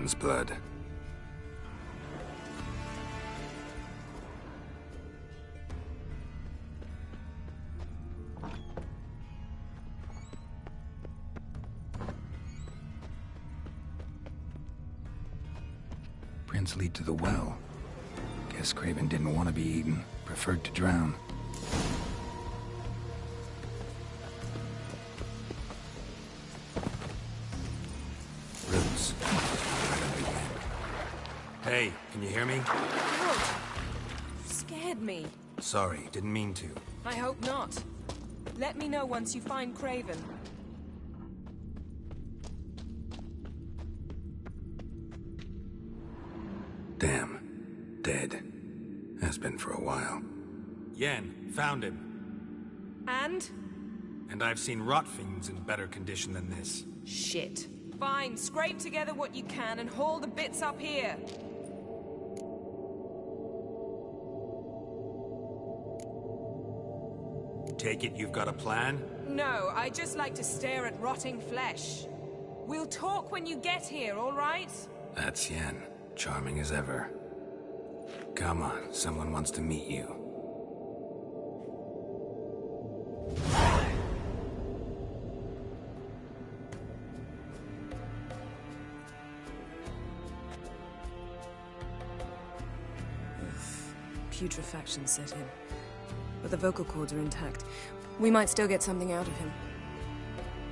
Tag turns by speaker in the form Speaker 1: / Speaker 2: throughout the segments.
Speaker 1: Craven's blood. Prints lead to the well. Guess Craven didn't want to be eaten, preferred to drown. Roots. Hey, can you hear me?
Speaker 2: Oh, scared me.
Speaker 1: Sorry, didn't mean to.
Speaker 2: I hope not. Let me know once you find Craven.
Speaker 1: Damn. Dead. Has been for a while.
Speaker 3: Yen, found him.
Speaker 2: And?
Speaker 3: And I've seen rot fiends in better condition than this.
Speaker 2: Shit. Fine, scrape together what you can and haul the bits up here.
Speaker 3: Take it you've got a plan?
Speaker 2: No, I just like to stare at rotting flesh. We'll talk when you get here, all right?
Speaker 1: That's Yen. Charming as ever. Come on, someone wants to meet you.
Speaker 2: Putrefaction set in. But the vocal cords are intact. We might still get something out of him.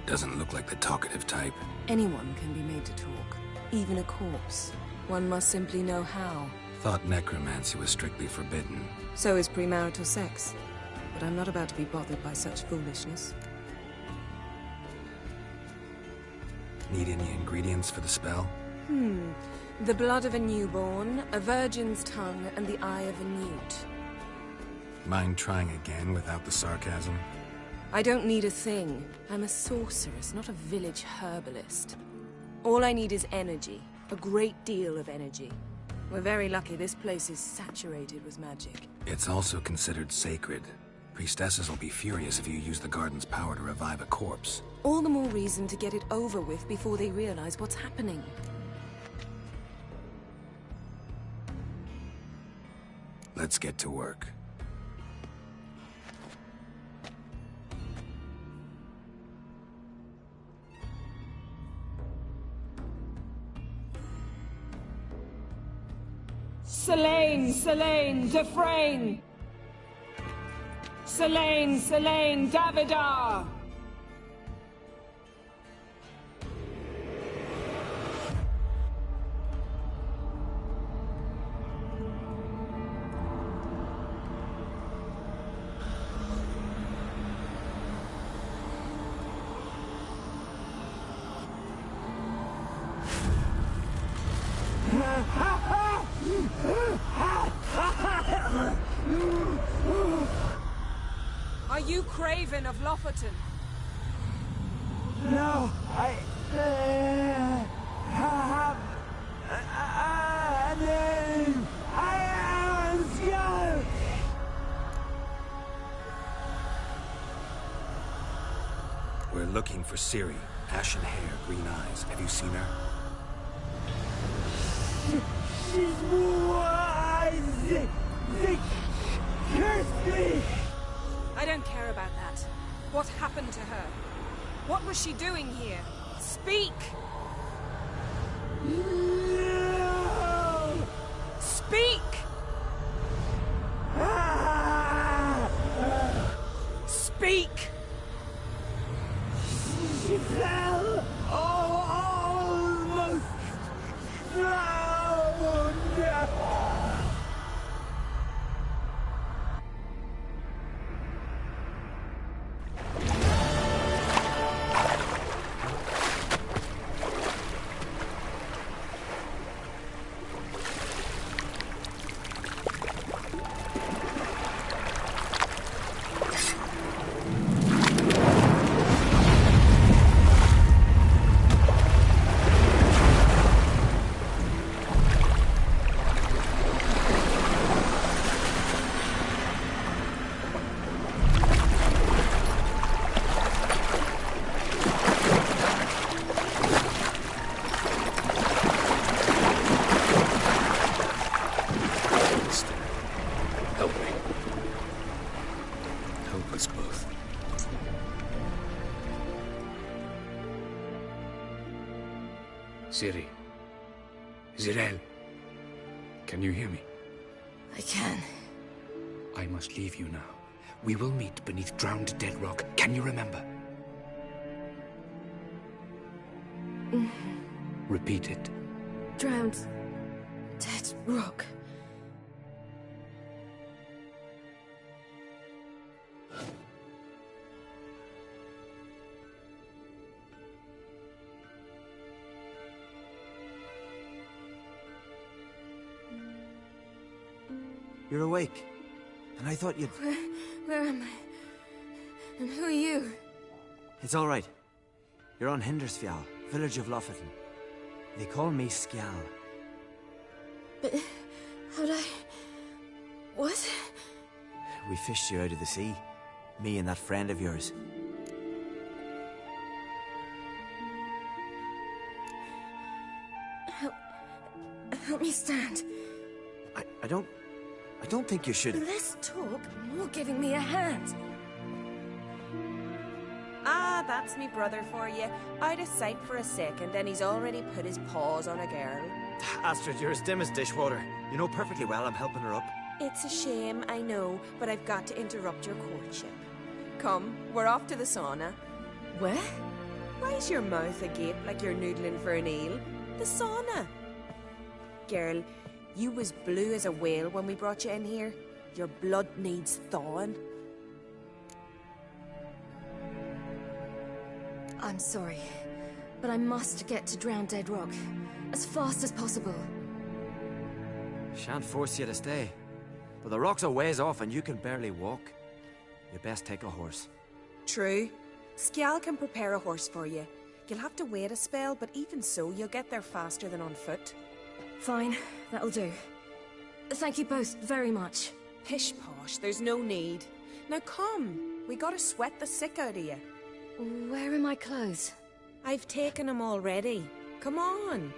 Speaker 1: Doesn't look like the talkative type.
Speaker 2: Anyone can be made to talk. Even a corpse. One must simply know how.
Speaker 1: Thought necromancy was strictly forbidden.
Speaker 2: So is premarital sex. But I'm not about to be bothered by such foolishness.
Speaker 1: Need any ingredients for the spell?
Speaker 2: The blood of a newborn, a virgin's tongue, and the eye of a newt.
Speaker 1: Mind trying again without the sarcasm?
Speaker 2: I don't need a thing. I'm a sorceress, not a village herbalist. All I need is energy. A great deal of energy. We're very lucky this place is saturated with magic.
Speaker 1: It's also considered sacred. Priestesses will be furious if you use the garden's power to revive a corpse.
Speaker 2: All the more reason to get it over with before they realize what's happening.
Speaker 1: Let's get to work.
Speaker 2: Selene, Defrain! Selene, Davidar! Are you Craven of Lofoten?
Speaker 4: No, I have a name. I am Scout.
Speaker 1: We're looking for Ciri. Ashen hair, green eyes. Have you seen her?
Speaker 4: She's wise. They cursed me.
Speaker 2: I don't care about that. What happened to her? What was she doing here? Speak!
Speaker 4: No.
Speaker 2: Speak! Speak!
Speaker 4: She fell. Almost drowned.
Speaker 1: us both. Ciri. Zirel. Can you hear me?
Speaker 2: I can.
Speaker 1: I must leave you now. We will meet beneath drowned dead rock. Can you remember? Repeat it.
Speaker 2: Drowned. Dead rock.
Speaker 5: You're awake. And I thought you'd...
Speaker 2: Where am I? And who are you?
Speaker 5: It's all right. You're on Hindersfjall, village of Lofoten. They call me Skjal.
Speaker 2: But... how'd I... What?
Speaker 5: We fished you out of the sea. Me and that friend of yours.
Speaker 2: Help me stand.
Speaker 5: I don't think you should...
Speaker 2: Less talk, more giving me a hand. Ah, that's me brother for you. Out of sight for a second, and he's already put his paws on a girl.
Speaker 5: Astrid, you're as dim as dishwater. You know perfectly well I'm helping her up.
Speaker 2: It's a shame, I know, but I've got to interrupt your courtship. Come, we're off to the sauna. Where? Why's your mouth agape like you're noodling for an eel? The sauna. Girl, you was blue as a whale when we brought you in here. Your blood needs thawing.
Speaker 6: I'm sorry, but I must get to Drowned Dead Rock as fast as possible.
Speaker 5: Shan't force you to stay. But the rock's a ways off and you can barely walk. You best take a horse.
Speaker 2: True. Skjal can prepare a horse for you. You'll have to wait a spell, but even so, you'll get there faster than on foot.
Speaker 6: Fine, that'll do. Thank you both very much.
Speaker 2: Pish posh, there's no need. Now come, we gotta sweat the sick out of you.
Speaker 6: Where are my clothes?
Speaker 2: I've taken them already. Come on.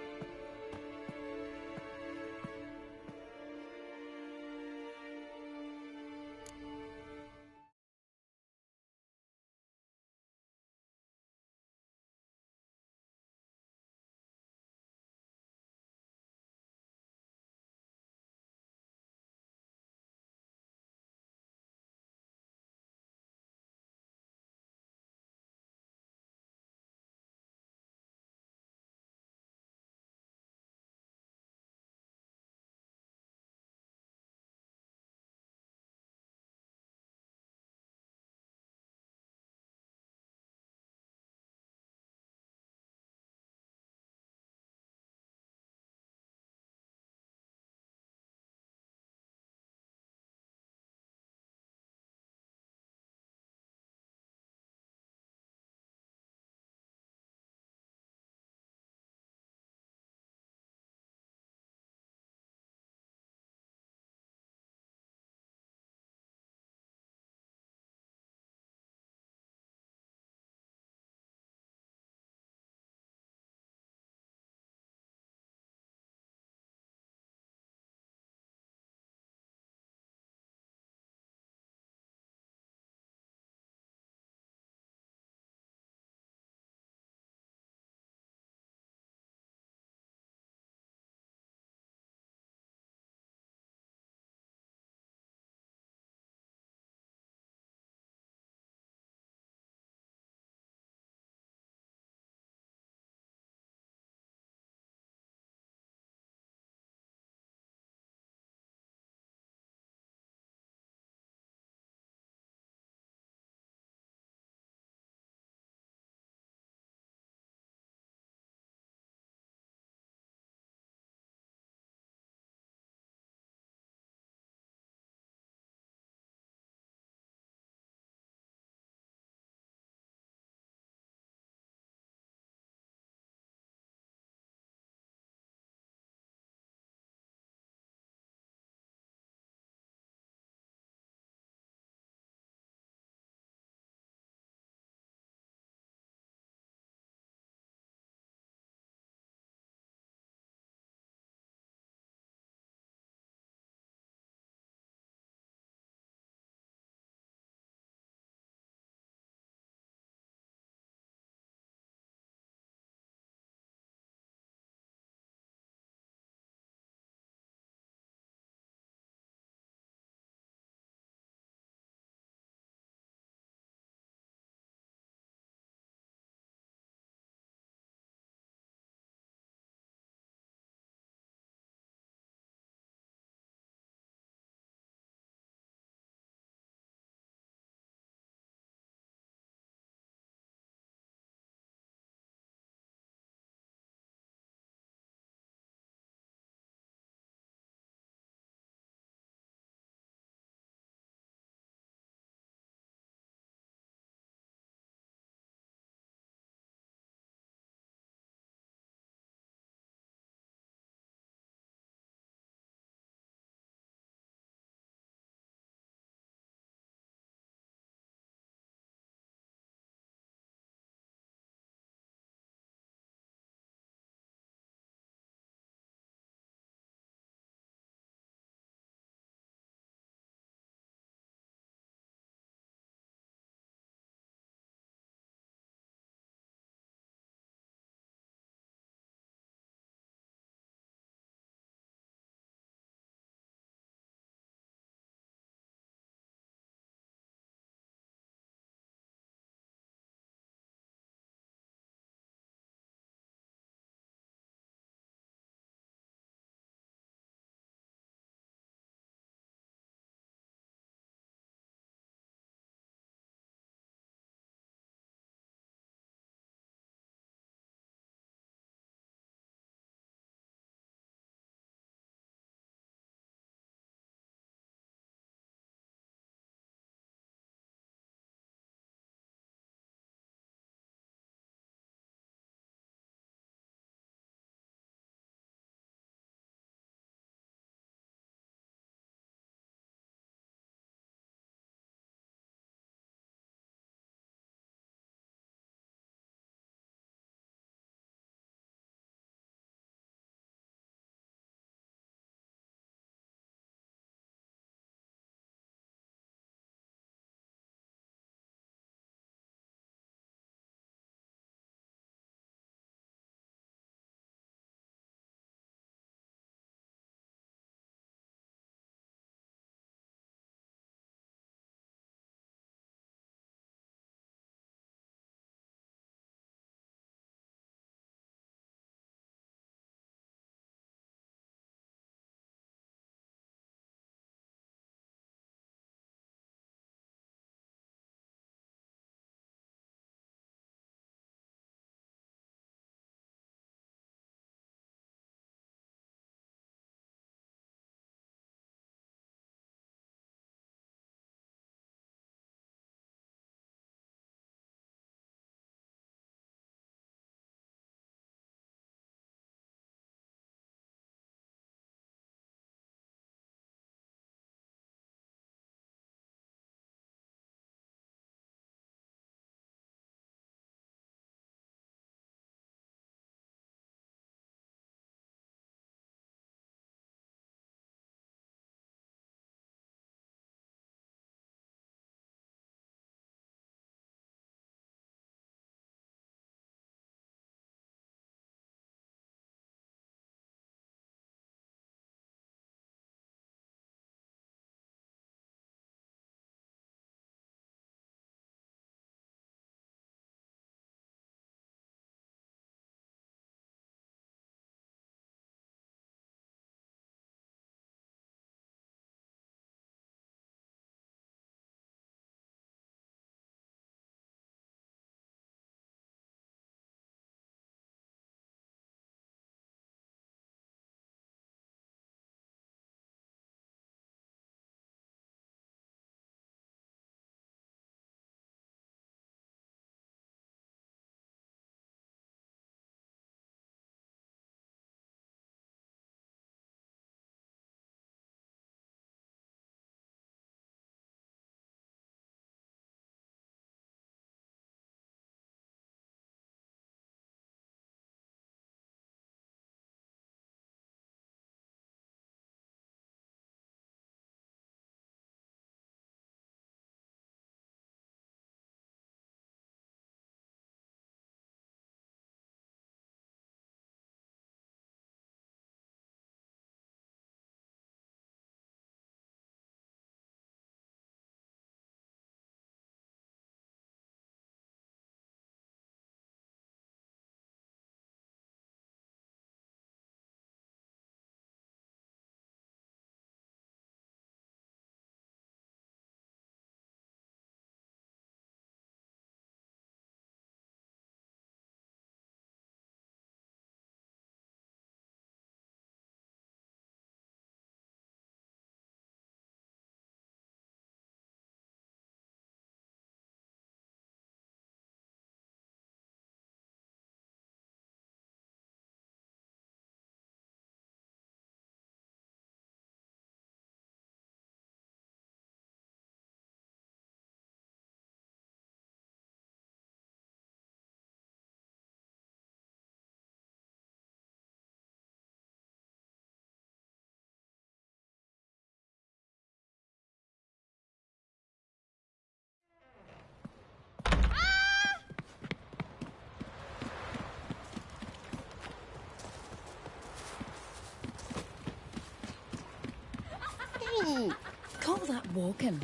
Speaker 6: walking.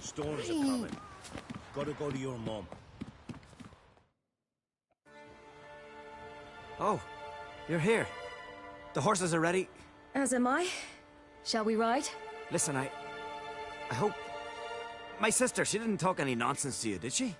Speaker 7: Storms are coming. Gotta go to your mum.
Speaker 5: Oh, you're here. The horses are ready.
Speaker 6: As am I. Shall we ride?
Speaker 5: Listen, I hope... My sister, she didn't talk any nonsense to you, did she?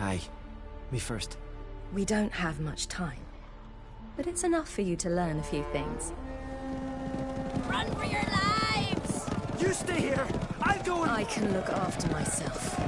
Speaker 5: Aye. Me first.
Speaker 6: We don't have much time. But it's enough for you to learn a few things. Run for your lives!
Speaker 5: You stay here! I'll go and...
Speaker 6: I can look after myself.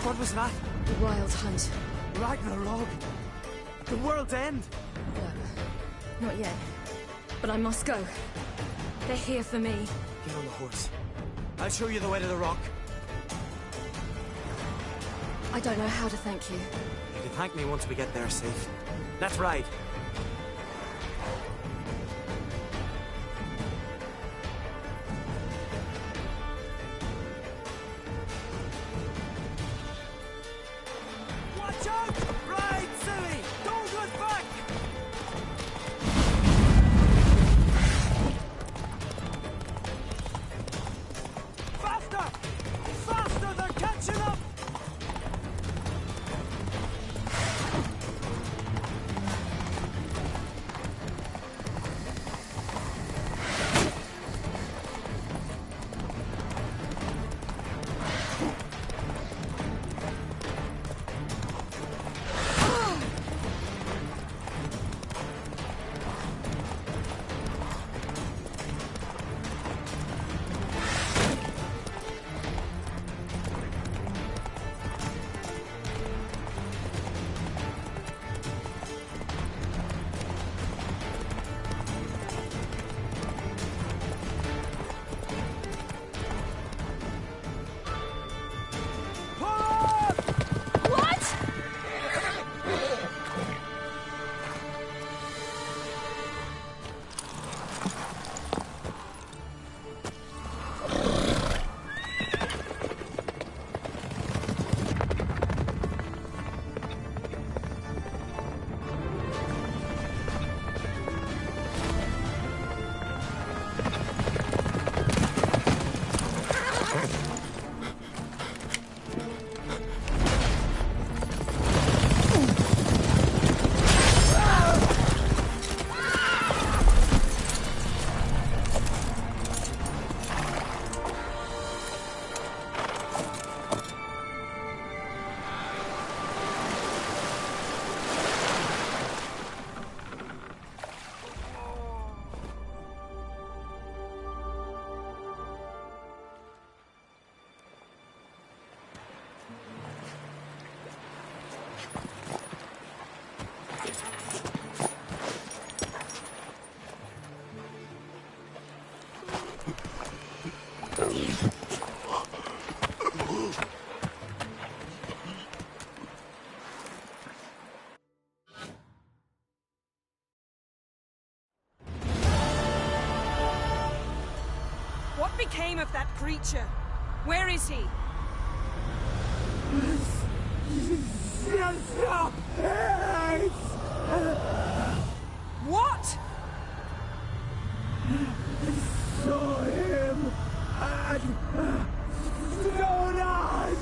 Speaker 5: What was that?
Speaker 6: The Wild Hunt.
Speaker 5: Ragnarok! The world's end!
Speaker 6: No, not yet. But I must go. They're here for me.
Speaker 5: Get on the horse. I'll show you the way to the rock.
Speaker 6: I don't know how to thank you.
Speaker 5: You can thank me once we get there safe. Let's ride.
Speaker 4: Watch out! Ride, silly! Don't look back! Faster! Faster! They're catching up!
Speaker 2: name of that creature? Where is he? What?
Speaker 4: Saw him and Stonan,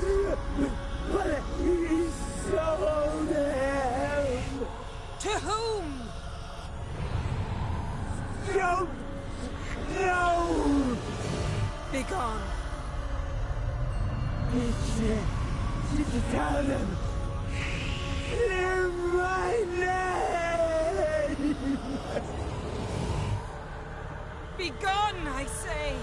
Speaker 4: but he sold him.
Speaker 2: To whom?
Speaker 4: Don't know.
Speaker 2: Begone.
Speaker 4: Tell them. Clear my name.
Speaker 2: Begone, I say!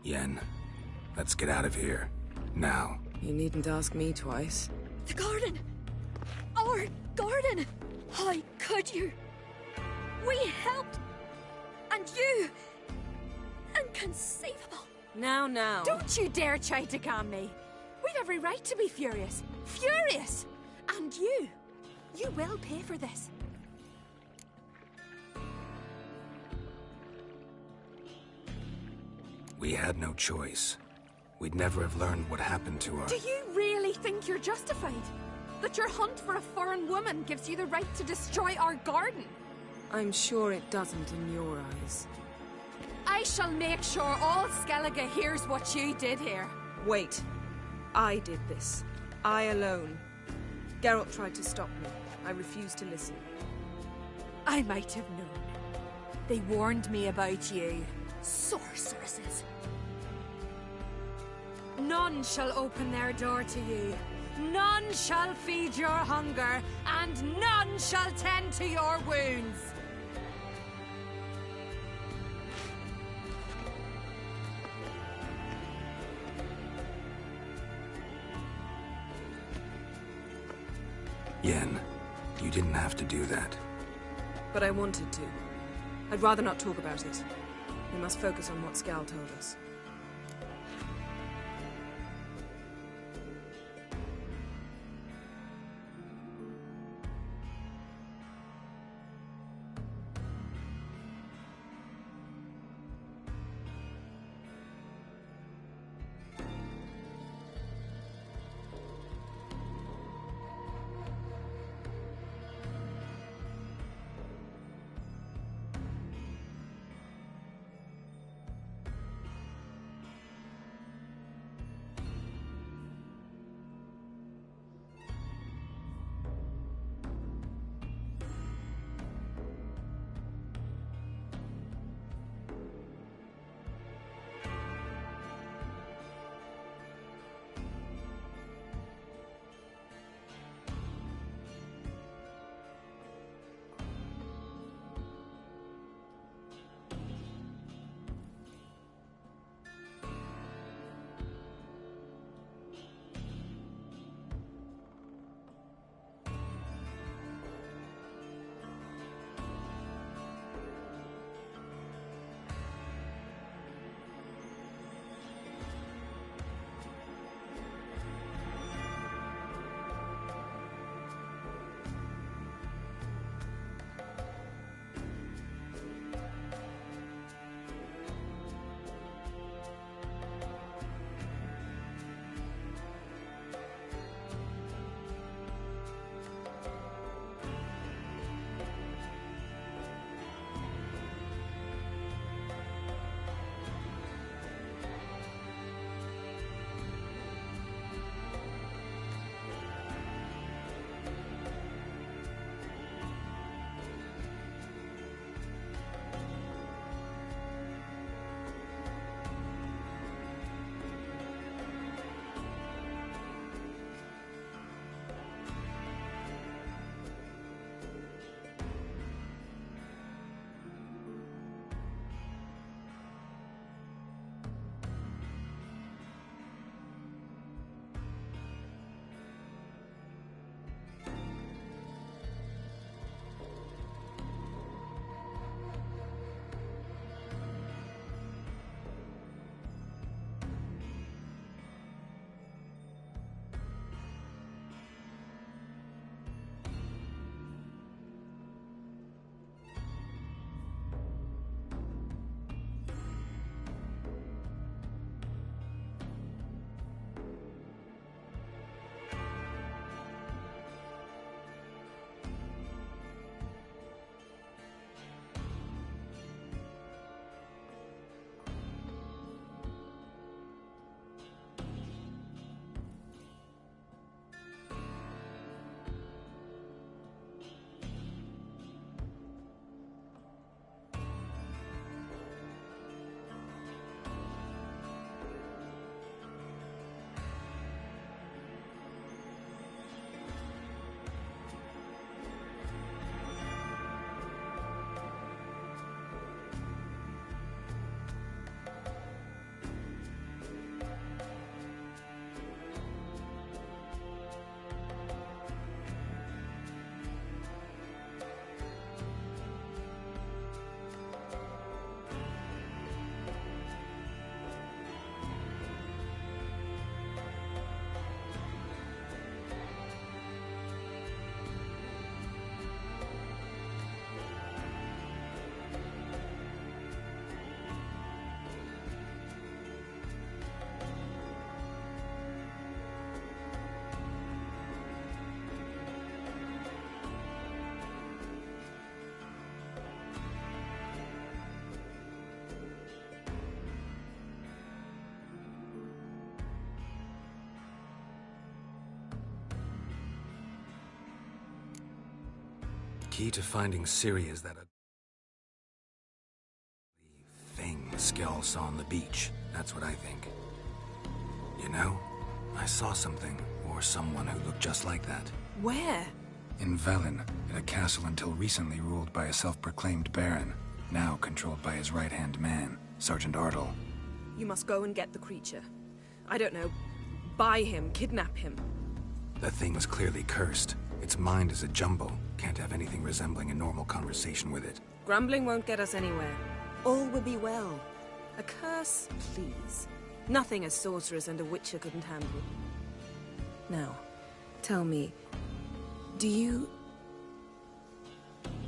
Speaker 1: Yen, let's get out of here. Now.
Speaker 2: You needn't ask me twice.
Speaker 6: The garden! Our garden! How could you? We helped! And you! Inconceivable!
Speaker 2: Now.
Speaker 6: Don't you dare try to calm me! We've every right to be furious! Furious! And you will pay for this.
Speaker 1: We had no choice. We'd never have learned what happened to our...
Speaker 6: Do you really think you're justified? That your hunt for a foreign woman gives you the right to destroy our garden?
Speaker 2: I'm sure it doesn't in your eyes.
Speaker 6: I shall make sure all Skellige hears what you did here.
Speaker 2: Wait. I did this. I alone. Geralt tried to stop me. I refused to listen.
Speaker 6: I might have known. They warned me about you. Sorceresses. None shall open their door to you. None shall feed your hunger, and none shall tend to your wounds.
Speaker 1: Yen, you didn't have to do that.
Speaker 2: But I wanted to. I'd rather not talk about it. We must focus on what Skal told us.
Speaker 1: key to finding Ciri is that thing Skell saw on the beach. That's what I think. You know, I saw something, or someone who looked just like that.
Speaker 2: Where?
Speaker 1: In Velen, in a castle until recently ruled by a self-proclaimed baron, now controlled by his right-hand man, Sergeant Ardle.
Speaker 2: You must go and get the creature. I don't know. Buy him, kidnap him.
Speaker 1: The thing was clearly cursed. Its mind is a jumble. Can't have anything resembling a normal conversation with it.
Speaker 2: Grumbling won't get us anywhere. All will be well. A curse, please. Nothing a sorceress and a witcher couldn't handle. Now, tell me, do you...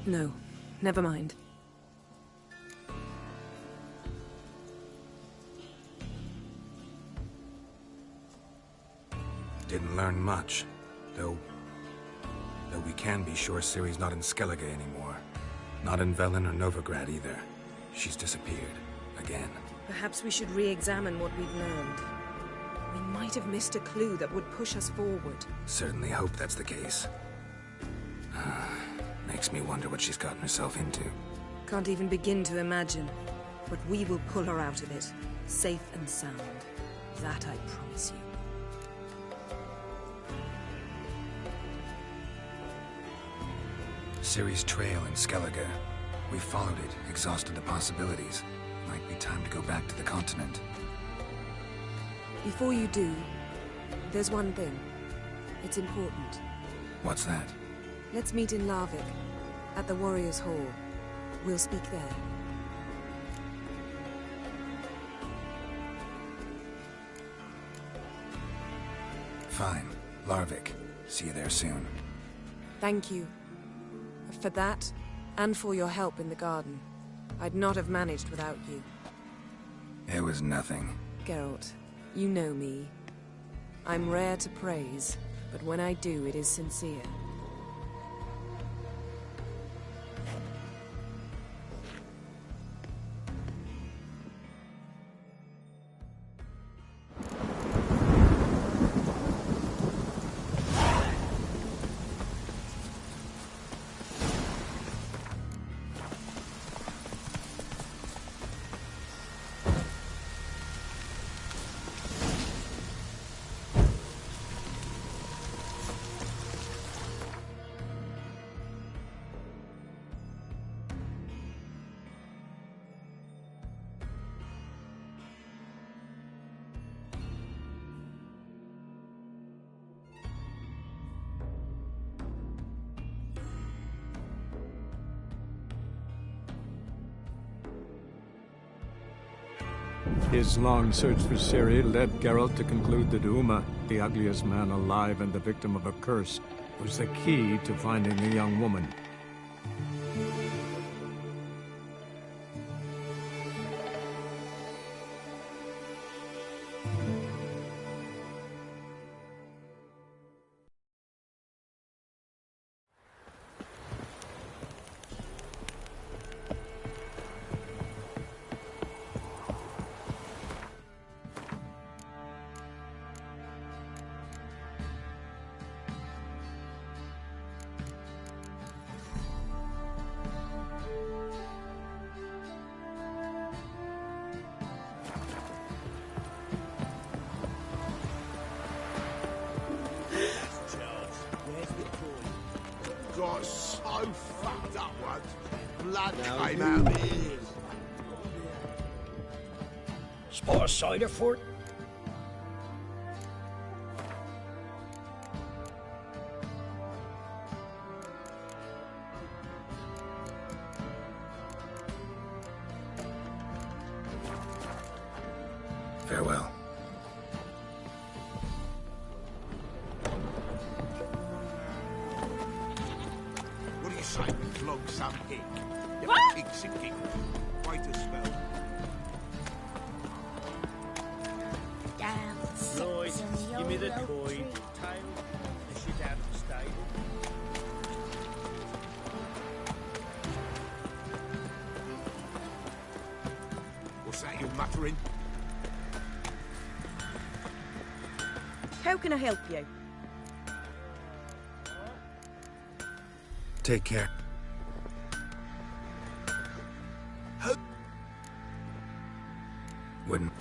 Speaker 2: No, never mind.
Speaker 1: Didn't learn much, though we can be sure Ciri's not in Skellige anymore. Not in Velen or Novigrad either. She's disappeared. Again.
Speaker 2: Perhaps we should re-examine what we've learned. We might have missed a clue that would push us forward.
Speaker 1: Certainly hope that's the case. Makes me wonder what she's gotten herself into.
Speaker 2: Can't even begin to imagine. But we will pull her out of it, safe and sound. That I promise you.
Speaker 1: Ciri's trail in Skellige. We followed it, exhausted the possibilities. Might be time to go back to the continent.
Speaker 2: Before you do, there's one thing. It's important.
Speaker 1: What's that?
Speaker 2: Let's meet in Larvik, at the Warriors' Hall. We'll speak there.
Speaker 1: Fine. Larvik. See you there soon.
Speaker 2: Thank you. For that, and for your help in the garden. I'd not have managed without you.
Speaker 1: It was nothing.
Speaker 2: Geralt, you know me. I'm rare to praise, but when I do, it is sincere.
Speaker 8: His long search for Ciri led Geralt to conclude that Uma, the ugliest man alive and the victim of a curse, was the key to finding the young woman.
Speaker 4: Got so fucked up once. Blood came out of his ears.
Speaker 9: Spot a cider for it?
Speaker 1: Farewell.
Speaker 4: What do you say we flog some pig?
Speaker 6: What?
Speaker 4: Pig's a giggle. Wait a spell.
Speaker 7: Right, give me the coin. Tail the shit out of the stable.
Speaker 4: What's that you're muttering?
Speaker 6: How can I help you?
Speaker 1: Take care. Wouldn't...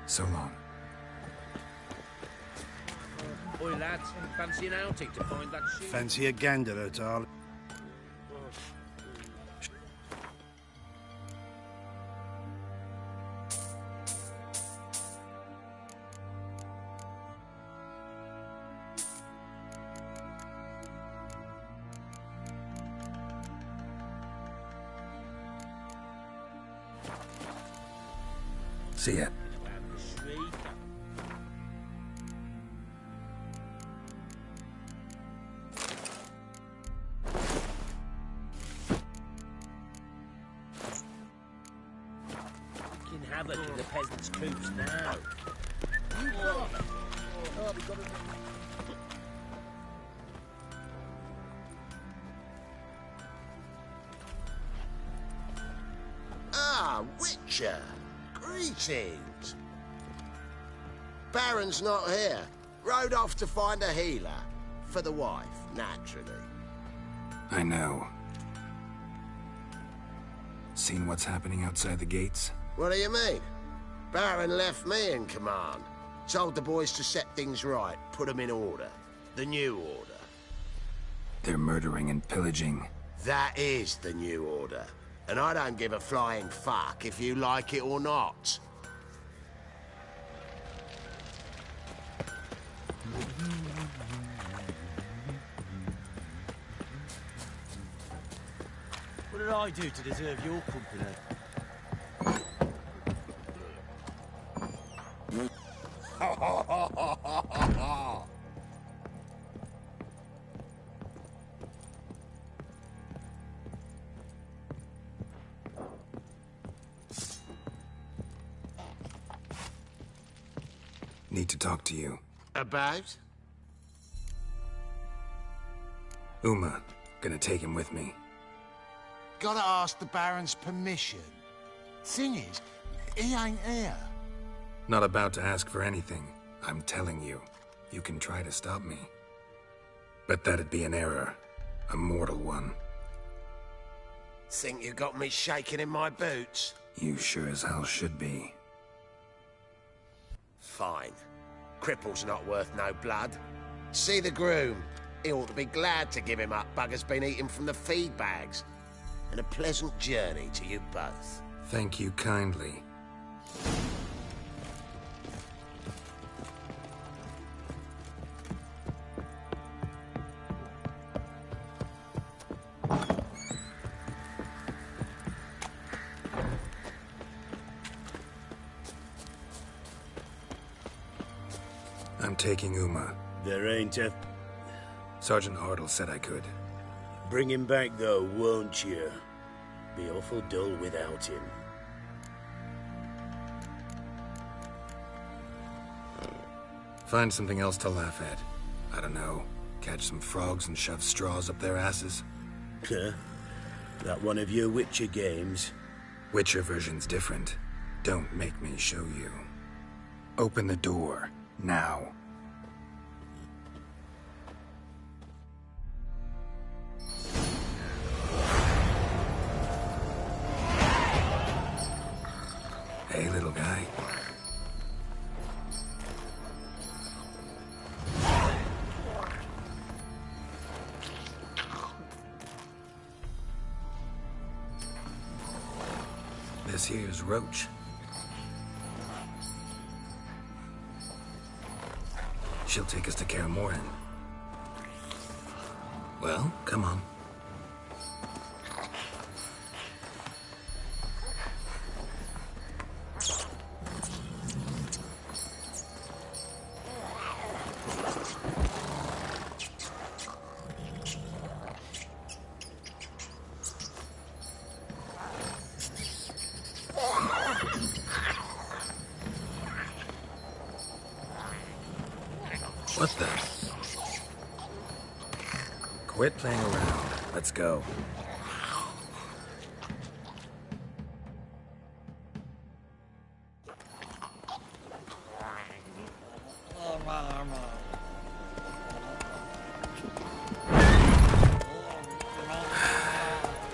Speaker 1: So long.
Speaker 7: Oi, lads, fancy an outing to find that sheep?
Speaker 4: Fancy a gander at all?
Speaker 1: See ya.
Speaker 7: Havoc in the peasants' coops now.
Speaker 10: Ah, Witcher! Greetings! Baron's not here. Rode off to find a healer. For the wife, naturally.
Speaker 1: I know. Seen what's happening outside the gates?
Speaker 10: What do you mean? Baron left me in command. Told the boys to set things right, put them in order. The new order.
Speaker 1: They're murdering and pillaging.
Speaker 10: That is the new order. And I don't give a flying fuck if you like it or not.
Speaker 5: What did I do to deserve your company?
Speaker 1: Need to talk to you.
Speaker 10: About?
Speaker 1: Uma. Gonna take him with me.
Speaker 4: Gotta ask the Baron's permission. Thing is, he ain't here.
Speaker 1: Not about to ask for anything. I'm telling you. You can try to stop me. But that'd be an error. A mortal one.
Speaker 10: Think you got me shaking in my boots?
Speaker 1: You sure as hell should be.
Speaker 10: Fine. Cripple's not worth no blood. See the groom. He ought to be glad to give him up. Bugger's been eating from the feed bags. And a pleasant journey to you both.
Speaker 1: Thank you kindly. I'm taking Uma.
Speaker 9: There ain't a...
Speaker 1: Sergeant Hartle said I could.
Speaker 9: Bring him back, though, won't you? Be awful dull without him.
Speaker 1: Find something else to laugh at. I don't know, catch some frogs and shove straws up their asses?
Speaker 9: Huh? That one of your Witcher games?
Speaker 1: Witcher version's different. Don't make me show you. Open the door, now. Hey, little guy. This here's Roach. She'll take us to Kaer Morhen. Well, come on. What the? Quit playing around. Let's go.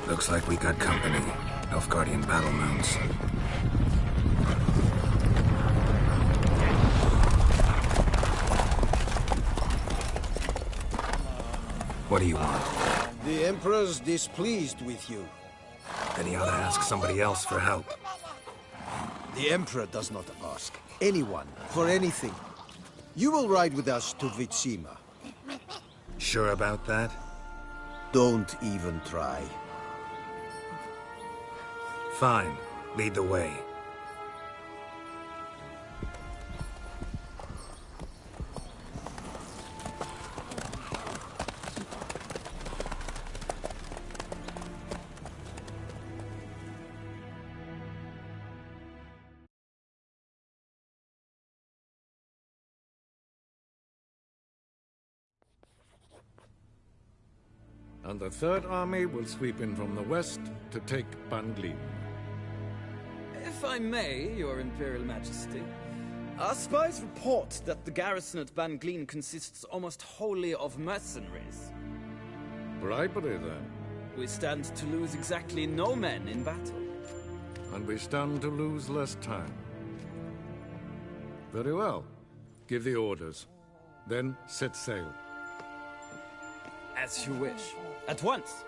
Speaker 1: Looks like we got company. Nilfgaardian battle mounts. What do you want?
Speaker 11: The Emperor's displeased with you.
Speaker 1: Then he ought to ask somebody else for help.
Speaker 11: The Emperor does not ask anyone for anything. You will ride with us to Vitsima.
Speaker 1: Sure about that?
Speaker 11: Don't even try.
Speaker 1: Fine. Lead the way.
Speaker 8: And the Third Army will sweep in from the west to take Banglin.
Speaker 12: If I may, Your Imperial Majesty, our spies report that the garrison at Banglin consists almost wholly of mercenaries.
Speaker 8: Bribery, then.
Speaker 12: We stand to lose exactly no men in battle.
Speaker 8: And we stand to lose less time. Very well. Give the orders. Then set sail.
Speaker 12: As you wish. At once.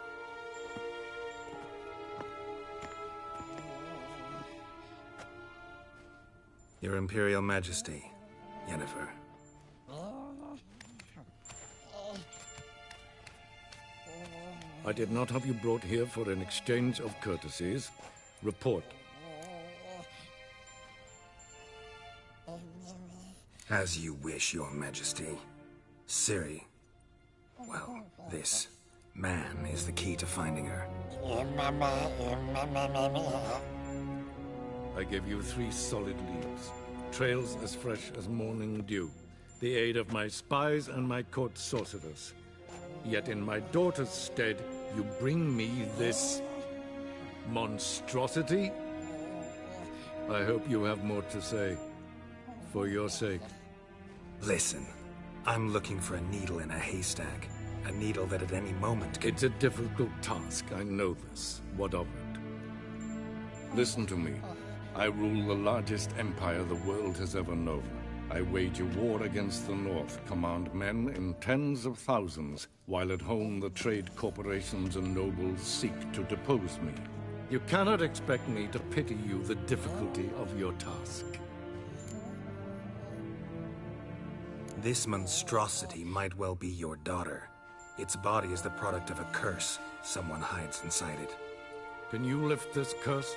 Speaker 1: Your Imperial Majesty, Yennefer.
Speaker 8: I did not have you brought here for an exchange of courtesies. Report.
Speaker 1: As you wish, Your Majesty. Ciri. Well, this man is the key to finding her.
Speaker 8: I give you 3 solid leads. Trails as fresh as morning dew. The aid of my spies and my court sorcerers. Yet in my daughter's stead, you bring me this monstrosity? I hope you have more to say. For your sake.
Speaker 1: Listen, I'm looking for a needle in a haystack. A needle that at any moment could...
Speaker 8: It's a difficult task, I know this. What of it? Listen to me. I rule the largest empire the world has ever known. I wage a war against the North, command men in tens of thousands, while at home the trade corporations and nobles seek to depose me. You cannot expect me to pity you the difficulty of your task.
Speaker 1: This monstrosity might well be your daughter. Its body is the product of a curse. Someone hides inside it.
Speaker 8: Can you lift this curse?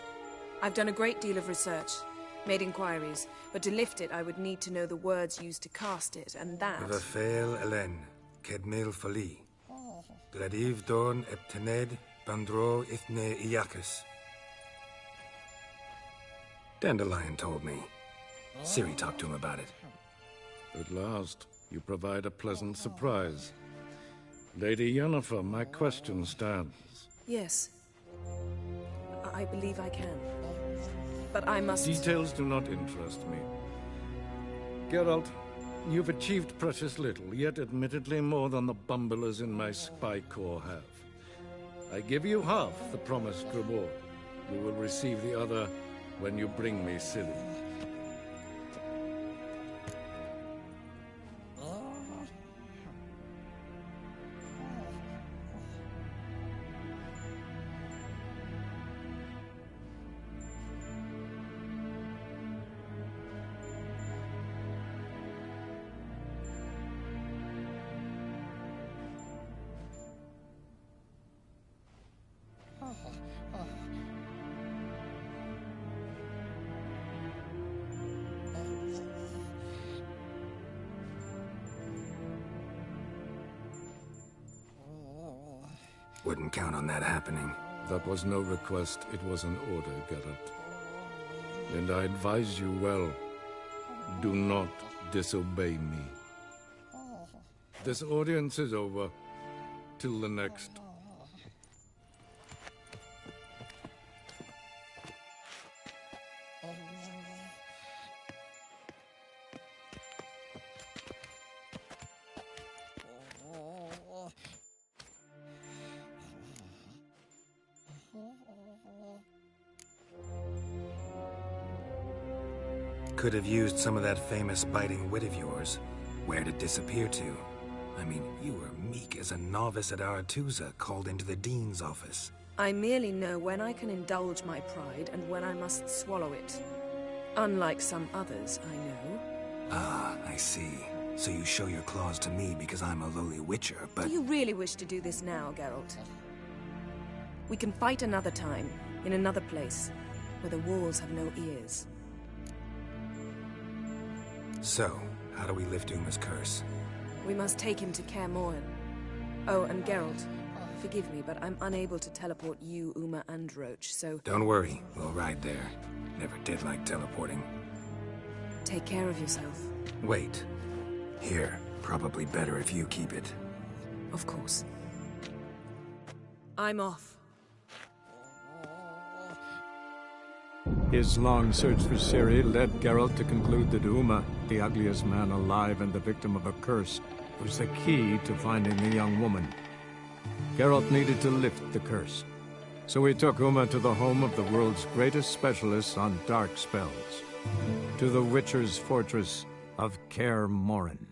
Speaker 2: I've done a great deal of research, made inquiries, but to lift it I would need to know the words used to cast it, and that...
Speaker 1: Vafel Elen, Kedmil Fali. Gladiv Dorn Eptened, Bandro Ithne Iacus. Dandelion told me. Ciri talked to him about it.
Speaker 8: At last. You provide a pleasant surprise. Lady Yennefer, my question stands.
Speaker 2: Yes. I believe I can. But I must...
Speaker 8: Details do not interest me. Geralt, you've achieved precious little, yet admittedly more than the bumblers in my spy corps have. I give you half the promised reward. You will receive the other when you bring me Ciri.
Speaker 1: Wouldn't count on that happening.
Speaker 8: That was no request, it was an order, Geralt. And I advise you well, do not disobey me. This audience is over. Till the next.
Speaker 1: Could have used some of that famous biting wit of yours. Where'd it disappear to? I mean, you were meek as a novice at Aretusa called into the Dean's office.
Speaker 2: I merely know when I can indulge my pride and when I must swallow it. Unlike some others, I know.
Speaker 1: Ah, I see. So you show your claws to me because I'm a lowly witcher, but...
Speaker 2: Do you really wish to do this now, Geralt? We can fight another time, in another place, where the walls have no ears.
Speaker 1: So, how do we lift Uma's curse?
Speaker 2: We must take him to Kaer Morhen. Oh, and Geralt, forgive me, but I'm unable to teleport you, Uma, and Roach, so...
Speaker 1: Don't worry, we'll ride there. Never did like teleporting.
Speaker 2: Take care of yourself.
Speaker 1: Wait. Here, probably better if you keep it.
Speaker 2: Of course. I'm off.
Speaker 13: His long search for Ciri led Geralt to conclude that Uma, the ugliest man alive and the victim of a curse, was the key to finding the young woman. Geralt needed to lift the curse, so he took Uma to the home of the world's greatest specialists on dark spells, to the Witcher's fortress of Kaer Morhen.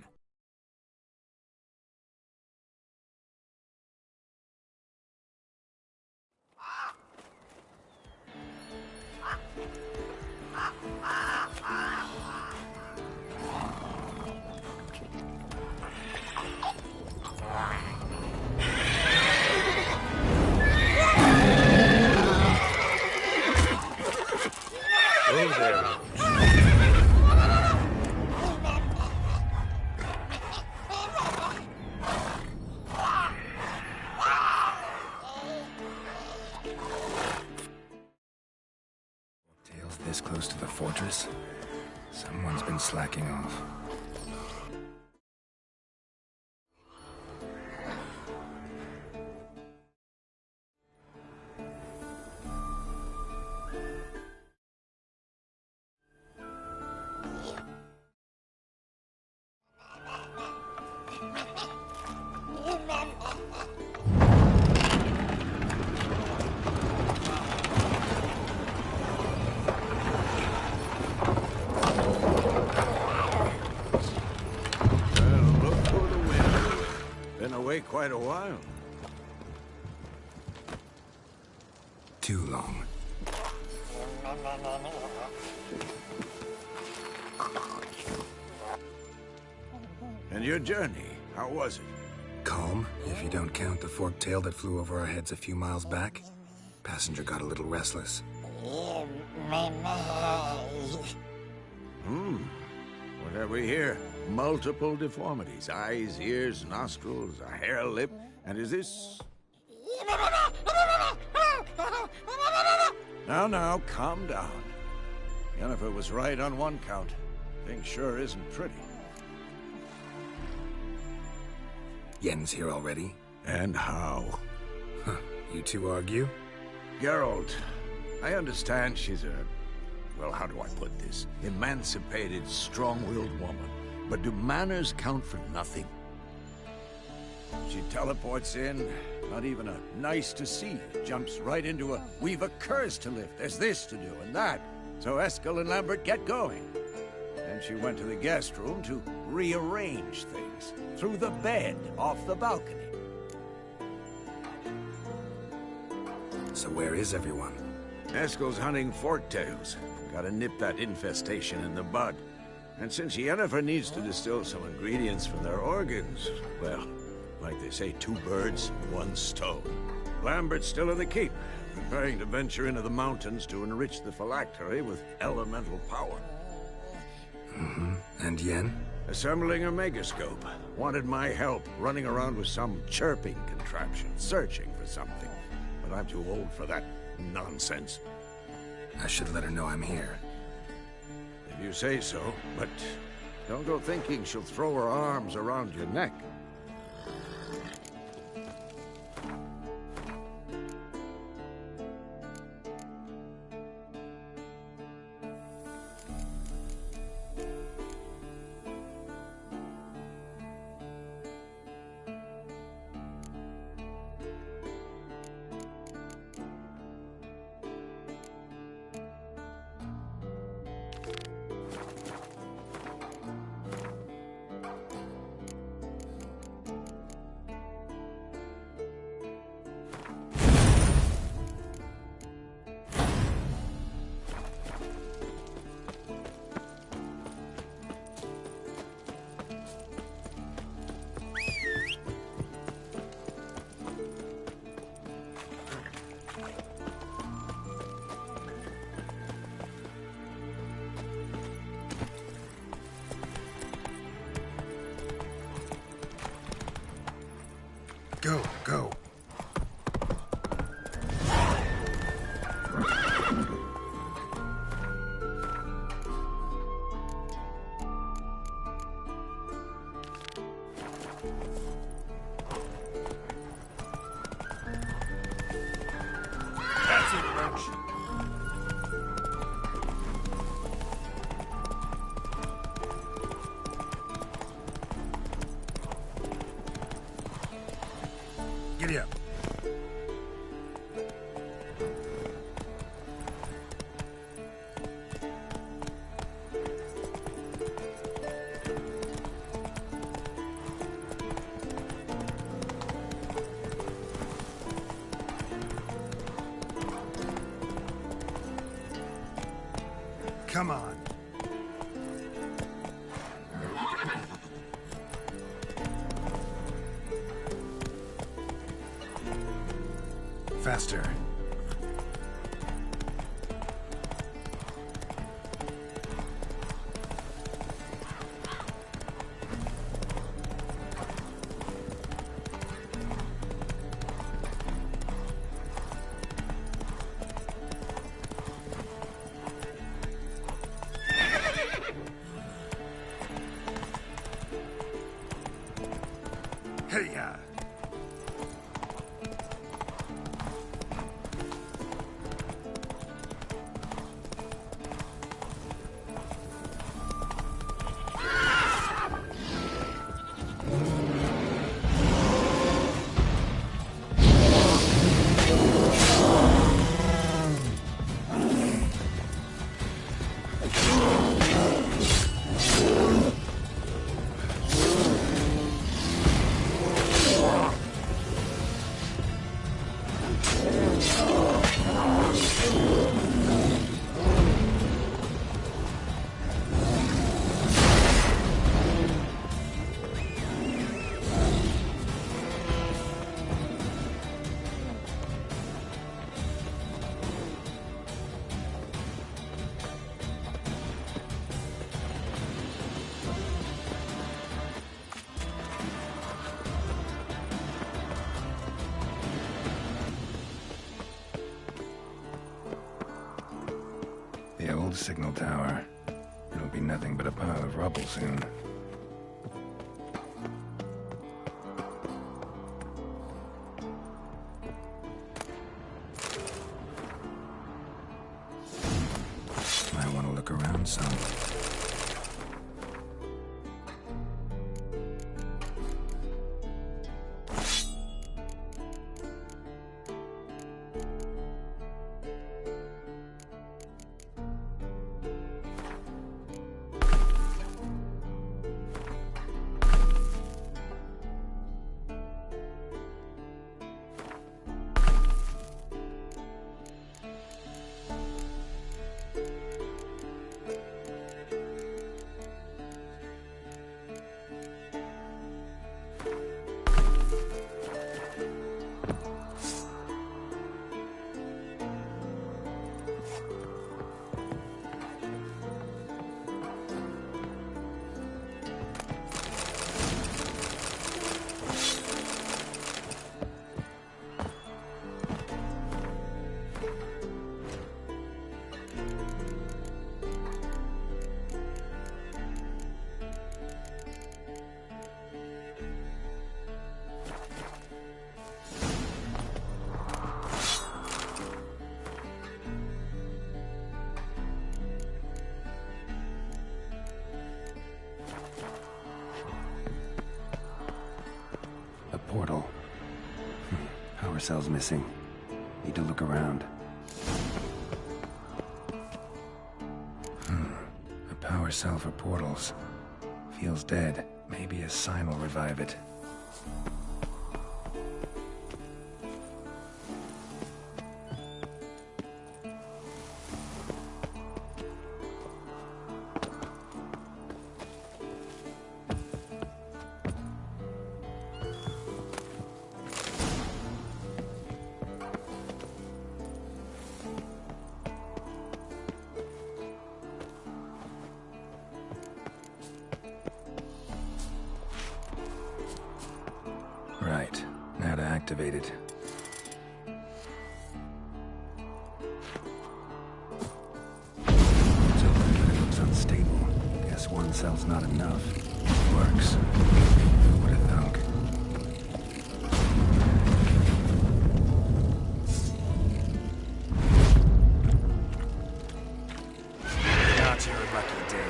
Speaker 1: Tails this close to the fortress? Someone's been slacking off.
Speaker 11: Quite a while.
Speaker 1: Too long.
Speaker 11: And your journey, how was it?
Speaker 1: Calm, if you don't count the forked tail that flew over our heads a few miles back. Passenger got a little restless.
Speaker 11: What have we here? Multiple deformities. Eyes, ears, nostrils, a hair lip. And is this... Now, calm down. Yennefer was right on one count. Thing sure isn't pretty.
Speaker 1: Yen's here already?
Speaker 14: And how?
Speaker 1: Huh. You two argue?
Speaker 14: Geralt, I understand she's a... well, how do I put this? Emancipated, strong-willed woman. But do manners count for nothing? She teleports in, not even a nice to see. Jumps right into a, we've a curse to lift, there's this to do and that. So Eskel and Lambert get going. Then she went to the guest room to rearrange things. Through the bed, off the balcony.
Speaker 1: So where is everyone?
Speaker 14: Eskel's hunting forktails. Gotta nip that infestation in the bud. And since Yennefer needs to distill some ingredients from their organs, well, like they say, 2 birds, 1 stone. Lambert's still in the keep, preparing to venture into the mountains to enrich the phylactery with elemental power.
Speaker 1: Mm-hmm. And Yen?
Speaker 14: Assembling a megascope. Wanted my help running around with some chirping contraption, searching for something. But I'm too old for that nonsense.
Speaker 1: I should let her know I'm here.
Speaker 14: If you say so, but don't go thinking she'll throw her arms around your neck.
Speaker 1: Go, go.
Speaker 3: That's it, Roach. Giddy up. Come on. Faster. Hey-ya! The old signal tower. It'll be nothing but a pile of rubble soon.
Speaker 1: look around some.
Speaker 15: Portal. Power cell's missing. Need to look around.
Speaker 1: A power cell for portals. Feels dead. Maybe a sign will revive it. Right. Now to activate it. It's open, but it looks unstable. Guess one cell's not enough. Works. Who would have thunk?
Speaker 3: Not your lucky day.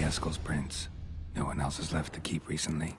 Speaker 15: Eskel's prints. No one else is left to keep recently.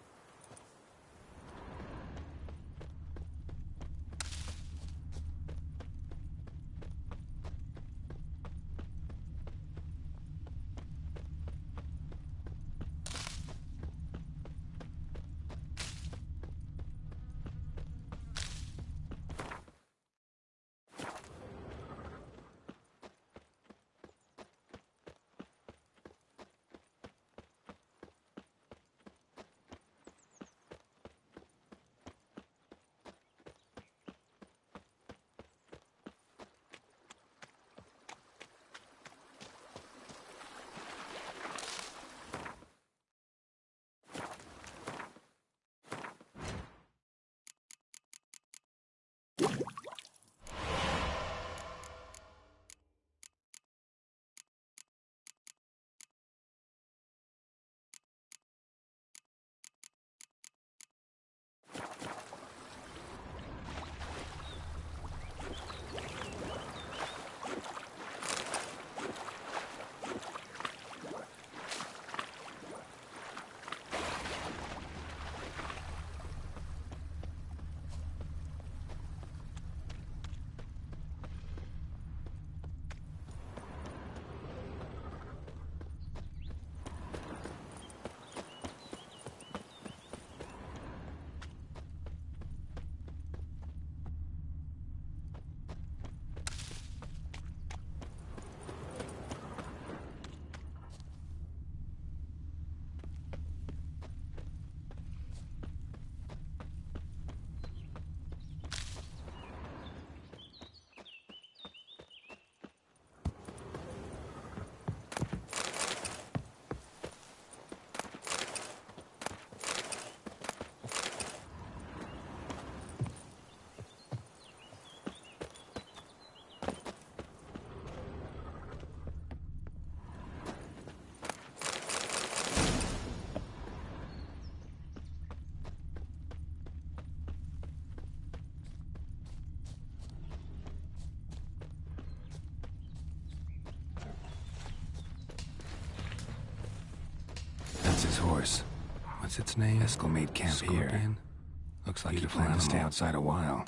Speaker 15: That's his horse. What's its name? Eskel made camp here. Looks like he planned to stay outside a while.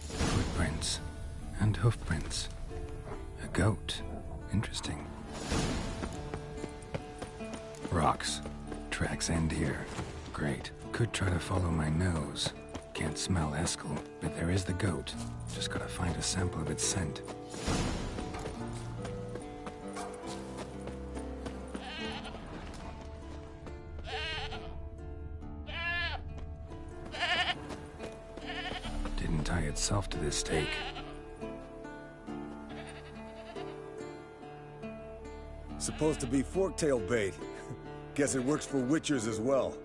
Speaker 15: Footprints and hoofprints. A goat. Interesting. Rocks. Tracks end here. Great. Could try to follow my nose. Can't smell Eskel, but there is the goat. Just gotta find a sample of its scent. Didn't tie itself to this stake.
Speaker 16: Supposed to be forktail bait. Guess it works for witchers as well.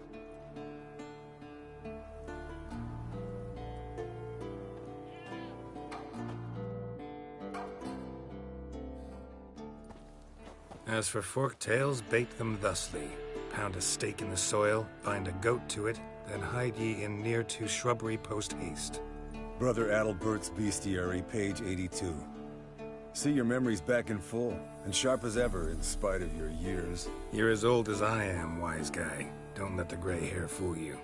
Speaker 3: As for forktails, bait them thusly. Pound a stake in the soil, bind a goat to it, then hide ye in near to shrubbery post haste.
Speaker 16: Brother Adalbert's Bestiary, page 82. See your memories back in full, and sharp as ever in spite of your years.
Speaker 3: You're as old as I am, wise guy. Don't let the gray hair fool you.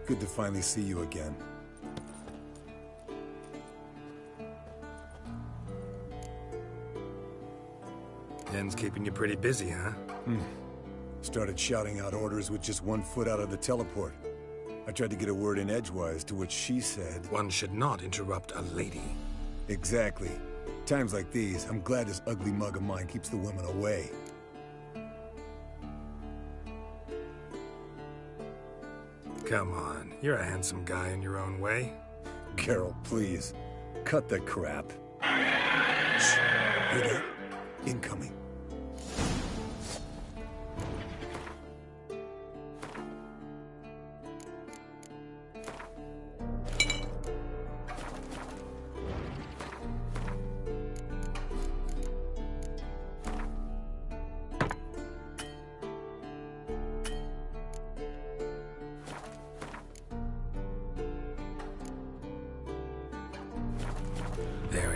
Speaker 16: Good to finally see you again.
Speaker 3: Yen's keeping you pretty busy, huh?
Speaker 16: Started shouting out orders with just 1 foot out of the teleport. I tried to get a word in edgewise, to which she said...
Speaker 3: One should not interrupt a lady.
Speaker 16: Exactly. Times like these, I'm glad this ugly mug of mine keeps the women away.
Speaker 3: Come on, you're a handsome guy in your own way.
Speaker 16: Carol, please. Cut the crap. Shh. Hear that? Incoming.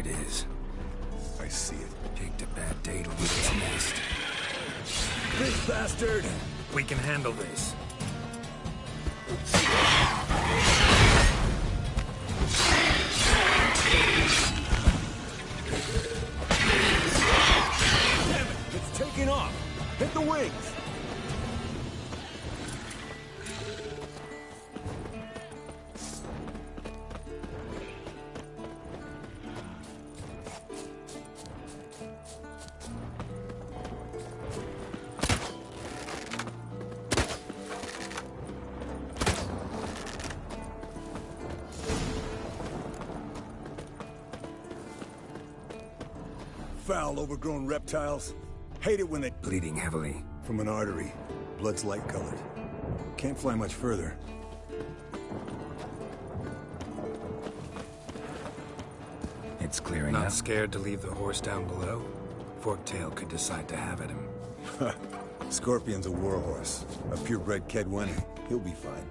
Speaker 15: it is.
Speaker 16: I see it.
Speaker 15: Picked a bad day to leave its nest.
Speaker 16: Big bastard!
Speaker 3: We can handle this.
Speaker 16: Damn it! It's taking off! Hit the wings! Foul, overgrown reptiles. Hate it when they...
Speaker 15: Bleeding heavily.
Speaker 16: From an artery. Blood's light-colored. Can't fly much further.
Speaker 15: It's clearing
Speaker 3: Not
Speaker 15: up.
Speaker 3: scared to leave the horse down below? Forktail could decide to have at him.
Speaker 16: Scorpion's a warhorse. A purebred Kedwenny. He'll be fine.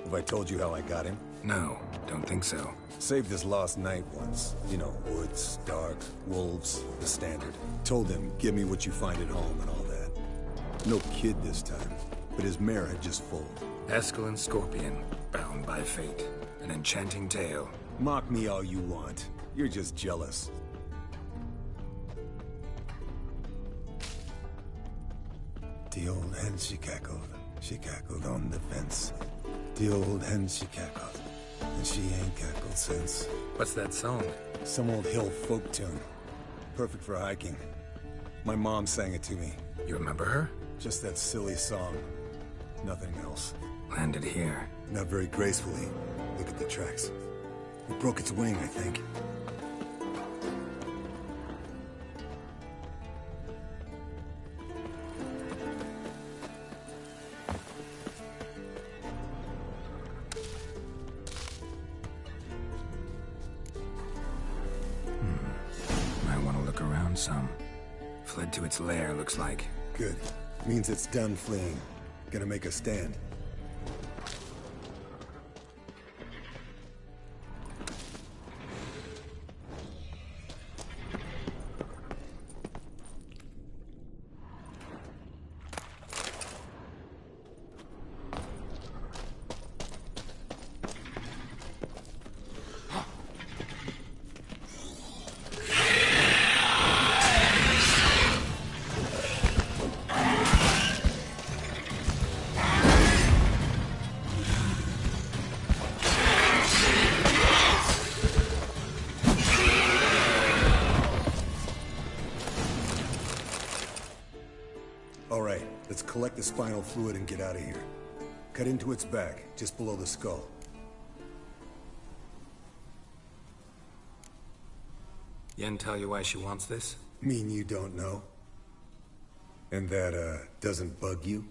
Speaker 16: Have I told you how I got him?
Speaker 15: No, don't think so.
Speaker 16: Saved his lost knight once. You know, woods, dark, wolves, the standard. Told him, give me what you find at home and all that. No kid this time, but his mare had just foaled.
Speaker 3: Eskel and Scorpion, bound by fate. An enchanting tale.
Speaker 16: Mock me all you want. You're just jealous. The old hen, she cackled on the fence. The old hen, she cackled, and she ain't cackled since.
Speaker 3: What's that song?
Speaker 16: Some old hill folk tune. Perfect for hiking. My mom sang it to me.
Speaker 3: You remember her?
Speaker 16: Just that silly song. Nothing else.
Speaker 15: Landed here.
Speaker 16: Not very gracefully. Look at the tracks. It broke its wing, I think.
Speaker 15: Might want to look around some. Fled to its lair, looks like.
Speaker 16: Good. Means it's done fleeing. Gonna make a stand. Alright, let's collect the spinal fluid and get out of here. Cut into its back, just below the skull.
Speaker 3: Yen tell you why she wants this?
Speaker 16: Mean you don't know? And that, doesn't bug you?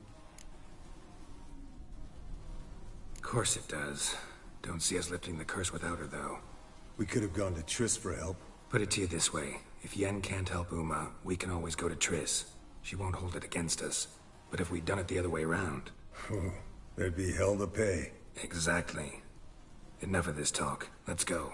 Speaker 3: Of course it does. Don't see us lifting the curse without her, though.
Speaker 16: We could have gone to Triss for help.
Speaker 3: Put it to you this way. If Yen can't help Uma, we can always go to Triss. She won't hold it against us. But if we'd done it the other way around...
Speaker 16: There'd be hell to pay.
Speaker 3: Exactly. Enough of this talk. Let's go.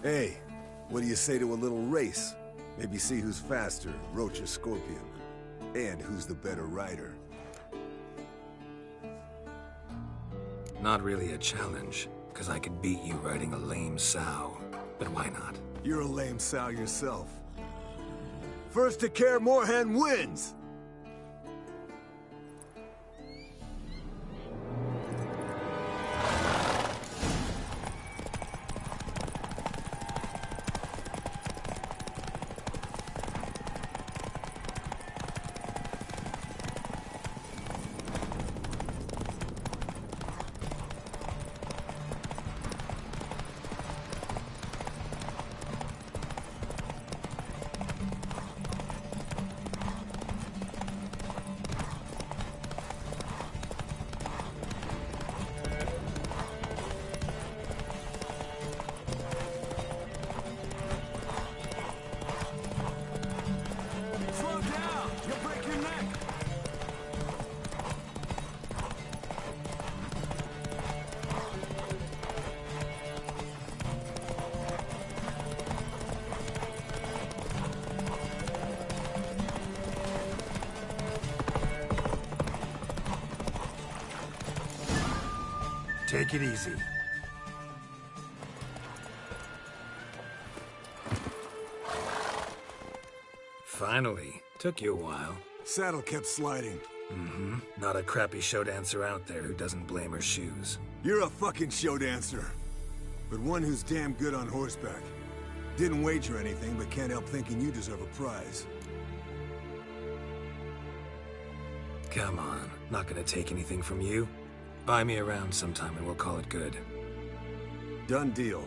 Speaker 16: Hey, what do you say to a little race? Maybe see who's faster, Roach or Scorpion. And who's the better rider.
Speaker 1: Not really a challenge, because I could beat you riding a lame sow. But why not?
Speaker 16: You're a lame sow yourself. First to Kaer Morhen wins!
Speaker 1: Take it easy. Finally. Took you a while.
Speaker 16: Saddle kept sliding.
Speaker 1: Mm-hmm. Not a crappy show dancer out there who doesn't blame her shoes.
Speaker 16: You're a fucking show dancer. But one who's damn good on horseback. Didn't wager anything, but can't help thinking you deserve a prize.
Speaker 1: Come on. Not gonna take anything from you. Buy me around sometime and we'll call it good.
Speaker 16: Done deal.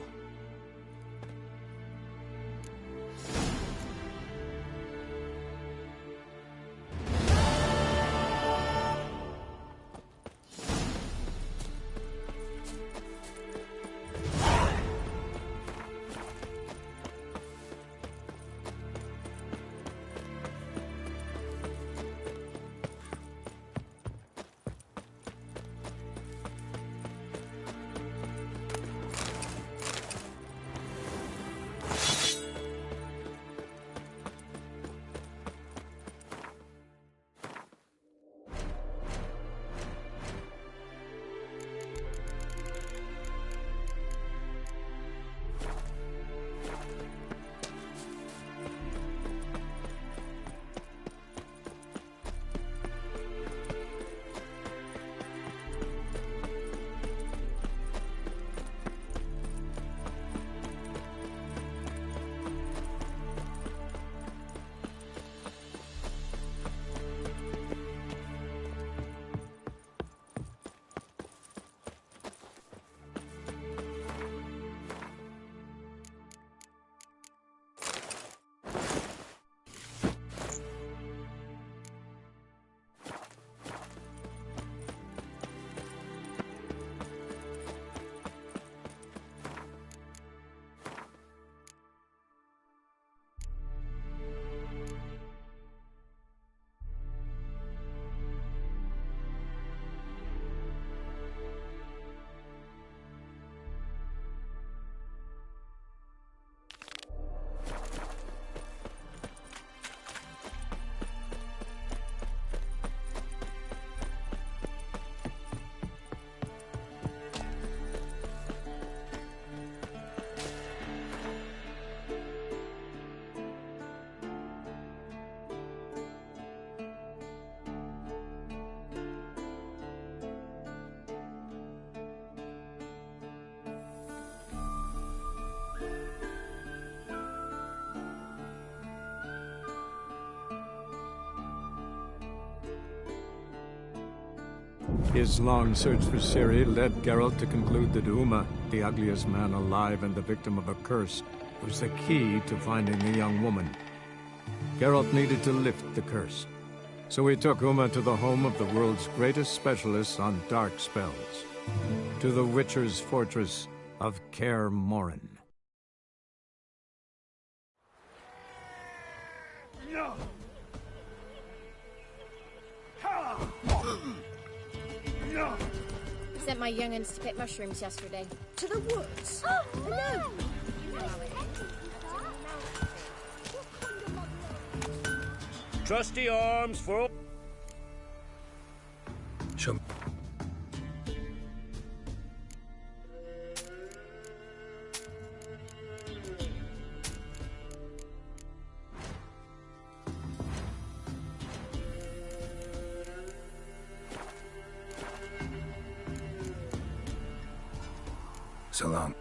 Speaker 13: His long search for Ciri led Geralt to conclude that Uma, the ugliest man alive and the victim of a curse, was the key to finding the young woman. Geralt needed to lift the curse, so he took Uma to the home of the world's greatest specialist on dark spells, to the Witcher's fortress of Kaer Morhen.
Speaker 17: Sent my young'uns to pick mushrooms yesterday.
Speaker 6: To the woods?
Speaker 17: Oh, no!
Speaker 9: Trusty arms for...
Speaker 1: Show me.
Speaker 15: So long.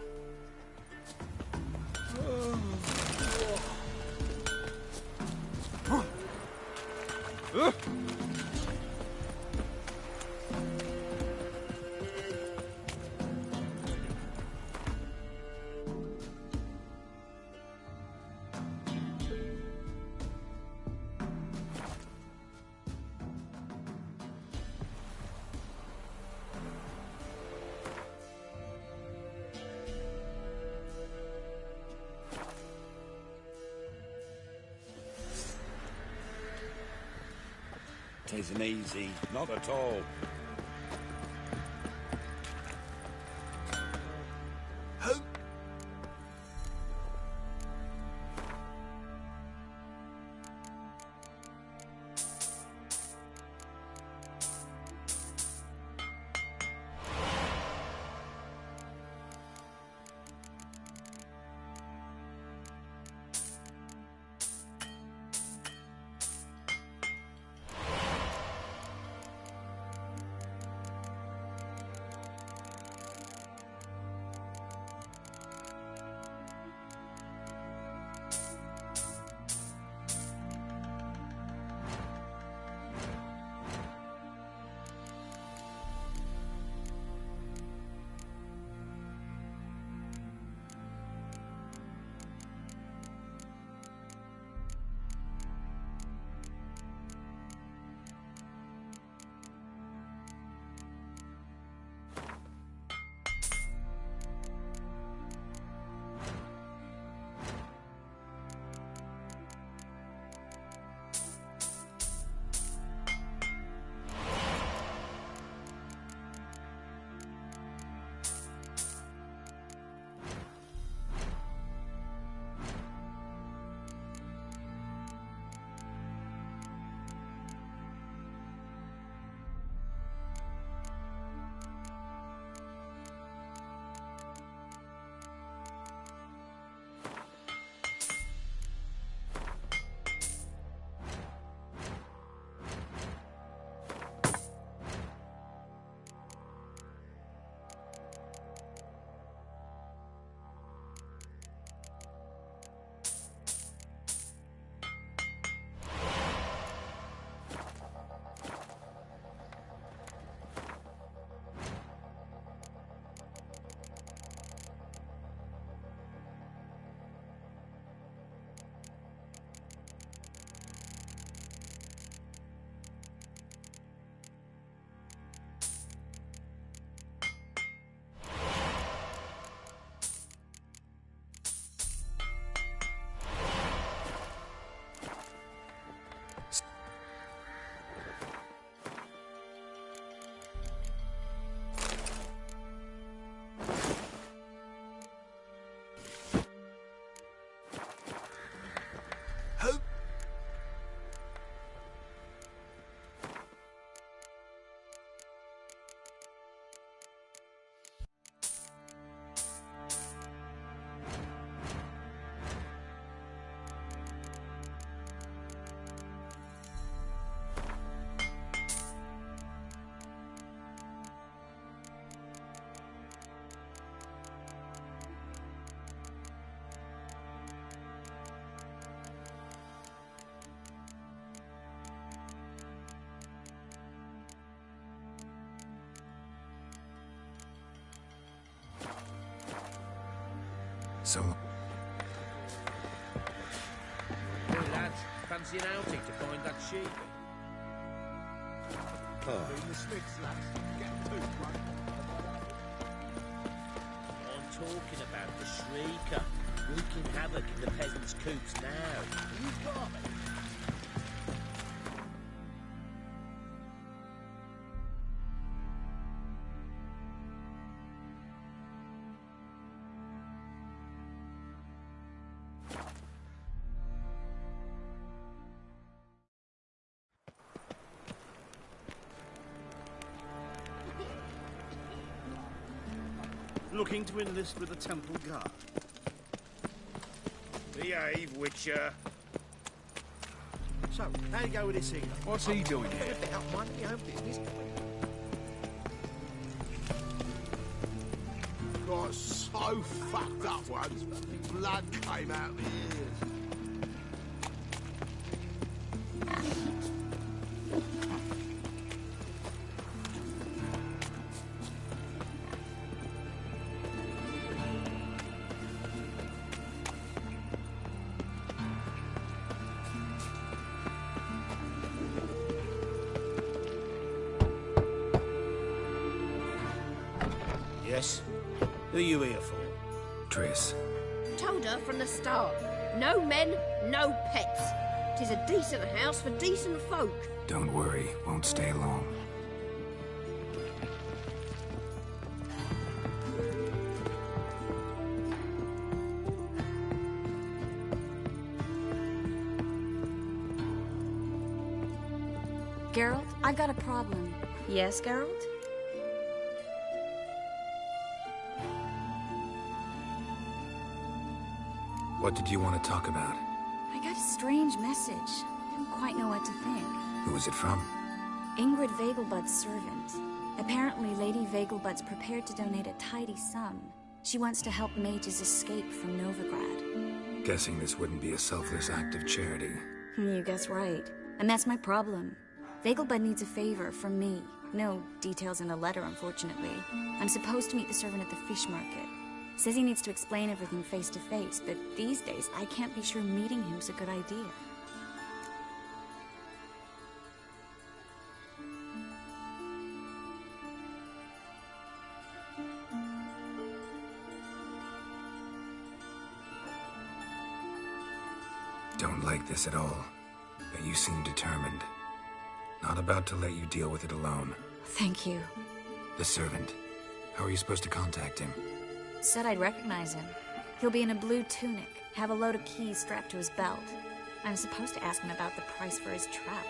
Speaker 9: Tisn't easy, not at all.
Speaker 15: So...
Speaker 9: Hey lads, fancy an outing to find that sheep?
Speaker 14: The Smiths, lads. Get to one.
Speaker 9: I'm talking about the Shrieker, wreaking havoc in the peasants' coops now. You got me?
Speaker 7: Looking to enlist with the Temple Guard.
Speaker 9: Behave, Witcher.
Speaker 7: So, how you go with this healer?
Speaker 14: What's he doing
Speaker 7: Better
Speaker 14: here?
Speaker 7: bet up mind your own business.
Speaker 4: Got so fucked up once, blood came out the ears.
Speaker 10: Yes? Who are you here for?
Speaker 1: Triss.
Speaker 17: Told her from the start. No men, no pets. 'Tis a decent house for decent folk.
Speaker 15: Don't worry, won't stay long.
Speaker 18: Geralt, I got a problem.
Speaker 2: Yes, Geralt?
Speaker 1: What did you want to talk about?
Speaker 18: I got a strange message. Didn't quite know what to think.
Speaker 1: Who was it from?
Speaker 18: Ingrid Vegelbud's servant. Apparently, Lady Vegelbud's prepared to donate a tidy sum. She wants to help mages escape from Novigrad.
Speaker 1: Guessing this wouldn't be a selfless act of charity.
Speaker 18: You guess right. And that's my problem. Vegelbud needs a favor from me. No details in the letter, unfortunately. I'm supposed to meet the servant at the fish market. Says he needs to explain everything face to face, but these days I can't be sure meeting him's a good idea.
Speaker 1: Don't like this at all, but you seem determined. Not about to let you deal with it alone.
Speaker 18: Thank you.
Speaker 1: The servant. How are you supposed to contact him?
Speaker 18: Said I'd recognize him. He'll be in a blue tunic, have a load of keys strapped to his belt. I'm supposed to ask him about the price for his trout.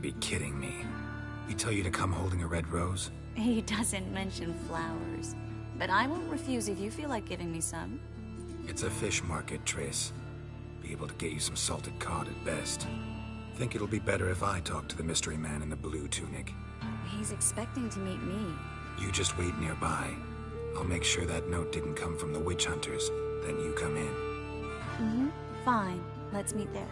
Speaker 15: be kidding me. He tell you to come holding a red rose?
Speaker 18: He doesn't mention flowers. But I won't refuse if you feel like giving me some.
Speaker 15: It's a fish market, Trace. Be able to get you some salted cod at best. Think it'll be better if I talk to the mystery man in the blue tunic.
Speaker 18: He's expecting to meet me.
Speaker 15: You just wait nearby. I'll make sure that note didn't come from the witch hunters. Then you come in.
Speaker 18: Mm-hmm. Fine. Let's meet there.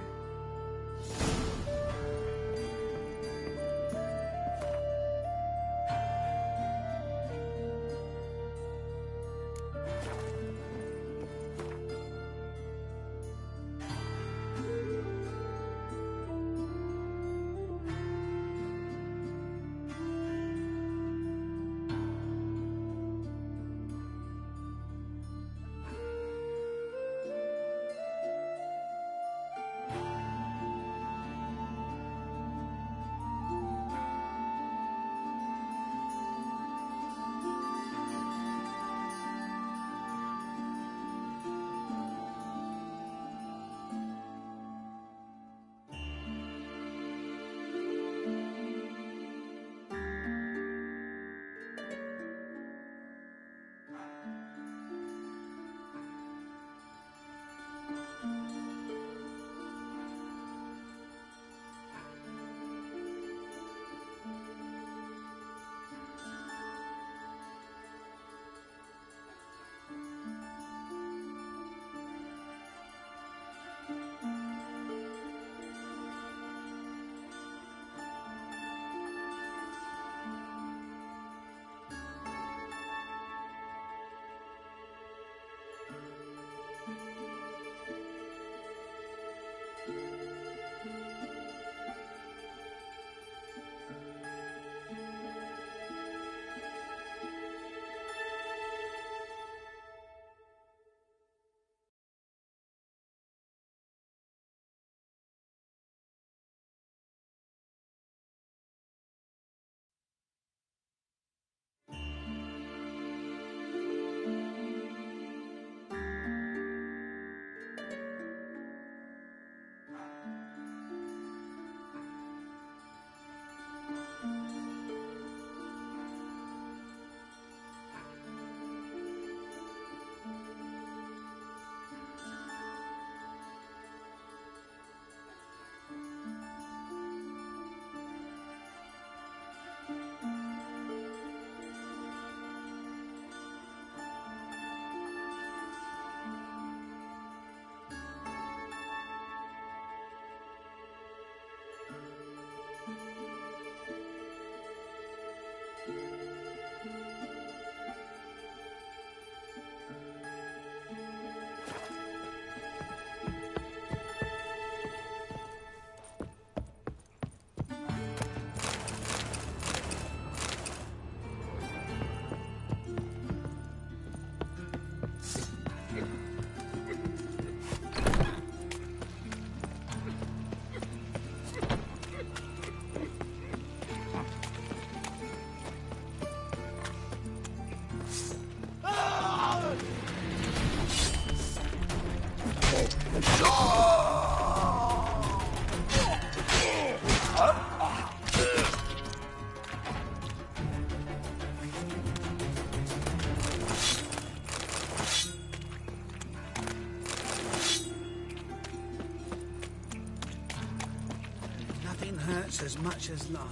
Speaker 7: Nothing hurts as much as life.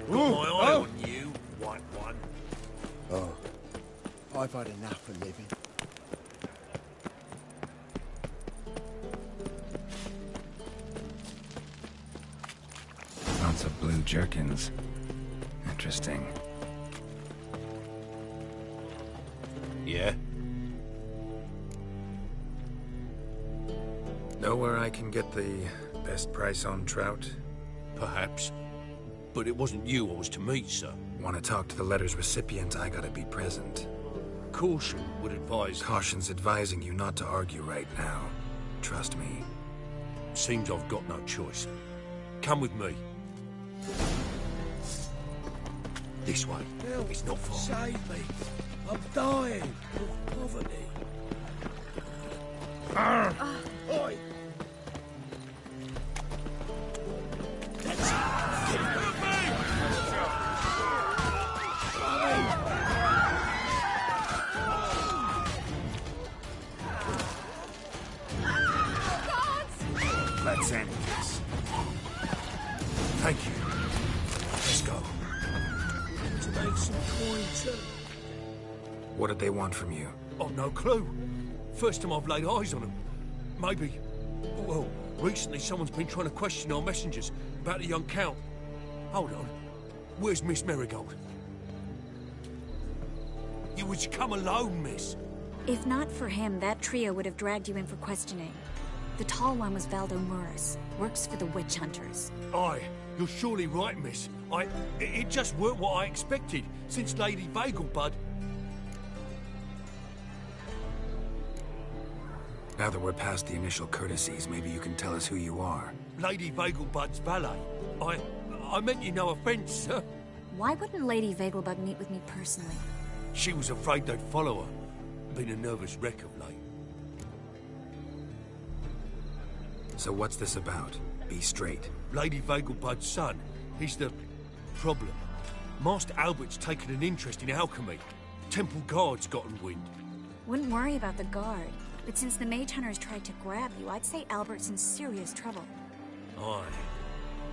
Speaker 10: Got my eye on you, white one.
Speaker 11: Oh, I've had enough of living.
Speaker 15: Lots of blue jerkins. Interesting.
Speaker 10: Yeah?
Speaker 3: Know where I can get the best price on trout?
Speaker 10: Perhaps. But it wasn't you I was to meet, sir.
Speaker 3: Want to talk to the letter's recipient, I gotta be present.
Speaker 10: Caution would advise...
Speaker 3: Caution's advising you not to argue right now. Trust me.
Speaker 10: Seems I've got no choice. Come with me.
Speaker 19: This way.
Speaker 9: Help,
Speaker 19: It's not far.
Speaker 9: Save me. I'm dying of poverty. Oi! That's it. Get him.
Speaker 19: Let's end this. Thank you. Let's go.
Speaker 9: To make some coin too.
Speaker 1: What did they want from you?
Speaker 19: I've no clue. First time I've laid eyes on them. Maybe... Well, recently someone's been trying to question our messengers about the young Count. Hold on. Where's Miss Marigold? You would come alone, miss.
Speaker 18: If not for him, that trio would have dragged you in for questioning. The tall one was Valdo Muris, works for the witch hunters.
Speaker 19: Aye, you're surely right, miss. It just weren't what I expected, since Lady Vegelbud...
Speaker 1: Now that we're past the initial courtesies, maybe you can tell us who you are.
Speaker 19: Lady Vegelbud's valet. I meant you no offence, sir.
Speaker 18: Why wouldn't Lady Vegelbud meet with me personally?
Speaker 19: She was afraid they'd follow her. Been a nervous wreck of late.
Speaker 1: So what's this about? Be straight.
Speaker 19: Lady Vegelbud's son. He's the... problem. Master Albert's taken an interest in alchemy. Temple Guard's gotten wind.
Speaker 18: Wouldn't worry about the guard. But since the mage hunters tried to grab you, I'd say Albert's in serious trouble.
Speaker 19: Aye.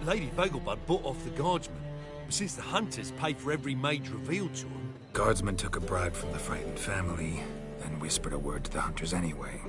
Speaker 19: Lady Vegelbud bought off the guardsmen. But since the hunters pay for every mage revealed to them...
Speaker 1: Guardsmen took a bribe from the frightened family, then whispered a word to the hunters anyway.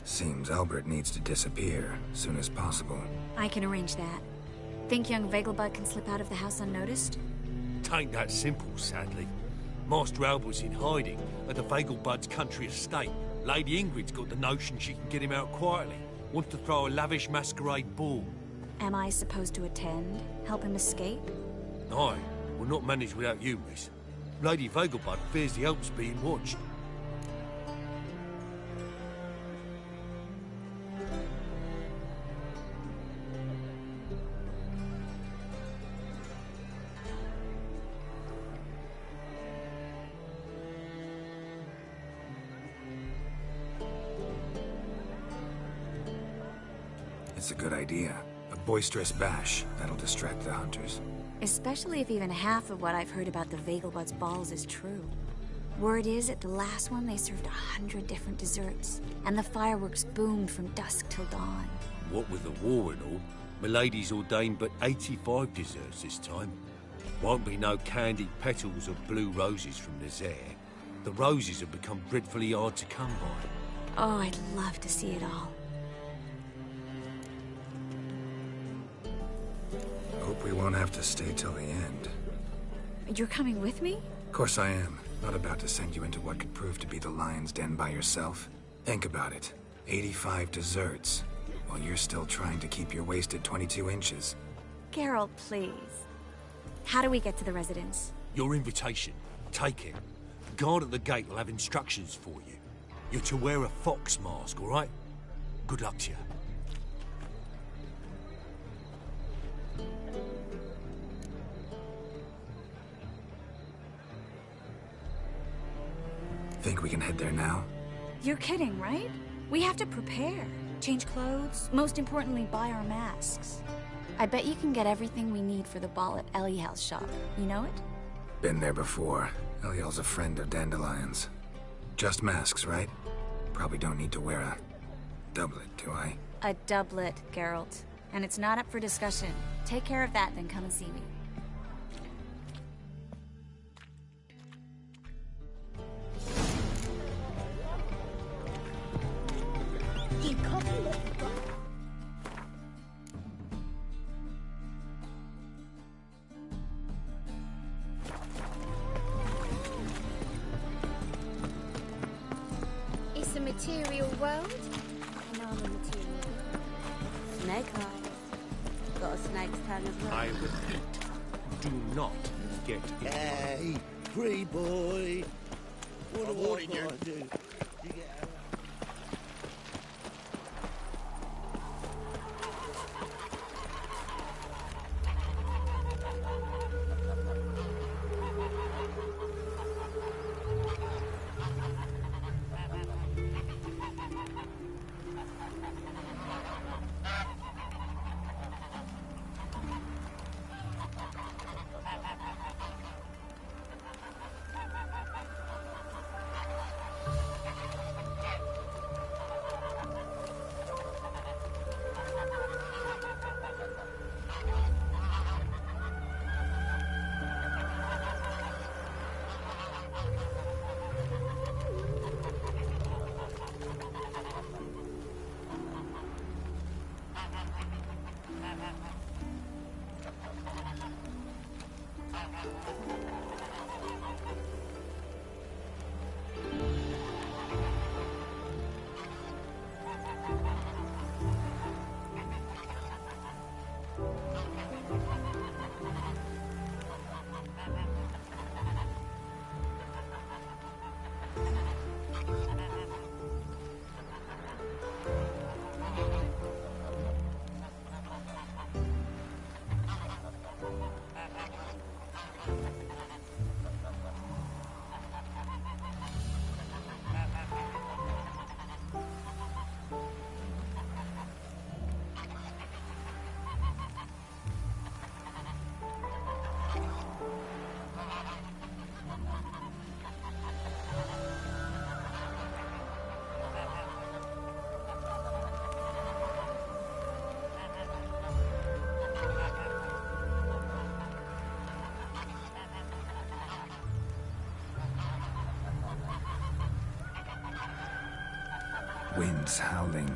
Speaker 1: Seems Albert needs to disappear soon as possible.
Speaker 18: I can arrange that. Think young Vegelbud can slip out of the house unnoticed?
Speaker 19: Tain't that simple, sadly. Master Albert's in hiding at the Vegelbud's country estate. Lady Ingrid's got the notion she can get him out quietly. Wants to throw a lavish masquerade ball.
Speaker 18: Am I supposed to attend? Help him escape?
Speaker 19: Aye, we'll not manage without you, miss. Lady Vegelbud fears the Alps being watched.
Speaker 1: It's a good idea. A boisterous bash. That'll distract the hunters.
Speaker 18: Especially if even half of what I've heard about the Vegelbud's balls is true. Word is, at the last one they served 100 different desserts, and the fireworks boomed from dusk till dawn.
Speaker 19: What with the war and all, Milady's ordained but 85 desserts this time. Won't be no candied petals of blue roses from Nazaire. The roses have become dreadfully hard to come by.
Speaker 18: Oh, I'd love to see it all.
Speaker 1: Hope we won't have to stay till the end.
Speaker 18: You're coming with me?
Speaker 1: Of course I am. Not about to send you into what could prove to be the lion's den by yourself. Think about it. 85 desserts, while you're still trying to keep your waist at 22 inches.
Speaker 18: Geralt, please. How do we get to the residence?
Speaker 19: Your invitation. Take it. The guard at the gate will have instructions for you. You're to wear a fox mask, all right? Good luck to you.
Speaker 1: Think we can head there now?
Speaker 18: You're kidding, right? We have to prepare. change clothes, most importantly, buy our masks. I bet you can get everything we need for the ball at Eliel's shop. You know it?
Speaker 1: Been there before. Eliel's a friend of Dandelion's. Just masks, right? Probably don't need to wear a doublet, do I?
Speaker 18: A doublet, Geralt. And it's not up for discussion. Take care of that, then come and see me.
Speaker 17: It's a material world. I know I'm a material world.
Speaker 20: Snake eyes. Got a snake's tongue as well.
Speaker 19: I repeat, do not get in.
Speaker 9: Hey, free boy. What do I do? You get out.
Speaker 1: Winds howling.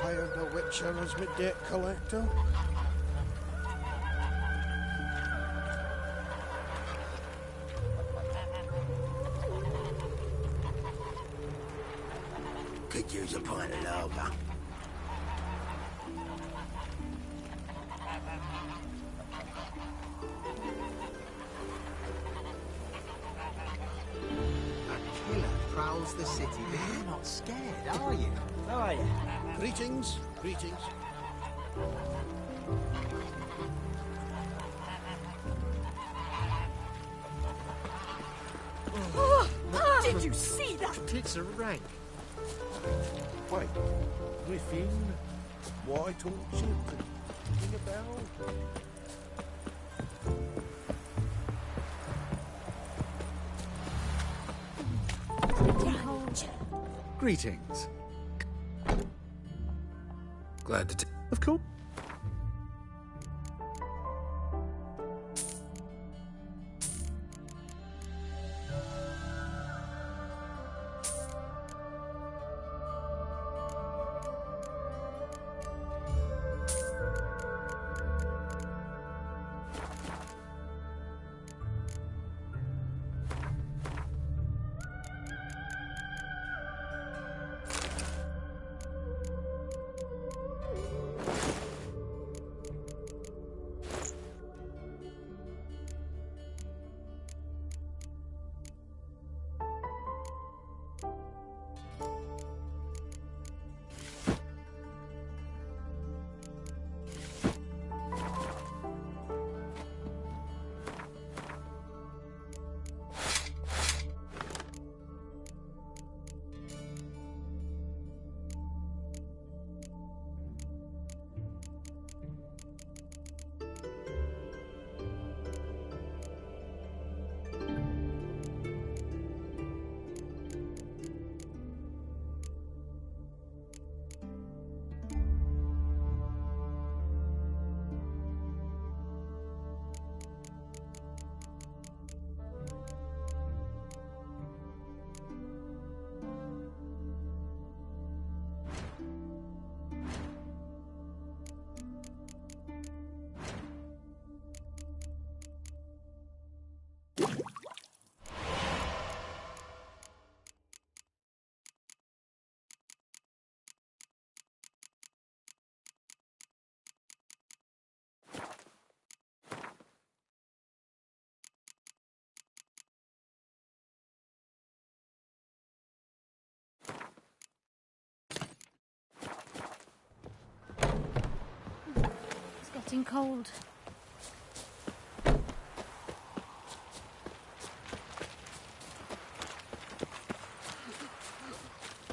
Speaker 4: Hired the Witcher as my debt collector.
Speaker 10: Could use a pint of lager.
Speaker 21: prowls the city, but you're not scared, are you? Are you?
Speaker 14: Greetings, greetings.
Speaker 6: Did you see that?
Speaker 14: It's a rank. Wait, within white orchard, ring a bell?
Speaker 22: Greetings.
Speaker 1: Glad to
Speaker 22: Of course.
Speaker 18: Getting cold.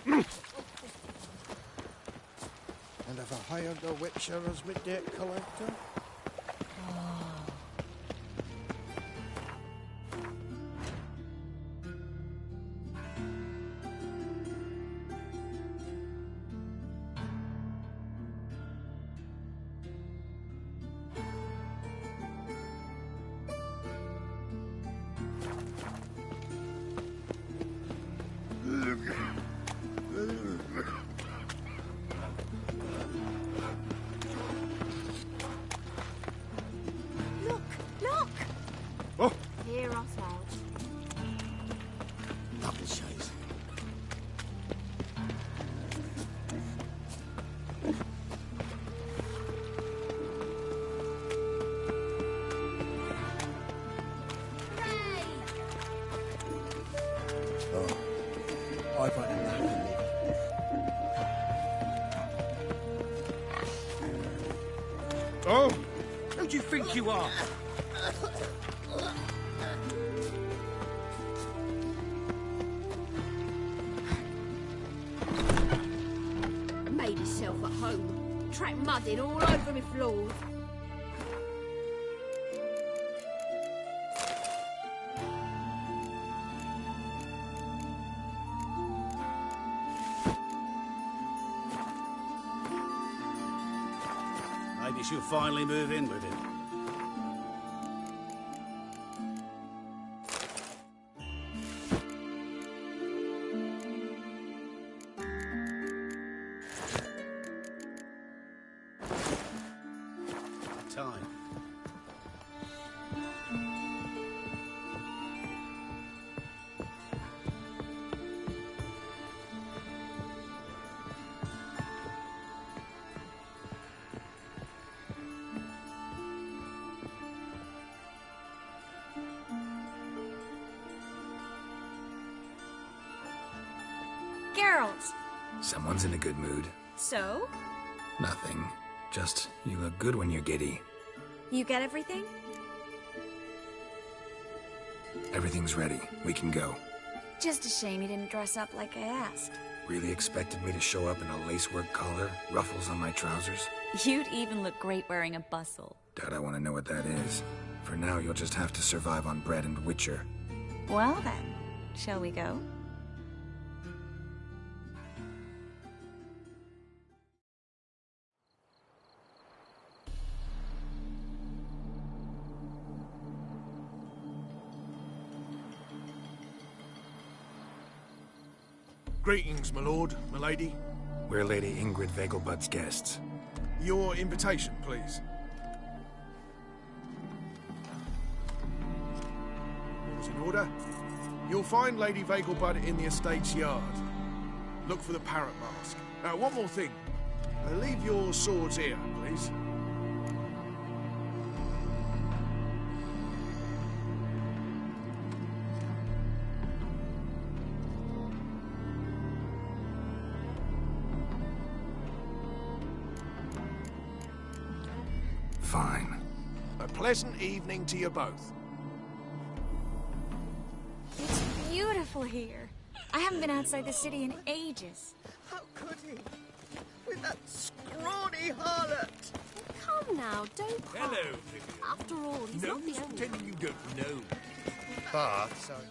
Speaker 14: And have I hired the Witcher as my debt collector?
Speaker 17: Hear us out.
Speaker 14: Double chase. Oh, I've had enough to live.
Speaker 19: Oh! Who do you think you are?
Speaker 17: Made himself at home. Tracked mud in all over my floors.
Speaker 9: Maybe she'll finally move in with him. Time.
Speaker 18: Geralt!
Speaker 1: Someone's in a good mood.
Speaker 18: So?
Speaker 1: Nothing. Just, you look good when you're giddy.
Speaker 18: You get everything?
Speaker 1: Everything's ready. We can go.
Speaker 18: Just a shame you didn't dress up like I asked.
Speaker 1: Really expected me to show up in a lacework collar, ruffles on my trousers?
Speaker 18: You'd even look great wearing a bustle.
Speaker 1: Doubt I want to know what that is. For now, you'll just have to survive on bread and Witcher.
Speaker 18: Well then, shall we go?
Speaker 5: Greetings, my lord, my lady.
Speaker 1: We're Lady Ingrid Vegelbud's guests.
Speaker 5: Your invitation, please. All's in order. You'll find Lady Vegelbud in the estate's yard. Look for the parrot mask. One more thing. Leave your swords here, please.
Speaker 1: Fine.
Speaker 5: A pleasant evening to you both.
Speaker 18: It's beautiful here. I haven't been outside the city in ages.
Speaker 21: How could he? With that scrawny harlot!
Speaker 6: Come now, don't cry.
Speaker 19: Hello,
Speaker 6: After all, he's
Speaker 19: no
Speaker 6: not the
Speaker 19: use
Speaker 6: only
Speaker 19: pretending you don't know.
Speaker 21: Sorry.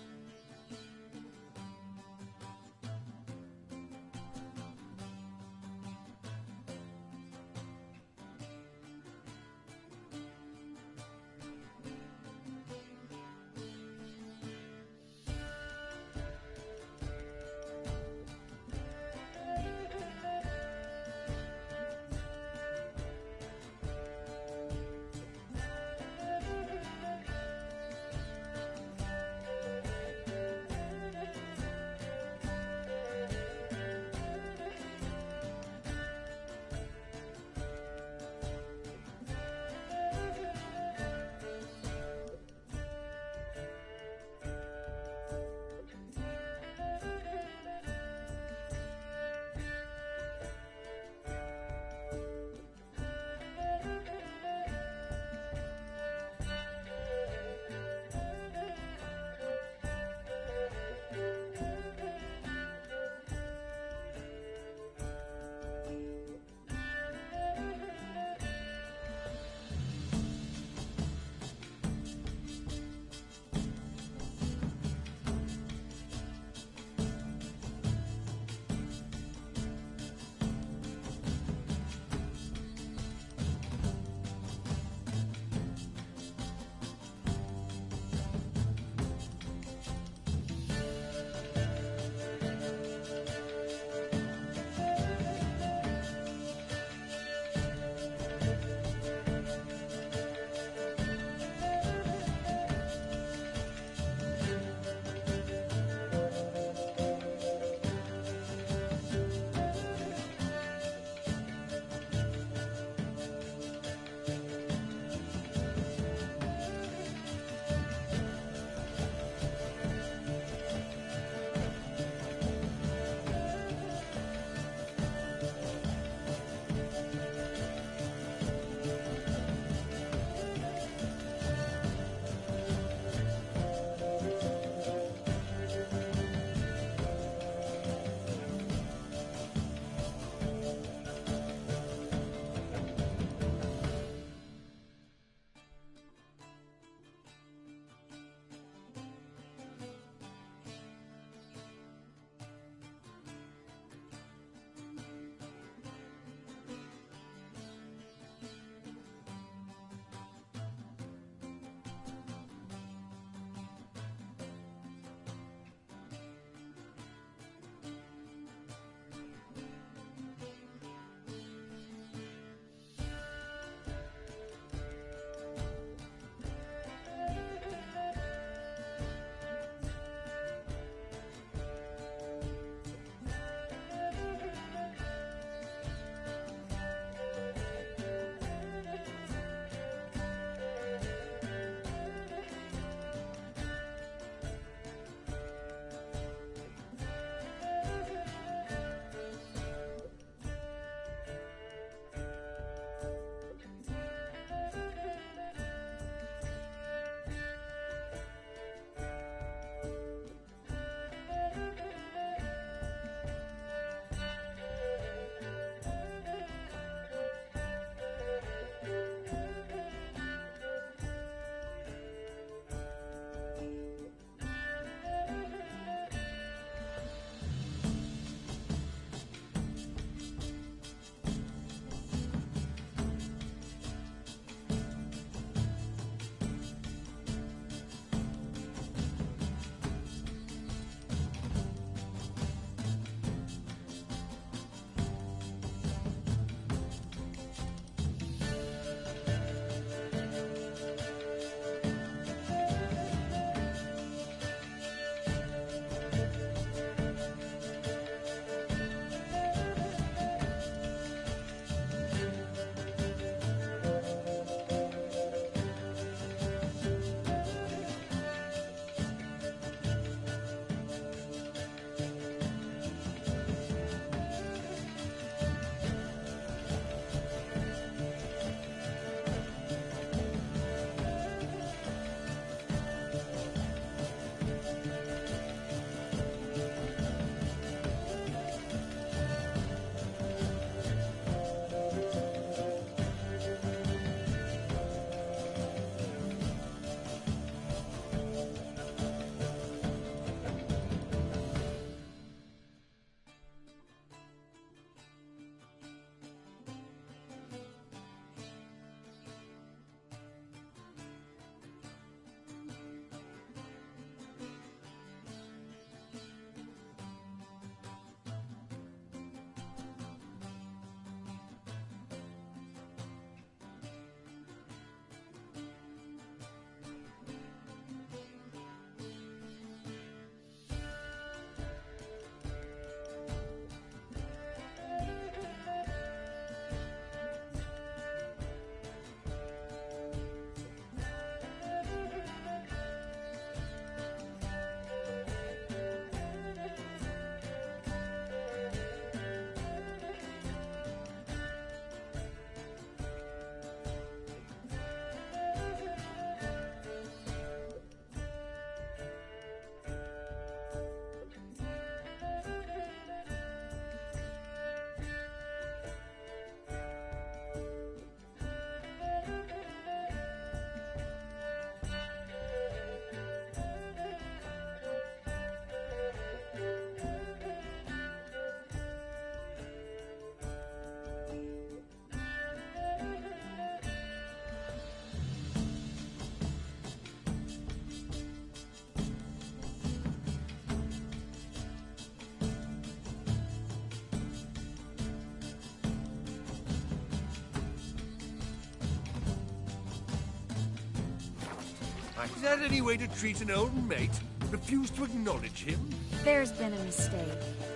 Speaker 19: Is that any way to treat an old mate? Refuse to acknowledge him?
Speaker 18: There's been a mistake.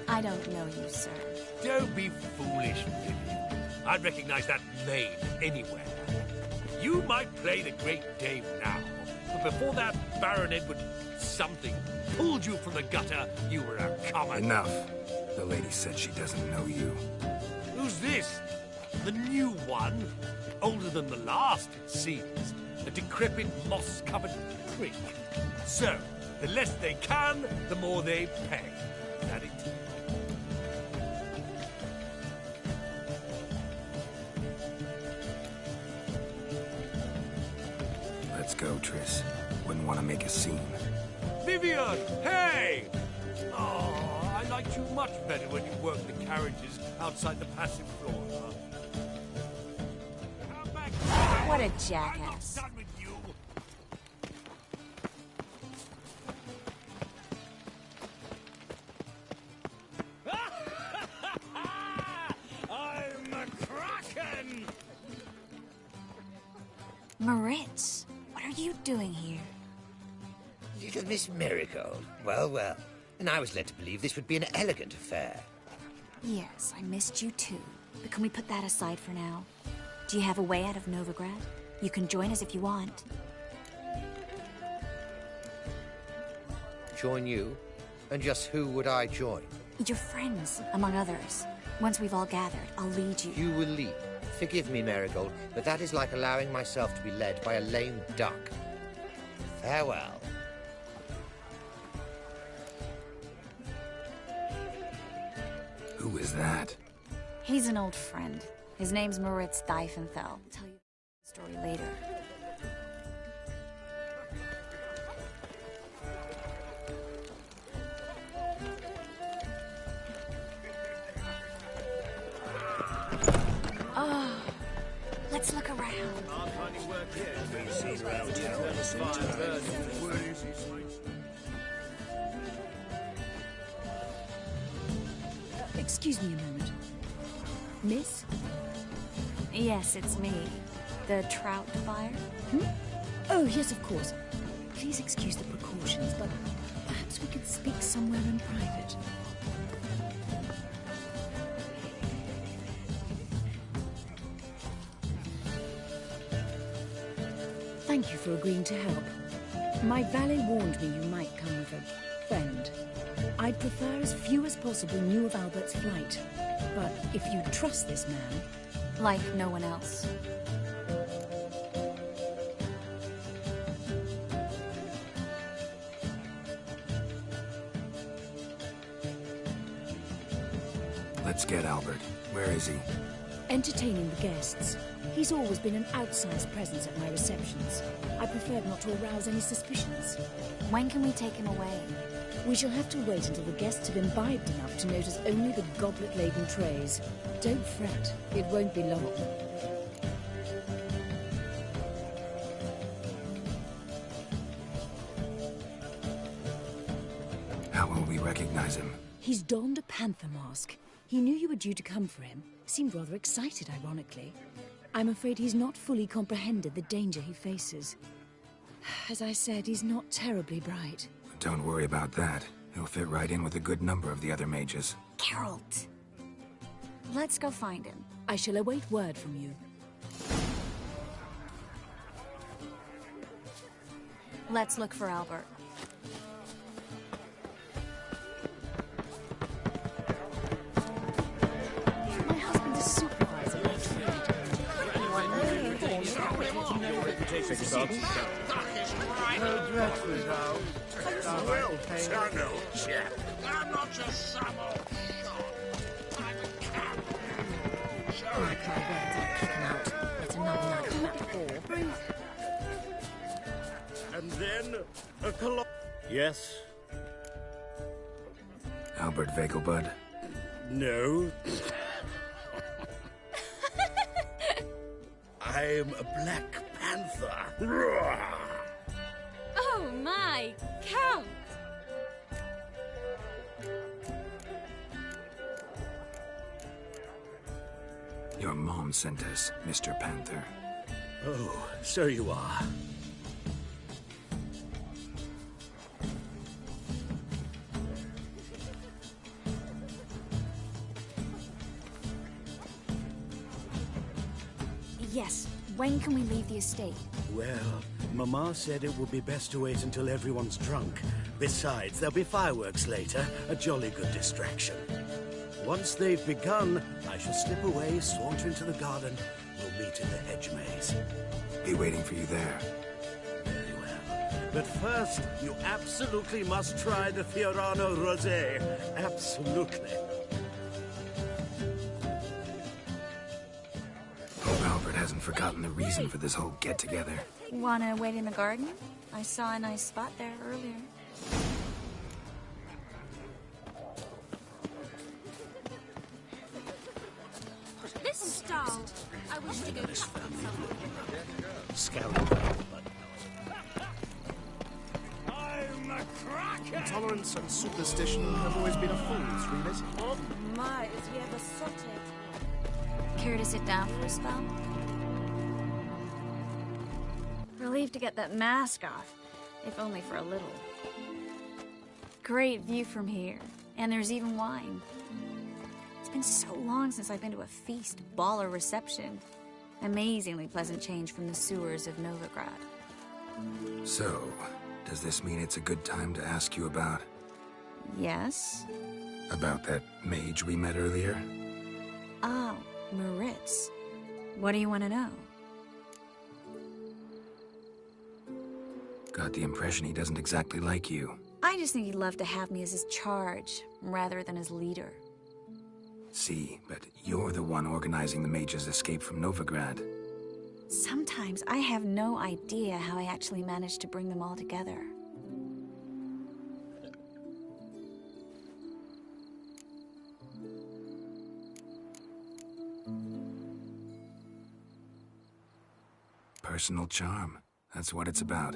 Speaker 18: I don't know you, sir.
Speaker 19: Don't be foolish, Vivian. I'd recognize that mane anywhere. You might play the great dame now, but before that Baron Edward something pulled you from the gutter, you were a common...
Speaker 1: Enough. The lady said she doesn't know you.
Speaker 19: Who's this? The new one? Older than the last, it seems. A decrepit, moss-covered prick. So, the less they can, the more they pay. Is that it?
Speaker 1: Let's go, Triss. Wouldn't want to make a scene.
Speaker 19: Vivian! Hey! Oh, I liked you much better when you worked the carriages outside the passive floor.
Speaker 18: What a jackass.
Speaker 19: I'm not done with you. I'm a Kraken!
Speaker 18: Moritz, what are you doing here?
Speaker 8: Little Miss Marigold. Well, well. And I was led to believe this would be an elegant affair.
Speaker 18: Yes, I missed you too. But can we put that aside for now? Do you have a way out of Novigrad? You can join us if you want.
Speaker 8: Join you? And just who would I join?
Speaker 18: Your friends, among others. Once we've all gathered, I'll lead you.
Speaker 8: You will lead. Forgive me, Marigold, but that is like allowing myself to be led by a lame duck. Farewell.
Speaker 1: Who is that?
Speaker 18: He's an old friend. His name's Moritz Diefenthal. I'll tell you the story later. Oh, let's look around.
Speaker 12: Excuse me a moment. Miss?
Speaker 18: Yes, it's me. The trout buyer?
Speaker 12: Oh, yes, of course. Please excuse the precautions, but perhaps we could speak somewhere in private. Thank you for agreeing to help. My valet warned me you might come with a friend. I'd prefer as few as possible knew of Albert's flight. But if you trust this man...
Speaker 18: Like no one else.
Speaker 1: Let's get Albert. Where is he?
Speaker 12: Entertaining the guests. He's always been an outsized presence at my receptions. I preferred not to arouse any suspicions.
Speaker 18: When can we take him away?
Speaker 12: We shall have to wait until the guests have imbibed enough to notice only the goblet-laden trays. Don't fret, it won't be long.
Speaker 1: How will we recognize him?
Speaker 12: He's donned a panther mask. He knew you were due to come for him. Seemed rather excited, ironically. I'm afraid he's not fully comprehended the danger he faces. As I said, he's not terribly bright.
Speaker 1: Don't worry about that. He'll fit right in with a good number of the other mages.
Speaker 18: Geralt! Let's go find him.
Speaker 12: I shall await word from you.
Speaker 18: Let's look for Albert.
Speaker 12: My husband's a supervisor by trade.
Speaker 4: No dreadful, though. Well, son old chap. I'm not just some old shot. I'm a cat.
Speaker 12: I can't wait to kick him out. It's another night before.
Speaker 7: And then a colo... Yes?
Speaker 1: Albert Vegelbud?
Speaker 7: No. I'm a Black Panther.
Speaker 18: Oh my, Count!
Speaker 1: Your mom sent us, Mr. Panther.
Speaker 7: Oh, so you are.
Speaker 18: Yes, when can we leave the estate?
Speaker 7: Well, Mama said it would be best to wait until everyone's drunk. Besides, there'll be fireworks later, a jolly good distraction. Once they've begun, I shall slip away, saunter into the garden. We'll meet in the hedge maze.
Speaker 1: Be waiting for you there.
Speaker 7: Very well. But first, you absolutely must try the Fiorano Rosé. Absolutely.
Speaker 1: Hope Albert hasn't forgotten the reason for this whole get-together.
Speaker 18: Wanna wait in the garden? I saw a nice spot there earlier.
Speaker 17: This stall. I wish to go
Speaker 7: This
Speaker 17: cut
Speaker 7: family
Speaker 17: some.
Speaker 7: scouring around, but
Speaker 5: Intolerance and superstition have always been a fool's remit.
Speaker 6: Oh my, is he ever sotted?
Speaker 18: Care to sit down for a spell? Relieved to get that mask off, if only for a little. Great view from here, and there's even wine. It's been so long since I've been to a feast, ball, or reception. Amazingly pleasant change from the sewers of Novigrad.
Speaker 1: So, does this mean it's a good time to ask you about...
Speaker 18: Yes?
Speaker 1: about that mage we met earlier?
Speaker 18: Oh, Moritz. What do you want to know?
Speaker 1: Got the impression he doesn't exactly like you.
Speaker 18: I just think he'd love to have me as his charge, rather than his leader.
Speaker 1: See, but you're the one organizing the mage's escape from Novigrad.
Speaker 18: Sometimes I have no idea how I actually managed to bring them all together.
Speaker 1: Personal charm. That's what it's about.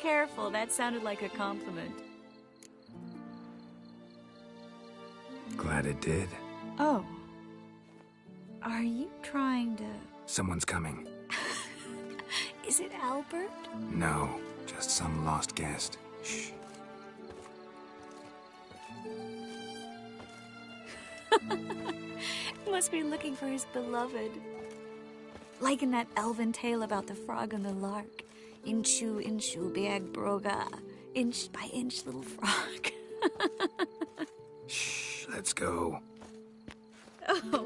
Speaker 18: Careful, that sounded like a compliment.
Speaker 1: Glad it did.
Speaker 18: Oh. Are you trying to...
Speaker 1: Someone's coming.
Speaker 18: Is it Albert?
Speaker 1: No, just some lost guest. Shh.
Speaker 18: Must be looking for his beloved. Like in that elven tale about the frog and the lark. Inchu, inchu, biag broga. Inch by inch, little frog.
Speaker 1: Shh, let's go.
Speaker 18: Oh.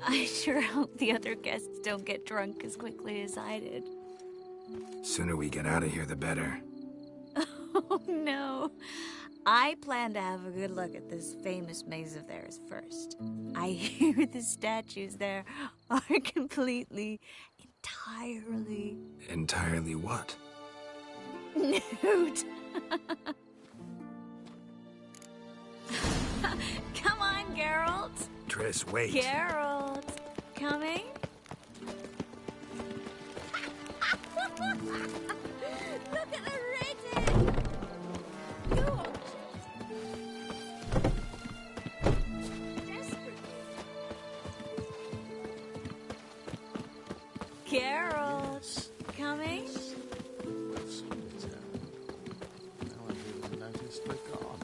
Speaker 18: I sure hope the other guests don't get drunk as quickly as I did.
Speaker 1: Sooner we get out of here, the better.
Speaker 18: Oh, no. I plan to have a good look at this famous maze of theirs first. I hear the statues there are completely, entirely...
Speaker 1: Entirely what?
Speaker 18: nude. Come on, Geralt.
Speaker 1: Triss, wait.
Speaker 18: Geralt. Coming?
Speaker 17: Look at the redhead! Go on.
Speaker 18: Geralt. Coming?
Speaker 4: Now I've even noticed we're gone.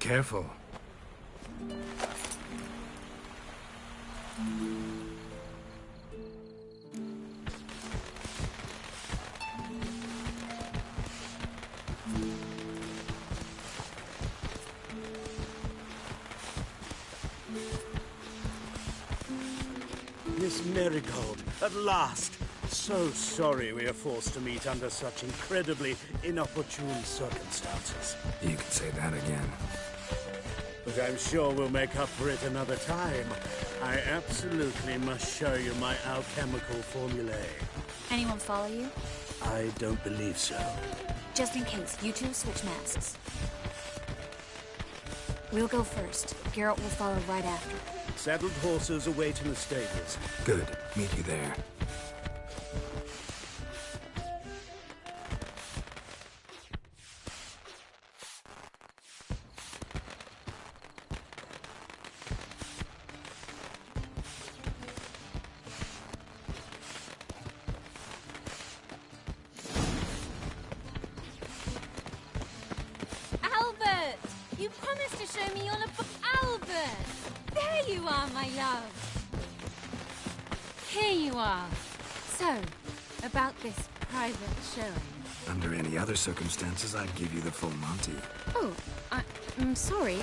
Speaker 1: Careful.
Speaker 7: Miss Marigold, at last. So sorry we are forced to meet under such incredibly inopportune circumstances.
Speaker 1: You could say that again.
Speaker 7: But I'm sure we'll make up for it another time. I absolutely must show you my alchemical formulae.
Speaker 18: Anyone follow you?
Speaker 7: I don't believe so.
Speaker 18: Just in case, you two switch masks. We'll go first. Geralt will follow right after.
Speaker 7: Saddled horses await in the stables.
Speaker 1: Good. Meet you there.
Speaker 13: show me all about Albert! There you are, my love! Here you are. So, about this private showing.
Speaker 1: Under any other circumstances, I'd give you the full Monty.
Speaker 13: Oh, I'm sorry,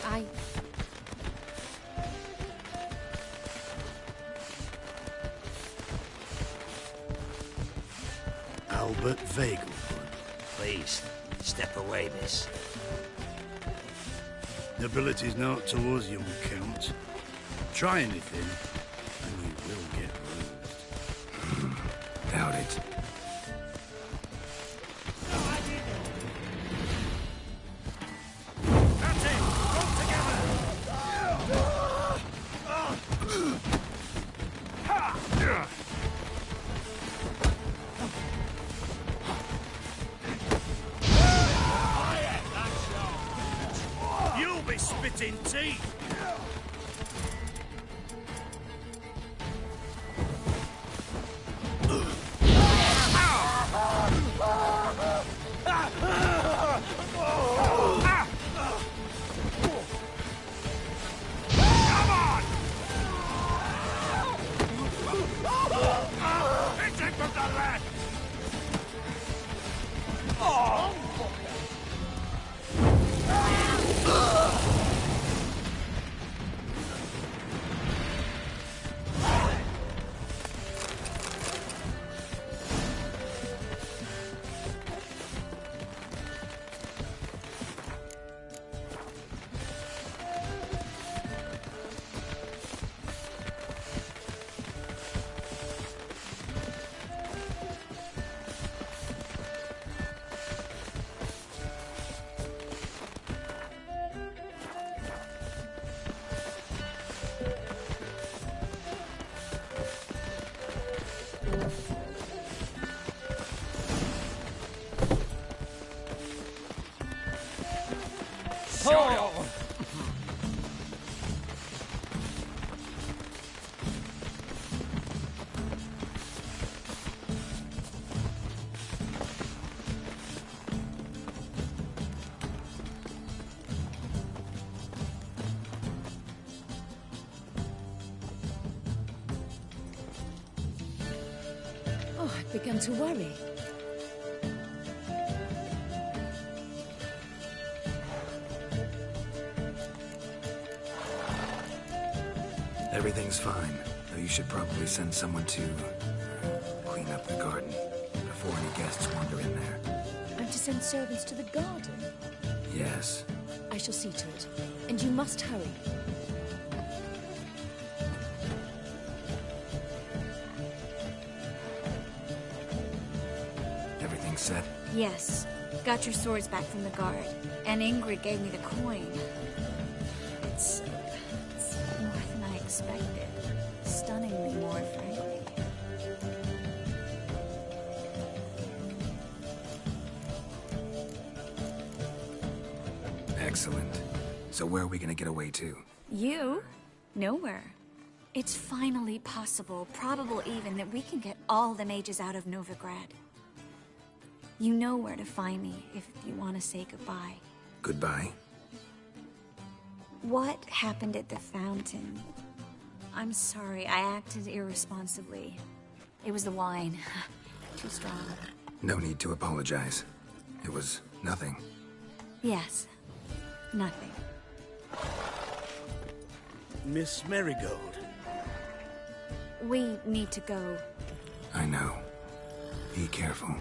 Speaker 7: Albert Vagel.
Speaker 9: Please, step away, miss.
Speaker 16: Nobility's not towards young Count. Try anything, and you will get bruised.
Speaker 1: Doubt it.
Speaker 9: You'll be spitting teeth!
Speaker 12: Oh, I've begun to worry.
Speaker 1: Everything's fine, though you should probably send someone to clean up the garden before any guests wander in there.
Speaker 12: I'm to send servants to the garden?
Speaker 1: Yes.
Speaker 12: I shall see to it. And you must hurry.
Speaker 1: Everything's set?
Speaker 18: Yes. Got your swords back from the guard. And Ingrid gave me the coin. It's more than I expected. Stunningly more, frankly.
Speaker 1: Excellent. So where are we gonna get away to?
Speaker 18: You? Nowhere. It's finally possible, probable even, that we can get all the mages out of Novigrad. You know where to find me if you want to say goodbye.
Speaker 1: Goodbye?
Speaker 18: What happened at the fountain? I'm sorry, I acted irresponsibly. It was the wine. Too strong.
Speaker 1: No need to apologize. It was nothing.
Speaker 18: Yes. Nothing.
Speaker 7: Miss Marigold.
Speaker 18: We need to go.
Speaker 1: I know. Be careful.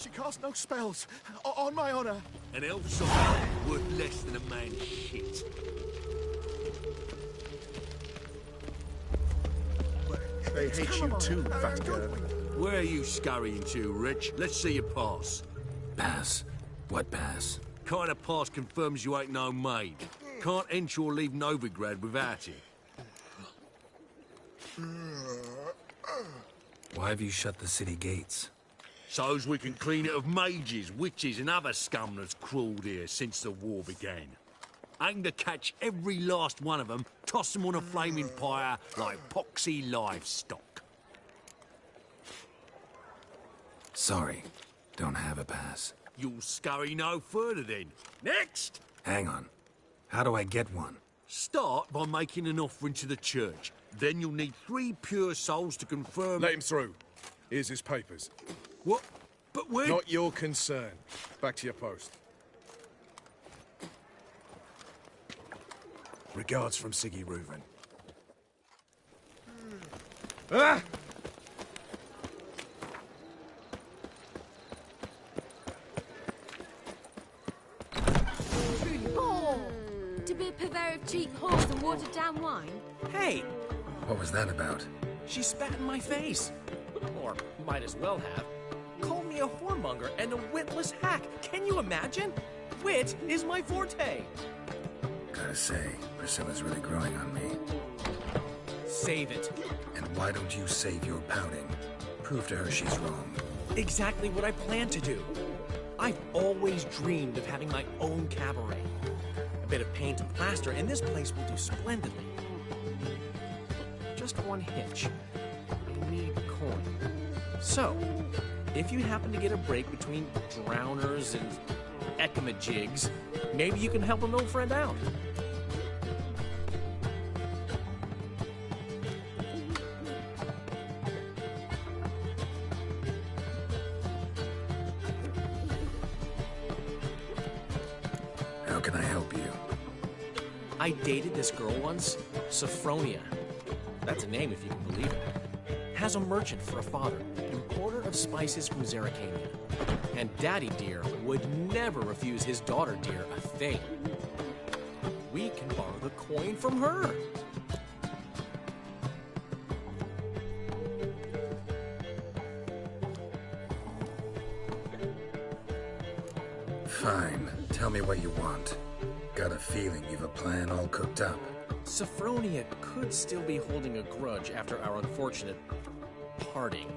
Speaker 5: She casts no spells. On my honor.
Speaker 19: An elf soul worth less than a man's shit.
Speaker 5: They hate you too, fat girl.
Speaker 19: Where are you scurrying to, Rich? Let's see your pass.
Speaker 15: Pass? What pass?
Speaker 19: Kind of pass confirms you ain't no maid. Can't enter or leave Novigrad without it.
Speaker 15: Why have you shut the city gates?
Speaker 19: So's we can clean it of mages, witches and other scum that's crawled here since the war began. Aim to catch every last one of them, toss them on a flaming pyre like poxy livestock.
Speaker 15: Sorry, don't have a pass.
Speaker 19: You'll scurry no further then. Next!
Speaker 15: Hang on. How do I get one?
Speaker 19: Start by making an offering to the church. Then you'll need 3 pure souls to confirm...
Speaker 5: Let him through. Here's his papers.
Speaker 19: What? But when...
Speaker 5: Not your concern. Back to your post. Regards from Siggy Reuven. Ah!
Speaker 13: To be a purveyor of cheap whores and watered-down wine?
Speaker 2: Hey!
Speaker 15: What was that about?
Speaker 2: She spat in my face. Or might as well have. Called me a whoremonger and a witless hack. Can you imagine? Wit is my forte.
Speaker 15: Gotta say, Priscilla's really growing on me.
Speaker 2: Save it.
Speaker 15: And why don't you save your pouting? Prove to her she's wrong.
Speaker 2: Exactly what I plan to do. I've always dreamed of having my own cabaret. A bit of paint and plaster, and this place will do splendidly. Just one hitch. I need coin. So, if you happen to get a break between drowners and ecamajigs, maybe you can help an old friend out.
Speaker 15: How can I help you?
Speaker 2: I dated this girl once, Sophronia. That's a name if you can believe it. Has a merchant for a father, importer of spices from Zerrikania. And Daddy Dear would never refuse his daughter Dear a thing. We can borrow the coin from her.
Speaker 15: Fine. Tell me what you want. Got a feeling you've a plan all cooked up.
Speaker 2: Sophronia could still be holding a grudge after our unfortunate parting.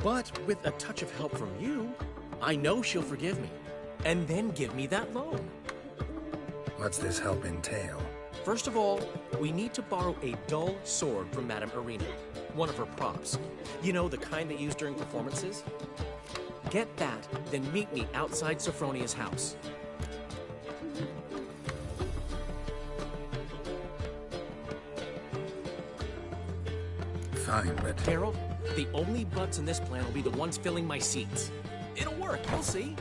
Speaker 2: But with a touch of help from you, I know she'll forgive me. And then give me that loan.
Speaker 15: What's this help entail?
Speaker 2: First of all, we need to borrow a dull sword from Madame Irina, one of her props. You know, the kind they use during performances? Get that, then meet me outside Sophronia's house.
Speaker 15: Fine, but...
Speaker 2: Geralt, the only butts in this plan will be the ones filling my seats. It'll work, you'll see.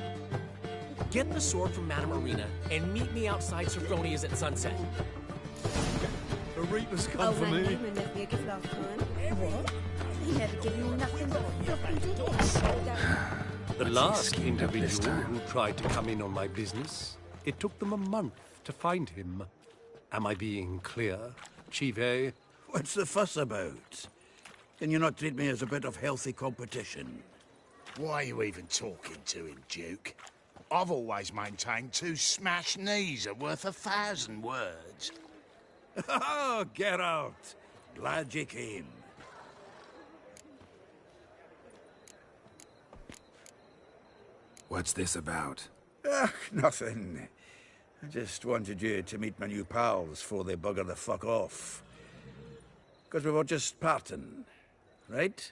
Speaker 2: Get the sword from Madame Irina and meet me outside Sophronia's at sunset.
Speaker 5: Irina's come for me.
Speaker 20: Newman left me a gift last time. What? He never gave you nothing but filthy dish.
Speaker 19: The last individual who tried to come in on my business, it took them a month to find him. Am I being clear, Chive?
Speaker 14: What's the fuss about? Can you not treat me as a bit of healthy competition?
Speaker 10: Why are you even talking to him, Duke? I've always maintained 2 smashed knees are worth 1,000 words.
Speaker 14: Oh, Geralt. Glad you came.
Speaker 15: What's this about?
Speaker 14: Nothing. I just wanted you to meet my new pals before they bugger the fuck off. Because we were just parting, right?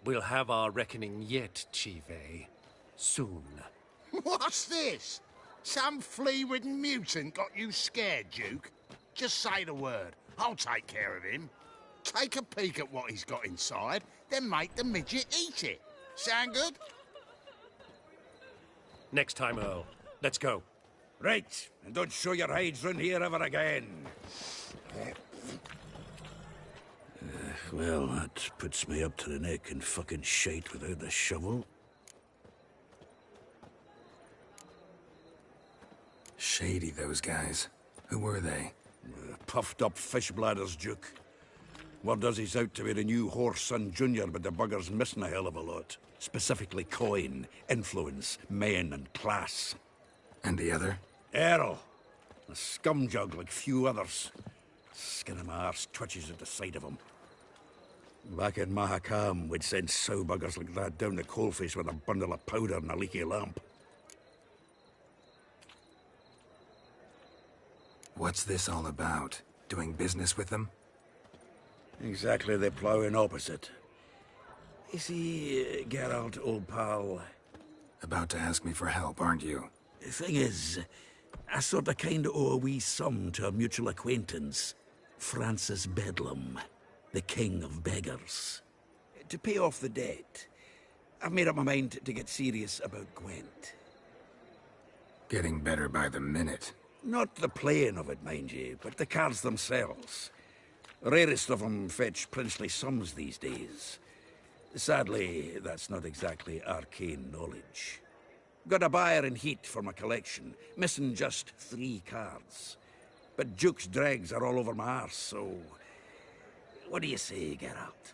Speaker 19: We'll have our reckoning yet, Chive. Soon.
Speaker 10: What's this? Some flea-ridden mutant got you scared, Duke? Just say the word. I'll take care of him. Take a peek at what he's got inside, then make the midget eat it. Sound good?
Speaker 19: Next time, Earl. Let's go.
Speaker 14: Right, and don't show your hides round here ever again. Well, that puts me up to the neck in fucking shite without the shovel.
Speaker 15: Shady, those guys. Who were they?
Speaker 14: Puffed up fish bladders, Duke. Word does he's out to be the new Horse-son Junior, but the bugger's missing a hell of a lot. Specifically coin, influence, men, and class.
Speaker 15: And the other?
Speaker 14: Errol. A scumjug like few others. Skin of my arse twitches at the sight of him. Back in Mahakam, we'd send sow buggers like that down the coalface with a bundle of powder and a leaky lamp.
Speaker 15: What's this all about? Doing business with them?
Speaker 14: Exactly the ploughing opposite. You see, Geralt, old pal...
Speaker 15: About to ask me for help, aren't you?
Speaker 14: The thing is, I sort of kinda owe a wee sum to a mutual acquaintance. Francis Bedlam, the king of beggars. To pay off the debt, I've made up my mind to get serious about Gwent.
Speaker 15: Getting better by the minute.
Speaker 14: Not the playing of it, mind you, but the cards themselves. Rarest of them fetch princely sums these days. Sadly, that's not exactly arcane knowledge. Got a buyer in heat for my collection, missing just 3 cards. But Duke's dregs are all over my arse, so... What do you say, Geralt?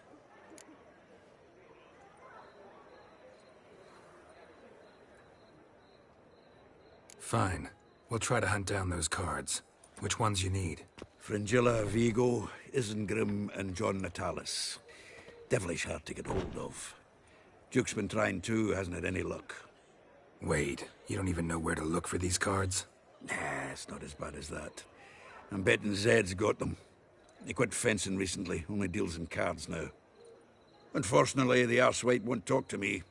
Speaker 15: Fine. We'll try to hunt down those cards. Which ones you need?
Speaker 14: Fringilla, Vigo, Isengrim, and John Natalis. Devilish hard to get hold of. Duke's been trying too, hasn't had any luck.
Speaker 15: Wait, you don't even know where to look for these cards?
Speaker 14: Nah, it's not as bad as that. I'm betting Zed's got them. He quit fencing recently, only deals in cards now. Unfortunately, the arsewite won't talk to me.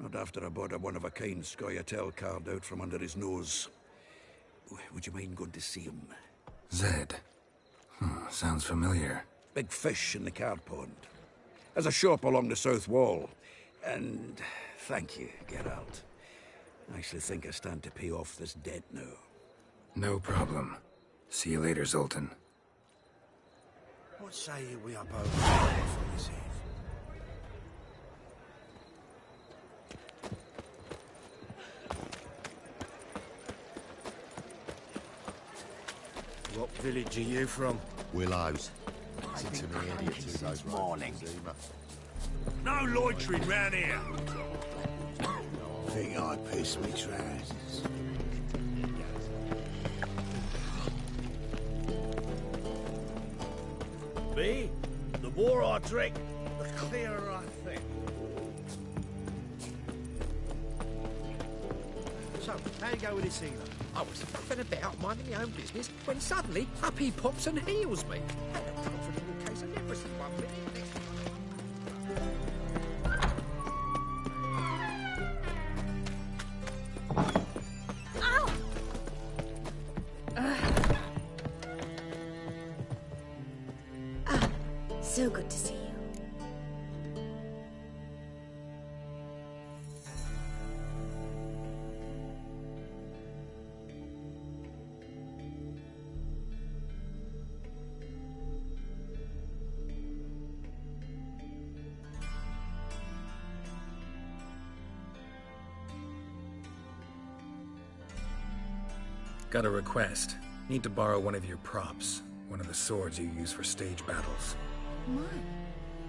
Speaker 14: Not after I bought a one-of-a-kind Scoia'tael card out from under his nose. Would you mind going to see him?
Speaker 15: Zed. Sounds familiar.
Speaker 14: Big fish in the card pond. Has a shop along the south wall. And thank you, Geralt. I actually think I stand to pay off this debt now.
Speaker 15: No problem. See you later, Zoltan.
Speaker 16: What say we up over for his head? What village are you from?
Speaker 3: Willows. Since an idiot who goes morning.
Speaker 16: No loitering round here.
Speaker 3: Think I piss me trousers.
Speaker 9: Me? The more I drink, the clearer I think.
Speaker 21: So, how you go with this healer?
Speaker 2: I was faffing about minding my own business when suddenly up he pops and heals me. Had a comfortable case of leprosy one minute.
Speaker 18: So good to see you.
Speaker 15: Got a request. Need to borrow one of your props. One of the swords you use for stage battles.
Speaker 20: My.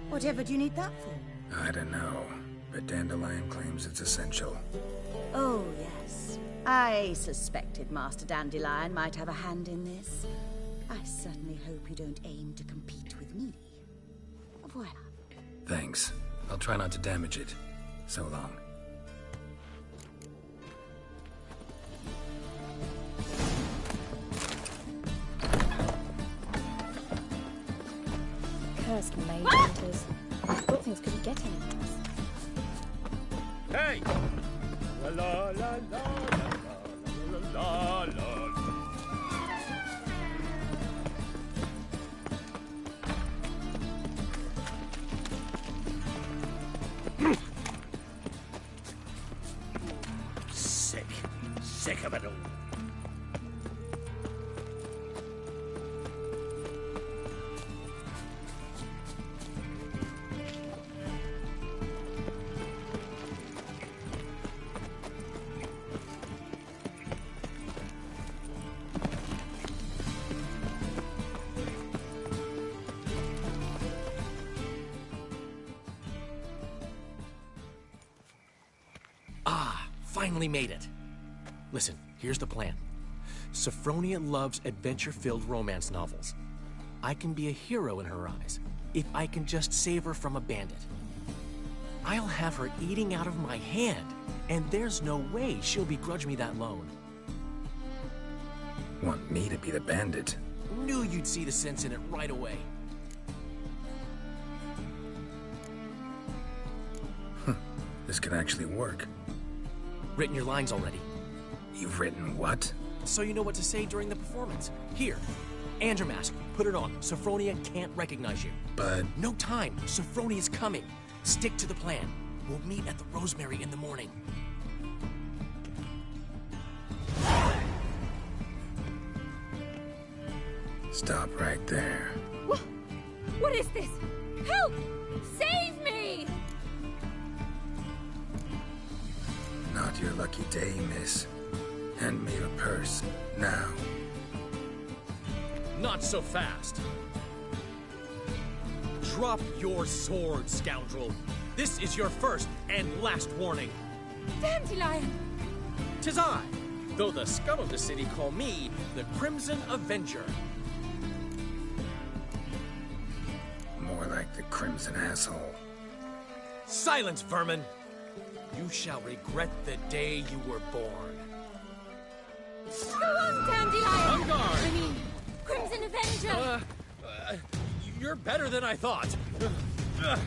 Speaker 20: Whatever do you need that for?
Speaker 15: I don't know, but Dandelion claims it's essential.
Speaker 20: Oh, yes. I suspected Master Dandelion might have a hand in this. I certainly hope you don't aim to compete with me. Voilà.
Speaker 15: Thanks. I'll try not to damage it. So long.
Speaker 12: Cursed maid hunters. Thought things couldn't get any worse.
Speaker 9: Hey! La la la la la la la la. Sick of it all.
Speaker 2: Ah, finally made it. Listen, here's the plan. Sophronia loves adventure-filled romance novels. I can be a hero in her eyes if I can just save her from a bandit. I'll have her eating out of my hand, and there's no way she'll begrudge me that loan.
Speaker 15: Want me to be the bandit?
Speaker 2: Knew you'd see the sense in it right away.
Speaker 15: This could actually work.
Speaker 2: Written your lines already.
Speaker 15: You've written what?
Speaker 2: So you know what to say during the performance. Here, and your mask. Put it on. Sophronia can't recognize you.
Speaker 15: But...
Speaker 2: No time. Sophronia's coming. Stick to the plan. We'll meet at the Rosemary in the morning.
Speaker 15: Stop right there.
Speaker 13: What is this? Help! Save me!
Speaker 15: Not your lucky day, miss. Hand me your purse, now.
Speaker 2: Not so fast. Drop your sword, scoundrel. This is your first and last warning.
Speaker 13: Dandelion!
Speaker 2: 'Tis I, though the scum of the city call me the Crimson Avenger.
Speaker 15: More like the Crimson Asshole.
Speaker 2: Silence, vermin! You shall regret the day you were born.
Speaker 13: Go on, Dandelion!
Speaker 2: On guard!
Speaker 13: I mean, Crimson Avenger!
Speaker 2: You're better than I thought.
Speaker 13: God!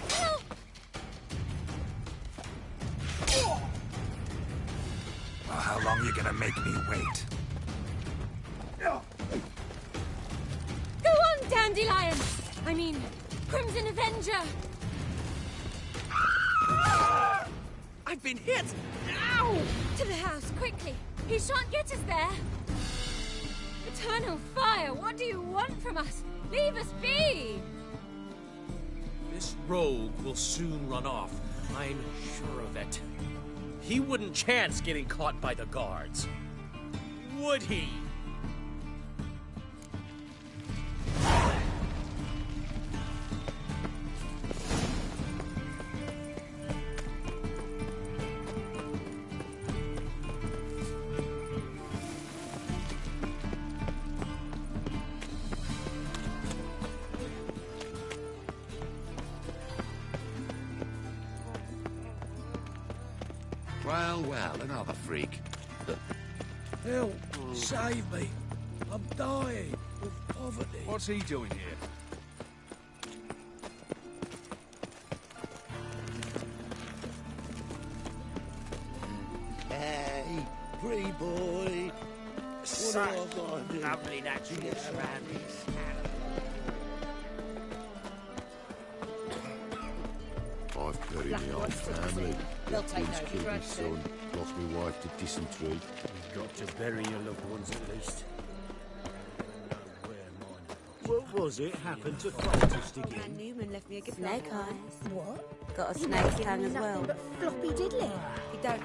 Speaker 13: Help!
Speaker 15: Well, how long you gonna make me wait?
Speaker 13: Go on, Dandelion! I mean, Crimson Avenger!
Speaker 2: I've been hit! Ow!
Speaker 13: To the house, quickly! He shan't get us there! Eternal fire, what do you want from us? Leave us be!
Speaker 2: This rogue will soon run off. I'm sure of it. He wouldn't chance getting caught by the guards. Would he?
Speaker 3: Well, another freak.
Speaker 16: Help! Save me! I'm dying of poverty.
Speaker 5: What's he doing here?
Speaker 9: Hey, pretty boy. What have I got to do?
Speaker 21: Lovely natural surroundings.
Speaker 3: I've buried my own family.
Speaker 20: They'll take
Speaker 3: Twins
Speaker 20: no
Speaker 3: killed my
Speaker 20: grudge to
Speaker 3: son, lost my wife to dysentery.
Speaker 9: You've got to bury your loved ones at least.
Speaker 7: What was it happened to Francis again?
Speaker 18: Newman left me a gift.
Speaker 11: Snake eyes.
Speaker 18: What?
Speaker 11: Got a snake's tongue as well.
Speaker 18: But floppy diddly. You don't.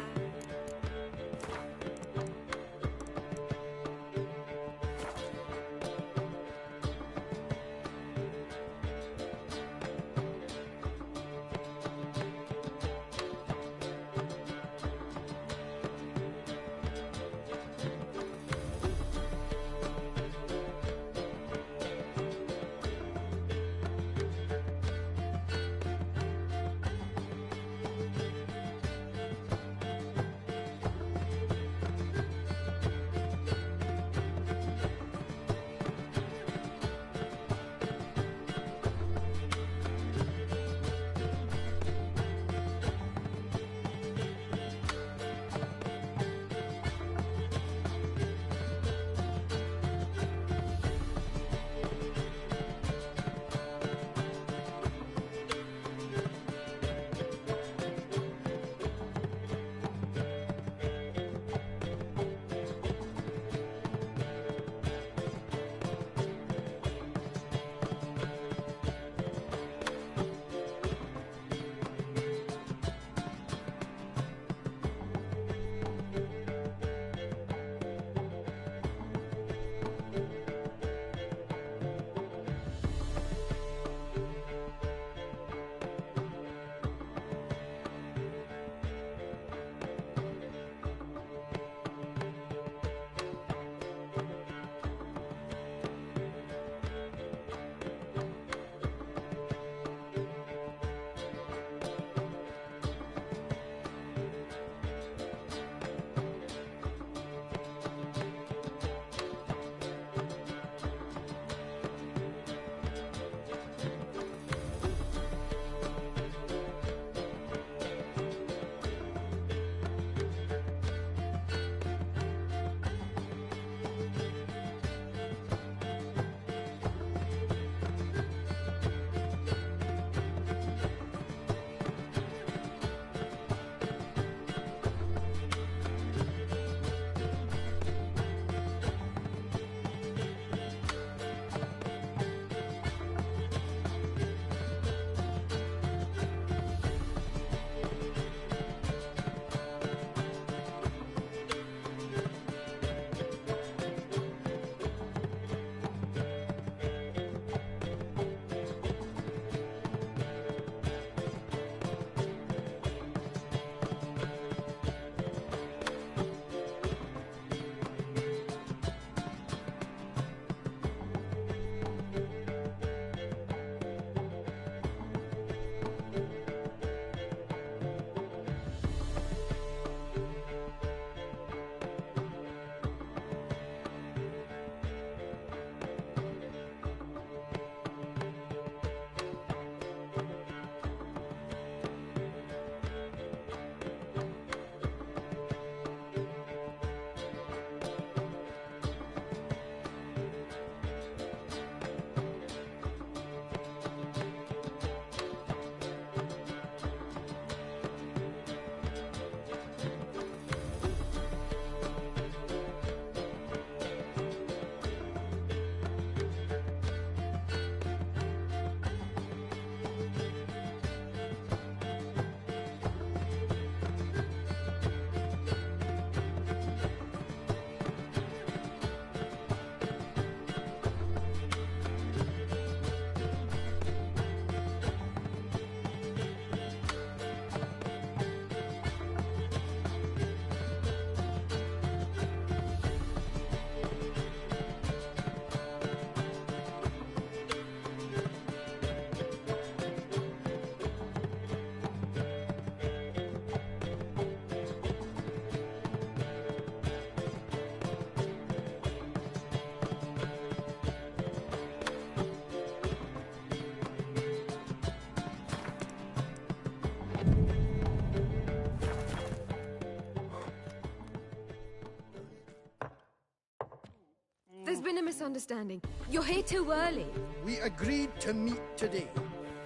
Speaker 8: There's been a misunderstanding. You're here too early.
Speaker 5: We agreed to meet today,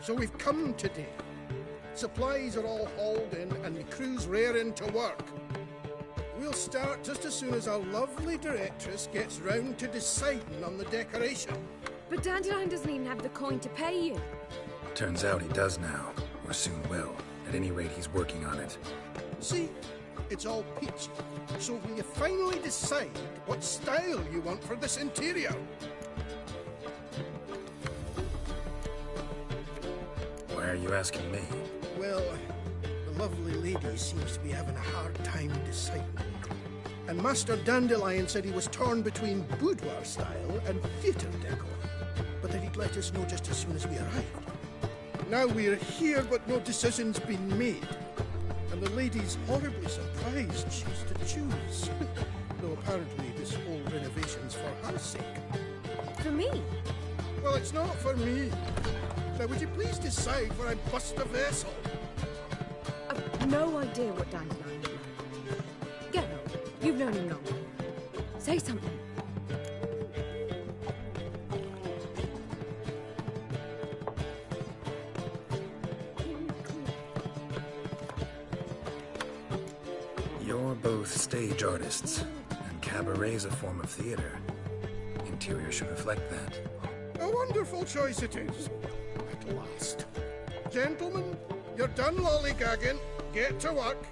Speaker 5: so we've come today. Supplies are all hauled in and the crew's raring to work. We'll start just as soon as our lovely directress gets round to deciding on the decoration.
Speaker 8: But Dandelion doesn't even have the coin to pay you.
Speaker 15: Turns out he does now, or soon will. At any rate, he's working on it.
Speaker 5: See? It's all peachy. So will you finally decide what style you want for this interior?
Speaker 15: Why are you asking me?
Speaker 5: Well, the lovely lady seems to be having a hard time deciding. And Master Dandelion said he was torn between boudoir style and theatre decor, but that he'd let us know just as soon as we arrived. Now we're here, but no decision's been made. And the lady's horribly surprised she's to choose. Though apparently this whole renovation's for her sake.
Speaker 8: For me?
Speaker 5: Well, it's not for me. Now, would you please decide where I bust the vessel?
Speaker 8: I've no idea what Dandelion is like. Get out. You've known him long. Say something.
Speaker 15: You're both stage artists, and cabaret's a form of theater. Interior should reflect that.
Speaker 5: A wonderful choice it is. At last. Gentlemen, you're done lollygagging. Get to work.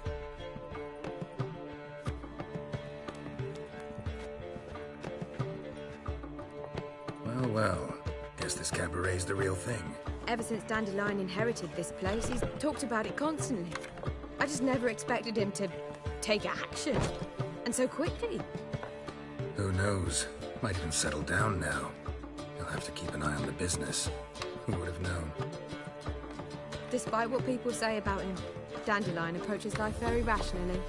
Speaker 15: Well, well. Guess this cabaret's the real thing.
Speaker 8: Ever since Dandelion inherited this place, he's talked about it constantly. I just never expected him to take action. And so quickly.
Speaker 15: Who knows? Might even settle down now. You'll have to keep an eye on the business. Who would have known?
Speaker 8: Despite what people say about him, Dandelion approaches life very rationally.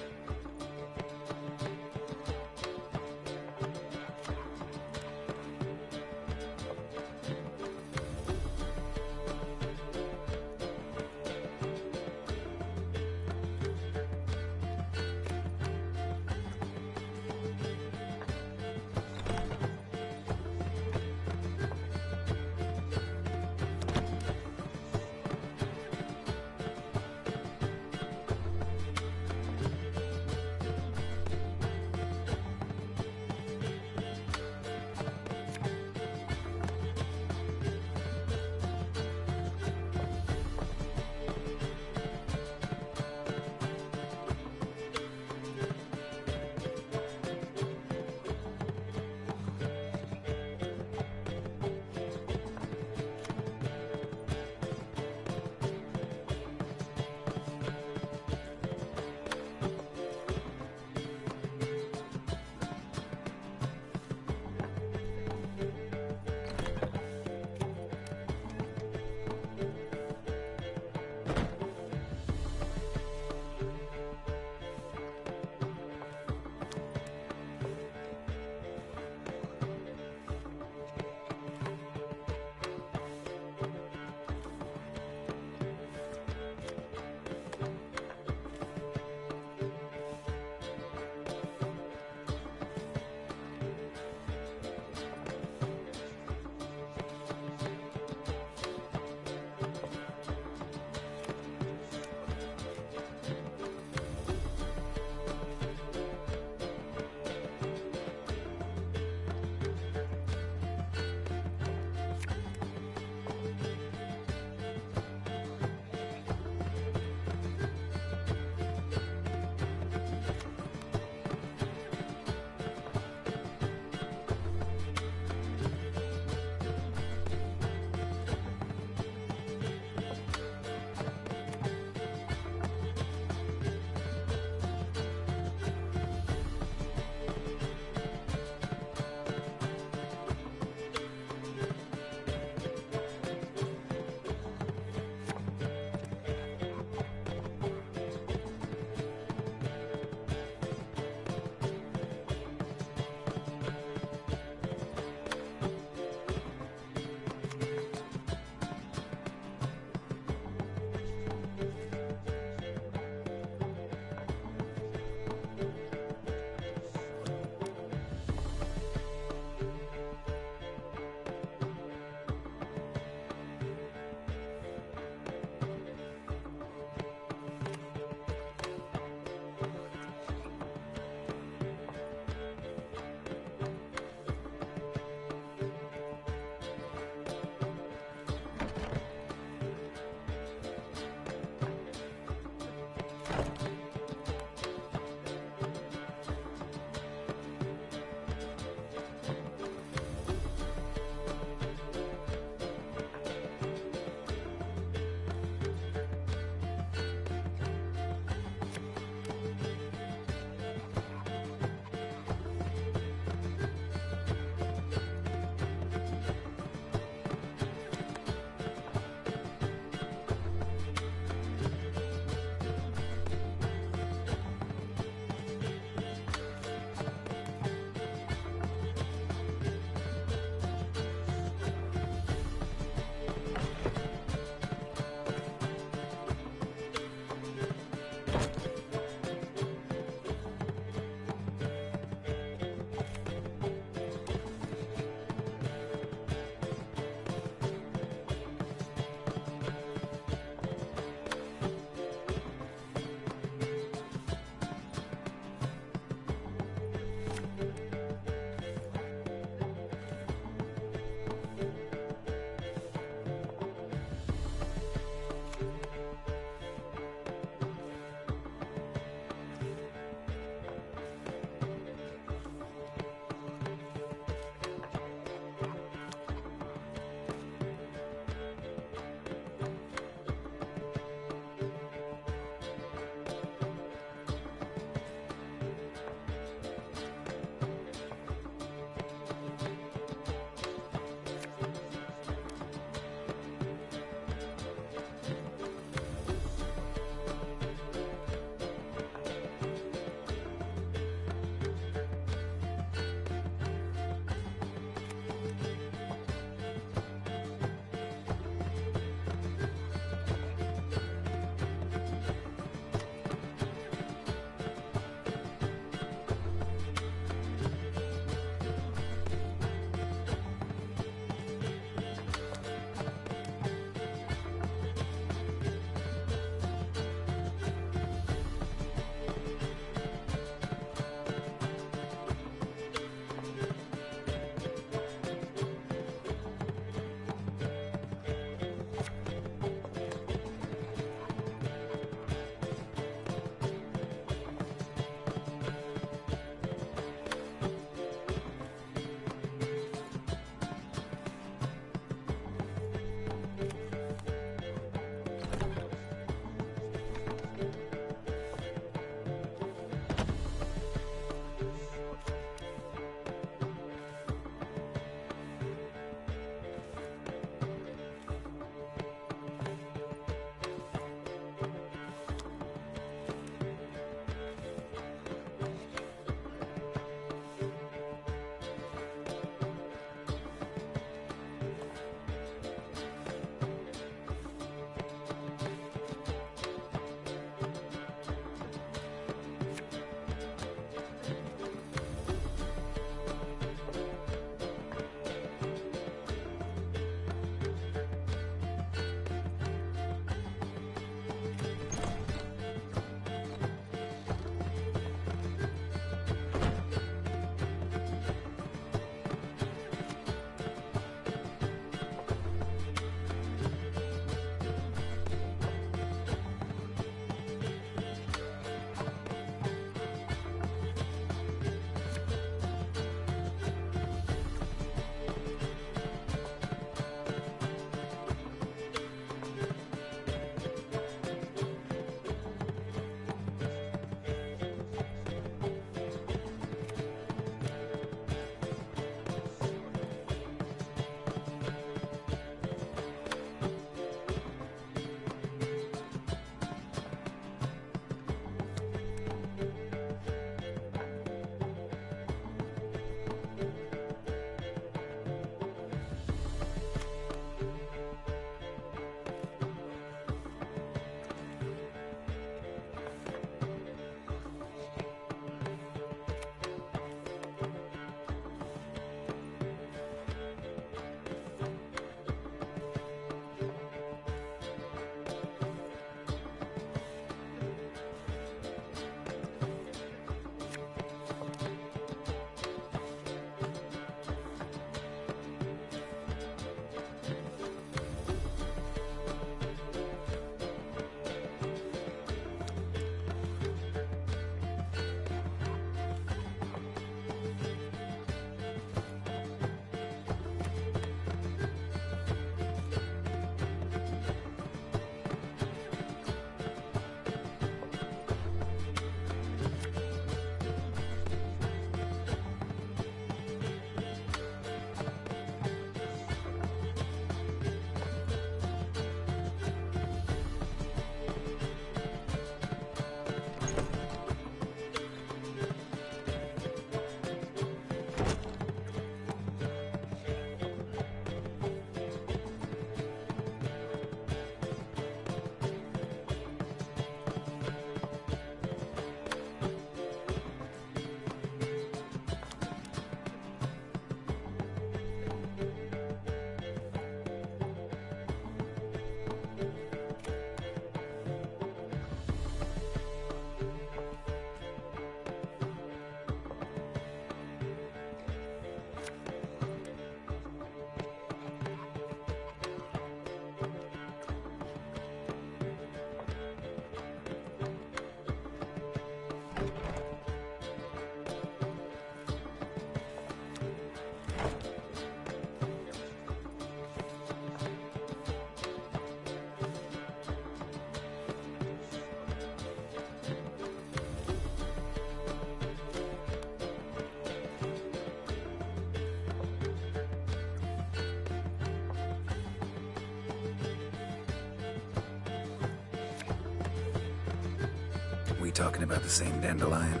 Speaker 15: talking about the same Dandelion?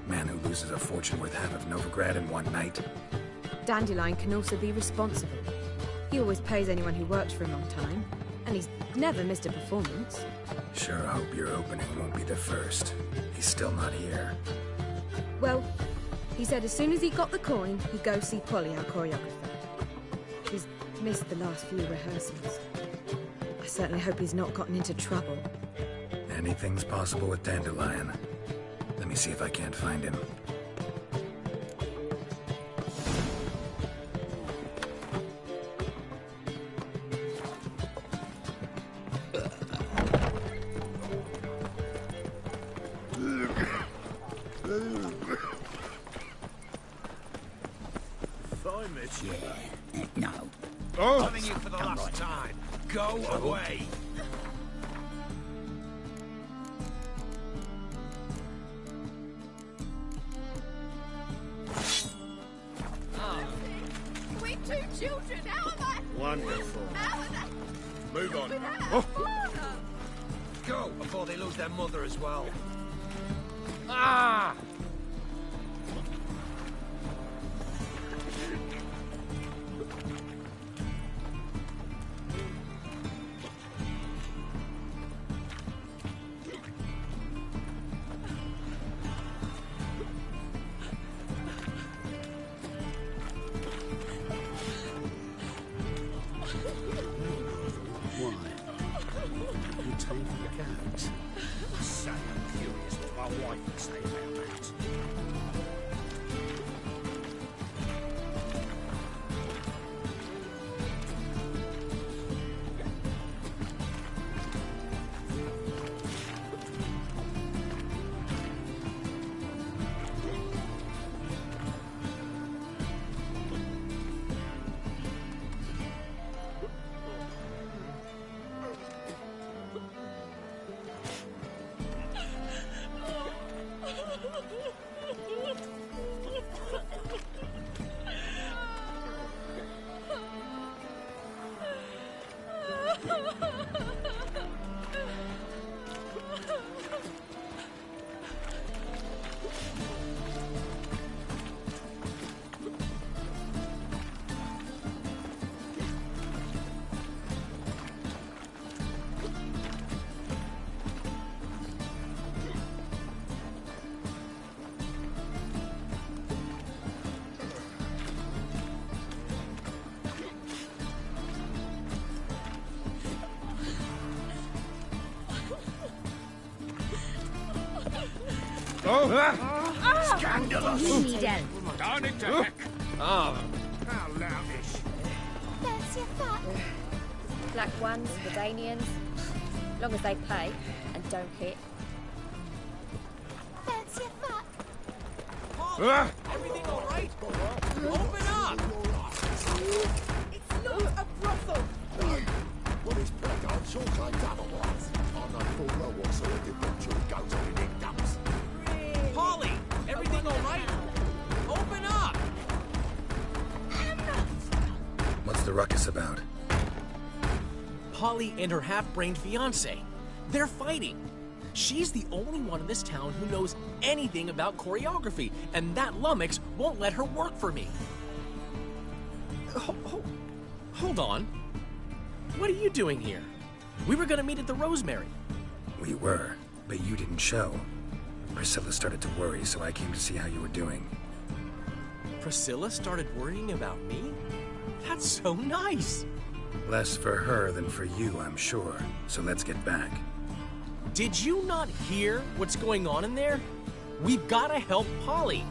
Speaker 15: Man who loses a fortune worth half of Novigrad in one night?
Speaker 8: Dandelion can also be responsible. He always pays anyone who works for him on time, and he's never missed a performance.
Speaker 15: Sure hope your opening won't be the first. He's still not here.
Speaker 8: Well, he said as soon as he got the coin, he'd go see Polly, our choreographer. He's missed the last few rehearsals. I certainly hope he's not gotten into trouble.
Speaker 15: Anything's possible with Dandelion. Let me see if I can't find him.
Speaker 4: No.
Speaker 19: Oh! Telling you for the last time. Go away.
Speaker 17: We're two children. How are they?
Speaker 19: Wonderful.
Speaker 17: How are they?
Speaker 19: Move on.
Speaker 17: Oh.
Speaker 19: Go before they lose their mother as well. Ah!
Speaker 16: Why? You tame the cat.
Speaker 9: So I'm curious what my wife would say about that.
Speaker 4: Oh! Scandalous!
Speaker 17: You need help.
Speaker 4: Darn it to heck!
Speaker 2: Oh.
Speaker 4: How loutish.
Speaker 17: That's your fuck. Black ones, Verdanians. Long as they pay and don't hit. That's your fuck.
Speaker 2: Everything all right? Open up!
Speaker 21: It's not a brothel.
Speaker 3: Well, it's Blackguard's all claimed otherwise. I know full well what sort of debauchery goes on in them dumps.
Speaker 2: Polly, everything all right? Open up!
Speaker 15: What's the ruckus about?
Speaker 2: Polly and her half-brained fiancé. They're fighting. She's the only one in this town who knows anything about choreography, and that lummox won't let her work for me. Hold on. What are you doing here? We were gonna meet at the Rosemary.
Speaker 15: We were, but you didn't show. Priscilla started to worry, so I came to see how you were doing.
Speaker 2: Priscilla started worrying about me? That's so nice.
Speaker 15: Less for her than for you, I'm sure. So let's get back.
Speaker 2: Did you not hear what's going on in there? We've got to help Polly.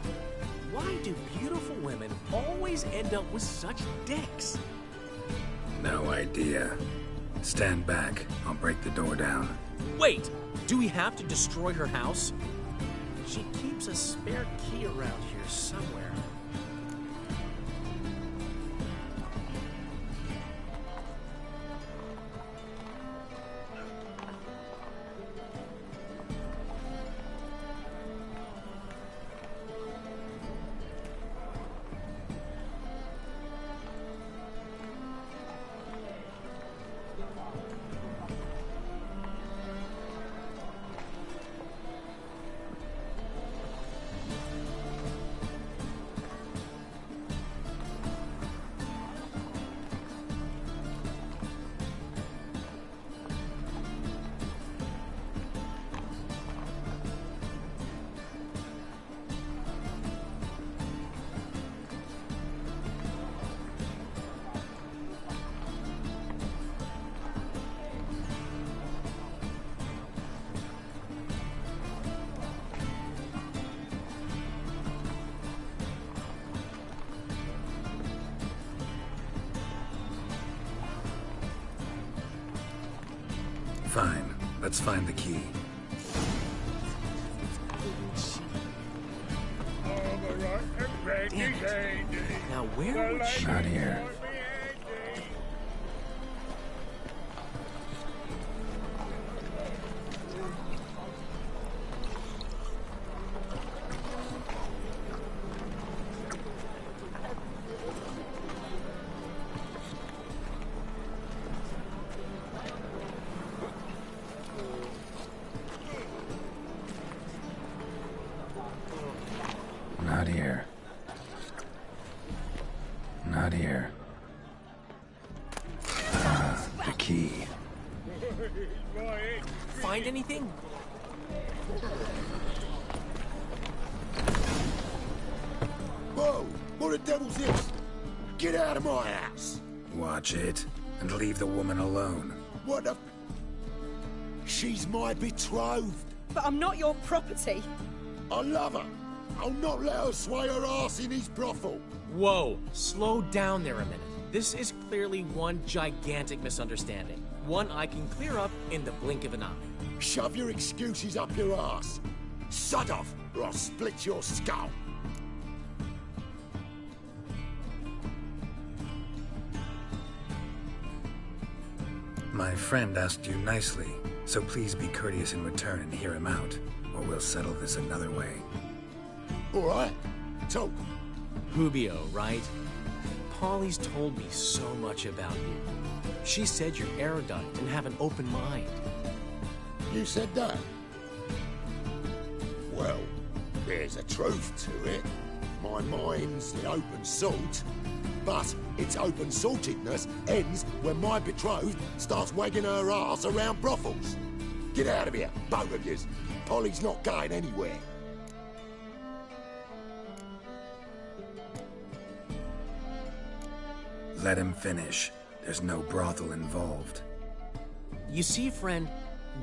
Speaker 2: Why do beautiful women always end up with such dicks?
Speaker 15: No idea. Stand back. I'll break the door down.
Speaker 2: Wait! Do we have to destroy her house? She keeps a spare key around here somewhere.
Speaker 15: Fine. Let's find the key.
Speaker 2: Damn it. Now where would she...
Speaker 15: Not here. Not here. Not here. Ah, the key.
Speaker 2: Find anything?
Speaker 3: Whoa! What the devil's this? Get out of my house!
Speaker 15: Watch it, and leave the woman alone.
Speaker 3: What the... She's my betrothed.
Speaker 8: But I'm not your property.
Speaker 3: I love her. I'll not let her sway her ass in his brothel.
Speaker 2: Whoa, slow down there a minute. This is clearly one gigantic misunderstanding. One I can clear up in the blink of an eye.
Speaker 3: Shove your excuses up your ass. Sod off, or I'll split your skull.
Speaker 15: My friend asked you nicely, so please be courteous in return and hear him out, or we'll settle this another way.
Speaker 3: All right, talk.
Speaker 2: Rubio, right? Polly's told me so much about you. She said you're erudite and have an open mind.
Speaker 3: You said that? Well, there's a truth to it. My mind's the open salt. But its open saltedness ends when my betrothed starts wagging her ass around brothels. Get out of here, both of yous. Polly's not going anywhere.
Speaker 15: Let him finish. There's no brothel involved.
Speaker 2: You see, friend,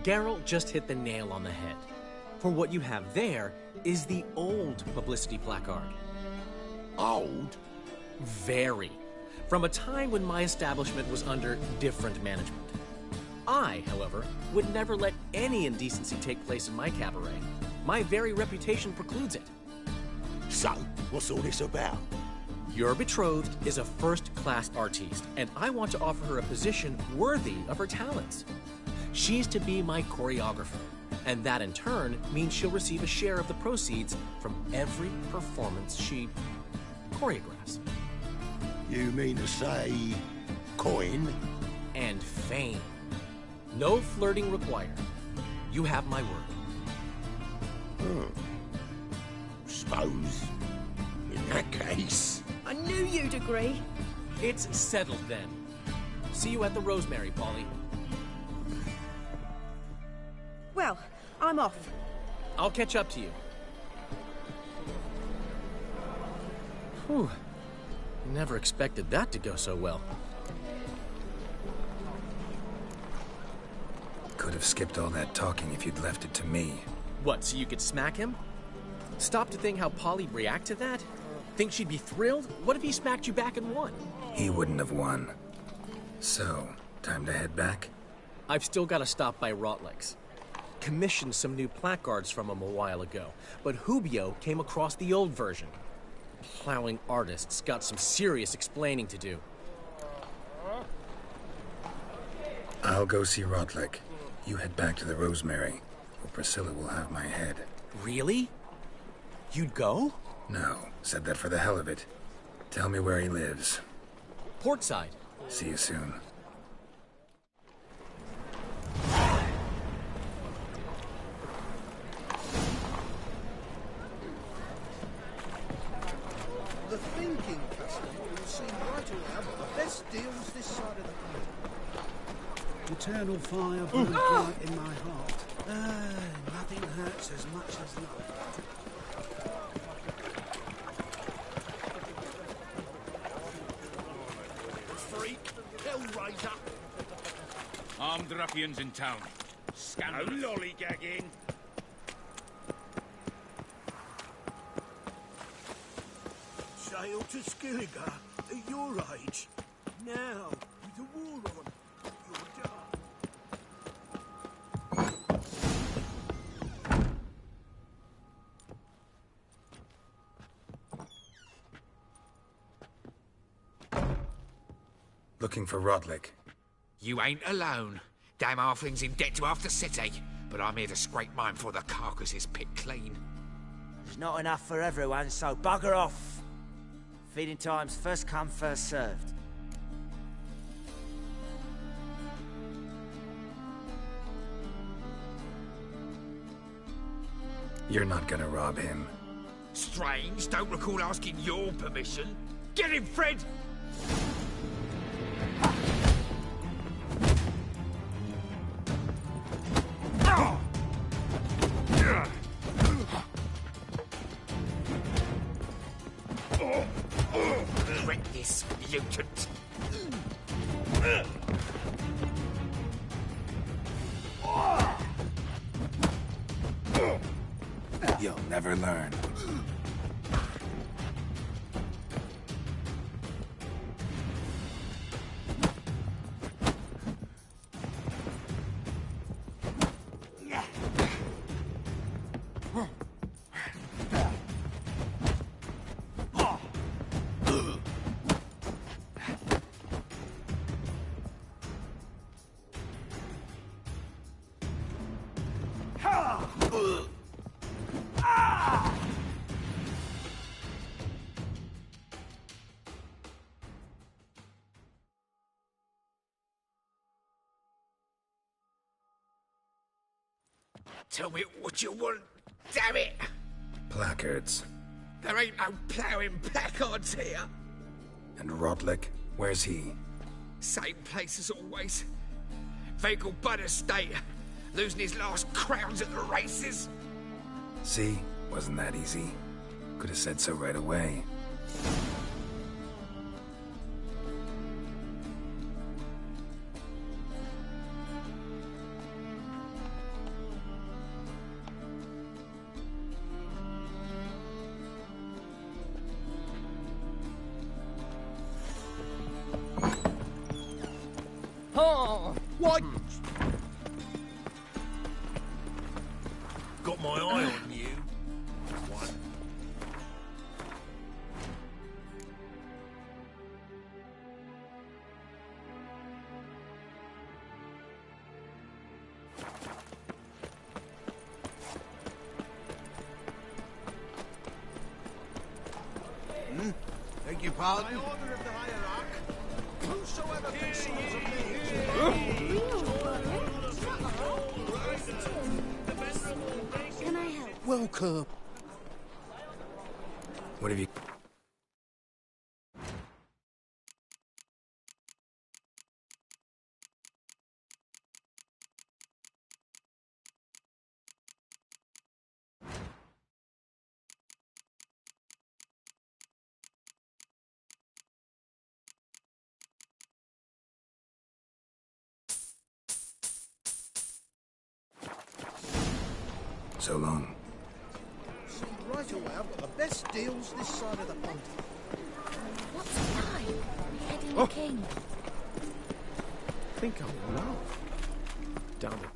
Speaker 2: Geralt just hit the nail on the head. For what you have there is the old publicity placard.
Speaker 3: Old?
Speaker 2: Very. From a time when my establishment was under different management. I, however, would never let any indecency take place in my cabaret. My very reputation precludes it.
Speaker 3: So, what's all this about?
Speaker 2: Your betrothed is a first-class artiste, and I want to offer her a position worthy of her talents. She's to be my choreographer, and that in turn means she'll receive a share of the proceeds from every performance she choreographs.
Speaker 3: You mean to say... coin?
Speaker 2: And fame. No flirting required. You have my word.
Speaker 3: Suppose... in that case...
Speaker 8: I knew you'd agree.
Speaker 2: It's settled then. See you at the Rosemary, Polly.
Speaker 8: Well, I'm off.
Speaker 2: I'll catch up to you. Whew. Never expected that to go so well.
Speaker 15: Could have skipped all that talking if you'd left it to me.
Speaker 2: What, so you could smack him? Stop to think how Polly'd react to that? Think she'd be thrilled? What if he smacked you back and won?
Speaker 15: He wouldn't have won. So, time to head back?
Speaker 2: I've still got to stop by Rotlex. Commissioned some new placards from him a while ago, but Rubio came across the old version. Plowing artists got some serious explaining to do.
Speaker 15: I'll go see Rotlick. You head back to the Rosemary, or Priscilla will have my head.
Speaker 2: Really? You'd go?
Speaker 15: No, said that for the hell of it. Tell me where he lives.
Speaker 2: Portside.
Speaker 15: See you soon.
Speaker 5: The thinking customer will seem right to have the best deals this side of the
Speaker 16: Eternal fire burns bright in my heart. Nothing hurts as much as love.
Speaker 9: Freak, Hellraiser.
Speaker 6: Armed ruffians in town. Scandalous.
Speaker 9: No lollygagging.
Speaker 16: Sail to Skilliger at your age. Now, with the war on, you're done.
Speaker 15: Looking for Rodlick.
Speaker 1: You ain't alone. Damn halfling's in debt to half the city. But I'm here to scrape mine before the carcass is picked clean.
Speaker 9: There's not enough for everyone, so bugger off. Feeding time's first come, first served.
Speaker 15: You're not gonna rob him.
Speaker 1: Strange, don't recall asking your permission. Get him, Fred! Rent this, mutant!
Speaker 15: You'll never learn.
Speaker 1: Tell me what you want, damn it!
Speaker 15: Placards.
Speaker 1: There ain't no ploughing placards here.
Speaker 15: And Rodlick, where's he?
Speaker 1: Same place as always. Vegal Bud Estate, losing his last crowns at the races.
Speaker 15: See? Wasn't that easy? Could have said so right away.
Speaker 2: Oh, what? Got my eye on you. One.
Speaker 10: Beg your pardon?
Speaker 4: By order of the hierarch, whosoever conceives of
Speaker 18: Can I help?
Speaker 5: Welcome.
Speaker 15: What have you... So long.
Speaker 5: See, right away, I've got the best deals this side of the pond.
Speaker 12: What's it like? Beheading
Speaker 2: Oh.
Speaker 12: a king.
Speaker 2: I think I'll know. Down there.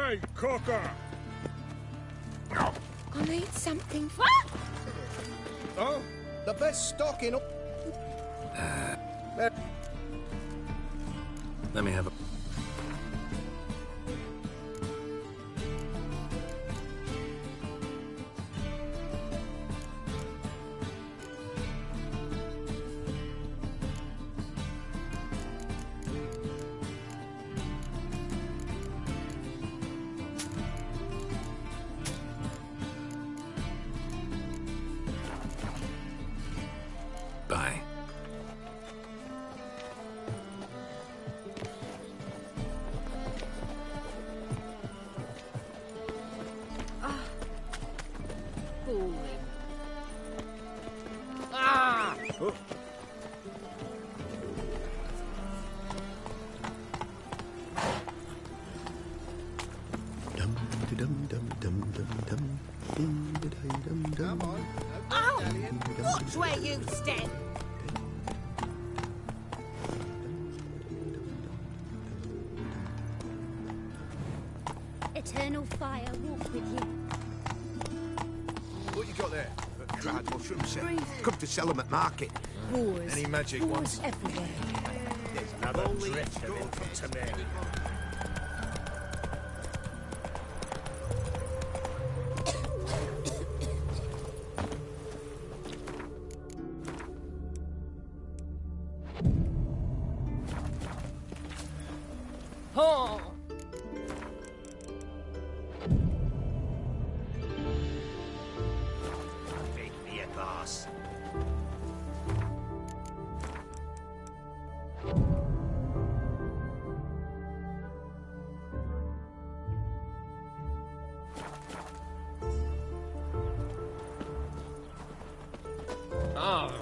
Speaker 4: Hey, Cocker!
Speaker 8: I need something.
Speaker 5: Oh, the best stock in...
Speaker 15: Let me have a... Bye.
Speaker 17: Boring. Ah!
Speaker 5: Come on.
Speaker 21: Oh, watch where you step.
Speaker 14: Eternal fire walk with you.
Speaker 10: What you got there? Dried mushrooms, sir. Come to sell them at market.
Speaker 14: Wars.
Speaker 10: Any magic
Speaker 14: Wars
Speaker 10: ones?
Speaker 14: everywhere.
Speaker 16: There's another drifter in from Tamir.
Speaker 17: Oh!
Speaker 9: Make me a glass.
Speaker 2: Oh.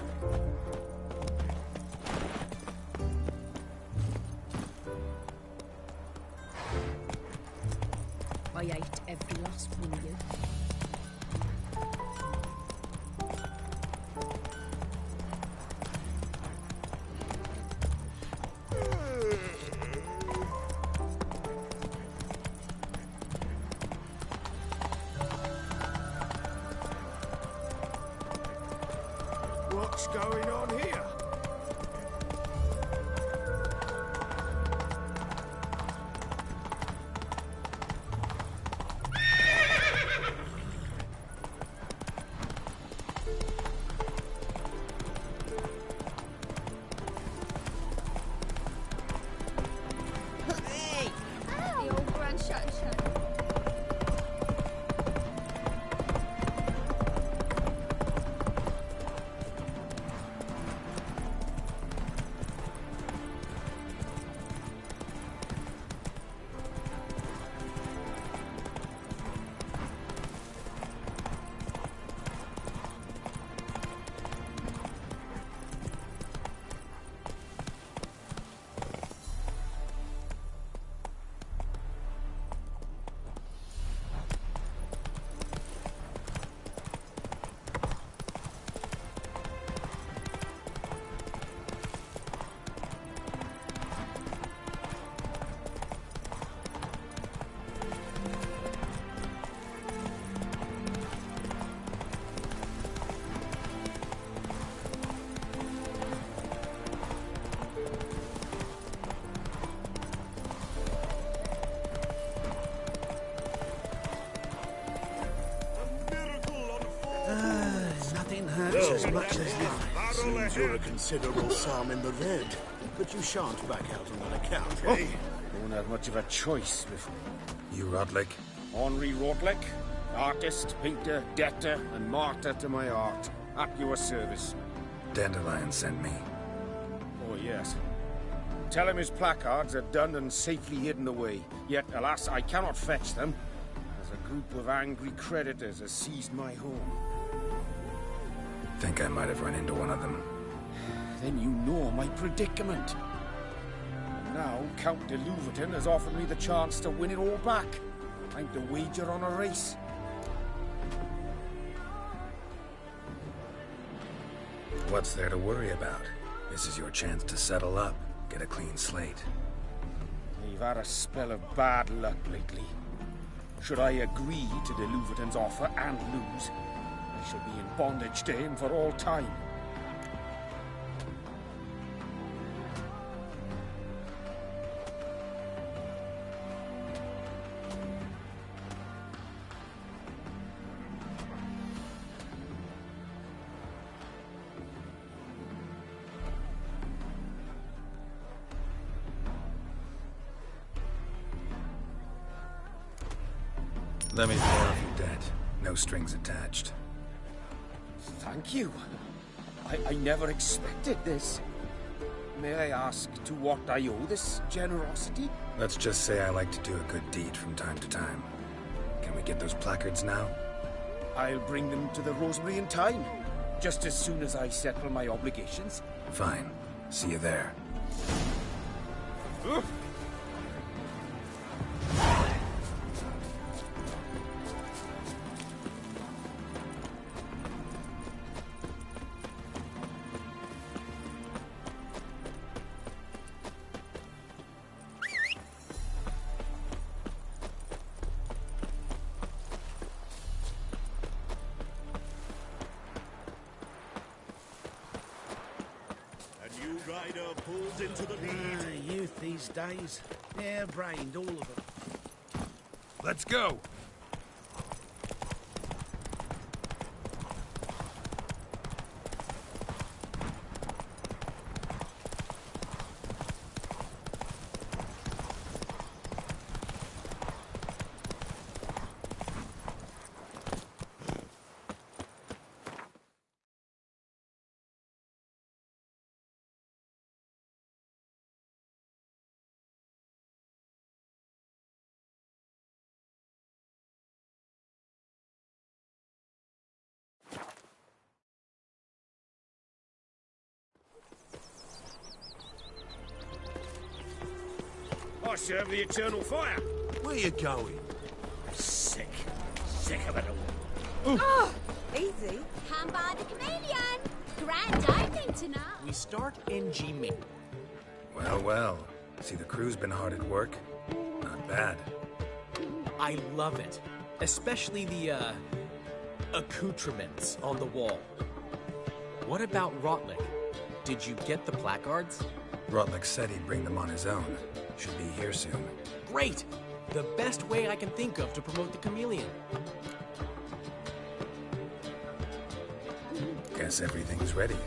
Speaker 12: I ate every last one of you.
Speaker 4: What's going on here?
Speaker 17: Hey! The old grand shut.
Speaker 5: Nothing hurts as much as life. Seems you're a considerable psalm in the red, but you shan't back out on that account, eh?
Speaker 6: Won't have much of a choice with me.
Speaker 15: You Rodlick?
Speaker 6: Henri Rodlick, artist, painter, debtor, and martyr to my art. At your service.
Speaker 15: Dandelion sent me.
Speaker 6: Oh, yes. Tell him his placards are done and safely hidden away. Yet, alas, I cannot fetch them, as a group of angry creditors has seized my home.
Speaker 15: Think I might have run into one of them.
Speaker 6: Then you know my predicament. And now, Count de Louverton has offered me the chance to win it all back. Time to wager on a race.
Speaker 15: What's there to worry about? This is your chance to settle up, get a clean slate.
Speaker 6: You've had a spell of bad luck lately. Should I agree to the Louverton's offer and lose, I shall be in bondage to him for all time.
Speaker 15: Let me pay off your debt. No strings attached.
Speaker 6: Thank you. I never expected this. May I ask to what I owe this generosity?
Speaker 15: Let's just say I like to do a good deed from time to time. Can we get those placards now?
Speaker 6: I'll bring them to the Rosemary in time, just as soon as I settle my obligations.
Speaker 15: Fine. See you there.
Speaker 4: Rider pulled into the lead.
Speaker 16: Youth these days. Hair-brained, all of them.
Speaker 15: Let's go!
Speaker 6: I serve the eternal fire.
Speaker 19: Where you going?
Speaker 9: Sick. Sick of it
Speaker 21: Oh,
Speaker 9: all.
Speaker 21: easy.
Speaker 14: Come by the chameleon. Grand opening tonight.
Speaker 2: We start in G major.
Speaker 15: Well, well. See, the crew's been hard at work. Not bad.
Speaker 2: I love it. Especially the, accoutrements on the wall. What about Rotlick? Did you get the placards?
Speaker 15: Rotlick said he'd bring them on his own. Should be here soon.
Speaker 2: Great! The best way I can think of to promote the chameleon.
Speaker 15: Guess everything's ready.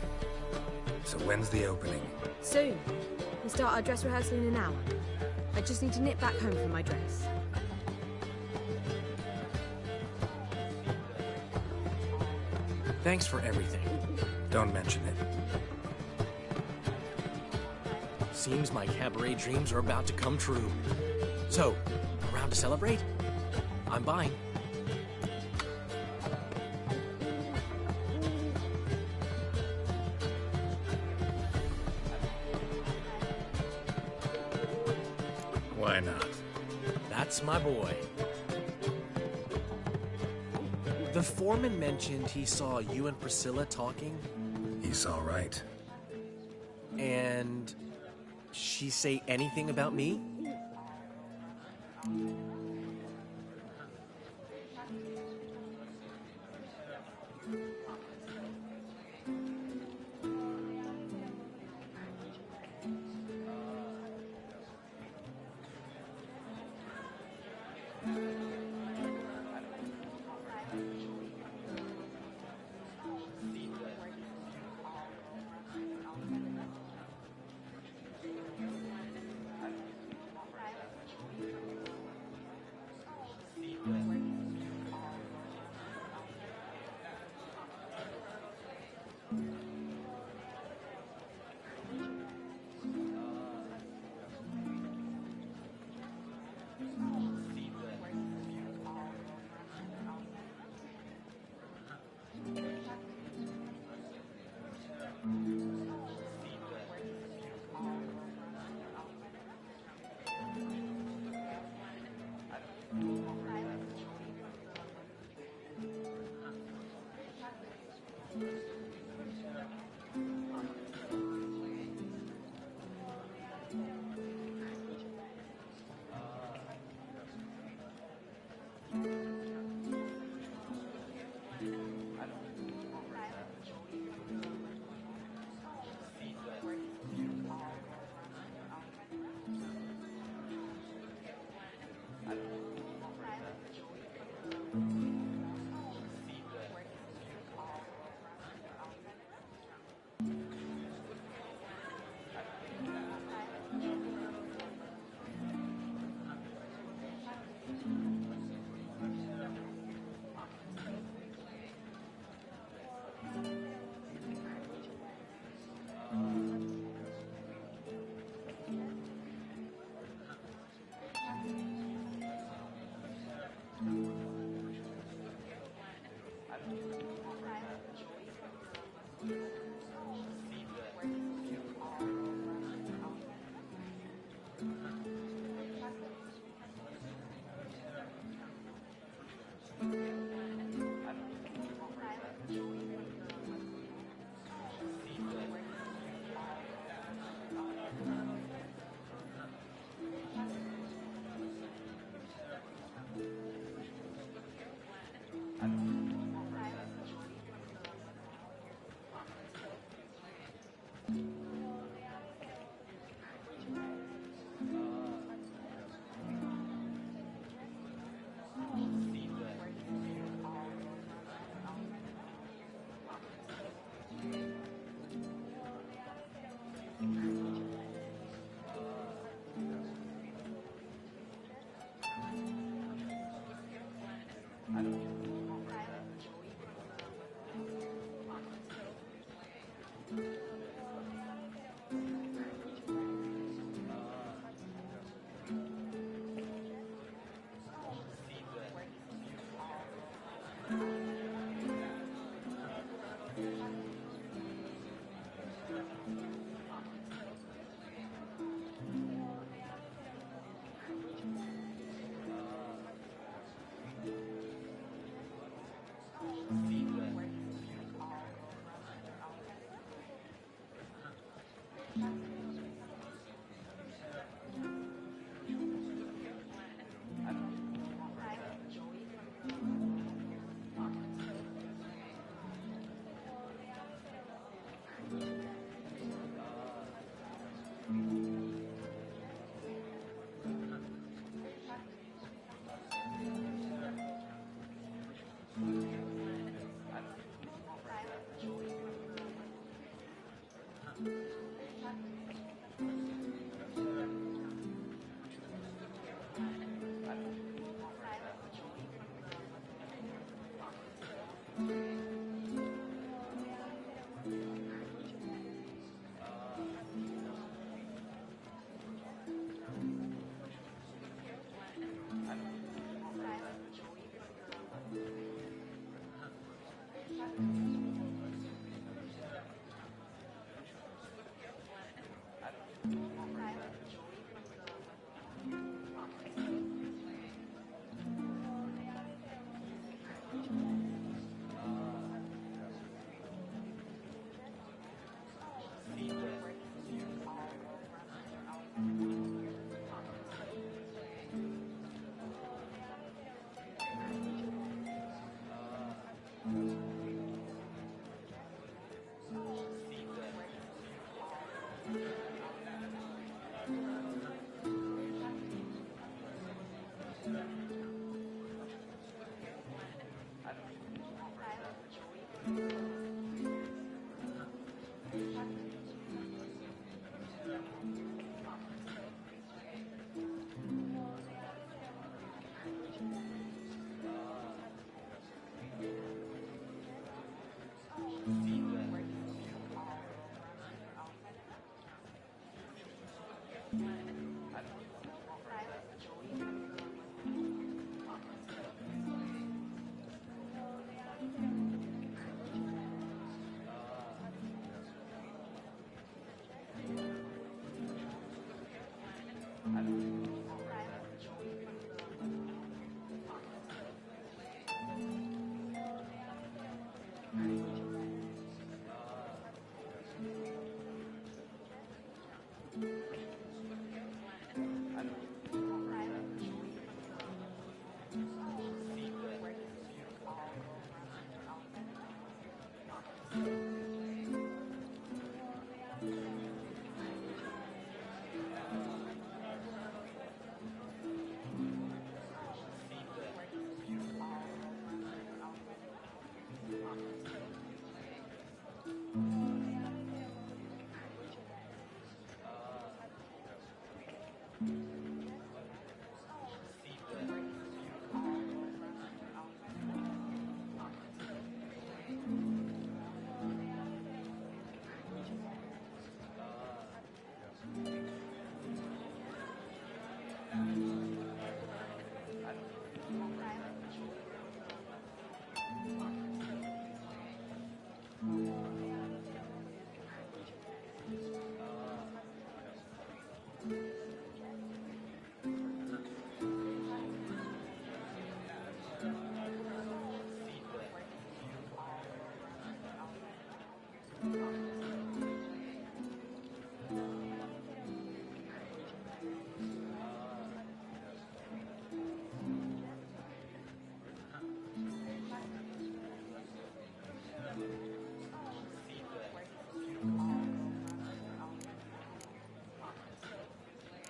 Speaker 15: So when's the opening?
Speaker 8: Soon. We start our dress rehearsal in an hour. I just need to nip back home for my dress.
Speaker 2: Thanks for everything.
Speaker 15: Don't mention it.
Speaker 2: Seems my cabaret dreams are about to come true. So, around to celebrate? I'm buying.
Speaker 15: Why not?
Speaker 2: That's my boy. The foreman mentioned he saw you and Priscilla talking.
Speaker 15: He's all right.
Speaker 2: And she say anything about me?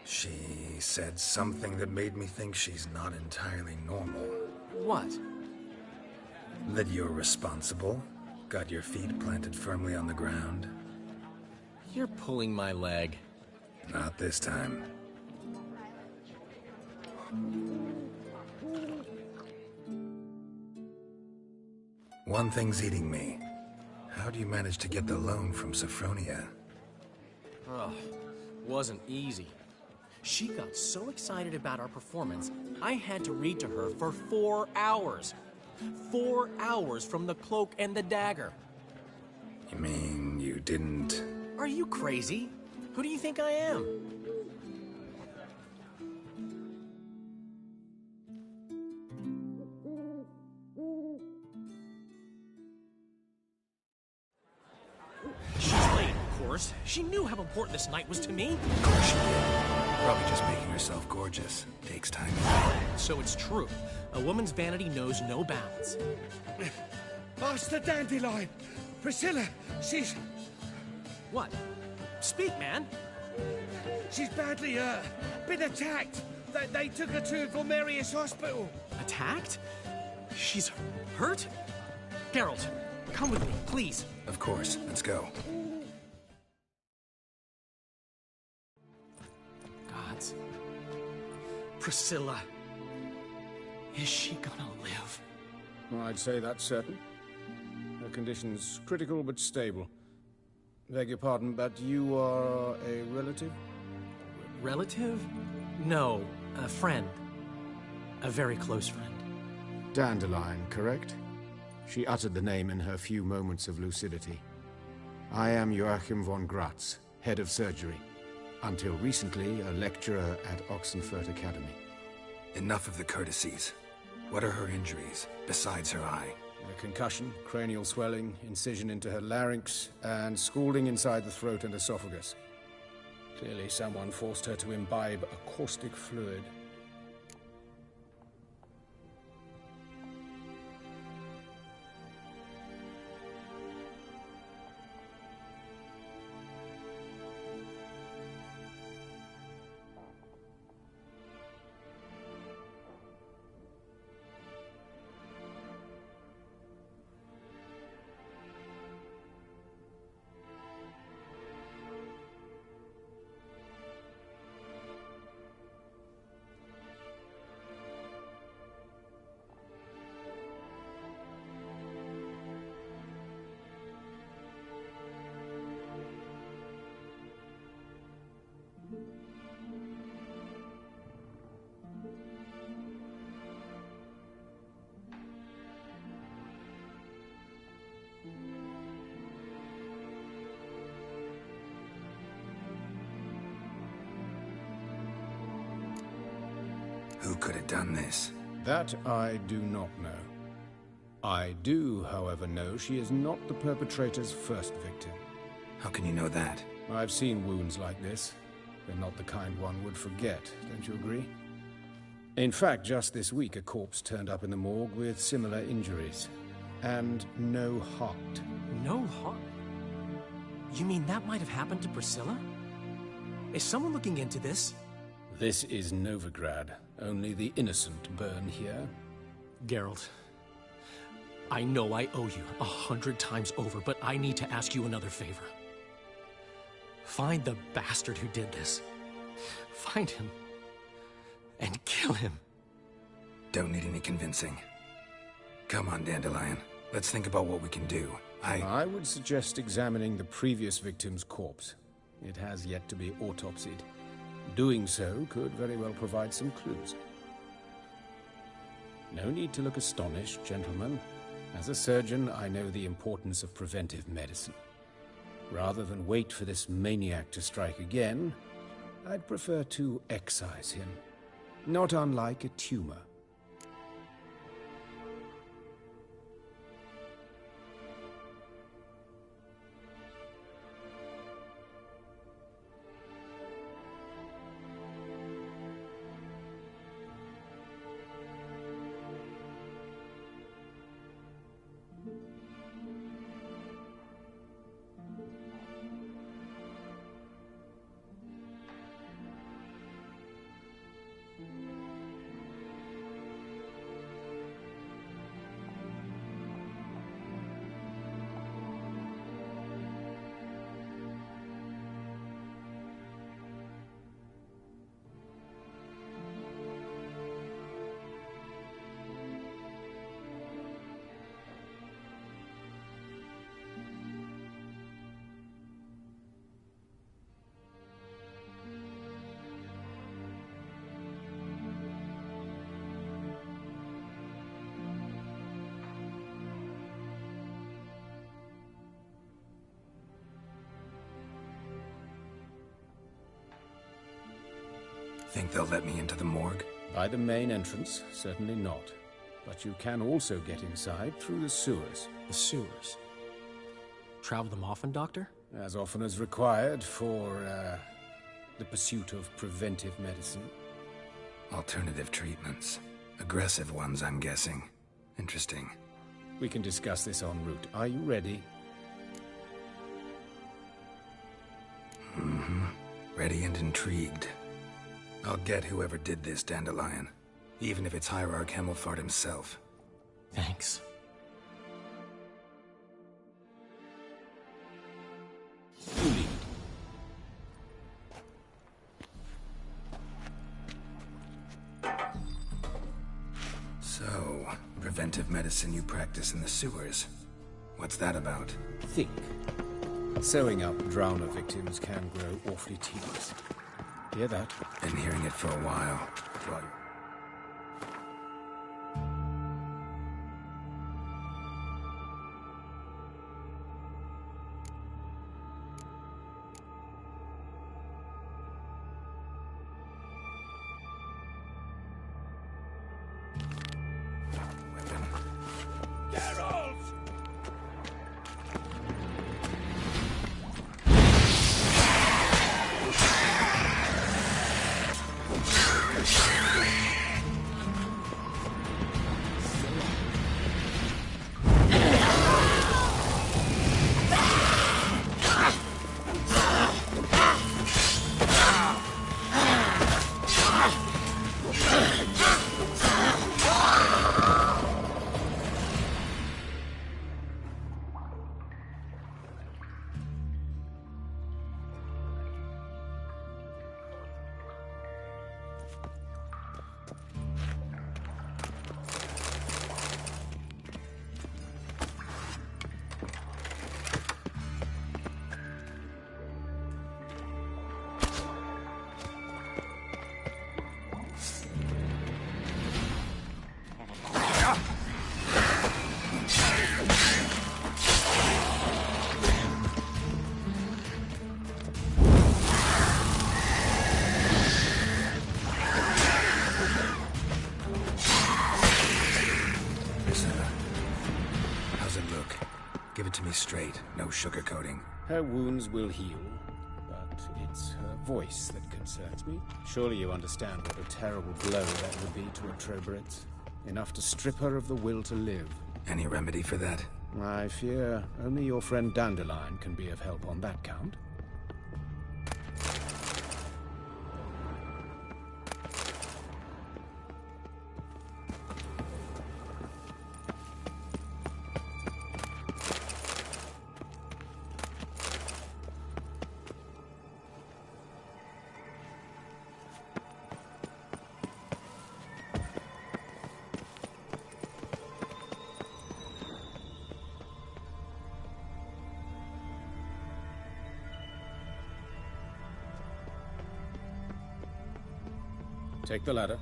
Speaker 15: She said something that made me think she's not entirely normal.
Speaker 2: What?
Speaker 15: That you're responsible, got your feet planted firmly on the ground.
Speaker 2: You're pulling my leg.
Speaker 15: Not this time. One thing's eating me. How do you manage to get the loan from Sophronia?
Speaker 2: Oh, wasn't easy. She got so excited about our performance, I had to read to her for 4 hours. 4 hours from The Cloak and the Dagger.
Speaker 15: You mean you didn't...
Speaker 2: Are you crazy? Who do you think I am? She's late, of course. She knew how important this night was to me.
Speaker 15: Of course she did. Probably just making herself gorgeous. Takes time.
Speaker 2: So it's true. A woman's vanity knows no bounds.
Speaker 1: Master Dandelion! Priscilla, she's...
Speaker 2: What? Speak, man.
Speaker 1: She's badly, been attacked. They took her to Vulmerius Hospital.
Speaker 2: Attacked? She's hurt? Geralt, come with me, please.
Speaker 15: Of course. Let's go.
Speaker 2: Gods. Priscilla. Is she gonna live?
Speaker 6: I'd say that's certain. Her condition's critical but stable. Beg your pardon, but you are a relative?
Speaker 2: Relative? No, a friend. A very close friend.
Speaker 6: Dandelion, correct? She uttered the name in her few moments of lucidity. I am Joachim von Gratz, head of surgery. Until recently, a lecturer at Oxenfurt Academy.
Speaker 15: Enough of the courtesies. What are her injuries, besides her eye?
Speaker 6: A concussion, cranial swelling, incision into her larynx, and scalding inside the throat and esophagus. Clearly someone forced her to imbibe a caustic fluid.
Speaker 15: Who could have done this?
Speaker 6: That I do not know. I do, however, know she is not the perpetrator's first victim.
Speaker 15: How can you know that?
Speaker 6: I've seen wounds like this. They're not the kind one would forget, don't you agree? In fact, just this week, a corpse turned up in the morgue with similar injuries. And no heart.
Speaker 2: No heart? You mean that might have happened to Priscilla? Is someone looking into this?
Speaker 6: This is Novigrad. Only the innocent burn here.
Speaker 2: Geralt, I know I owe you 100 times over, but I need to ask you another favor. Find the bastard who did this. Find him. And kill him.
Speaker 15: Don't need any convincing. Come on, Dandelion. Let's think about what we can do.
Speaker 6: I would suggest examining the previous victim's corpse. It has yet to be autopsied. Doing so could very well provide some clues. No need to look astonished, gentlemen. As a surgeon, I know the importance of preventive medicine. Rather than wait for this maniac to strike again, I'd prefer to excise him. Not unlike a tumor.
Speaker 15: Think they'll let me into the morgue?
Speaker 6: By the main entrance, certainly not. But you can also get inside through the sewers.
Speaker 2: The sewers? Travel them often, Doctor?
Speaker 6: As often as required for, the pursuit of preventive medicine.
Speaker 15: Alternative treatments. Aggressive ones, I'm guessing. Interesting.
Speaker 6: We can discuss this en route. Are you ready?
Speaker 15: Mm-hmm. Ready and intrigued. I'll get whoever did this, Dandelion. Even if it's Hierarch Hemmelfart himself.
Speaker 2: Thanks.
Speaker 6: You lead.
Speaker 15: So, preventive medicine you practice in the sewers. What's that about?
Speaker 6: Think. Sewing up drowner victims can grow awfully tedious. Hear that?
Speaker 15: Been hearing it for a while. Straight, no sugarcoating.
Speaker 6: Her wounds will heal, but it's her voice that concerns me. Surely you understand what a terrible blow that would be to a Trobritz. Enough to strip her of the will to live.
Speaker 15: Any remedy for that?
Speaker 6: I fear only your friend Dandelion can be of help on that count. Take the ladder.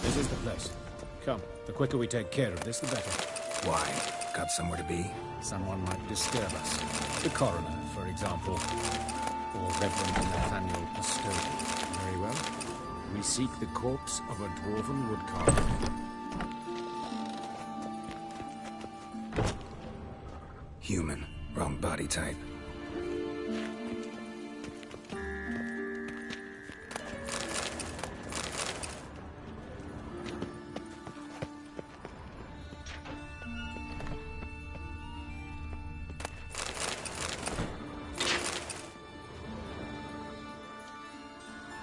Speaker 6: This is the place. Come, the quicker we take care of this, the better.
Speaker 15: Why? Got somewhere to be?
Speaker 6: Someone might disturb us. The coroner, for example. Or Reverend Nathaniel Pastone. Very well. We seek the corpse of a dwarven woodcarver.
Speaker 15: Human. Wrong body type.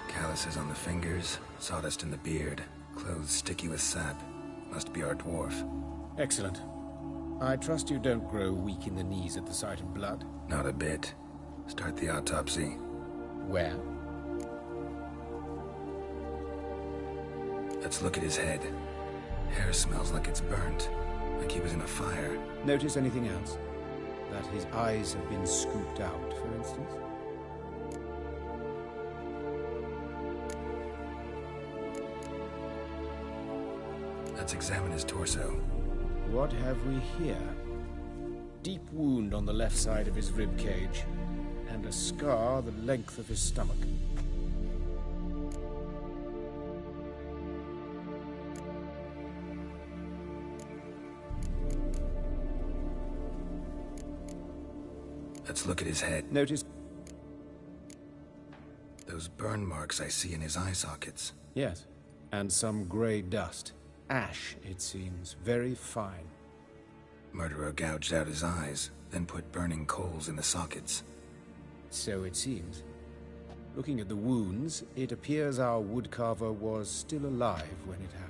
Speaker 15: Calluses on the fingers, sawdust in the beard, clothes sticky with sap. Must be our dwarf.
Speaker 6: Excellent. I trust you don't grow weak in the knees at the sight of blood?
Speaker 15: Not a bit. Start the autopsy.
Speaker 6: Where?
Speaker 15: Let's look at his head. Hair smells like it's burnt. Like he was in a fire.
Speaker 6: Notice anything else? That his eyes have been scooped out, for instance?
Speaker 15: Let's examine his torso.
Speaker 6: What have we here? deep wound on the left side of his rib cage, and a scar the length of his stomach.
Speaker 15: Let's look at his head.
Speaker 6: Notice...
Speaker 15: those burn marks I see in his eye sockets.
Speaker 6: Yes, and some grey dust. Ash, it seems. Very fine.
Speaker 15: Murderer gouged out his eyes, then put burning coals in the sockets.
Speaker 6: So it seems. Looking at the wounds, it appears our woodcarver was still alive when it happened.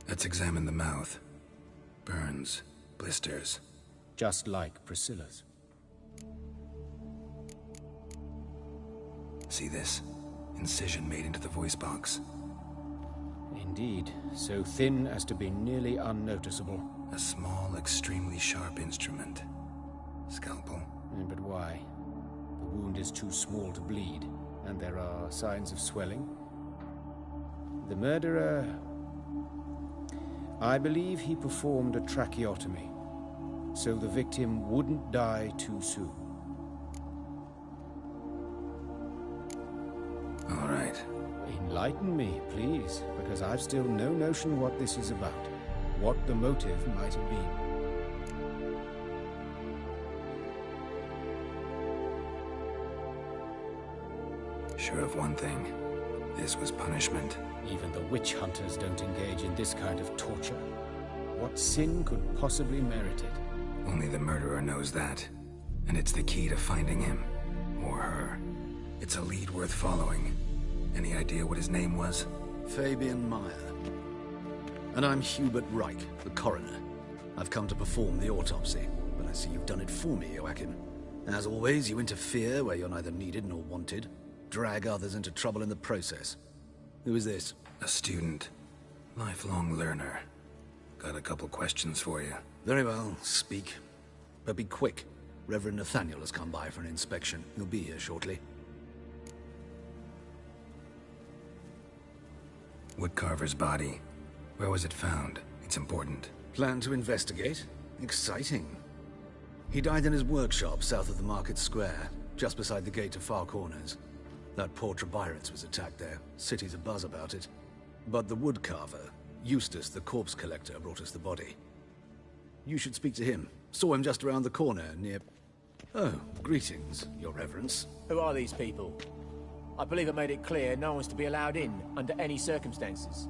Speaker 15: Let's examine the mouth. Burns, blisters.
Speaker 6: Just like Priscilla's.
Speaker 15: See this? Incision made into the voice box.
Speaker 6: Indeed, so thin as to be nearly unnoticeable.
Speaker 15: A small, extremely sharp instrument. Scalpel.
Speaker 6: But why? The wound is too small to bleed, and there are signs of swelling. The murderer... I believe he performed a tracheotomy, so the victim wouldn't die too soon.
Speaker 15: All right.
Speaker 6: Enlighten me, please, because I've still no notion what this is about, what the motive might have been.
Speaker 15: Sure of one thing. This was punishment.
Speaker 6: Even the witch hunters don't engage in this kind of torture. What sin could possibly merit it?
Speaker 15: Only the murderer knows that. And it's the key to finding him. Or her. It's a lead worth following. Any idea what his name was?
Speaker 13: Fabian Meyer. And I'm Hubert Reich, the coroner. I've come to perform the autopsy, but I see you've done it for me, Joachim. As always, you interfere where you're neither needed nor wanted. Drag others into trouble in the process. Who is this?
Speaker 15: A student. Lifelong learner. Got a couple questions for you.
Speaker 13: Very well, speak. But be quick. Reverend Nathaniel has come by for an inspection. He'll be here shortly.
Speaker 15: Woodcarver's body. Where was it found? It's important.
Speaker 13: Plan to investigate? Exciting. He died in his workshop south of the market square, just beside the gate to Far Corners. That poor Trebirates was attacked there. City's abuzz about it. But the woodcarver, Eustace the corpse collector, brought us the body. You should speak to him. Saw him just around the corner near... Oh, greetings, your reverence.
Speaker 2: Who are these people? I believe I made it clear no one's to be allowed in under any circumstances.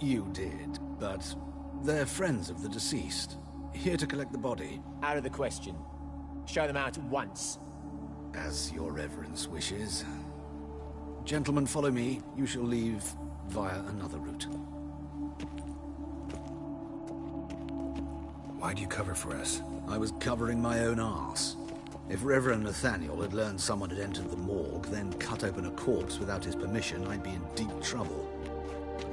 Speaker 13: You did, but they're friends of the deceased. Here to collect the body.
Speaker 2: Out of the question. Show them out at once.
Speaker 13: As your reverence wishes. Gentlemen, follow me. You shall leave via another route.
Speaker 15: Why'd you cover for us?
Speaker 13: I was covering my own arse. If Reverend Nathaniel had learned someone had entered the morgue, then cut open a corpse without his permission, I'd be in deep trouble.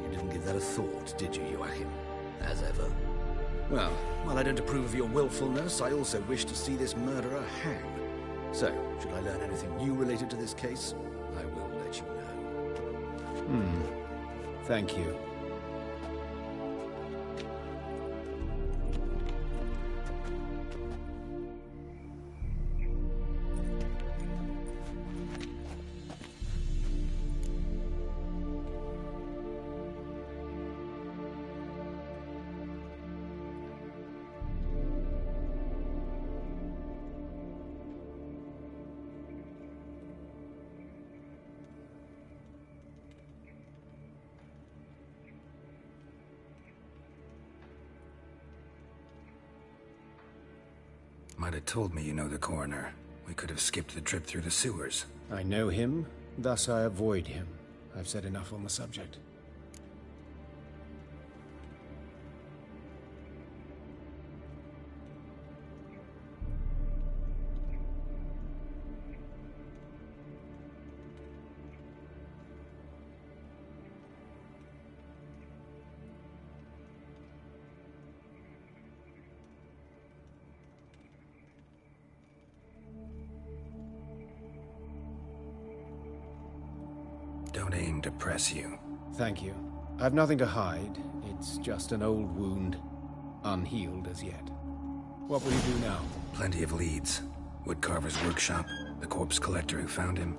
Speaker 13: You didn't give that a thought, did you, Joachim? As ever. Well, while I don't approve of your willfulness, I also wish to see this murderer hang. So, should I learn anything new related to this case, I will let you know.
Speaker 6: Thank you.
Speaker 15: Might have told me you know the coroner. We could have skipped the trip through the sewers.
Speaker 6: I know him, thus I avoid him. I've said enough on the subject.
Speaker 15: not aim to press you.
Speaker 6: Thank you. I've nothing to hide. It's just an old wound, unhealed as yet. What will you do now?
Speaker 15: Plenty of leads. Woodcarver's workshop, the corpse collector who found him,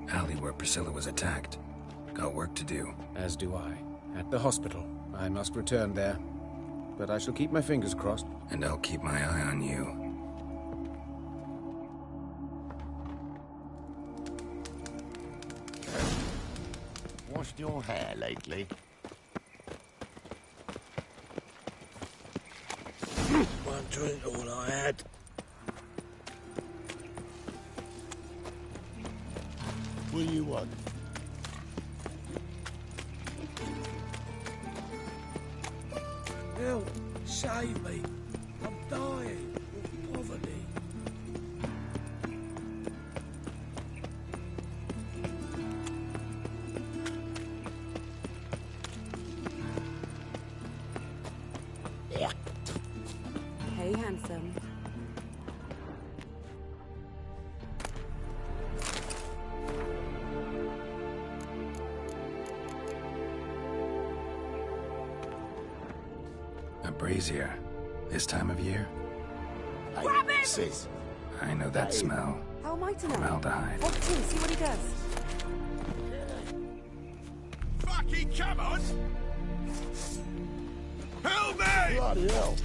Speaker 15: alley where Priscilla was attacked. Got work to do.
Speaker 6: As do I. At the hospital. I must return there. But I shall keep my fingers crossed.
Speaker 15: And I'll keep my eye on you.
Speaker 10: Washed your hair lately?
Speaker 16: One drink all I had.
Speaker 10: What do you want?
Speaker 16: Help! Save me! I'm dying of poverty.
Speaker 11: Hey, handsome.
Speaker 15: A brazier. This time of year?
Speaker 11: Grab him!
Speaker 10: Sis.
Speaker 15: I know that smell.
Speaker 11: How am I to know?
Speaker 15: Formaldehyde.
Speaker 11: Watch him, see what he does.
Speaker 1: Fucking come on! Help me!
Speaker 3: Bloody hell.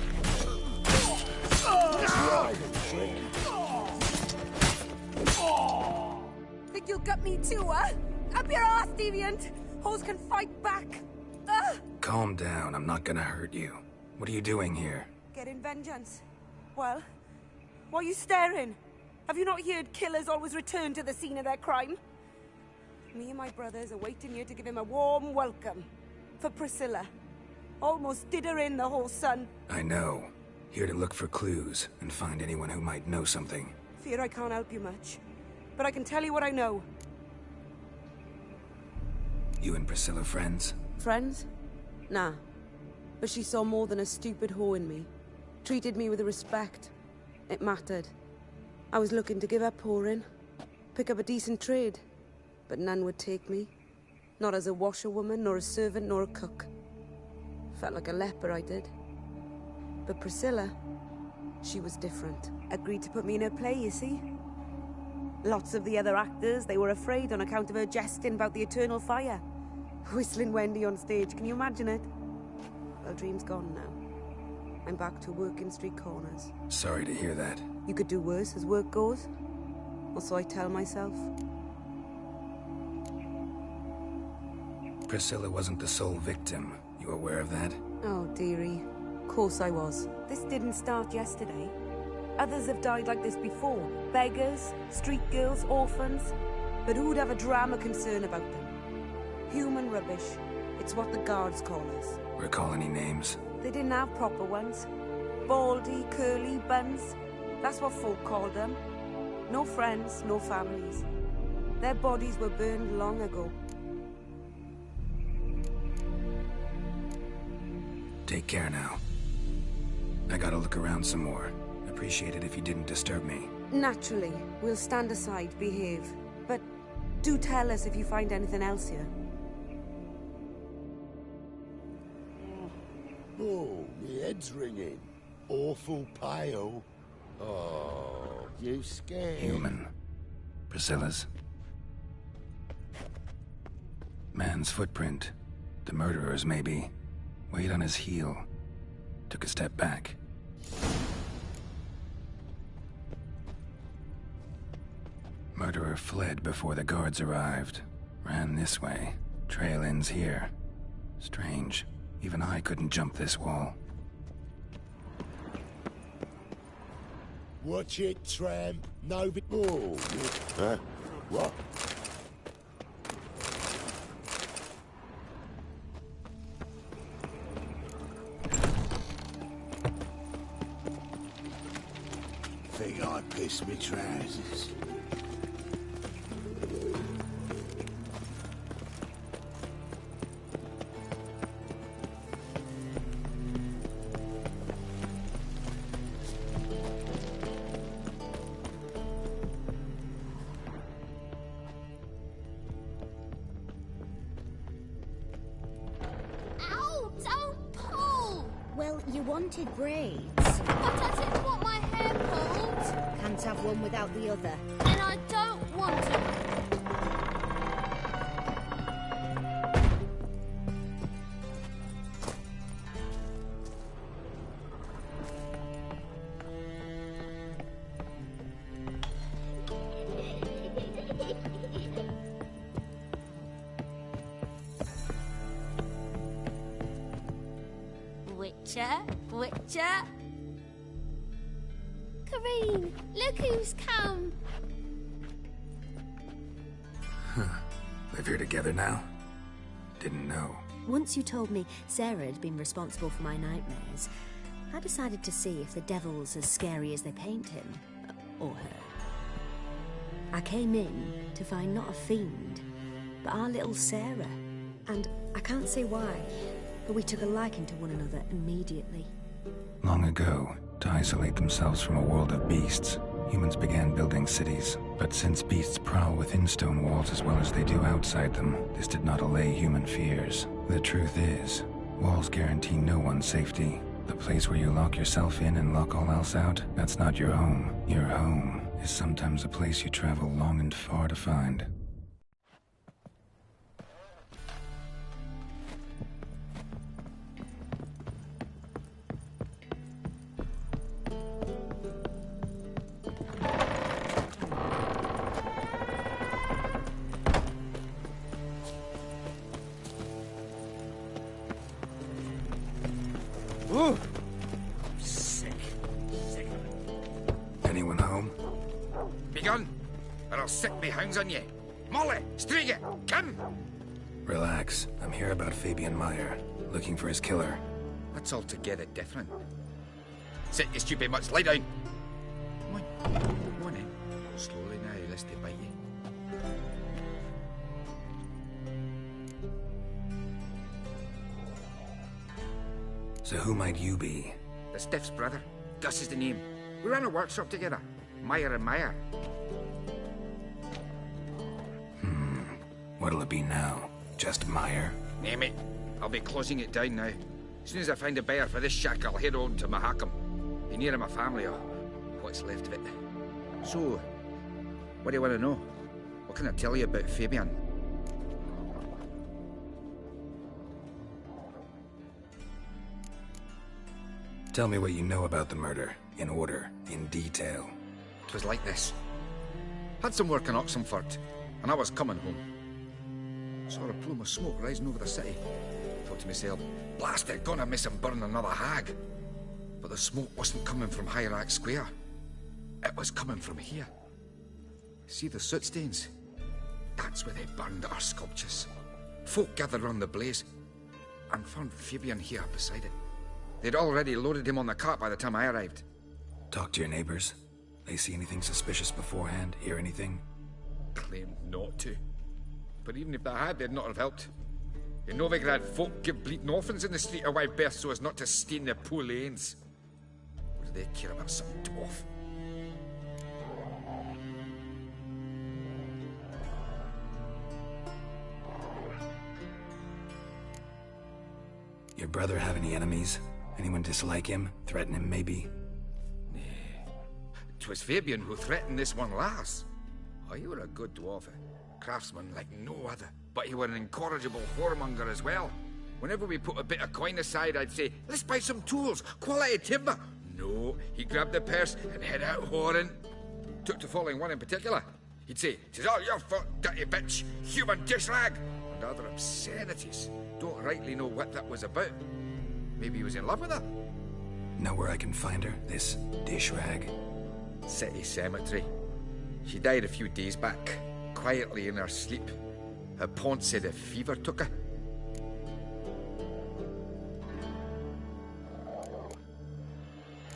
Speaker 11: Think you'll gut me too, huh? Up your ass, deviant! Hoes can fight back!
Speaker 15: Calm down, I'm not gonna hurt you. What are you doing here?
Speaker 11: Getting vengeance. Well, why are you staring? Have you not heard killers always return to the scene of their crime? Me and my brothers are waiting here to give him a warm welcome. For Priscilla. Almost did her in, the whole son.
Speaker 15: I know. Here to look for clues and find anyone who might know something.
Speaker 11: Fear I can't help you much. But I can tell you what I know.
Speaker 15: You and Priscilla friends?
Speaker 11: Friends? Nah. But she saw more than a stupid whore in me. Treated me with respect. It mattered. I was looking to give up whoring. Pick up a decent trade. But none would take me. Not as a washerwoman, nor a servant, nor a cook. Felt like a leper, I did. But Priscilla, she was different. Agreed to put me in her play, you see? Lots of the other actors, they were afraid on account of her jesting about the eternal fire. Whistling Wendy on stage, can you imagine it? Well, dream's gone now. I'm back to working street corners.
Speaker 15: Sorry to hear that.
Speaker 11: You could do worse as work goes. Or so I tell myself.
Speaker 15: Priscilla wasn't the sole victim. You aware of that?
Speaker 11: Oh, dearie. Of course I was. This didn't start yesterday. Others have died like this before. Beggars, street girls, orphans. But who'd have a drama concern about them? Human rubbish. It's what the guards call us.
Speaker 15: Recall any names?
Speaker 11: They didn't have proper ones. Baldy, curly, buns. That's what folk called them. No friends, no families. Their bodies were burned long ago.
Speaker 15: Take care now. I gotta look around some more. Appreciate it if you didn't disturb me.
Speaker 11: Naturally. We'll stand aside, behave. But do tell us if you find anything else here.
Speaker 3: Oh, my head's ringing. Awful pale. Oh, you scared?
Speaker 15: Human. Priscilla's. Man's footprint. The murderer's, maybe. Weight on his heel. Took a step back. Murderer fled before the guards arrived. Ran this way. Trail ends here. Strange. Even I couldn't jump this wall.
Speaker 3: Watch it, tramp. No be- Oh, huh? What?
Speaker 16: Think I pissed me trousers.
Speaker 14: wanted braids. But I didn't want my hair pulled.
Speaker 20: Can't have one without the other.
Speaker 14: And I don't want to. Witcher. Kareen, look who's come.
Speaker 15: Live here together now? Didn't know.
Speaker 20: Once you told me Sarah had been responsible for my nightmares, I decided to see if the devil's as scary as they paint him. Or her. I came in to find not a fiend, but our little Sarah. And I can't say why, but we took a liking to one another immediately.
Speaker 15: Long ago, to isolate themselves from a world of beasts, humans began building cities. But since beasts prowl within stone walls as well as they do outside them, this did not allay human fears. The truth is, walls guarantee no one's safety. The place where you lock yourself in and lock all else out, that's not your home. Your home is sometimes a place you travel long and far to find.
Speaker 1: Ooh! Sick.
Speaker 15: Anyone home?
Speaker 1: Begun, or I'll sick me hounds on you. Molly, Striga, come!
Speaker 15: Relax. I'm here about Fabian Meyer, looking for his killer.
Speaker 1: That's altogether different. Sit, you stupid mutts, lie down. Come on in. Slowly now, lest they bite you.
Speaker 15: So who might you be?
Speaker 1: The Stiff's brother. Gus is the name. We ran a workshop together. Meyer and Meyer.
Speaker 15: What'll it be now? Just Meyer?
Speaker 1: Name it. I'll be closing it down now. As soon as I find a buyer for this shack, I'll head on to Mahakam. Be near my family, or what's left of it. So, what do you want to know? What can I tell you about Fabian?
Speaker 15: Tell me what you know about the murder, in order, in detail.
Speaker 1: It was like this. Had some work in Oxenford, and I was coming home. Saw a plume of smoke rising over the city. Thought to myself, blast it, gonna miss him burn another hag. But the smoke wasn't coming from Hierarch Square. It was coming from here. See the soot stains? That's where they burned our sculptures. Folk gathered round the blaze, and found Fabian here beside it. They'd already loaded him on the cart by the time I arrived.
Speaker 15: Talk to your neighbors. They see anything suspicious beforehand? Hear anything?
Speaker 1: Claimed not to. But even if they had, they'd not have helped. In Novigrad, folk give bleeding orphans in the street a wide berth so as not to stain their poor lanes. What do they care about some dwarf?
Speaker 15: Your brother have any enemies? Anyone dislike him? Threaten him, maybe?
Speaker 1: Nay. 'Twas Fabian who threatened this one last. Oh, you were a good dwarf. Craftsman like no other. But you were an incorrigible whoremonger as well. Whenever we put a bit of coin aside, I'd say, let's buy some tools, quality timber. No, he grabbed the purse and head out whoring. Took to following one in particular. He'd say, "'Tis all your fault, dirty bitch, human dish rag," and other obscenities. Don't rightly know what that was about. Maybe he was in love with her?
Speaker 15: Know where I can find her, this dish rag?
Speaker 1: City cemetery. She died a few days back, quietly in her sleep. Her pont said a fever took her.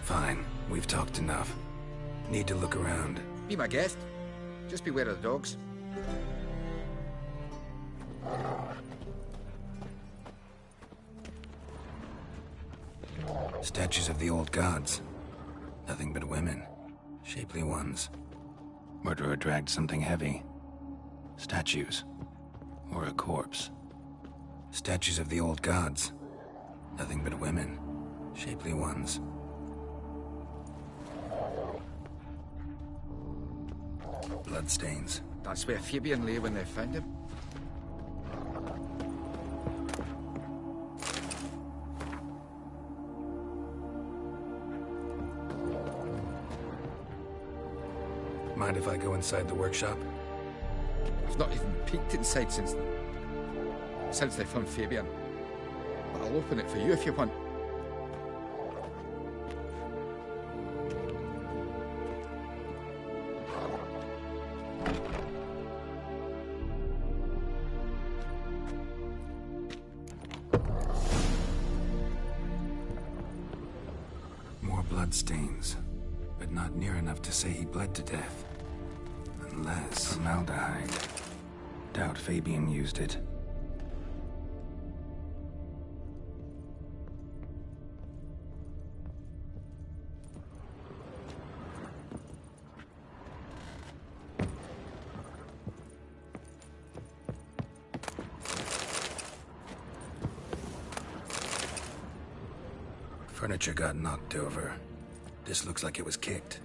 Speaker 15: Fine, we've talked enough. Need to look around.
Speaker 1: Be my guest. Just beware of the dogs.
Speaker 15: Statues of the old gods. Nothing but women. Shapely ones. Murderer dragged something heavy. Statues. Or a corpse. Statues of the old gods. Nothing but women. Shapely ones. Bloodstains.
Speaker 1: That's where Fabian lay when they found him.
Speaker 15: Mind if I go inside the workshop?
Speaker 1: I've not even peeked inside since they found Fabian. But I'll open it for you if you want.
Speaker 15: More bloodstains, but not near enough to say he bled to death. Unless... formaldehyde. Doubt Fabian used it. Furniture got knocked over. This looks like it was kicked.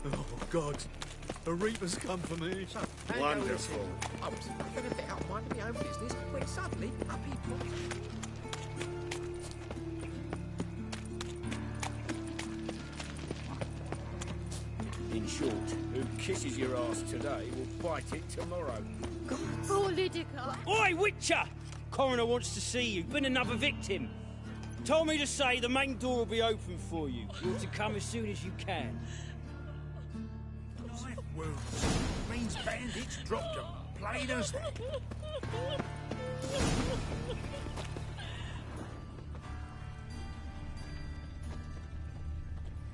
Speaker 16: Oh, God. A Reaper's come for me. Wonderful.
Speaker 2: I was going to bet out minding my own business when suddenly up he popped.
Speaker 9: In short, who kisses your ass today will bite it tomorrow.
Speaker 17: Poor Lydica.
Speaker 7: Oi, Witcher! Coroner wants to see you. Been another victim. Told me to say the main door will be open for you. You're to come as soon as you can.
Speaker 4: Life wounds. Means bandits dropped them. Plain as that.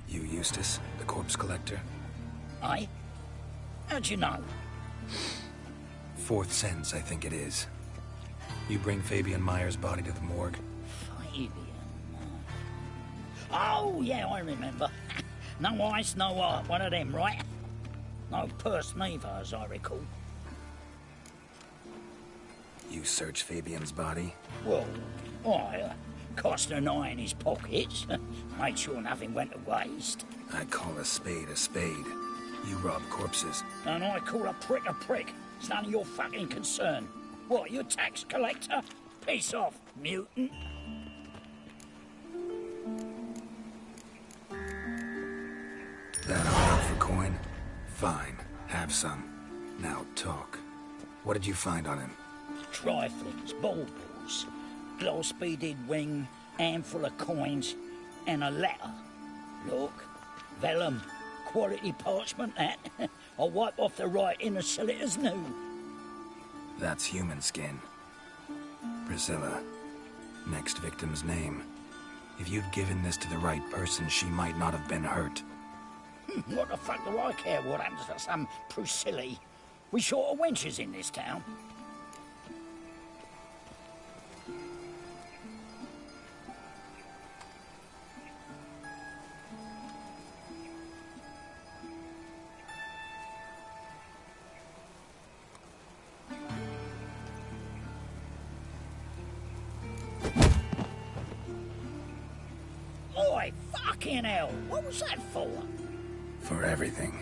Speaker 15: You, Eustace, the corpse collector?
Speaker 22: Aye? How'd you know?
Speaker 15: Fourth sense, I think it is. You bring Fabian Meyer's body to the morgue?
Speaker 22: Fabian. Oh, yeah, I remember. No eyes, no heart, one of them, right? No purse neither, as I recall.
Speaker 15: You searched Fabian's body?
Speaker 22: Well, I cast an eye in his pockets, made sure nothing went to waste.
Speaker 15: I call a spade a spade. You rob corpses.
Speaker 22: And I call a prick a prick. It's none of your fucking concern. What, you a tax collector? Piss off, mutant.
Speaker 15: That all out for coin? Fine, have some. Now talk. What did you find on him?
Speaker 22: Triflings, baubles, glass-beaded ring, handful of coins, and a letter. Look, vellum, quality parchment that. I'll wipe off the writing as silly as new.
Speaker 15: That's human skin. Priscilla. Next victim's name. If you'd given this to the right person, she might not have been hurt.
Speaker 22: What the fuck do I care what happens to some Priscilla? We short of wenches in this town. Oi, fucking hell! What was that for?
Speaker 15: For everything.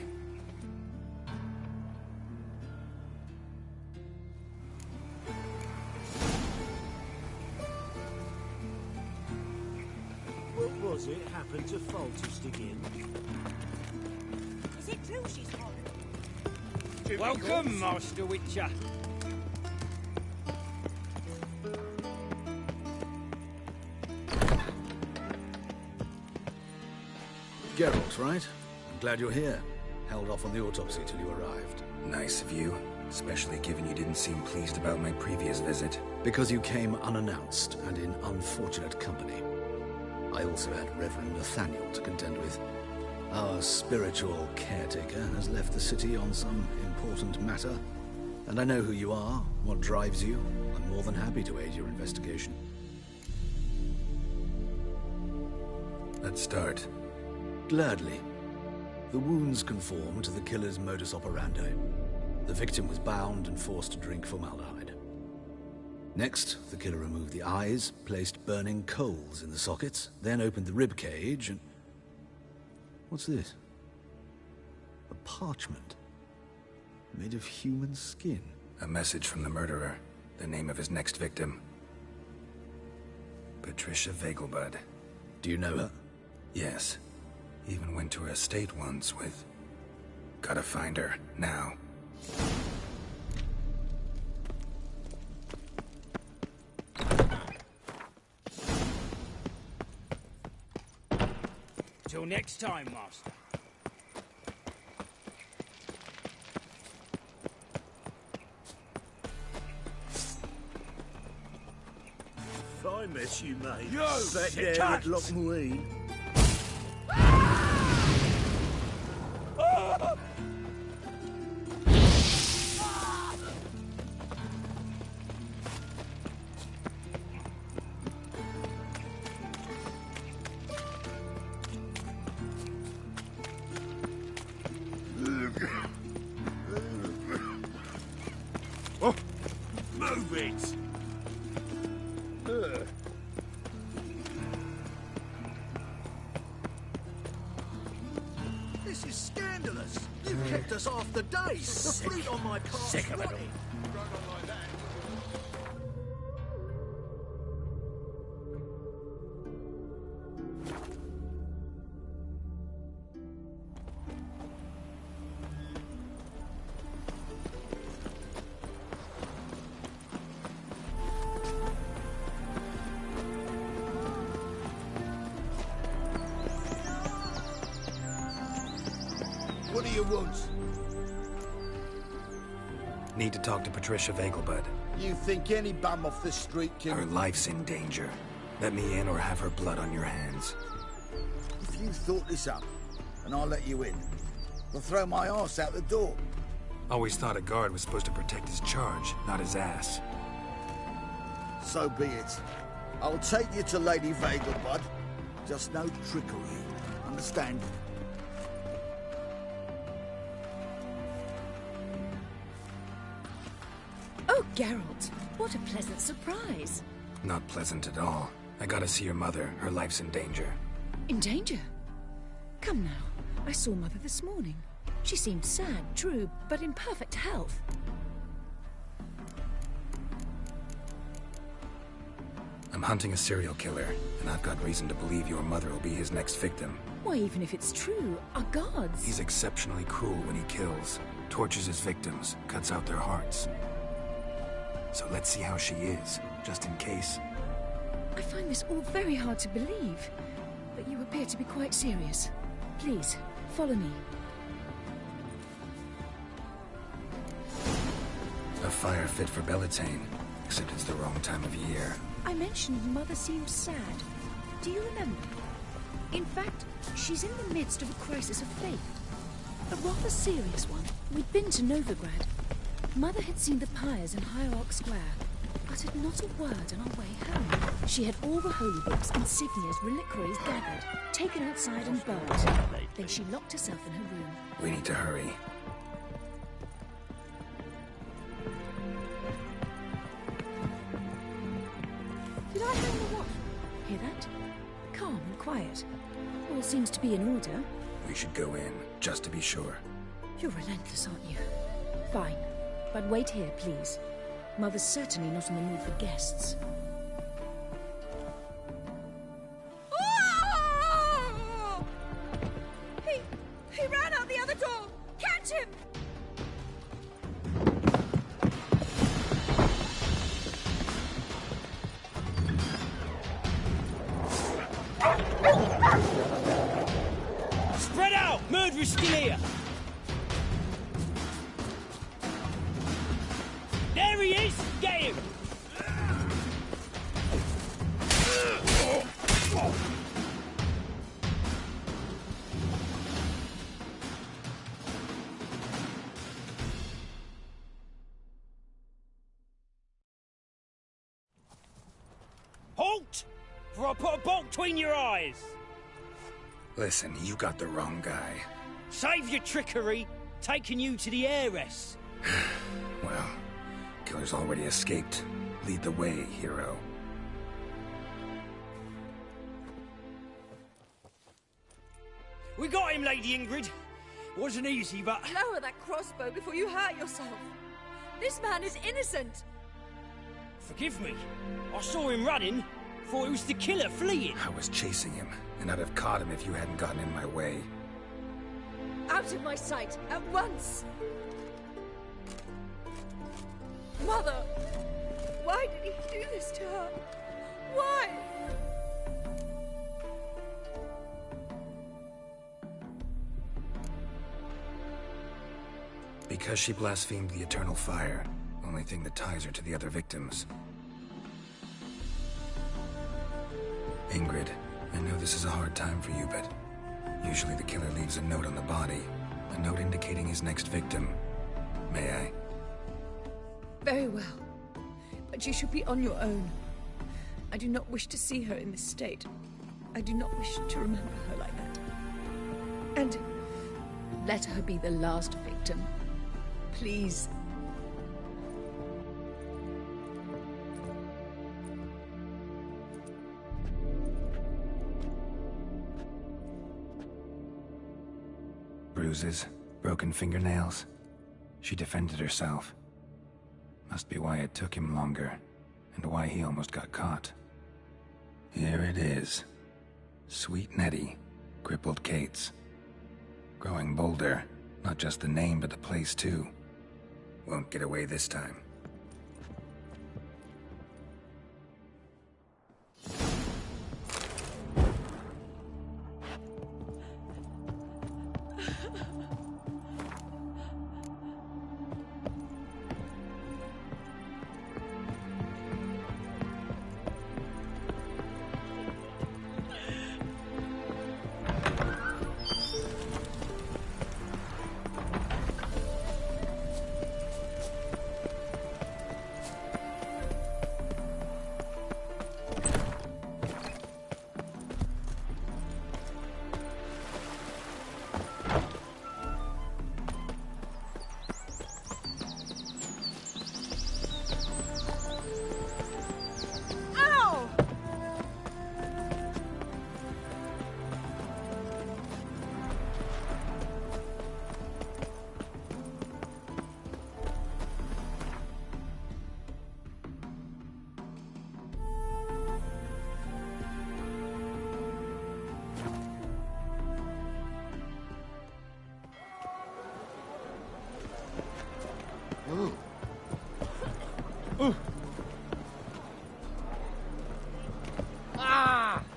Speaker 9: What was it happened to Faltus again?
Speaker 14: Is it true she's horrible?
Speaker 7: Welcome, Master Witcher.
Speaker 13: Geralt, right? I'm glad you're here. Held off on the autopsy till you arrived.
Speaker 15: Nice of you, especially given you didn't seem pleased about my previous visit.
Speaker 13: Because you came unannounced and in unfortunate company. I also had Reverend Nathaniel to contend with. Our spiritual caretaker has left the city on some important matter. And I know who you are, what drives you. I'm more than happy to aid your investigation.
Speaker 15: Let's start.
Speaker 13: Gladly. The wounds conform to the killer's modus operandi. The victim was bound and forced to drink formaldehyde. Next, the killer removed the eyes, placed burning coals in the sockets, then opened the rib cage and... What's this? A parchment. Made of human skin.
Speaker 15: A message from the murderer. The name of his next victim. Patricia Vegelbud.
Speaker 13: Do you know her?
Speaker 15: Yes. Even went to her estate once with... Gotta find her, now.
Speaker 7: Till next time, Master.
Speaker 16: If I met you, mate,
Speaker 7: Yo,
Speaker 16: back there
Speaker 7: cut!
Speaker 16: at Lochmarine.
Speaker 7: Oh, move it!
Speaker 21: This is scandalous. You've kept us half the day. The fruit on my cart's
Speaker 7: Sick of it all.
Speaker 21: rotting.
Speaker 3: What do you want?
Speaker 15: Need to talk to Patricia Vegelbud.
Speaker 3: You think any bum off the street can...
Speaker 15: Her life's in danger. Let me in or have her blood on your hands.
Speaker 3: If you thought this up, and I'll let you in, we'll throw my arse out the door.
Speaker 15: Always thought a guard was supposed to protect his charge, not his ass.
Speaker 3: So be it. I'll take you to Lady Vegelbud. Just no trickery. Understand?
Speaker 12: Oh, Geralt, what a pleasant surprise.
Speaker 15: Not pleasant at all. I gotta see your mother. Her life's in danger.
Speaker 12: In danger? Come now, I saw Mother this morning. She seemed sad, true, but in perfect health.
Speaker 15: I'm hunting a serial killer, and I've got reason to believe your mother will be his next victim.
Speaker 12: Why, even if it's true, our guards...
Speaker 15: He's exceptionally cruel when he kills, tortures his victims, cuts out their hearts. So let's see how she is, just in case.
Speaker 12: I find this all very hard to believe, but you appear to be quite serious. Please, follow me.
Speaker 15: A fire fit for Bellatane, except it's the wrong time of year.
Speaker 12: I mentioned Mother seemed sad. Do you remember? In fact, she's in the midst of a crisis of faith. A rather serious one. We'd been to Novigrad. Mother had seen the pyres in Hierarch Square, uttered not a word on our way home. She had all the holy books, insignias, reliquaries gathered, taken outside and burnt. Then she locked herself in her room.
Speaker 15: We need to hurry.
Speaker 12: Did I hang the watch? Hear that? Calm and quiet. All seems to be in order.
Speaker 15: We should go in, just to be sure.
Speaker 12: You're relentless, aren't you? Fine. But wait here, please. Mother's certainly not in the mood for guests.
Speaker 21: Oh! He ran out the other door! Catch him!
Speaker 7: Spread out! Murderer's still here! There he is! Get him! Halt! For I'll put a bolt between your eyes!
Speaker 15: Listen, you got the wrong guy.
Speaker 7: Save your trickery, taking you to the heiress.
Speaker 15: Well, killer's already escaped. Lead the way, hero.
Speaker 7: We got him, Lady Ingrid. Wasn't easy, but...
Speaker 12: Lower that crossbow before you hurt yourself. This man is innocent.
Speaker 7: Forgive me. I saw him running. Thought it was the killer fleeing.
Speaker 15: I was chasing him, and I'd have caught him if you hadn't gotten in my way.
Speaker 12: Out of my sight, at once! Mother! Why did he do this to her? Why?
Speaker 15: Because she blasphemed the eternal fire. Only thing that ties her to the other victims. Ingrid, I know this is a hard time for you, but usually the killer leaves a note on the body. A note indicating his next victim. May I?
Speaker 12: Very well. But you should be on your own. I do not wish to see her in this state. I do not wish to remember her like that. And let her be the last victim. Please.
Speaker 15: Bruises, broken fingernails. She defended herself. Must be why it took him longer, and why he almost got caught. Here it is. Sweet Nettie, crippled Kate's. Growing bolder, not just the name but the place too. Won't get away this time.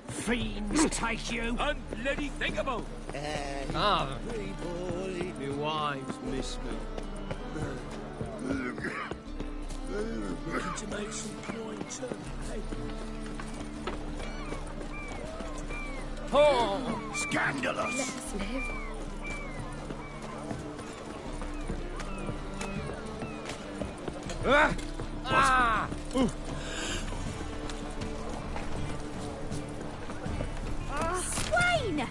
Speaker 7: Fiends take you!
Speaker 9: Unbloody thinkable!
Speaker 2: Father, my wives miss me.
Speaker 9: Looking to make some points,
Speaker 2: Oh!
Speaker 9: Scandalous!
Speaker 12: Let us live.
Speaker 14: Swain!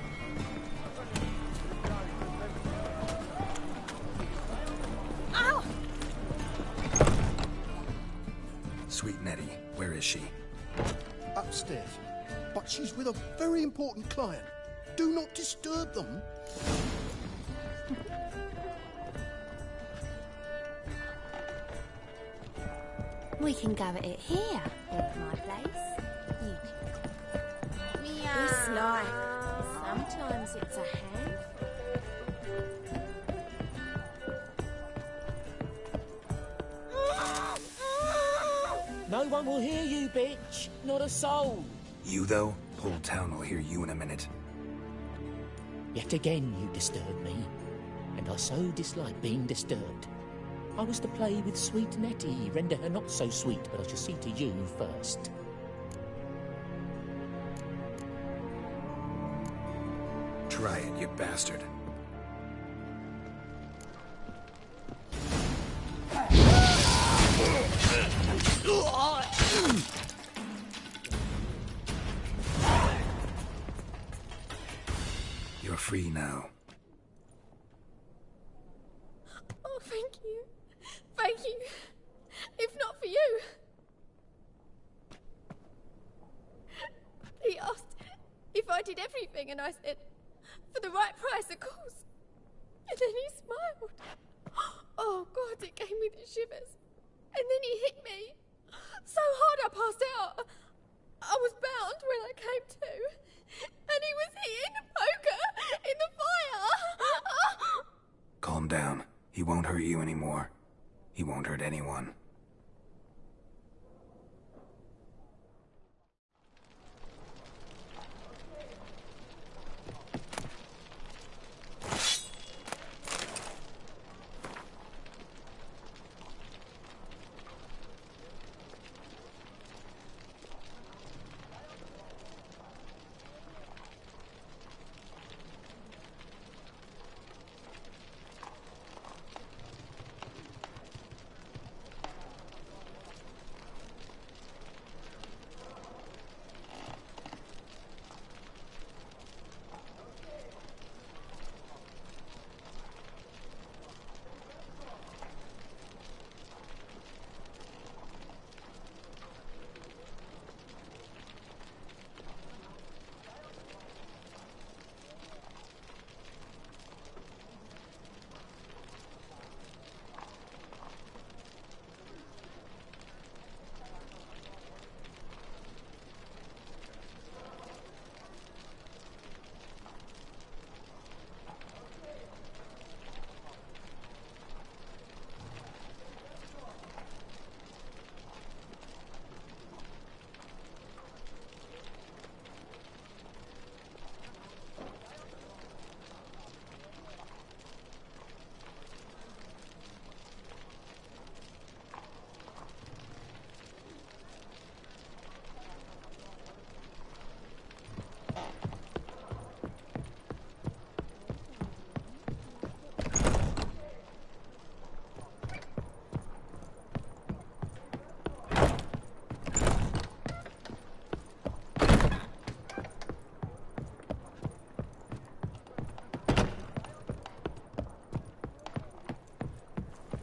Speaker 14: Ow!
Speaker 15: Sweet Nettie, where is she?
Speaker 5: Upstairs. But she's with a very important client. Do not disturb them.
Speaker 20: We can go at it here, at my place.
Speaker 14: This life.
Speaker 20: Sometimes it's a hand.
Speaker 9: No one will hear you, bitch. Not a soul.
Speaker 15: You, though? Whole town will hear you in a minute.
Speaker 9: Yet again you disturb me, and I so dislike being disturbed. I was to play with sweet Nettie, render her not so sweet, but I shall see to you first.
Speaker 15: Try it, you bastard. You're free now.
Speaker 18: you. If not for you. He asked if I did everything, and I said, for the right price, of course. And then he smiled. Oh, God, it gave me the shivers. And then he hit me. So hard I passed out. I was bound when I came to. And he was hitting the poker in the fire.
Speaker 15: Calm down. He won't hurt you anymore. He won't hurt anyone.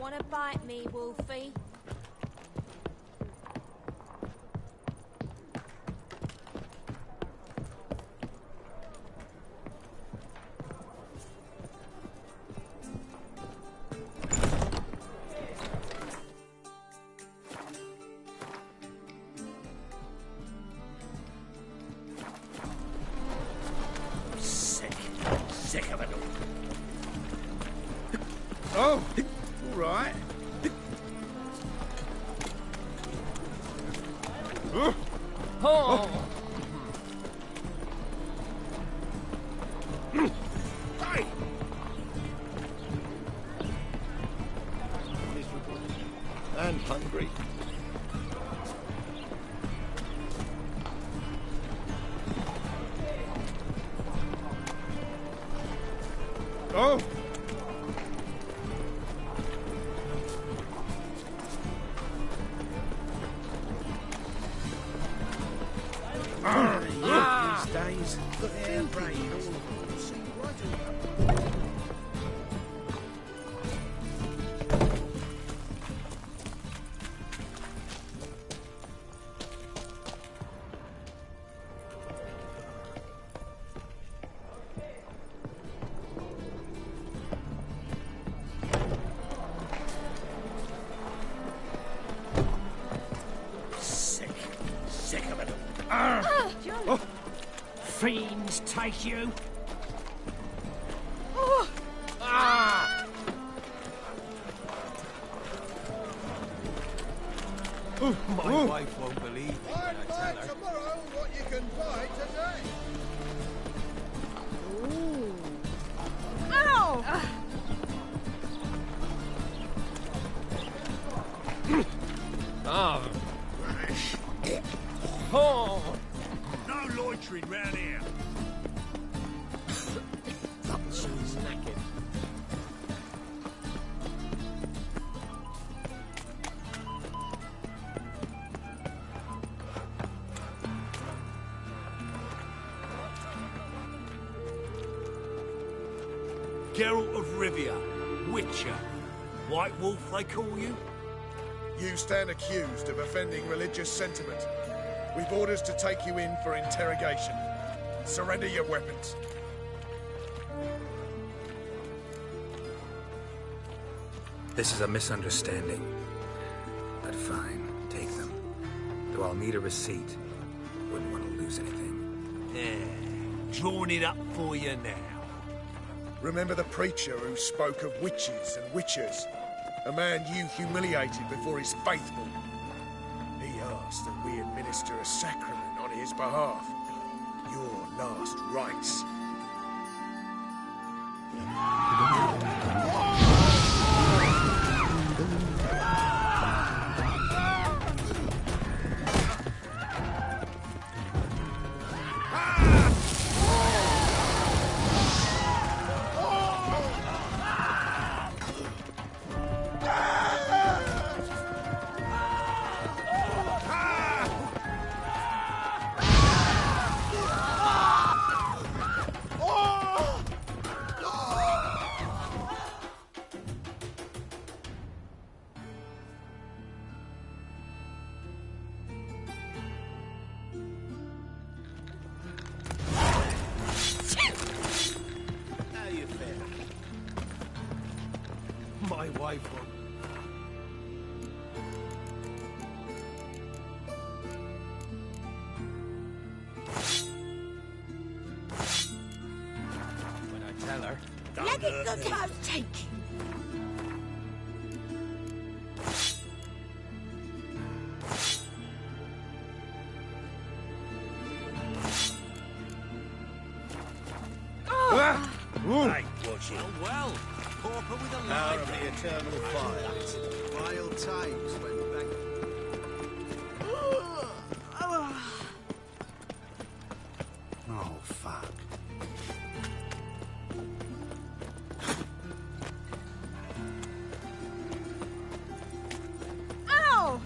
Speaker 21: Wanna bite me, Wolfie?
Speaker 16: Sick of it all. Oh, all right.
Speaker 21: Oh.
Speaker 16: Hey!
Speaker 19: Miserable and hungry.
Speaker 16: Oh! These days, look at how brave all of them seem right away. Sick of it all. Oh. Fiends take you.
Speaker 21: Oh.
Speaker 16: Ah!
Speaker 23: My wife won't believe me when I tell her.
Speaker 4: Tomorrow, what you can buy today.
Speaker 21: Ooh. Ow!
Speaker 23: Oh.
Speaker 16: Oh! No loitering round here.
Speaker 23: She's knackered.
Speaker 16: Geralt of Rivia, Witcher. White Wolf, they call you?
Speaker 4: You stand accused of offending religious sentiment. We've orders to take you in for interrogation. Surrender your weapons.
Speaker 15: This is a misunderstanding. But fine, take them. Though I'll need a receipt. Wouldn't want to lose anything.
Speaker 23: Yeah, drawing it up for you now.
Speaker 4: Remember the preacher who spoke of witches and witchers? A man you humiliated before his faithful. He asked that we administer a sacrament on his behalf. Your last rites.
Speaker 23: My wife won't. When I tell her,
Speaker 21: Let it go down, take.
Speaker 23: Hey, watch it. Well, pauper with a
Speaker 16: Power
Speaker 23: light.
Speaker 16: of the eternal fire. It's vile times when back. Oh, fuck.
Speaker 21: Ow!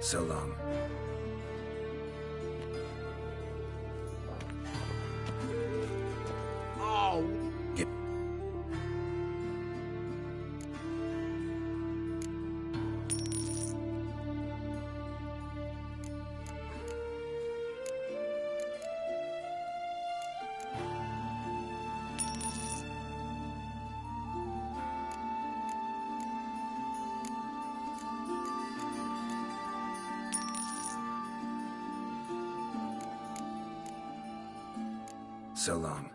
Speaker 15: So long.
Speaker 23: Oh.
Speaker 15: Yep. So long.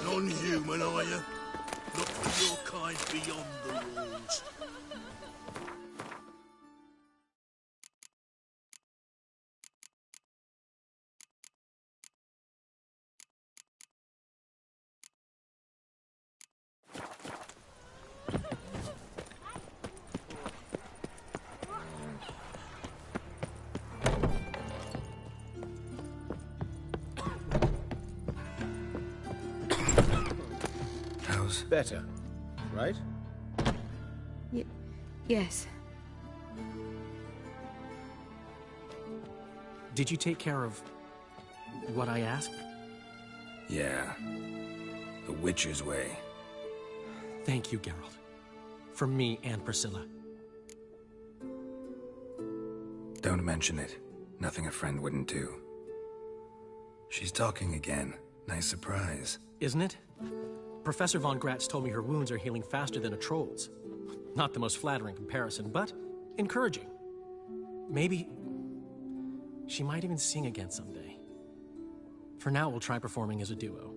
Speaker 16: Non-human, are you? Not for your kind beyond the walls.
Speaker 13: Better, right?
Speaker 11: Yes.
Speaker 2: Did you take care of what I asked?
Speaker 15: Yeah. The Witcher's way.
Speaker 2: Thank you, Geralt. From me and Priscilla.
Speaker 15: Don't mention it. Nothing a friend wouldn't do. She's talking again. Nice surprise.
Speaker 2: Isn't it? Professor Von Gratz told me her wounds are healing faster than a troll's. Not the most flattering comparison, but encouraging. Maybe she might even sing again someday. For now, we'll try performing as a duo.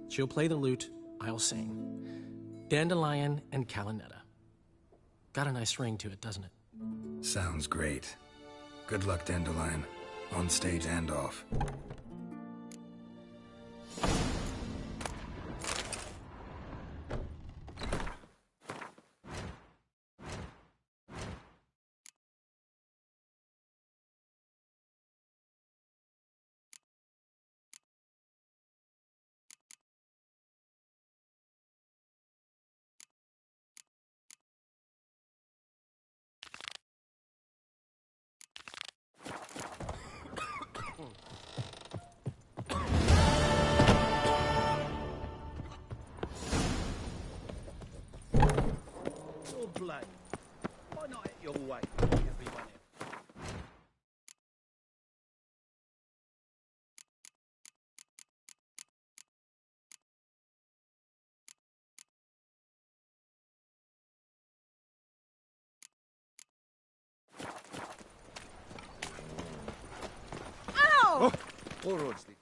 Speaker 2: She'll play the lute, I'll sing. Dandelion and Calinetta. Got a nice ring to it, doesn't it?
Speaker 15: Sounds great. Good luck, Dandelion. On stage and off.
Speaker 22: Why not at your way, everyone else?
Speaker 21: Ow!
Speaker 1: Oh, poor Rodsley.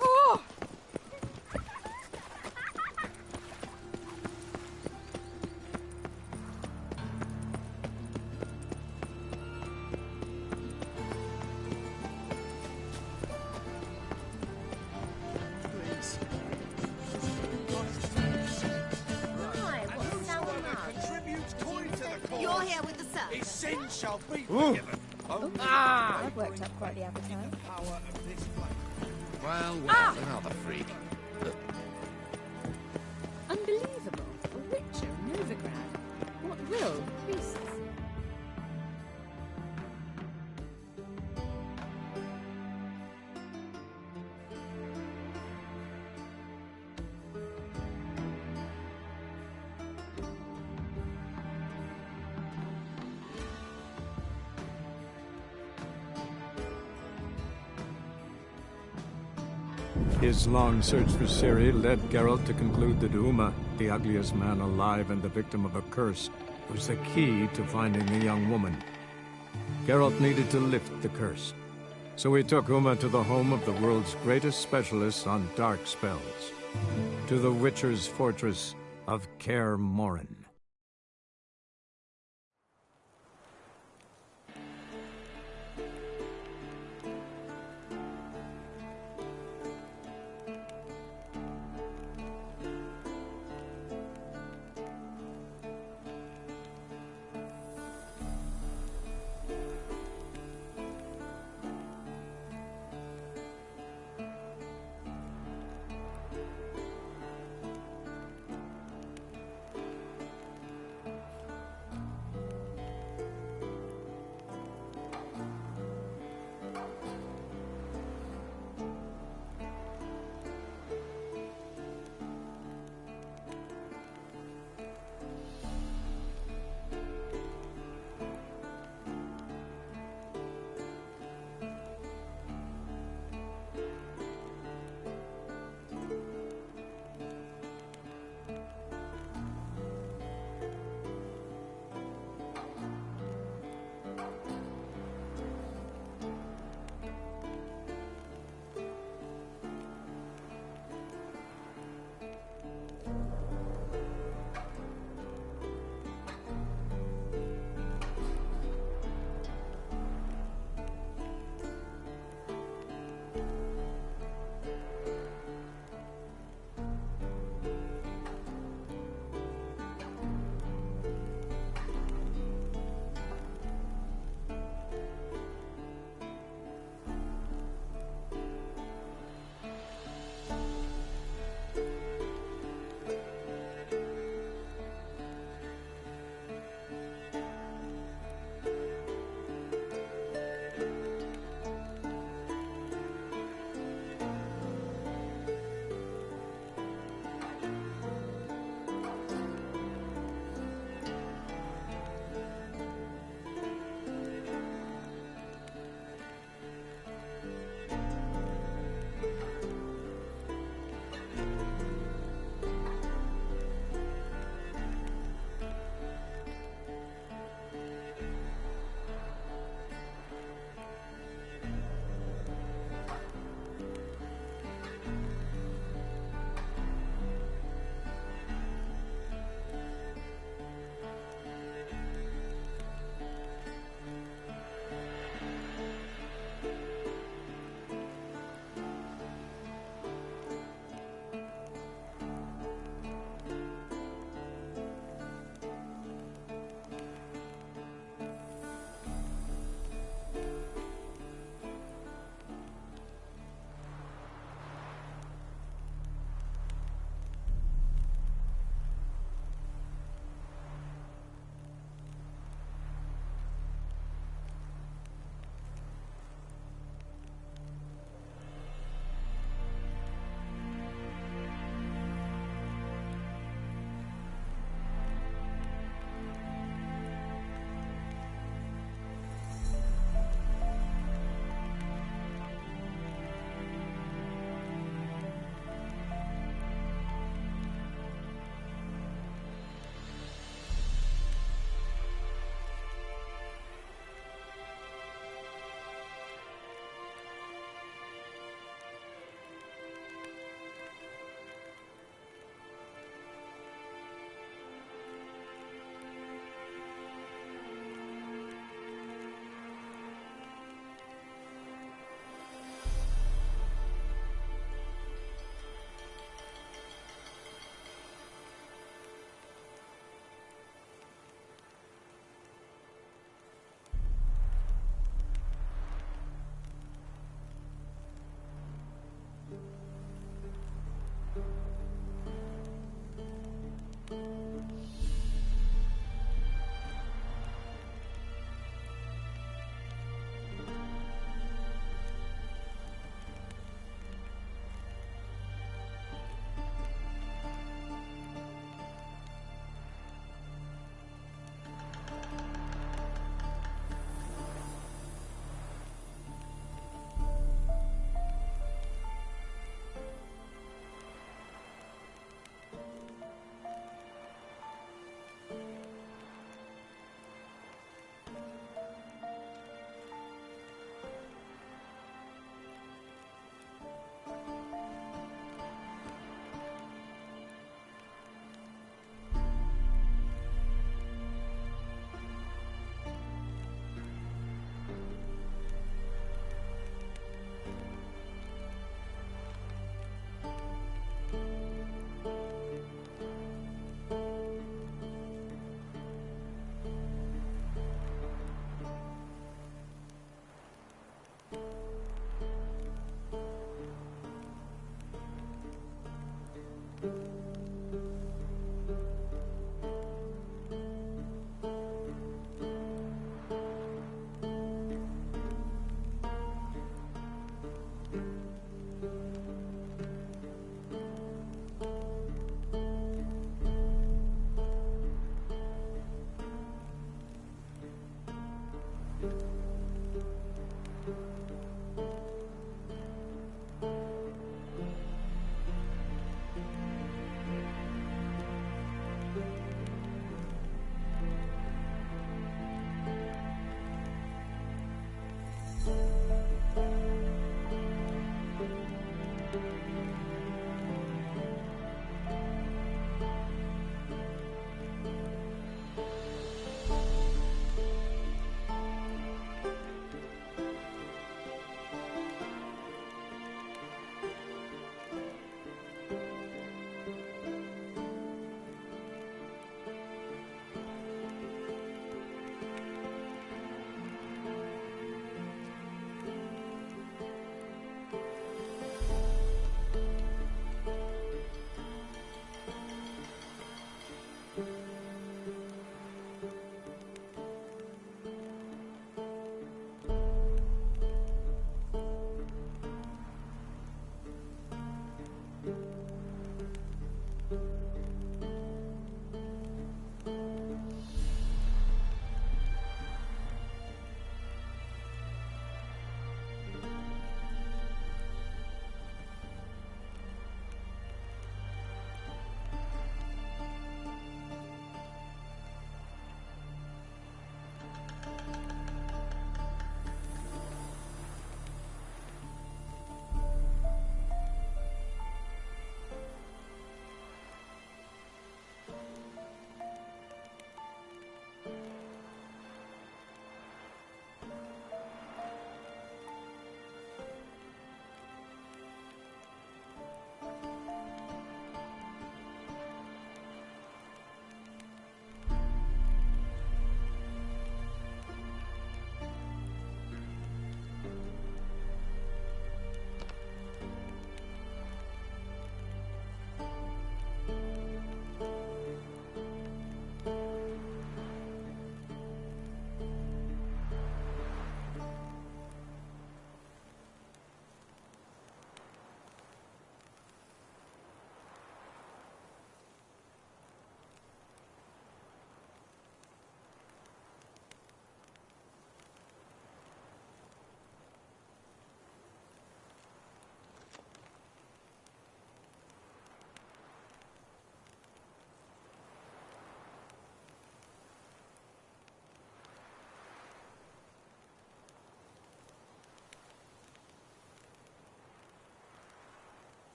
Speaker 21: Oh!
Speaker 5: Please.
Speaker 21: Hi, what's sour mug? You're here with the sun.
Speaker 4: His sins shall be
Speaker 1: forgiven.
Speaker 21: Ah!
Speaker 18: I've worked up quite the appetite.
Speaker 1: Well, another freak.
Speaker 12: Unbelievable. A Witcher, Novigrad. What will priests?
Speaker 6: His long search for Ciri led Geralt to conclude that Uma, the ugliest man alive and the victim of a curse, was the key to finding the young woman. Geralt needed to lift the curse, so he took Uma to the home of the world's greatest specialist on dark spells, to the Witcher's fortress of Kaer Morhen.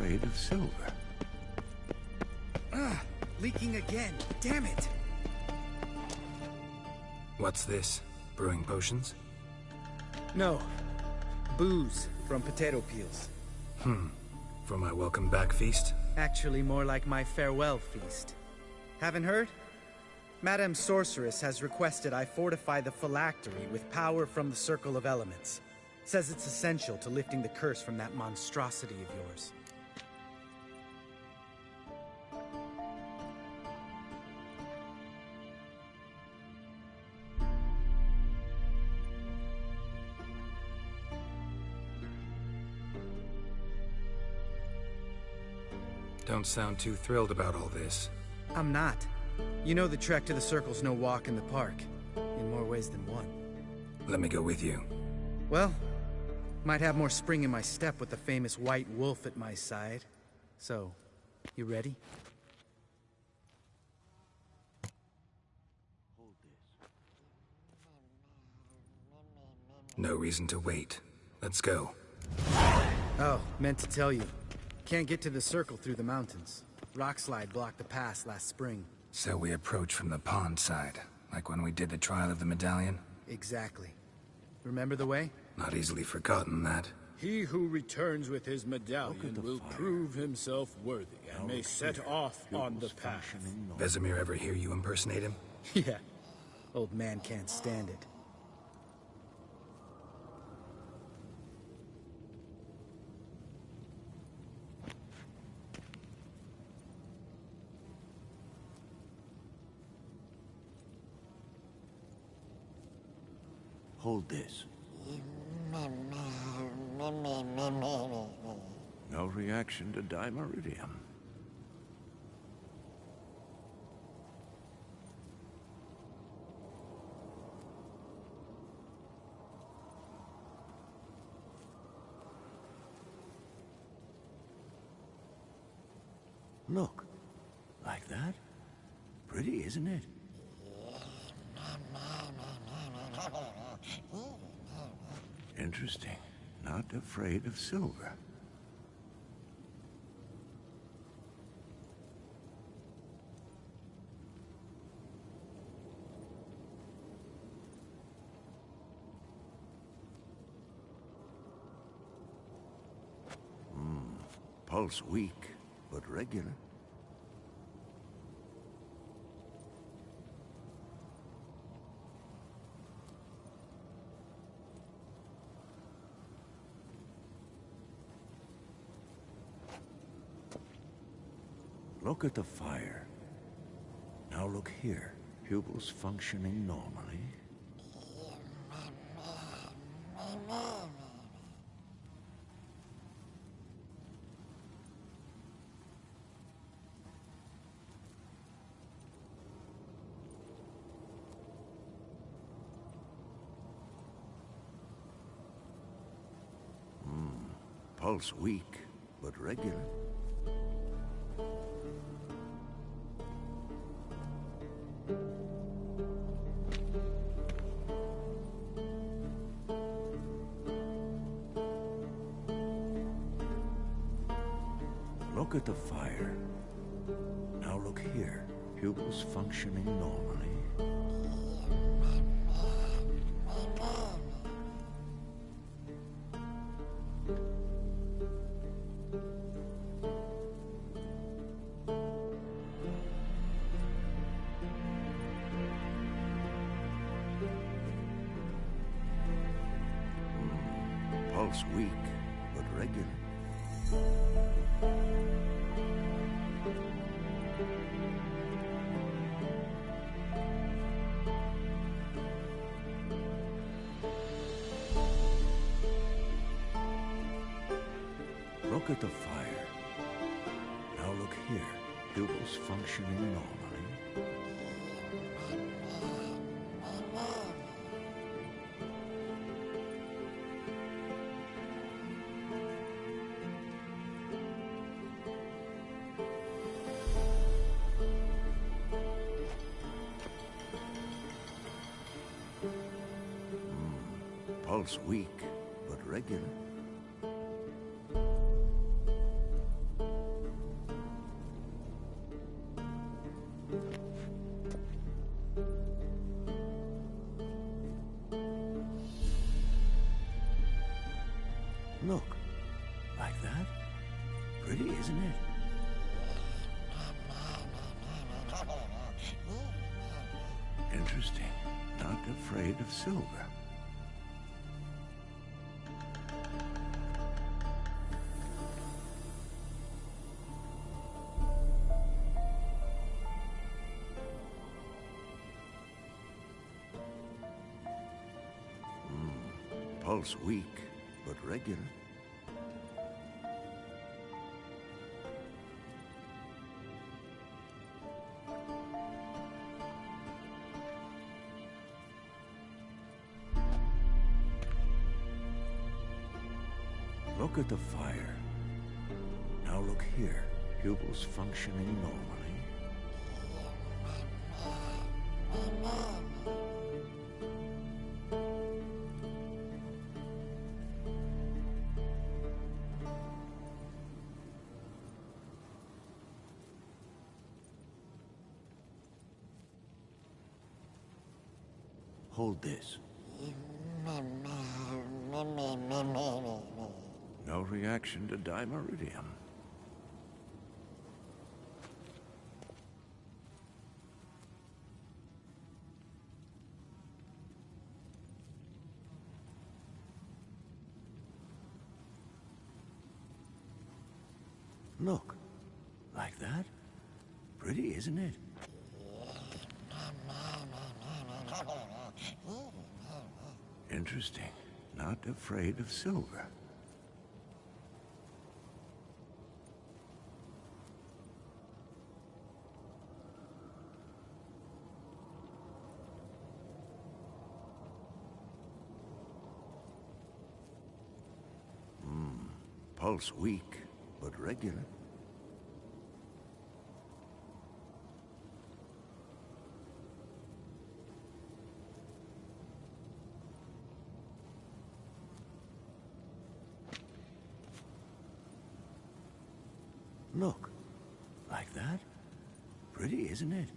Speaker 16: afraid of silver.
Speaker 8: Ah, leaking again. Damn it!
Speaker 15: What's this? Brewing potions?
Speaker 8: No. Booze from potato peels.
Speaker 15: For my welcome back feast?
Speaker 8: Actually, more like my farewell feast. Haven't heard? Madame Sorceress has requested I fortify the phylactery with power from the Circle of Elements. Says it's essential to lifting the curse from that monstrosity of yours.
Speaker 15: Don't sound too thrilled about all this.
Speaker 8: I'm not. You know the trek to the Circle's no walk in the park. In more ways than one.
Speaker 15: Let me go with you.
Speaker 8: Well, might have more spring in my step with the famous white wolf at my side. So, you ready?
Speaker 15: No reason to wait. Let's go.
Speaker 8: Oh, meant to tell you. Can't get to the Circle through the mountains. Rockslide blocked the pass last spring.
Speaker 15: So we approach from the pond side, like when we did the trial of the medallion?
Speaker 8: Exactly. Remember the way?
Speaker 15: Not easily forgotten, that.
Speaker 10: He who returns with his medallion will prove himself worthy and may set off on the path.
Speaker 15: Vesemir ever hear you impersonate him?
Speaker 8: Yeah. Old man can't stand it.
Speaker 16: Hold this. No reaction to dimeridium. Look. Like that? Pretty, isn't it? Interesting. Not afraid of silver. Pulse weak, but regular. Look at the fire. Now look here. Pupils functioning normally. Pulse weak, but regular. Look at the fire. Now look here. Pupils functioning normally. Pulse weak, but regular. Look at the fire. Now look here. Pupils functioning normally. Pulse weak, but regular. Look. Like that? Pretty, isn't it? Interesting. Not afraid of silver. Pulse weak, but regular. Look at the fire. Now look here. Pupils functioning normally. Hold this. No reaction to dimeridium. Look. Like that? Pretty, isn't it? Interesting. Not afraid of silver. Pulse weak, but regular. Look. Like that? Pretty, isn't it?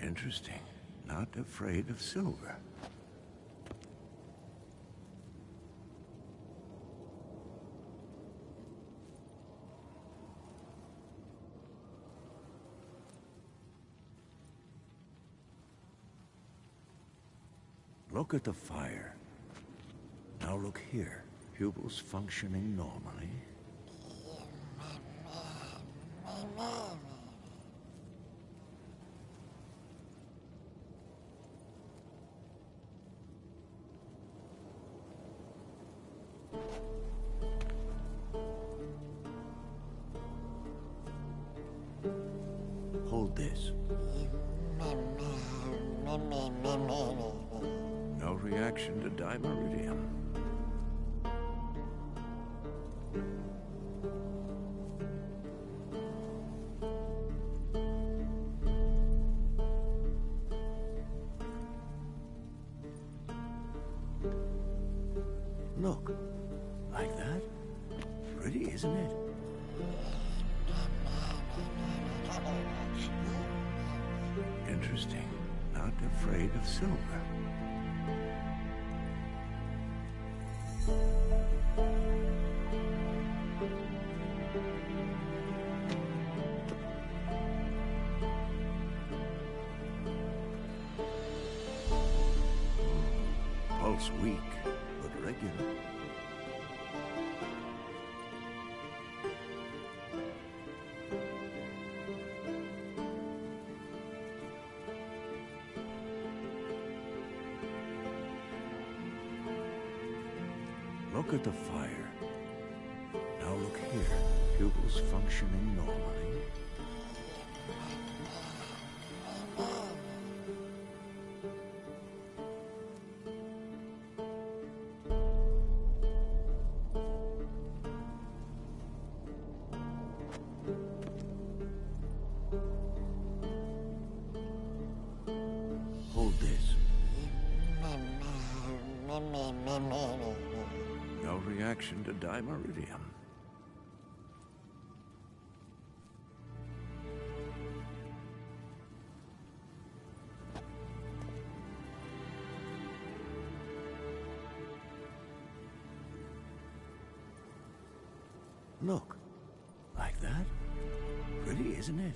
Speaker 16: Interesting. Not afraid of silver. Look at the fire. Now look here. Pupils functioning normally. Hold this. No reaction to dimeridium. Look. Like that? Pretty, isn't it? Interesting. Not afraid of silver. Pulse weak, but regular. Look at the fire. Now look here. Pupils functioning normally. Hold this. No reaction to dimeridium. Look. Like that? Pretty, isn't it?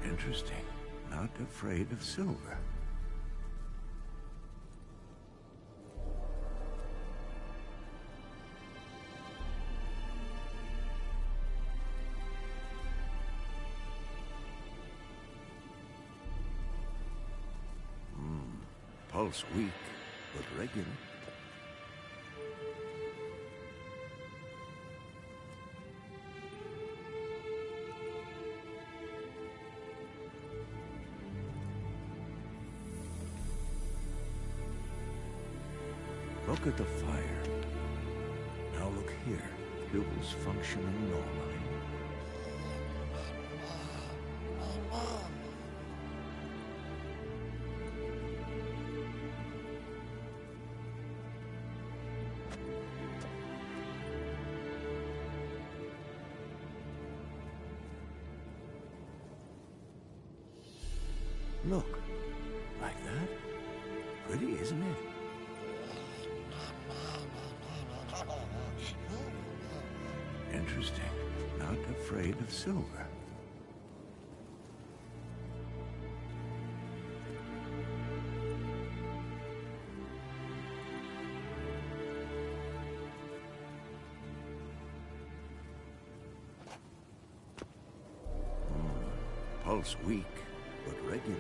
Speaker 16: Interesting. Not afraid of silver. Pulse weak, but regular. Look at the fire. Now look here. Pupils functioning normally. Look. Like that? Pretty, isn't it? Interesting. Not afraid of silver. Pulse weak, but regular.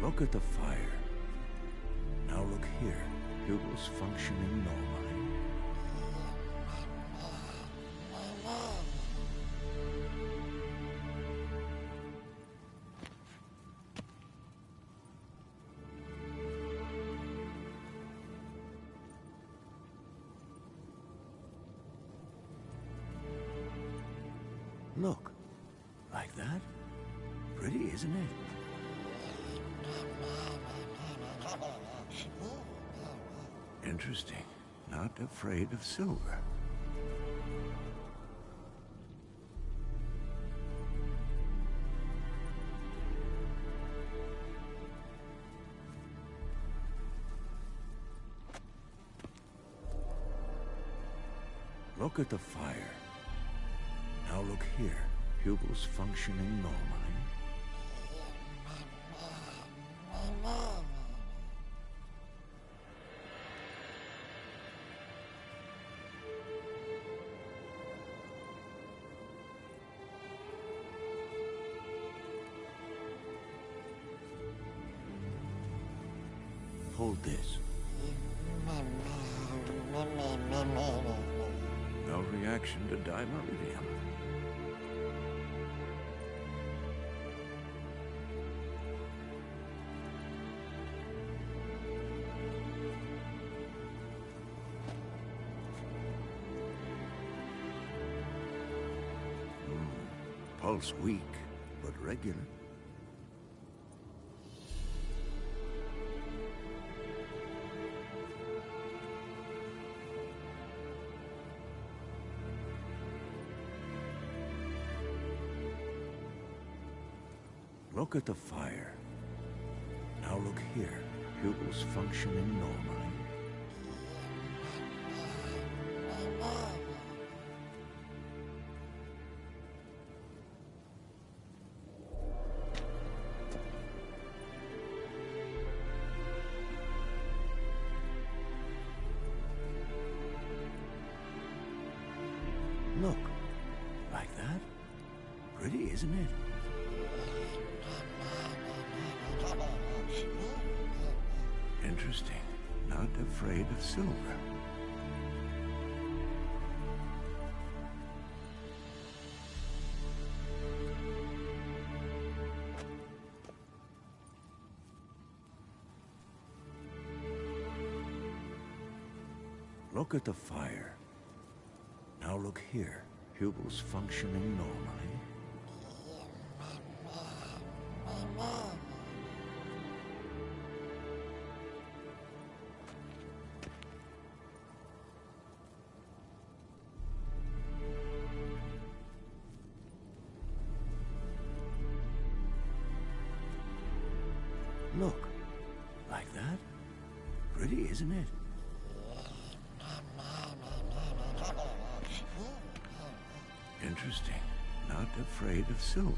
Speaker 16: Look at the fire. Now look here. Pupils functioning normally. Look. Like that? Pretty, isn't it? Interesting. Not afraid of silver. Look at the fire. Now look here. Pupils functioning normally. Hold this. No reaction to dimeridium. Pulse weak, but regular. Look at the fire. Now look here. Pupils functioning normally. Look. Like that? Pretty, isn't it? Interesting. Not afraid of silver. Look at the fire. Now look here. Pupils functioning normally. Look. Like that? Pretty, isn't it? Interesting. Not afraid of silver.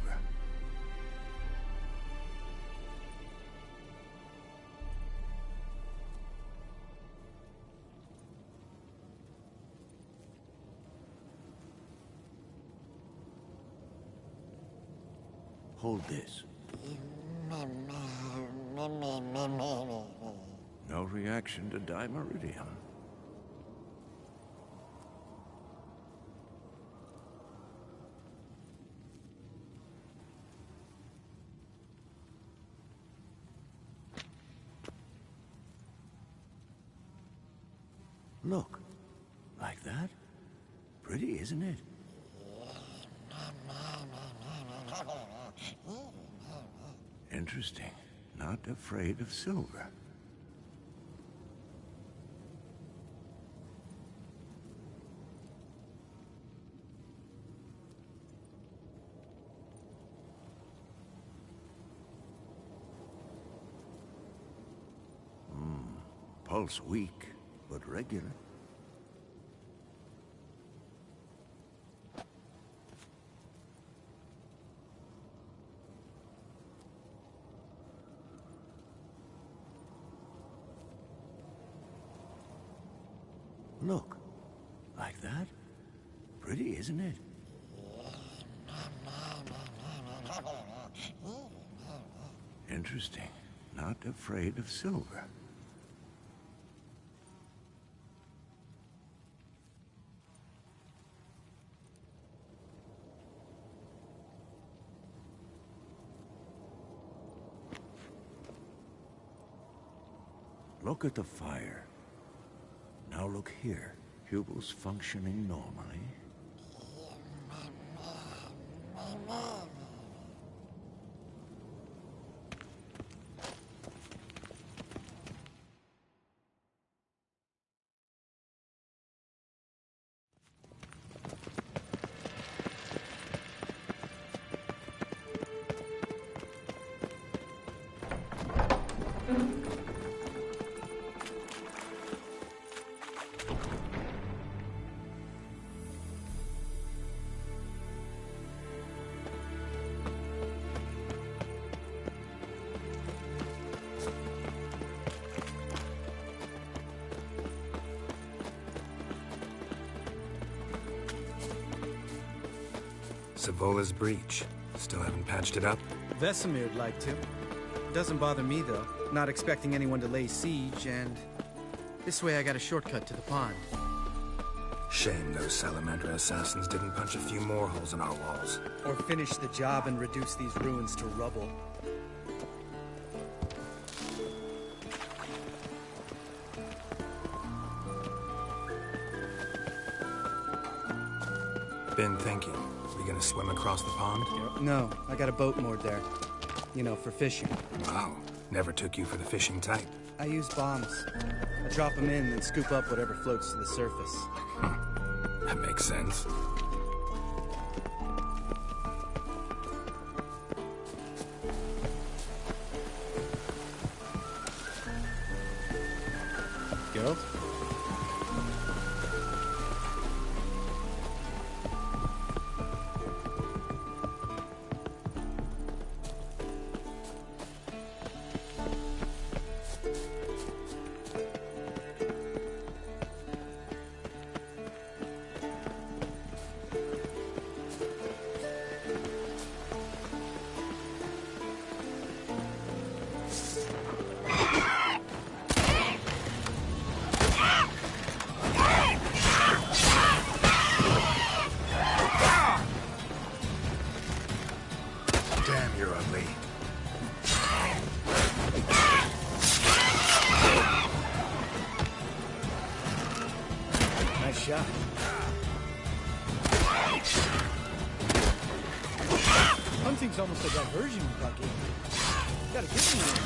Speaker 16: Hold this. No reaction to dimeridium. Look. Like that? Pretty, isn't it? Interesting. Not afraid of silver. Pulse weak, but regular. Look. Like that? Pretty, isn't it? Interesting. Not afraid of silver. Look at the fire. Now look here. Pupils functioning normally.
Speaker 3: Savola's breach. Still haven't patched it up?
Speaker 8: Vesemir'd like to. Doesn't bother me, though. Not expecting anyone to lay siege, and this way I got a shortcut to the pond.
Speaker 3: Shame those Salamander assassins didn't punch a few more holes in our walls.
Speaker 8: Or finish the job and reduce these ruins to rubble.
Speaker 3: Been thinking. We gonna swim across the pond?
Speaker 8: No, I got a boat moored there. You know, for fishing.
Speaker 3: Wow. Never took you for the fishing type.
Speaker 8: I use bombs. I drop them in, then scoop up whatever floats to the surface.
Speaker 3: That makes sense.
Speaker 8: Geralt?
Speaker 3: Damn, you're ugly.
Speaker 8: Nice shot. Hunting's almost a diversion, Bucky. Gotta get me there.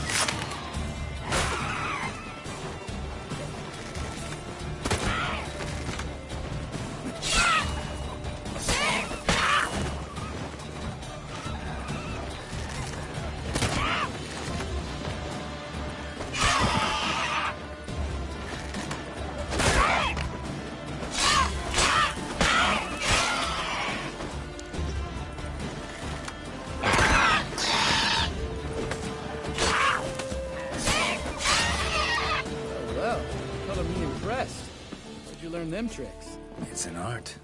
Speaker 8: learn them tricks?
Speaker 3: It's an art.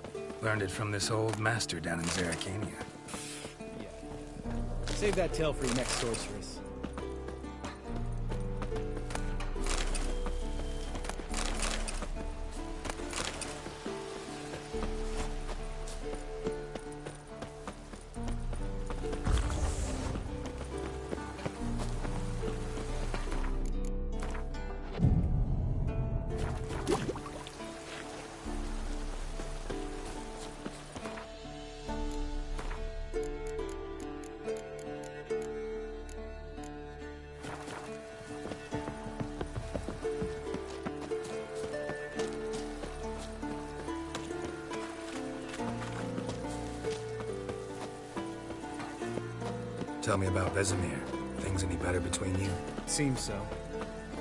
Speaker 3: Learned it from this old master down in Zerrikania.
Speaker 8: Save that tale for your next sorceress.
Speaker 3: Tell me about Vesemir. Things any better between you?
Speaker 8: Seems so.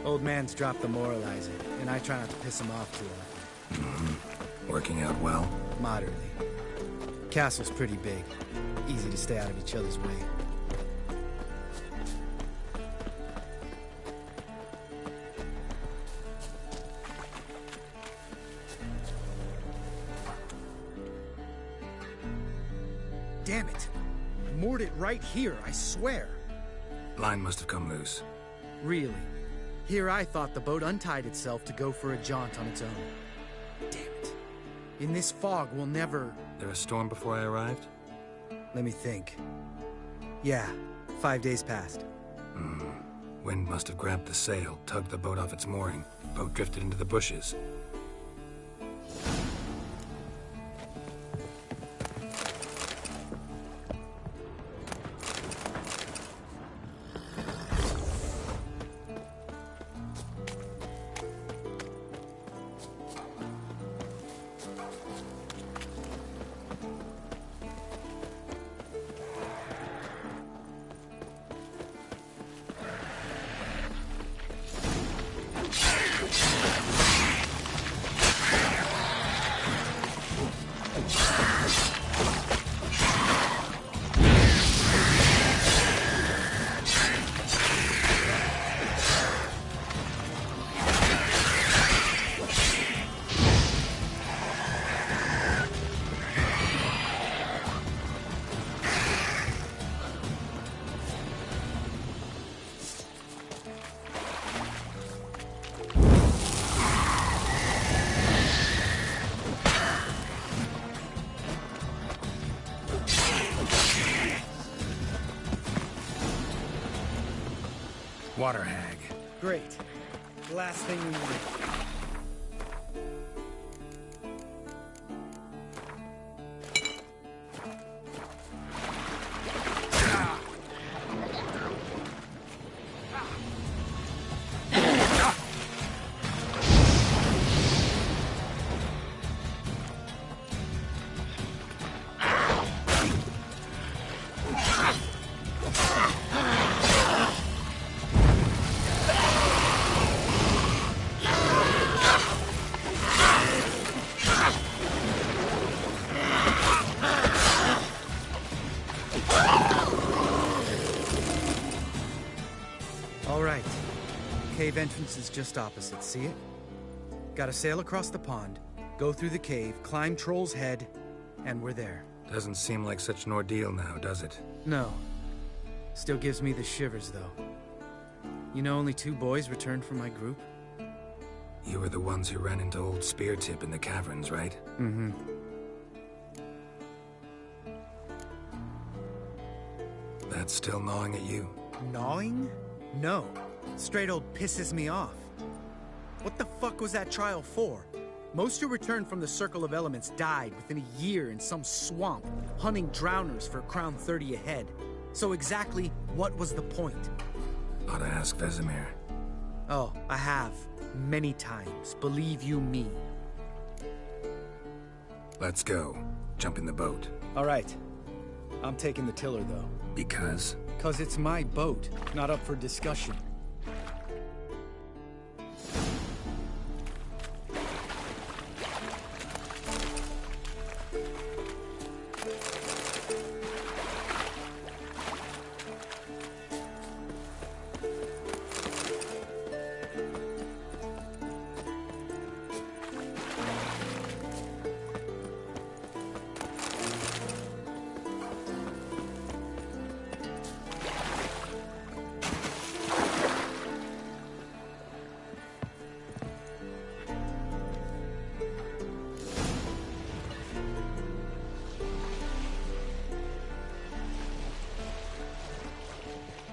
Speaker 8: Old man's dropped the moralizer, and I try not to piss him off too often.
Speaker 3: Working out well?
Speaker 8: Moderately. Castle's pretty big. Easy to stay out of each other's way. Damn it! Moored it right here, I swear.
Speaker 3: Line must have come loose.
Speaker 8: Really? Here I thought the boat untied itself to go for a jaunt on its own. Damn it. In this fog, we'll never...
Speaker 3: There a storm before I arrived?
Speaker 8: Let me think. Yeah, 5 days passed.
Speaker 3: Wind must have grabbed the sail, tugged the boat off its mooring. Boat drifted into the bushes. Water hag.
Speaker 8: Great. Last thing we need. Cave entrance is just opposite, see it? Gotta sail across the pond, go through the cave, climb Troll's Head, and we're there.
Speaker 3: Doesn't seem like such an ordeal now, does it?
Speaker 8: No. Still gives me the shivers, though. You know only 2 boys returned from my group?
Speaker 3: You were the ones who ran into old Speartip in the caverns, right?
Speaker 8: Mm-hmm.
Speaker 3: That's still gnawing at you?
Speaker 8: Gnawing? No. Straight old pisses me off. What the fuck was that trial for? Most who returned from the Circle of Elements died within a year in some swamp, hunting drowners for Crown 30 a head. So exactly what was the point?
Speaker 3: Ought to ask Vesemir.
Speaker 8: Oh, I have. Many times. Believe you me.
Speaker 3: Let's go. Jump in the boat.
Speaker 8: All right. I'm taking the tiller, though.
Speaker 3: Because?
Speaker 8: 'Cause it's my boat, not up for discussion.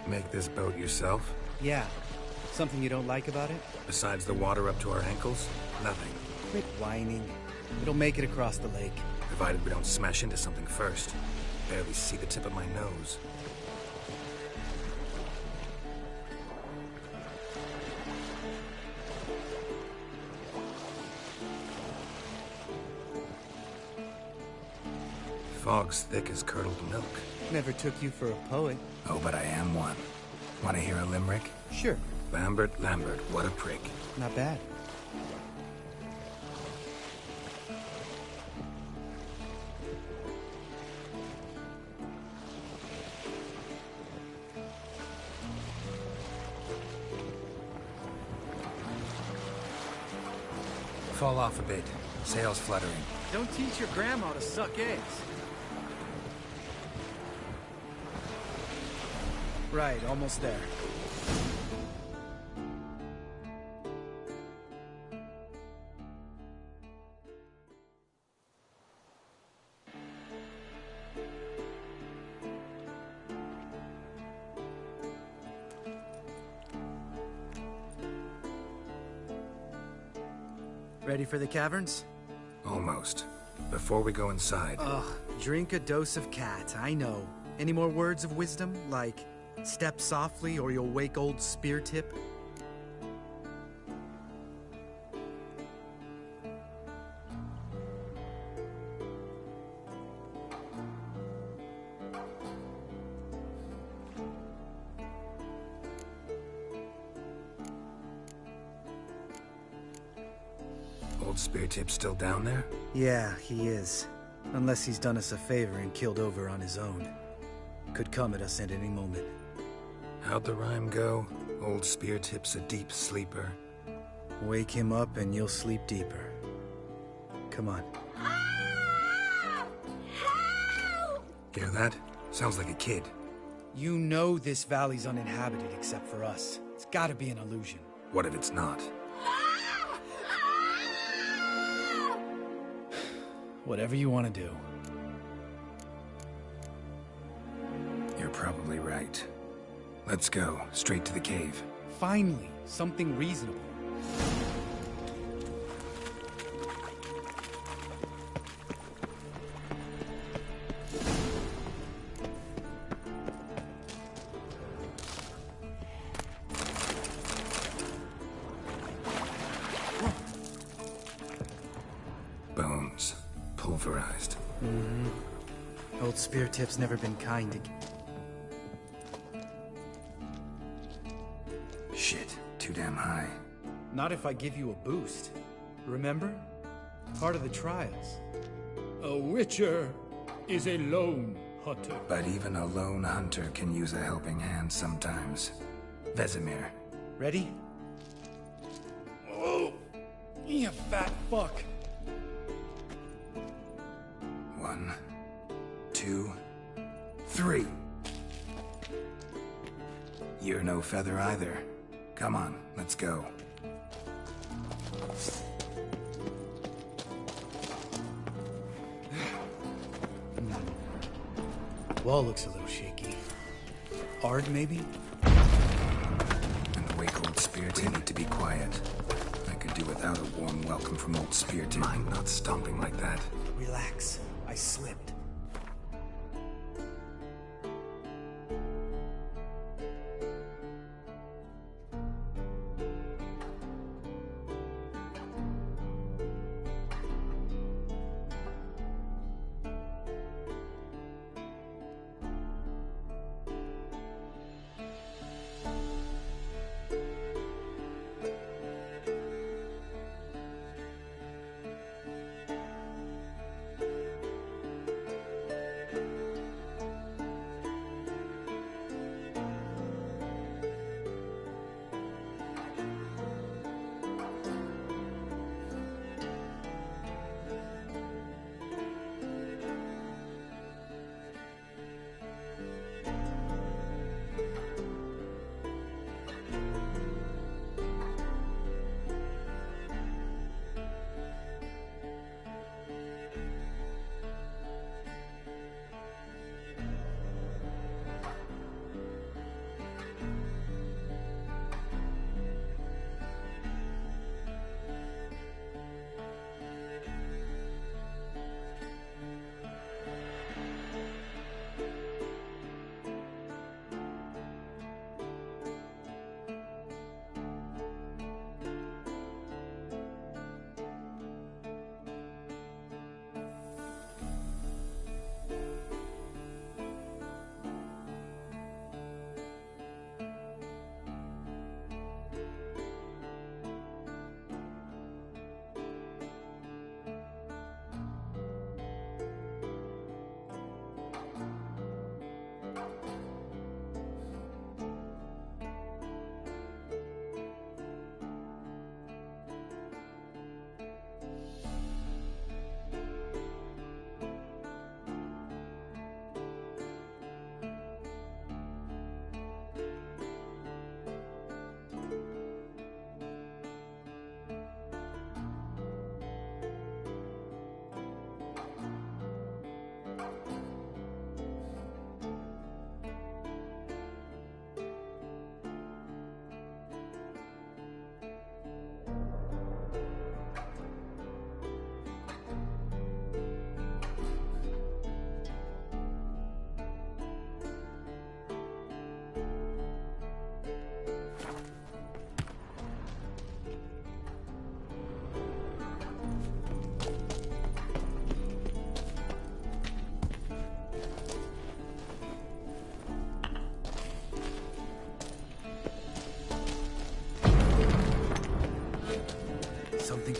Speaker 3: Make this boat yourself?
Speaker 8: Yeah. Something you don't like about it?
Speaker 3: Besides the water up to our ankles? Nothing.
Speaker 8: Quit whining. It'll make it across the lake.
Speaker 3: Provided we don't smash into something first. Barely see the tip of my nose. Fog's thick as curdled milk.
Speaker 8: Never took you for a poet.
Speaker 3: Oh, but I am one. Want to hear a limerick?
Speaker 8: Sure.
Speaker 3: Lambert, what a prick.
Speaker 8: Not bad.
Speaker 3: Fall off a bit. Sails fluttering.
Speaker 8: Don't teach your grandma to suck eggs. Right, almost there. Ready for the caverns?
Speaker 3: Almost. Before we go inside...
Speaker 8: Ugh, drink a dose of cat, I know. Any more words of wisdom, like, step softly or you'll wake old Spear Tip?
Speaker 3: Old Spear Tip's still down there?
Speaker 8: Yeah, he is. Unless he's done us a favor and killed over on his own. Could come at us at any moment.
Speaker 3: How'd the rhyme go? Old Spear Tip's a deep sleeper.
Speaker 8: Wake him up and you'll sleep deeper. Come on.
Speaker 3: Hear that? Sounds like a kid.
Speaker 8: You know this valley's uninhabited except for us. It's gotta be an illusion.
Speaker 3: What if it's not?
Speaker 8: Whatever you want to do.
Speaker 3: You're probably right. Let's go, straight to the cave.
Speaker 8: Finally, something reasonable.
Speaker 3: Bones. Pulverized.
Speaker 8: Mm-hmm. Old Spear Tip's never been kind to...
Speaker 3: Shit, too damn high.
Speaker 8: Not if I give you a boost. Remember? Part of the trials.
Speaker 10: A Witcher is a lone hunter.
Speaker 3: But even a lone hunter can use a helping hand sometimes. Vesemir.
Speaker 8: Ready? Oh, you fat fuck.
Speaker 3: 1, 2, 3. You're no feather either. Come on, let's go.
Speaker 8: Wall looks a little shaky. Ard, maybe?
Speaker 3: And the wake old Spear Tip need to be quiet. I could do without a warm welcome from old Spear Tip. Mind not stomping like that.
Speaker 8: Relax. I slipped.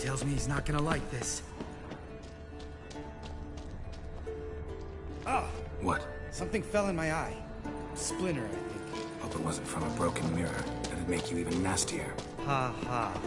Speaker 8: tells me he's not gonna like this. Oh!
Speaker 3: What?
Speaker 8: Something fell in my eye. Splinter, I think.
Speaker 3: Hope it wasn't from a broken mirror. That'd make you even nastier.
Speaker 8: Ha ha.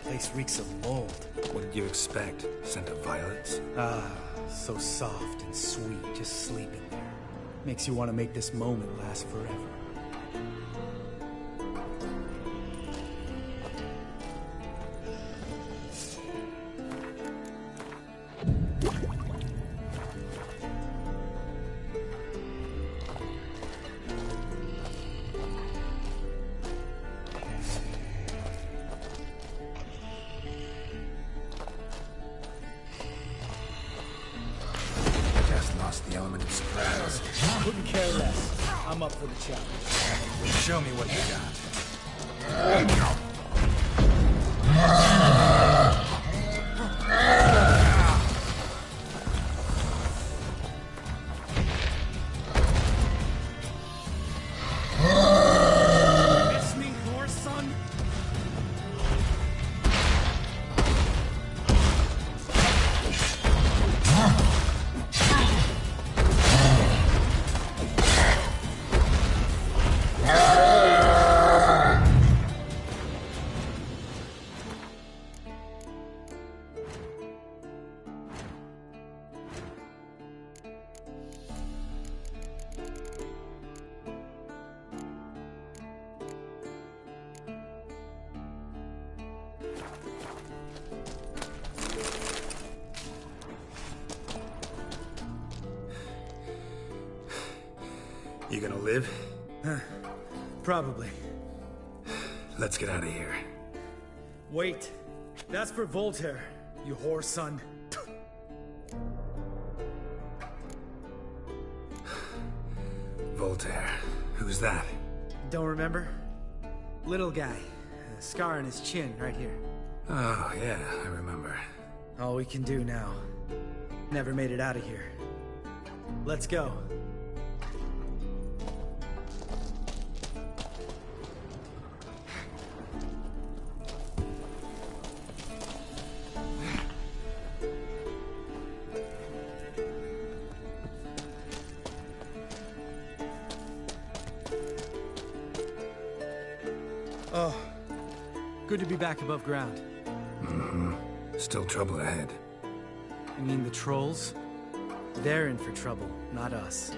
Speaker 8: Place reeks of mold.
Speaker 3: What did you expect? Scent of violets?
Speaker 8: Ah, so soft and sweet, just sleeping there. Makes you want to make this moment last forever.
Speaker 3: The element of surprise.
Speaker 8: Couldn't care less. I'm up for the challenge.
Speaker 3: Show me what you got.
Speaker 8: Miss me, horse son?
Speaker 3: You gonna live?
Speaker 8: Probably.
Speaker 3: Let's get out of here.
Speaker 8: Wait. That's for Voltaire, you whore son.
Speaker 3: Voltaire. Who's that?
Speaker 8: Don't remember? Little guy. A scar on his chin, right here.
Speaker 3: Oh, yeah, I remember.
Speaker 8: All we can do now. Never made it out of here. Let's go. Oh, good to be back above ground.
Speaker 3: Mm-hmm. Still trouble ahead.
Speaker 8: You mean the trolls? They're in for trouble, not us.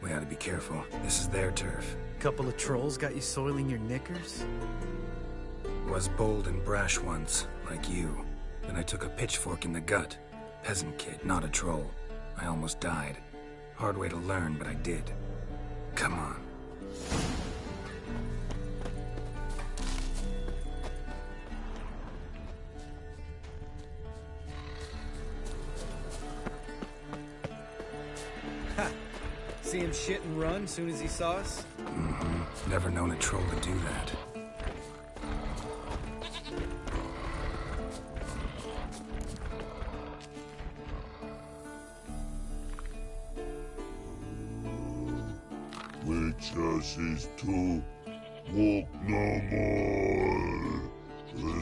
Speaker 3: We ought to be careful. This is their turf.
Speaker 8: Couple of trolls got you soiling your knickers?
Speaker 3: Was bold and brash once, like you. Then I took a pitchfork in the gut. Peasant kid, not a troll. I almost died. Hard way to learn, but I did. Come on.
Speaker 8: Ha! See him shit and run soon as he saw us?
Speaker 3: Mm-hmm. Never known a troll to do that.
Speaker 7: Witches is to walk no more.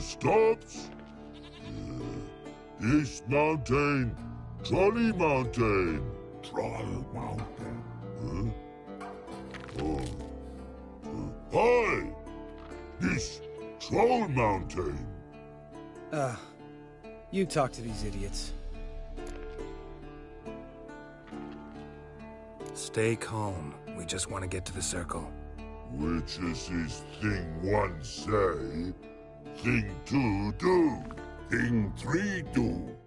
Speaker 7: Stops. East Mountain, Trolley Mountain. Troll Mountain. Hi! This Troll Mountain.
Speaker 8: You talk to these idiots.
Speaker 3: Stay calm. We just want to get to the circle.
Speaker 7: Witches is thing one say, thing two do, thing three do.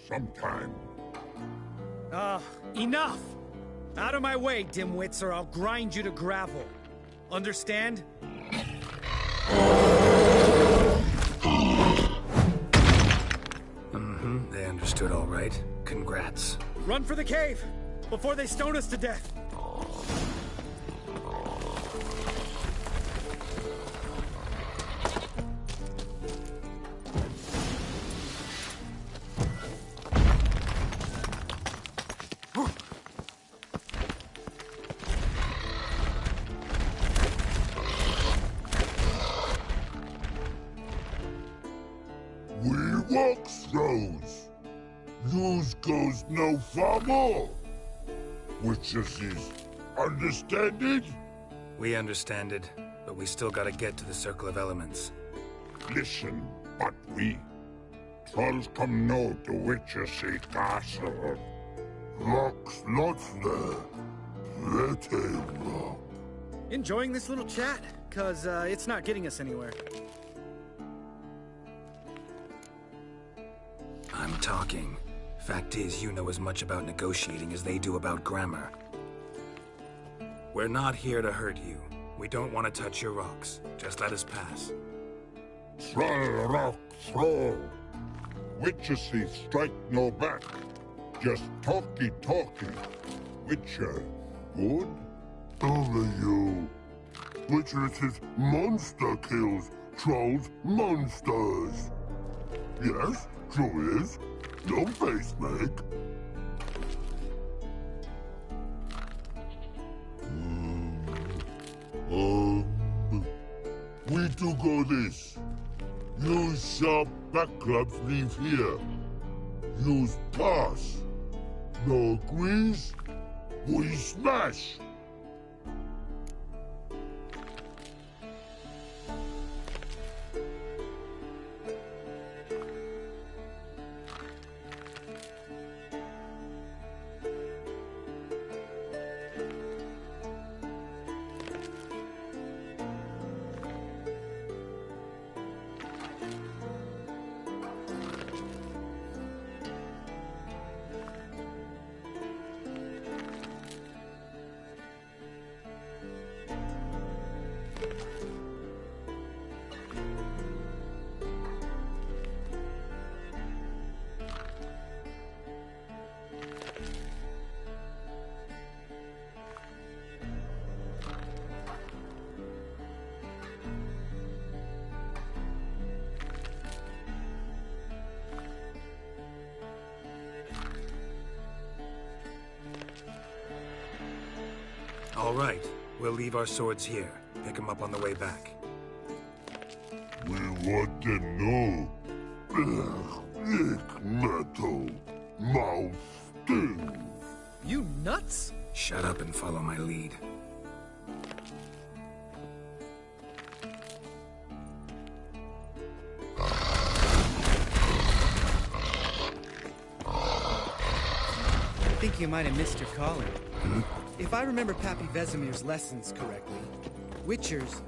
Speaker 7: Sometime.
Speaker 8: Enough! Out of my way, dimwits, or I'll grind you to gravel. Understand?
Speaker 3: Mm-hmm. They understood all right. Congrats.
Speaker 8: Run for the cave! Before they stone us to death!
Speaker 7: Throws. News goes no far more. Witches is understand it?
Speaker 3: We understand it, but we still gotta get to the Circle of Elements.
Speaker 7: Listen, but we. Trolls come no to Witches castle. Rocks lots there. Pretty rock.
Speaker 8: Enjoying this little chat? 'Cause it's not getting us anywhere.
Speaker 3: I'm talking. Fact is, you know as much about negotiating as they do about grammar. We're not here to hurt you. We don't want to touch your rocks. Just let us pass.
Speaker 7: Try rock throw. Witcher see strike no back. Just talky. Witcher, good? Only you. Witcher is monster kills. Trolls monsters. Yes, true is. No face make. We do go this. Use sharp backlabs leave here. Use pass. No agrees? We smash.
Speaker 3: All right. We'll leave our swords here. Pick them up on the way back.
Speaker 7: We want them know. Ick metal. Mouth sting.
Speaker 8: You nuts?
Speaker 3: Shut up and follow my lead.
Speaker 8: I think you might have missed your calling. If I remember Pappy Vesemir's lessons correctly, Witchers...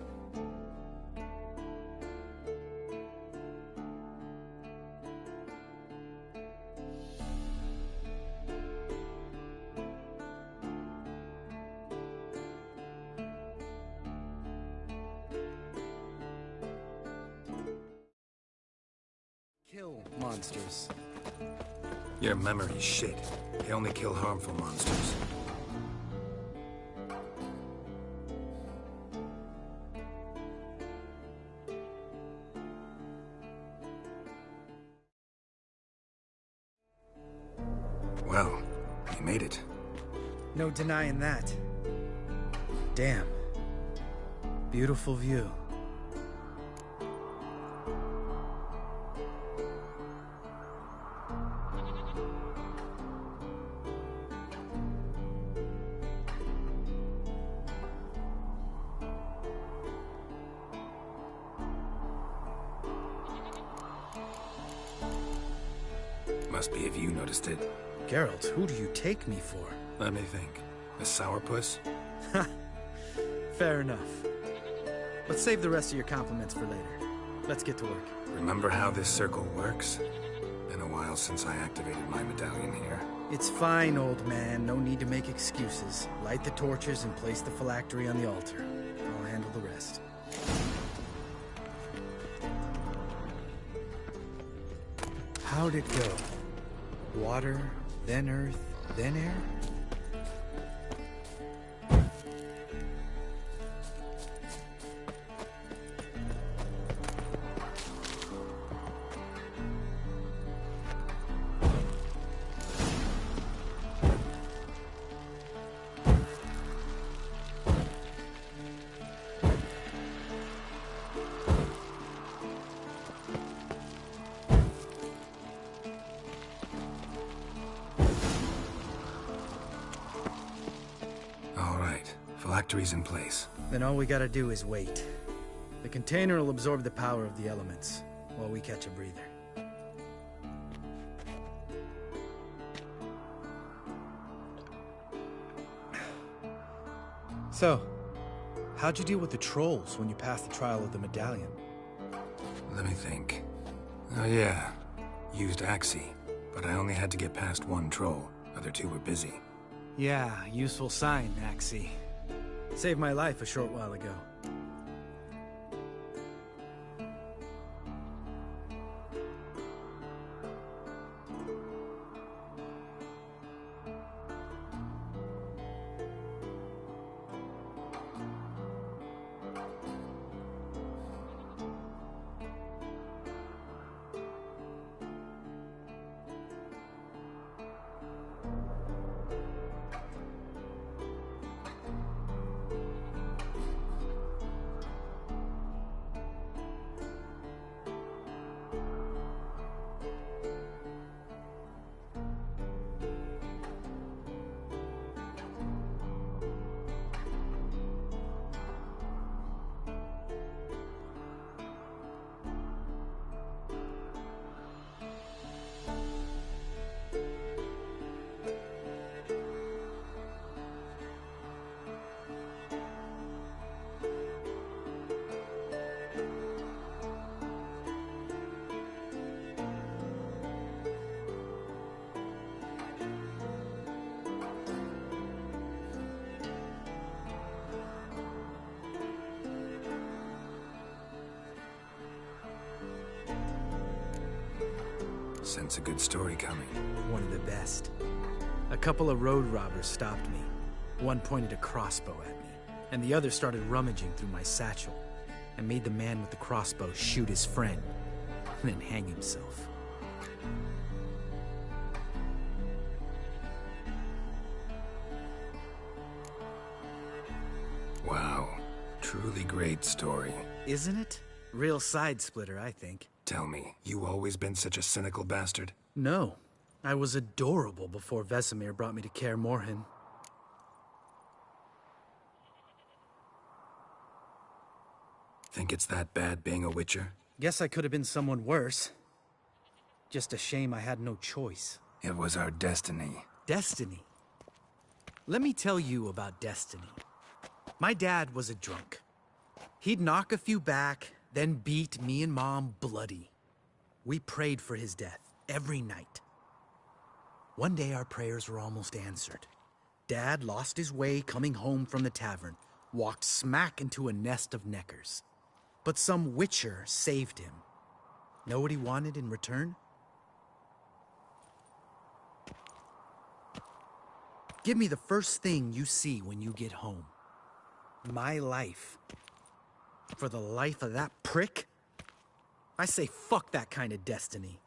Speaker 8: kill monsters.
Speaker 3: Your memory's shit. They only kill harmful monsters. Well, you made it.
Speaker 8: No denying that. Damn. Beautiful view.
Speaker 3: Must be if you noticed it.
Speaker 8: Geralt, who do you take me for?
Speaker 3: Let me think. A sourpuss?
Speaker 8: Ha! Fair enough. Let's save the rest of your compliments for later. Let's get to work.
Speaker 3: Remember how this circle works? Been a while since I activated my medallion here.
Speaker 8: It's fine, old man. No need to make excuses. Light the torches and place the phylactery on the altar. I'll handle the rest. How'd it go? Water, then earth, then air?
Speaker 3: Phylactery's in place.
Speaker 8: Then all we gotta do is wait. The container will absorb the power of the elements, while we catch a breather. So, how'd you deal with the trolls when you passed the trial of the medallion?
Speaker 3: Let me think. Oh yeah, used Axii, but I only had to get past one troll. Other two were busy.
Speaker 8: Yeah, useful sign, Axii. Saved my life a short while ago.
Speaker 3: Sense a good story coming.
Speaker 8: One of the best. A couple of road robbers stopped me. One pointed a crossbow at me, and the other started rummaging through my satchel and made the man with the crossbow shoot his friend, and then hang himself.
Speaker 3: Wow. Truly great story.
Speaker 8: Isn't it? Real side splitter, I think.
Speaker 3: Tell me, you always been such a cynical bastard?
Speaker 8: No. I was adorable before Vesemir brought me to Kaer Morhen.
Speaker 3: Think it's that bad being a Witcher?
Speaker 8: Guess I could have been someone worse. Just a shame I had no choice.
Speaker 3: It was our destiny.
Speaker 8: Destiny? Let me tell you about destiny. My dad was a drunk. He'd knock a few back, then beat me and Mom bloody. We prayed for his death every night. One day our prayers were almost answered. Dad lost his way coming home from the tavern, walked smack into a nest of neckers. But some Witcher saved him. Know what he wanted in return? Give me the first thing you see when you get home. My life. For the life of that prick? I say fuck that kind of destiny.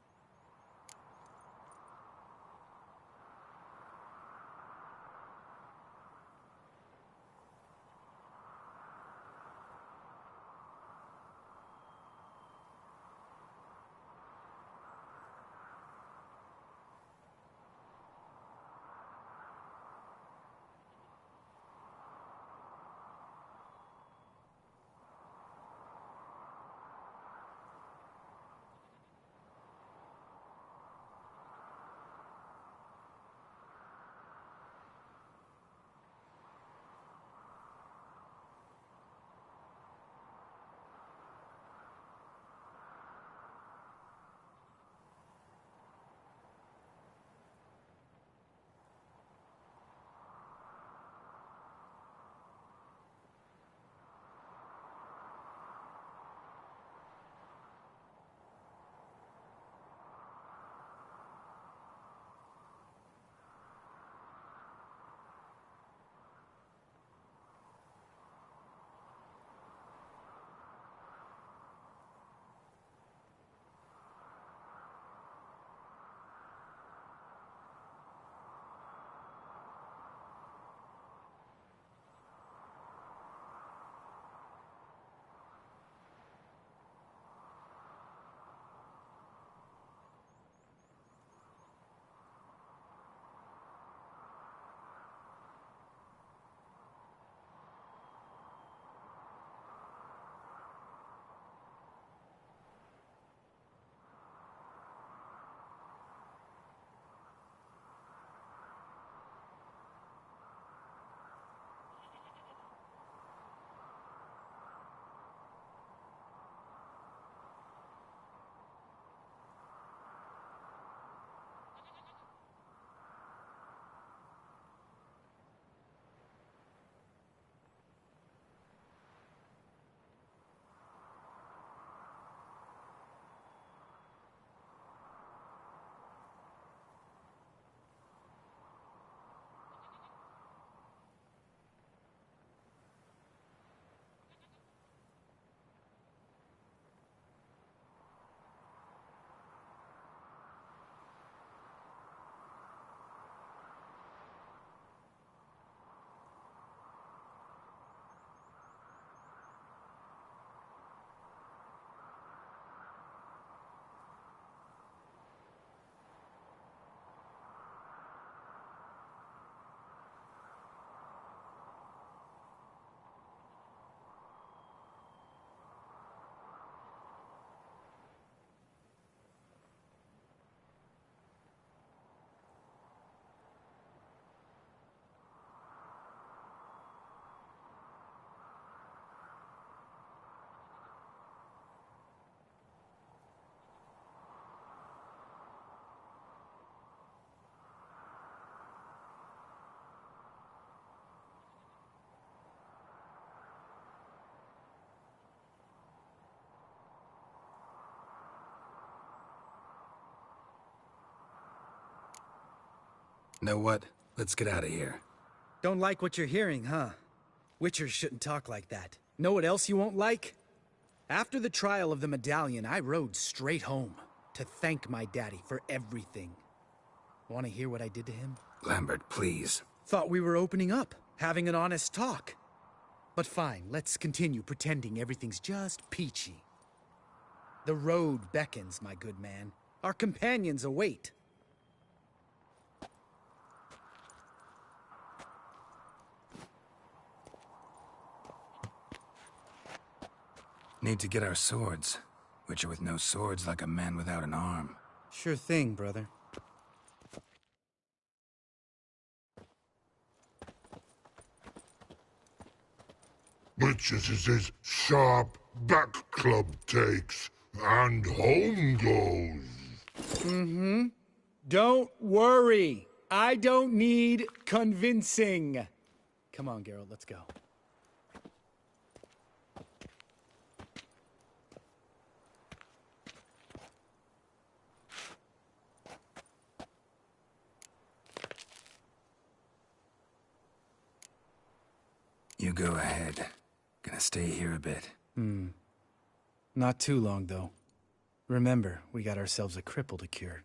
Speaker 3: Know what? Let's get out of here.
Speaker 8: Don't like what you're hearing, huh? Witchers shouldn't talk like that. Know what else you won't like? After the trial of the medallion, I rode straight home to thank my daddy for everything. Want to hear what I did to him?
Speaker 3: Lambert, please.
Speaker 8: Thought we were opening up, having an honest talk. But fine, let's continue pretending everything's just peachy. The road beckons, my good man. Our companions await.
Speaker 3: Need to get our swords. Witcher with no swords like a man without an arm.
Speaker 8: Sure thing, brother.
Speaker 7: Witches is his sharp back club takes, and home goes.
Speaker 8: Mm-hmm. Don't worry. I don't need convincing. Come on, Geralt, let's go.
Speaker 3: You go ahead. Gonna stay here a bit.
Speaker 8: Not too long, though. Remember, we got ourselves a cripple to cure.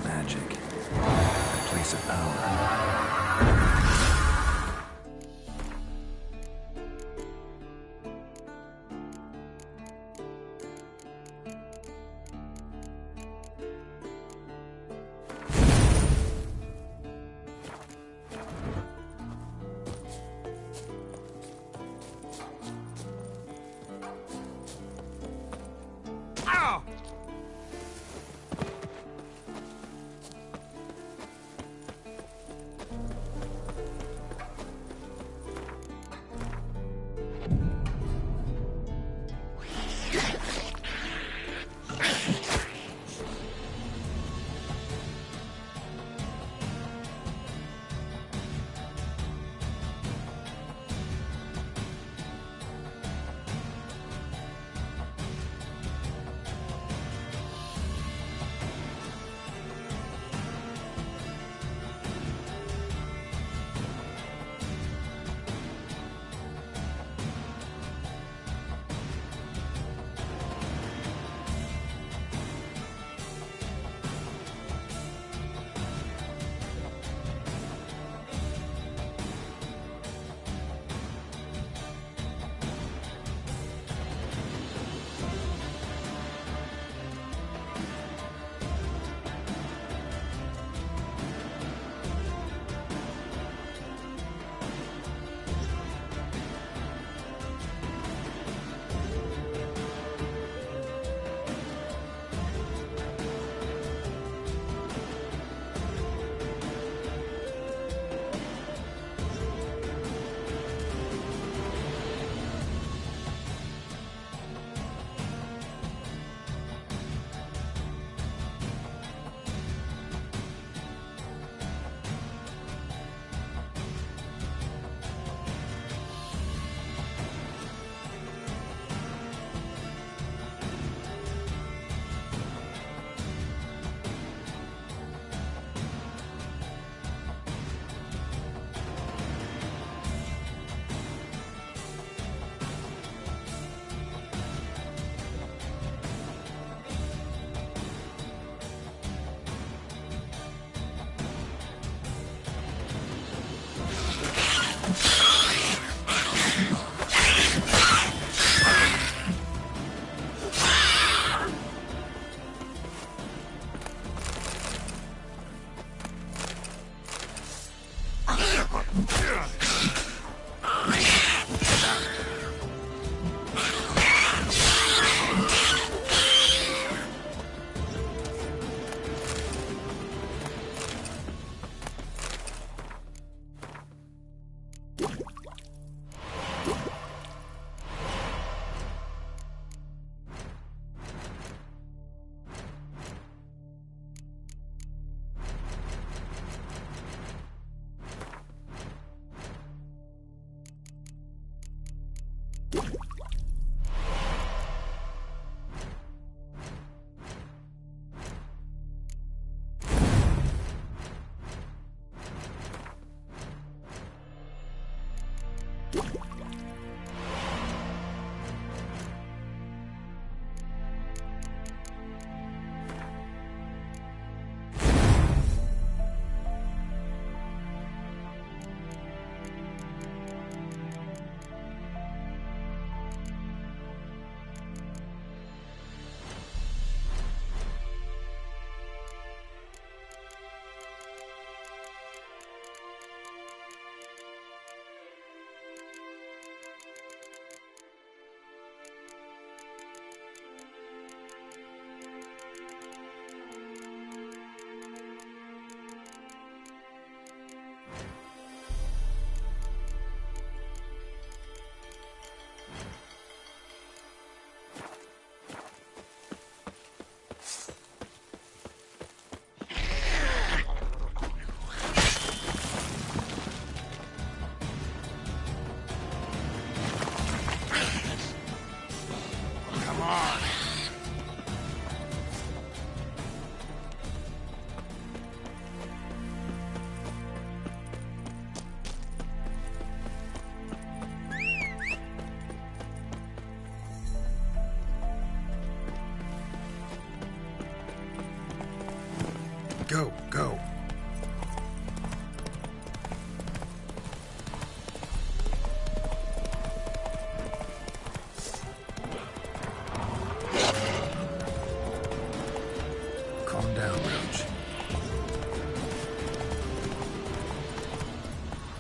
Speaker 3: Magic. A place of power.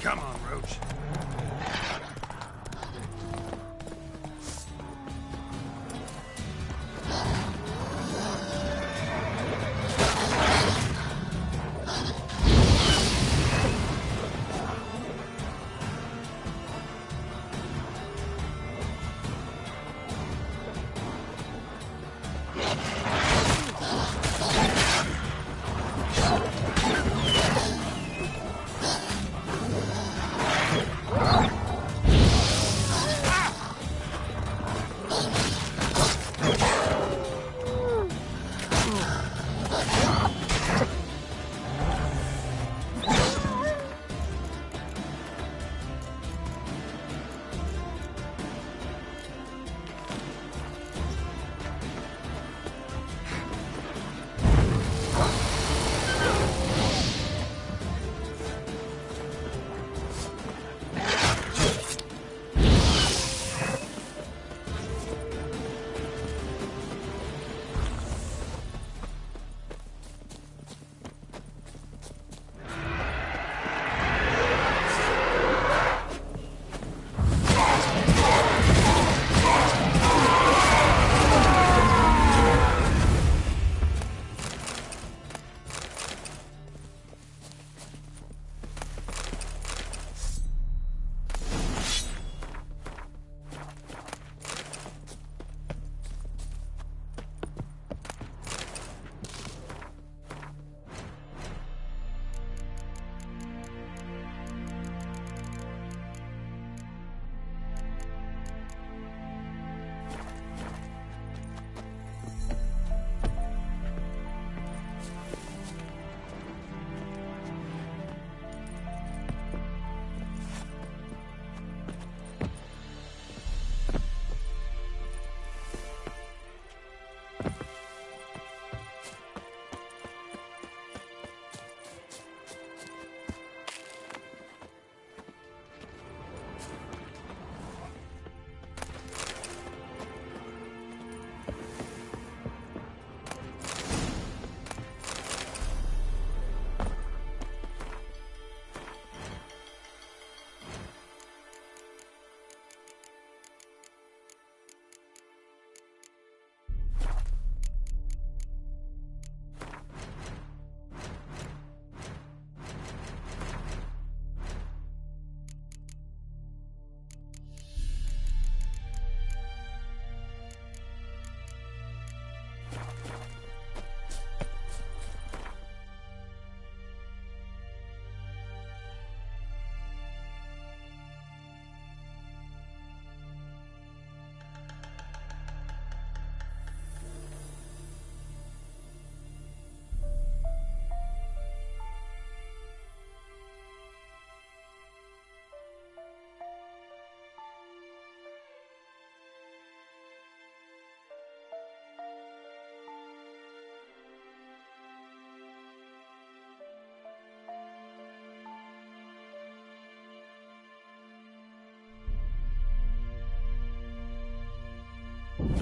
Speaker 3: Come on, Roach.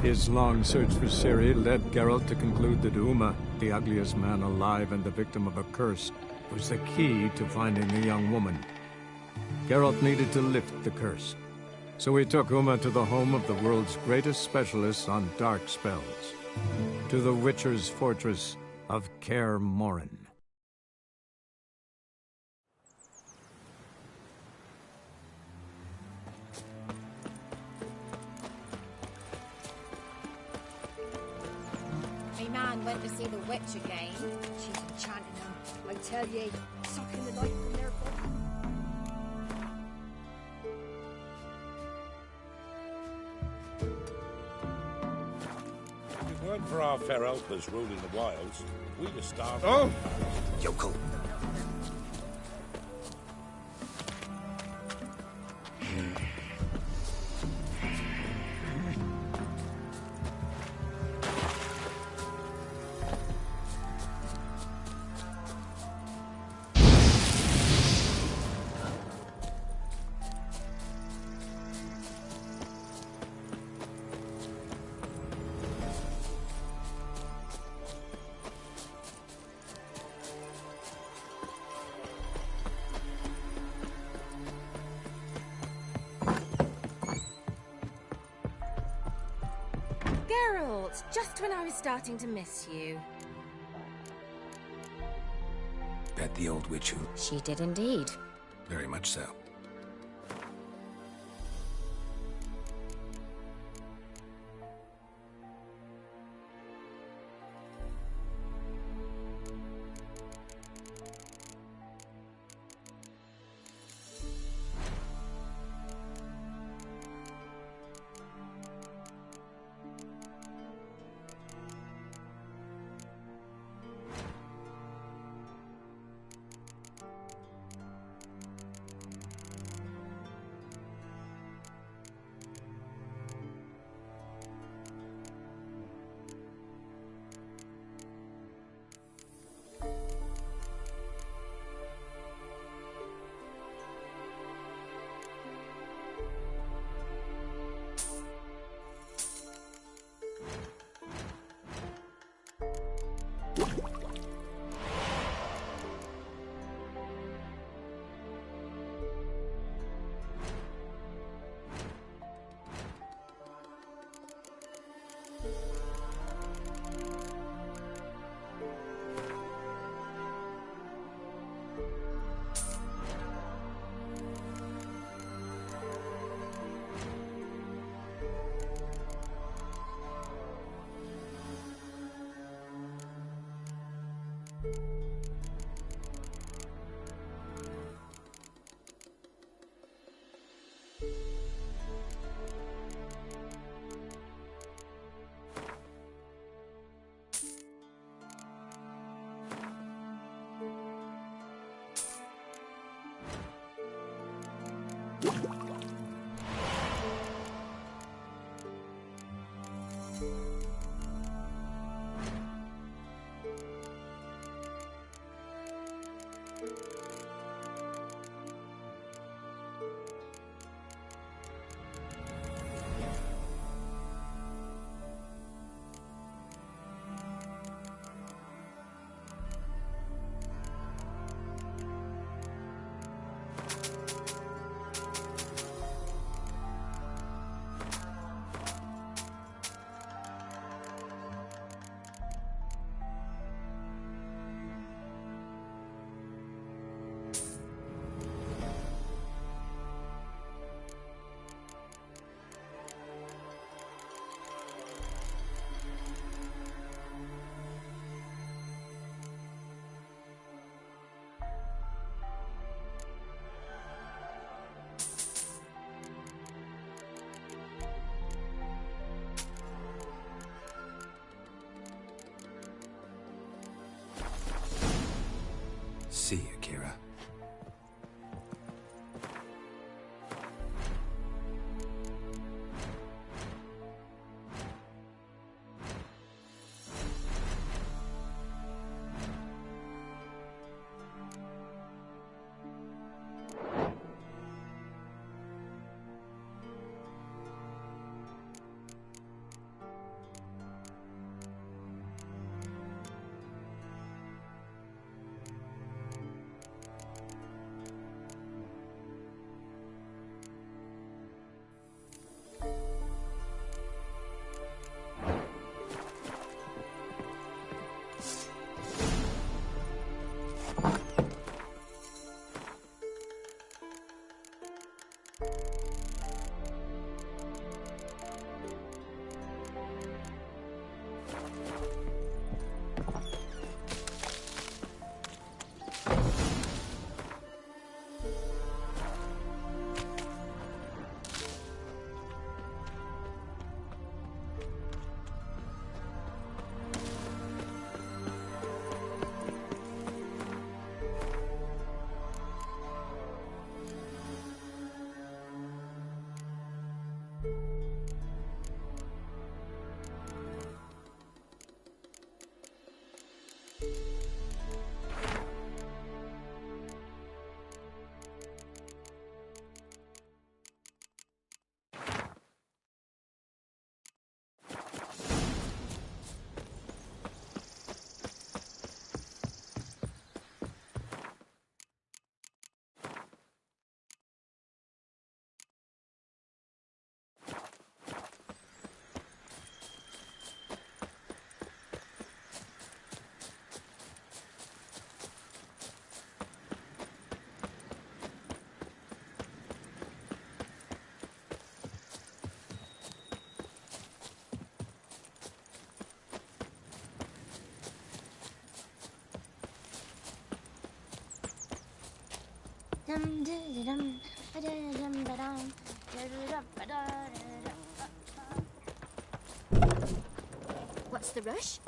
Speaker 6: His long search for Ciri led Geralt to conclude that Uma, the ugliest man alive and the victim of a curse, was the key to finding the young woman. Geralt needed to lift the curse, so he took Uma to the home of the world's greatest specialist on dark spells, to the Witcher's fortress of Kaer Morhen.
Speaker 14: My man went to see the witch again. She's enchanting them. I tell ye, sucking the life from their body.
Speaker 19: If it weren't for our fair helpers ruling the wilds, we'd have starved.
Speaker 4: Oh!
Speaker 19: Yokel.
Speaker 9: out just when I was starting to miss you.
Speaker 3: Bet the old witch who...
Speaker 9: She did indeed.
Speaker 3: Very much so.
Speaker 18: What's the rush?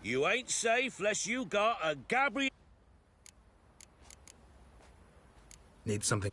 Speaker 17: You ain't safe less you got a Gabriel.
Speaker 3: Need something?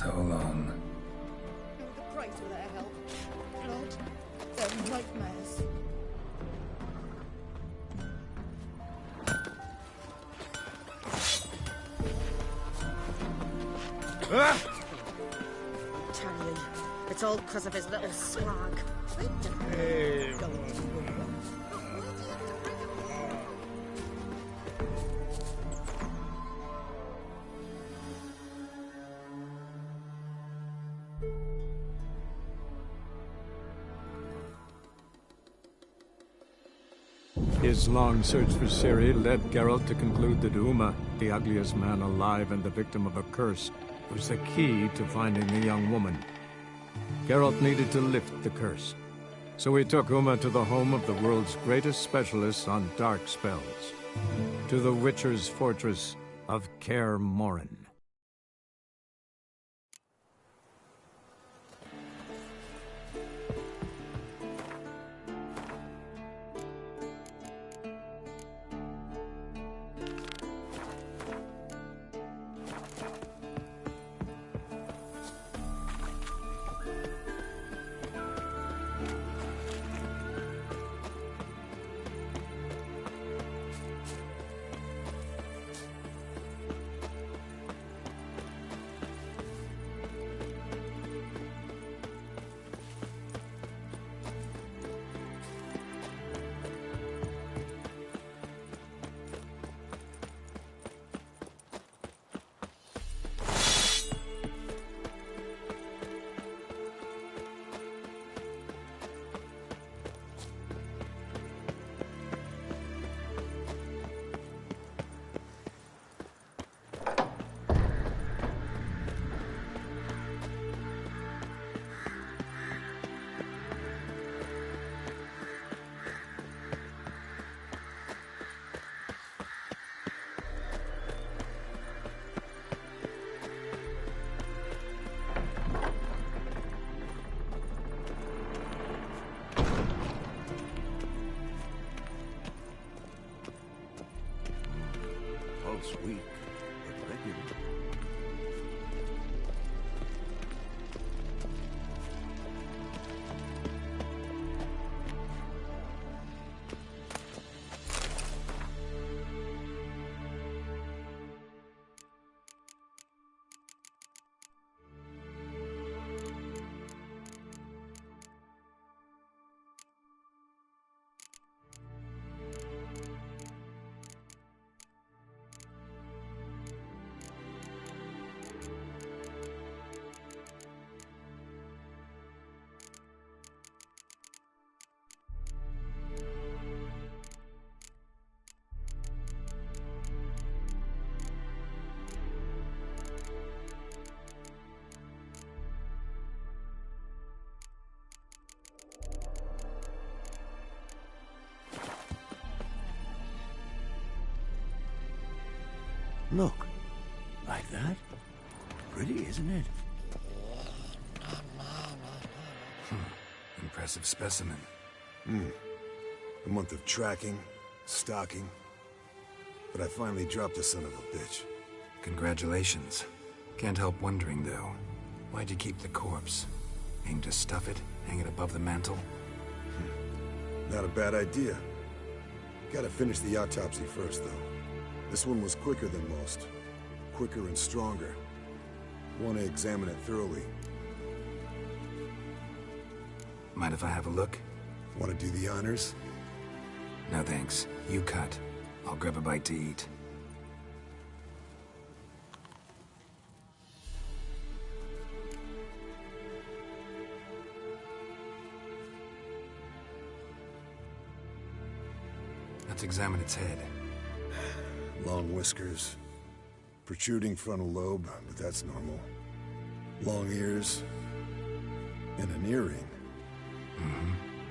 Speaker 15: So long.
Speaker 21: The price of their help. Blood. Their nightmares.
Speaker 13: Italian. It's all because of his little swag.
Speaker 6: His long search for Ciri led Geralt to conclude that Uma, the ugliest man alive and the victim of a curse, was the key to finding the young woman. Geralt needed to lift the curse, so he took Uma to the home of the world's greatest specialist on dark spells, to the Witcher's fortress of Kaer Morhen.
Speaker 16: Pulse weak, but regular. Look, like that? Pretty, isn't it?
Speaker 3: Impressive specimen.
Speaker 4: A month of tracking, stalking. But I finally dropped the son of a bitch.
Speaker 3: Congratulations. Can't help wondering, though. Why'd you keep the corpse? Aim to stuff it? Hang it above the mantle?
Speaker 4: Not a bad idea. Gotta finish the autopsy first, though. This one was quicker than most. Quicker and stronger. Want to examine it thoroughly.
Speaker 3: Mind if I have a look?
Speaker 4: Want to do the honors?
Speaker 3: No thanks. You cut. I'll grab a bite to eat. Let's examine its head.
Speaker 4: Long whiskers. Protruding frontal lobe, but that's normal. Long ears. And an earring.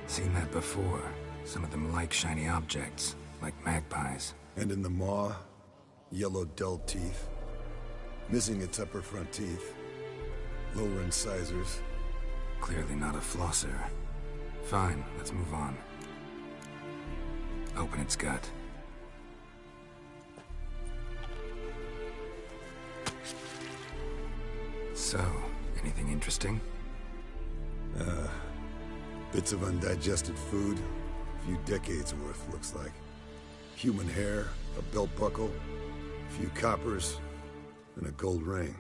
Speaker 3: Seen that before. Some of them like shiny objects, like magpies.
Speaker 4: And in the maw, yellow dull teeth. Missing its upper front teeth. Lower incisors.
Speaker 3: Clearly not a flosser. Fine, let's move on. Open its gut. So, anything interesting?
Speaker 11: Bits of undigested food. A few decades worth, looks like. Human hair, a belt buckle, a few coppers, and a gold ring.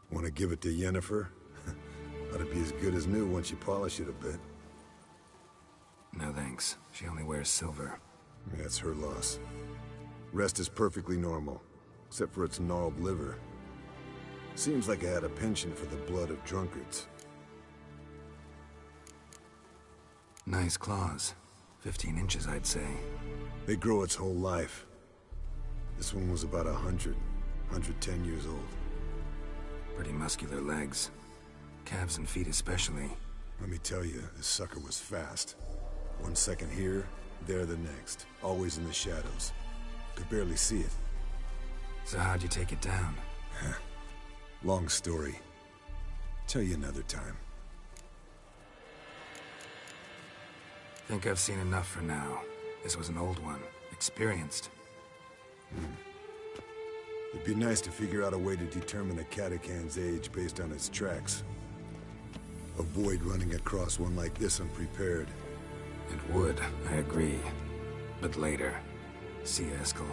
Speaker 11: Want to give it to Yennefer? Ought to be as good as new once you polish it a bit.
Speaker 3: No thanks. She only wears silver.
Speaker 11: Yeah, it's her loss. Rest is perfectly normal, except for its gnarled liver. Seems like I had a penchant for the blood of drunkards.
Speaker 3: Nice claws. 15 inches, I'd say.
Speaker 11: They grow its whole life. This one was about 100, 110 years old.
Speaker 3: Pretty muscular legs. Calves and feet especially.
Speaker 11: Let me tell you, this sucker was fast. 1 second here, there the next. Always in the shadows. Could barely see it.
Speaker 3: So how'd you take it down?
Speaker 11: Long story. Tell you another time.
Speaker 3: Think I've seen enough for now. This was an old one. Experienced.
Speaker 11: It'd be nice to figure out a way to determine a catacan's age based on its tracks. Avoid running across one like this unprepared.
Speaker 3: It would, I agree. But later. See you, Eskel.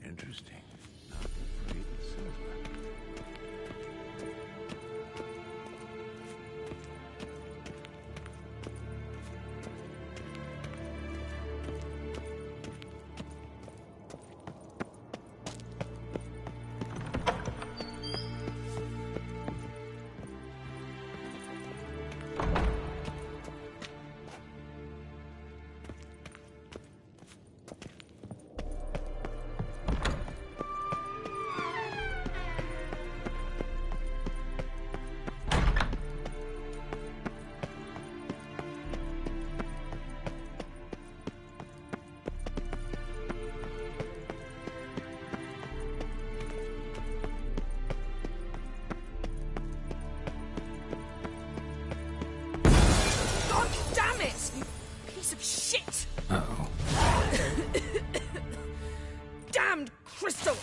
Speaker 16: Interesting. Not afraid of silver.
Speaker 18: Shit!
Speaker 3: Uh-oh.
Speaker 18: Damned crystal!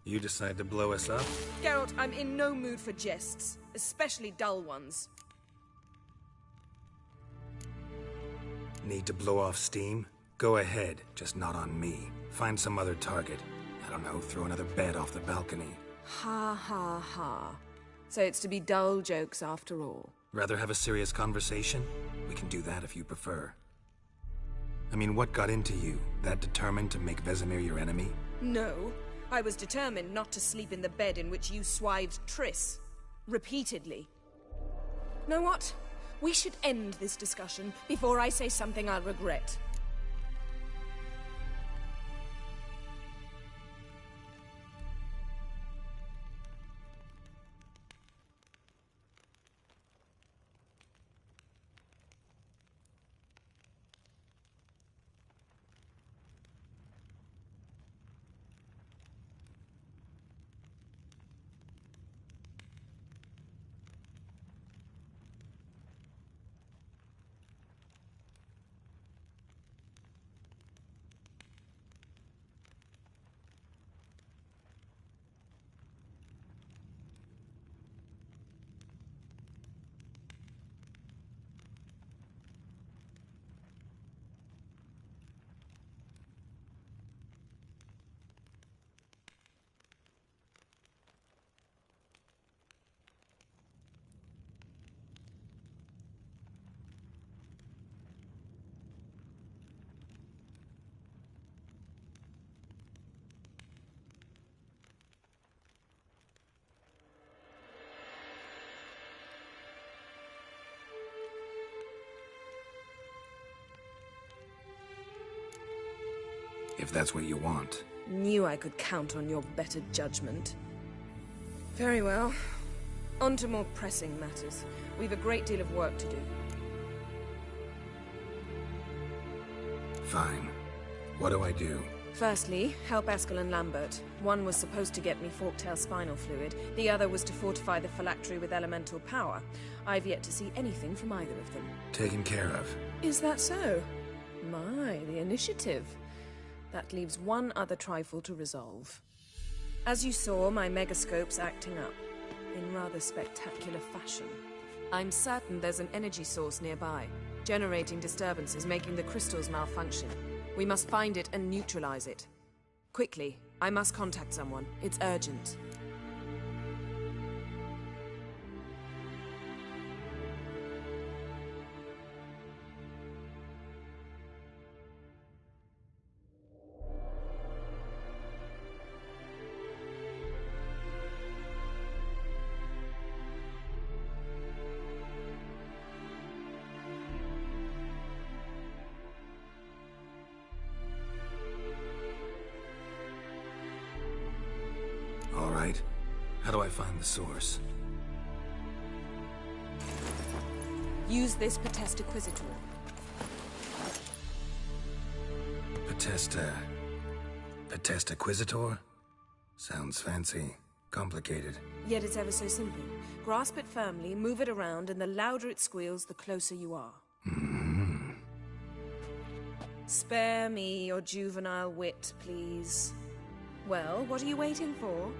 Speaker 3: You decide to blow us up?
Speaker 18: Geralt, I'm in no mood for jests, especially dull ones.
Speaker 3: Need to blow off steam? Go ahead, just not on me. Find some other target. I don't know, throw another bed off the balcony.
Speaker 18: Ha ha ha. So it's to be dull jokes after all.
Speaker 3: Rather have a serious conversation? We can do that if you prefer. I mean, what got into you? That determined to make Vesemir your enemy?
Speaker 18: No. I was determined not to sleep in the bed in which you swived Triss. Repeatedly. Know what? We should end this discussion before I say something I'll regret.
Speaker 3: If that's what you want.
Speaker 18: Knew I could count on your better judgment. Very well. On to more pressing matters. We've a great deal of work to do.
Speaker 3: Fine. What do I do?
Speaker 2: Firstly, help Eskel and Lambert. One was supposed to get me forktail spinal fluid, the other was to fortify the phylactery with elemental power. I've yet to see anything from either of them.
Speaker 3: Taken care of.
Speaker 2: Is that so? My, the initiative. That leaves one other trifle to resolve. As you saw, my megascope's acting up, in rather spectacular fashion. I'm certain there's an energy source nearby, generating disturbances, making the crystals malfunction. We must find it and neutralize it. Quickly, I must contact someone. It's urgent.
Speaker 3: All right. How do I find the source?
Speaker 2: Use this Potesta Quisitor.
Speaker 3: Potesta Quisitor? Sounds fancy. Complicated.
Speaker 2: Yet it's ever so simple. Grasp it firmly, move it around, and the louder it squeals, the closer you are. Spare me your juvenile wit, please. Well, what are you waiting for?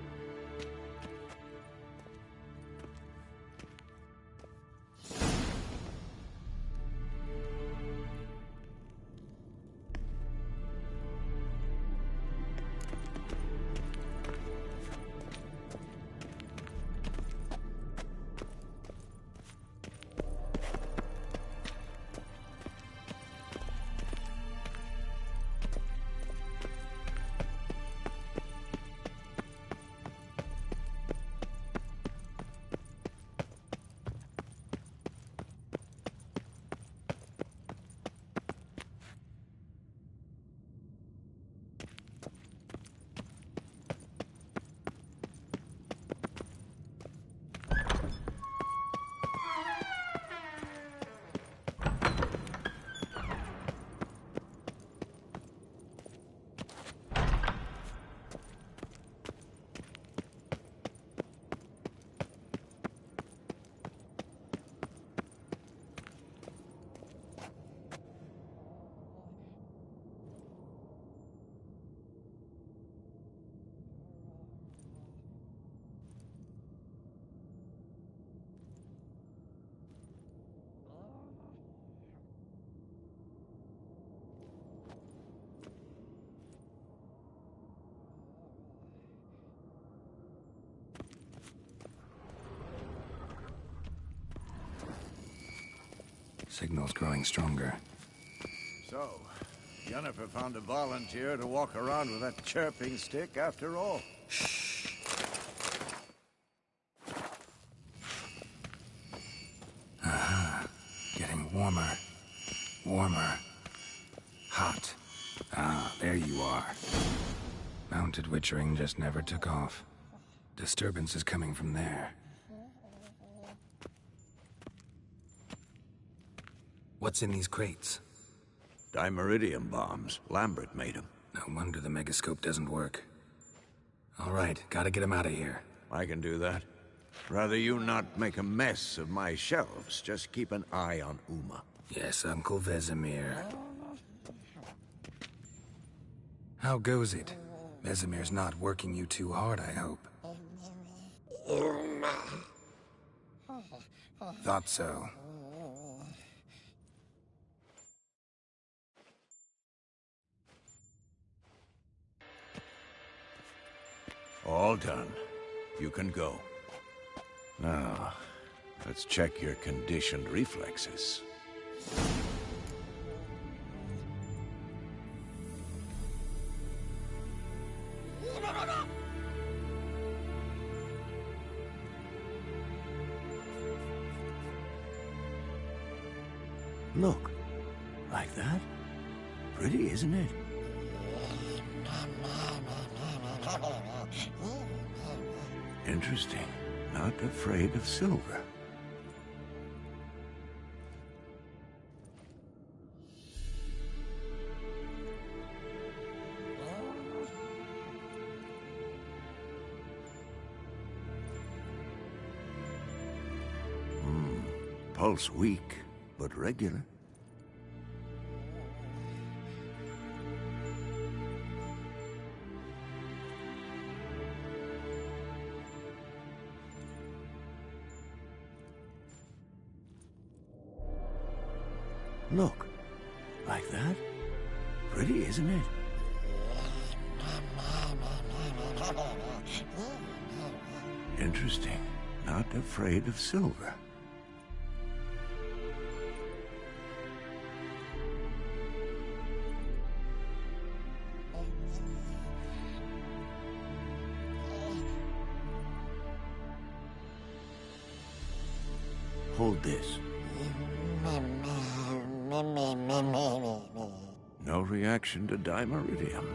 Speaker 15: Signal's growing stronger.
Speaker 16: So, Jennifer found a volunteer to walk around with that chirping stick after all.
Speaker 15: Aha. Getting warmer. Warmer. Hot. Ah, there you are. Mounted witchering just never took off. Disturbance is coming from there.
Speaker 3: What's in these crates?
Speaker 16: Dimeridium bombs. Lambert made them.
Speaker 3: No wonder the megascope doesn't work. All right, gotta get him out of here.
Speaker 16: I can do that. Rather you not make a mess of my shelves. Just keep an eye on Uma.
Speaker 3: Yes, Uncle Vesemir. How goes it? Vesemir's not working you too hard, I hope. Thought so.
Speaker 16: All done. You can go. Now, let's check your conditioned reflexes. Look. Like that? Pretty, isn't it? Interesting. Not afraid of silver. Pulse weak, but regular. Look, like that? Pretty, isn't it? Interesting. Not afraid of silver. Hold this. No reaction to dimeridium.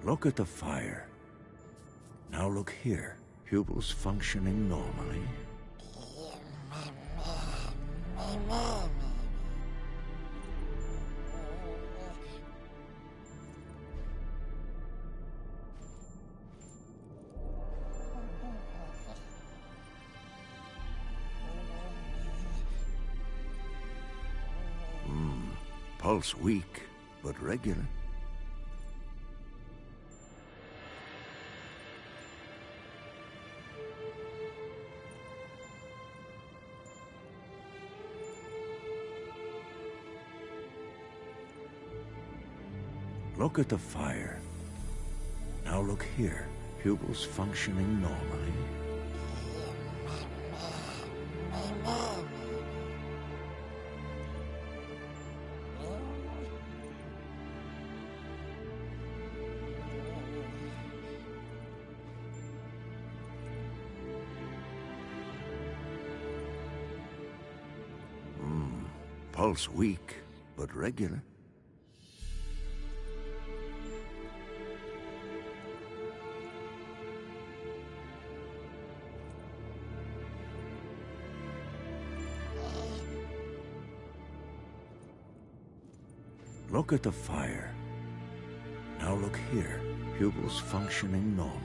Speaker 16: Look at the fire. Now look here. Pupils functioning normally. Pulse weak, but regular. Look at the fire. Now look here. Pupils functioning normally. Pulse weak, but regular. Look at the fire. Now look here. Pupils functioning normally.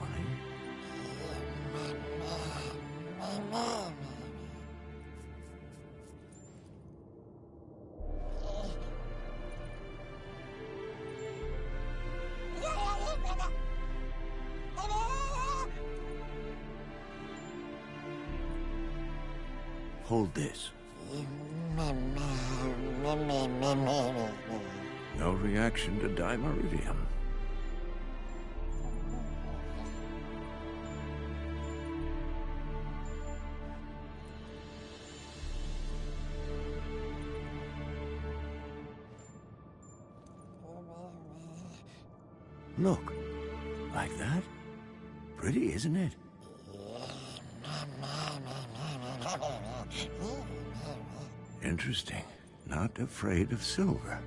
Speaker 16: Hold this. No reaction to dimeridium. Look, like that? Pretty, isn't it? Interesting. Not afraid of silver.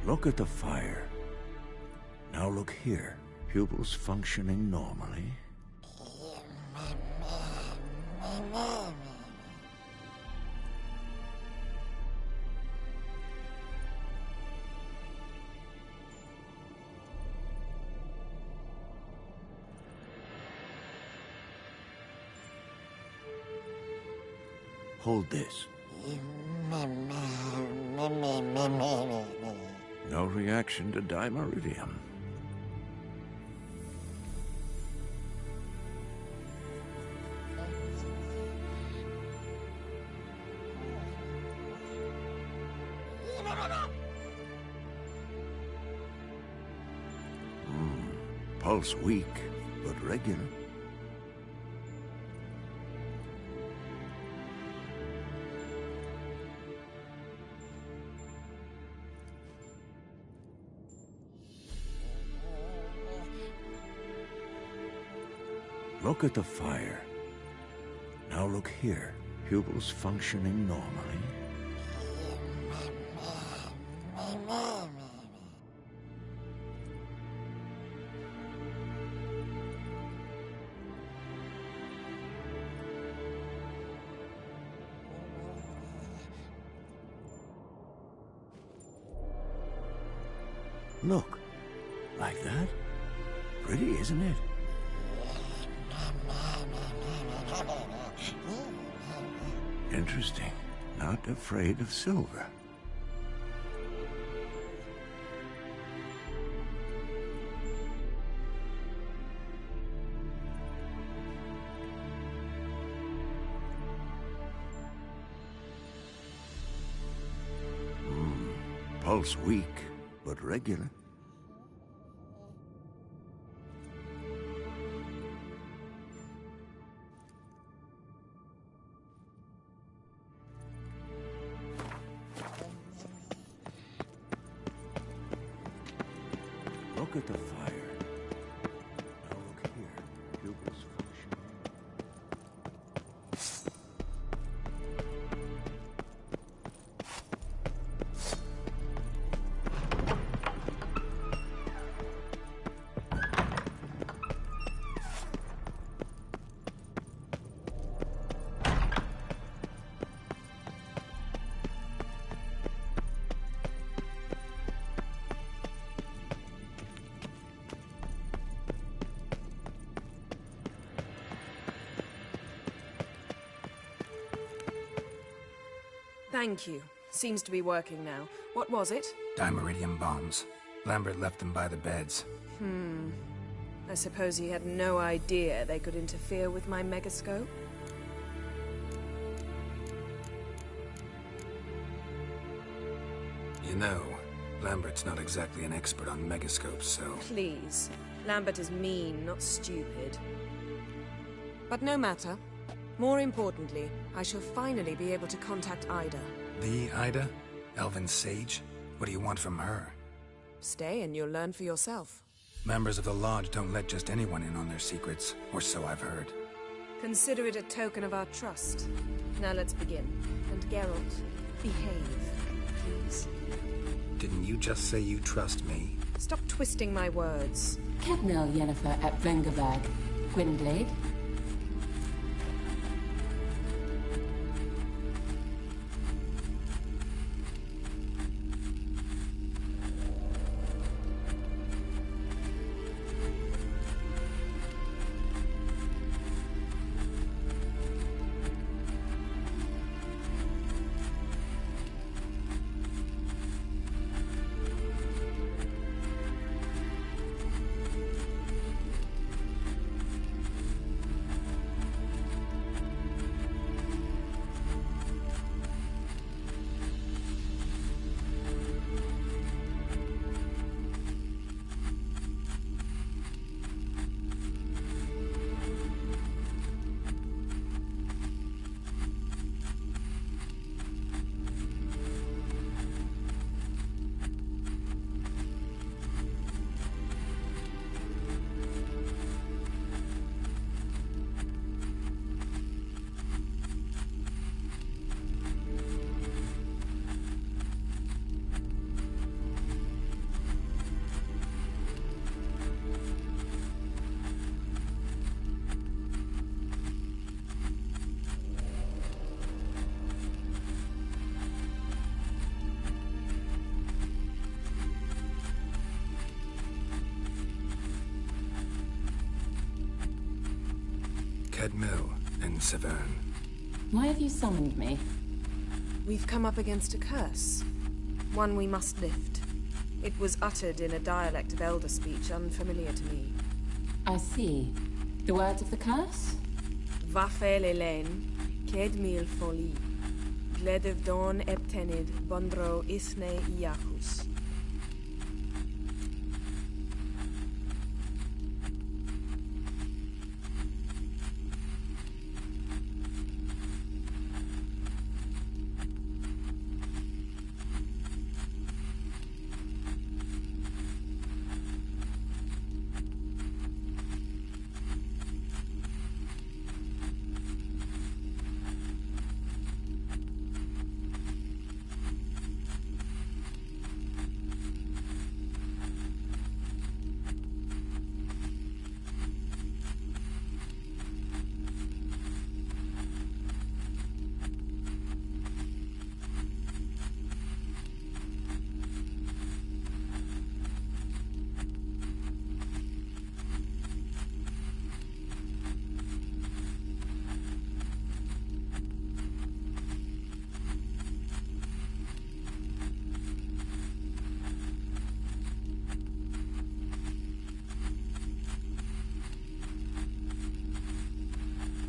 Speaker 16: Look at the fire. Now look here. Pupils functioning normally. Hold this. No reaction to dimeridium. Pulse weak, but regular. Look at the fire. Now look here. Pupils functioning normally. Look. Like that? Pretty, isn't it? Interesting. Not afraid of silver. Pulse weak, but regular. Look at the fire. Now look here. Pupils functioning.
Speaker 2: Thank you. Seems to be working now. What was it?
Speaker 3: Dimeridium bombs. Lambert left them by the beds.
Speaker 2: I suppose he had no idea they could interfere with my megascope?
Speaker 3: You know, Lambert's not exactly an expert on megascopes, so...
Speaker 2: Please. Lambert is mean, not stupid. But no matter. More importantly, I shall finally be able to contact Ida.
Speaker 3: The Ida? Elven sage? What do you want from her?
Speaker 2: Stay and you'll learn for yourself.
Speaker 3: Members of the Lodge don't let just anyone in on their secrets, or so I've heard.
Speaker 2: Consider it a token of our trust. Now let's begin. And Geralt, behave, please.
Speaker 3: Didn't you just say you trust me?
Speaker 2: Stop twisting my words.
Speaker 20: Cadmel Yennefer at Vengerberg. Gwynblade.
Speaker 3: Cadmel and Severn.
Speaker 20: Why have you summoned me?
Speaker 2: We've come up against a curse. One we must lift. It was uttered in a dialect of Elder speech unfamiliar to me.
Speaker 20: I see. The words of the curse?
Speaker 2: Vafel Elaine, Kedmil Foli, Gledev Don Eptenid, Bondro Isne Iacus.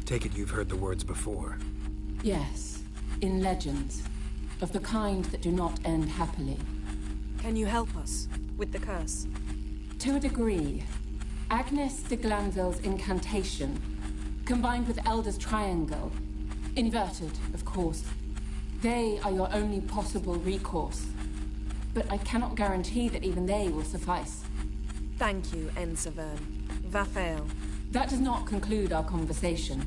Speaker 3: Take it you've heard the words before.
Speaker 20: Yes, in legends, of the kind that do not end happily.
Speaker 2: Can you help us with the curse?
Speaker 20: To a degree. Agnes de Glanville's incantation, combined with Elder's triangle, inverted, of course. They are your only possible recourse. But I cannot guarantee that even they will suffice.
Speaker 2: Thank you, Ensavern. Vafael.
Speaker 20: That does not conclude our conversation.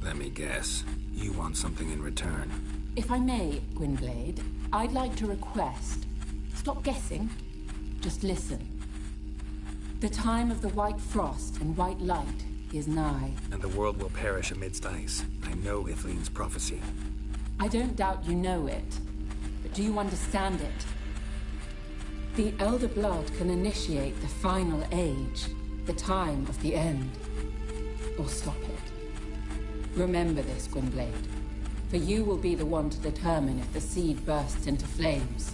Speaker 3: Let me guess. You want something in return.
Speaker 20: If I may, Gwynblade, I'd like to request. Stop guessing. Just listen. The time of the white frost and white light is nigh.
Speaker 3: And the world will perish amidst ice. I know Ithleen's prophecy.
Speaker 20: I don't doubt you know it. But do you understand it? The Elder Blood can initiate the final age. The time of the end. Or stop it. Remember this, Gwynblade. For you will be the one to determine if the seed bursts into flames.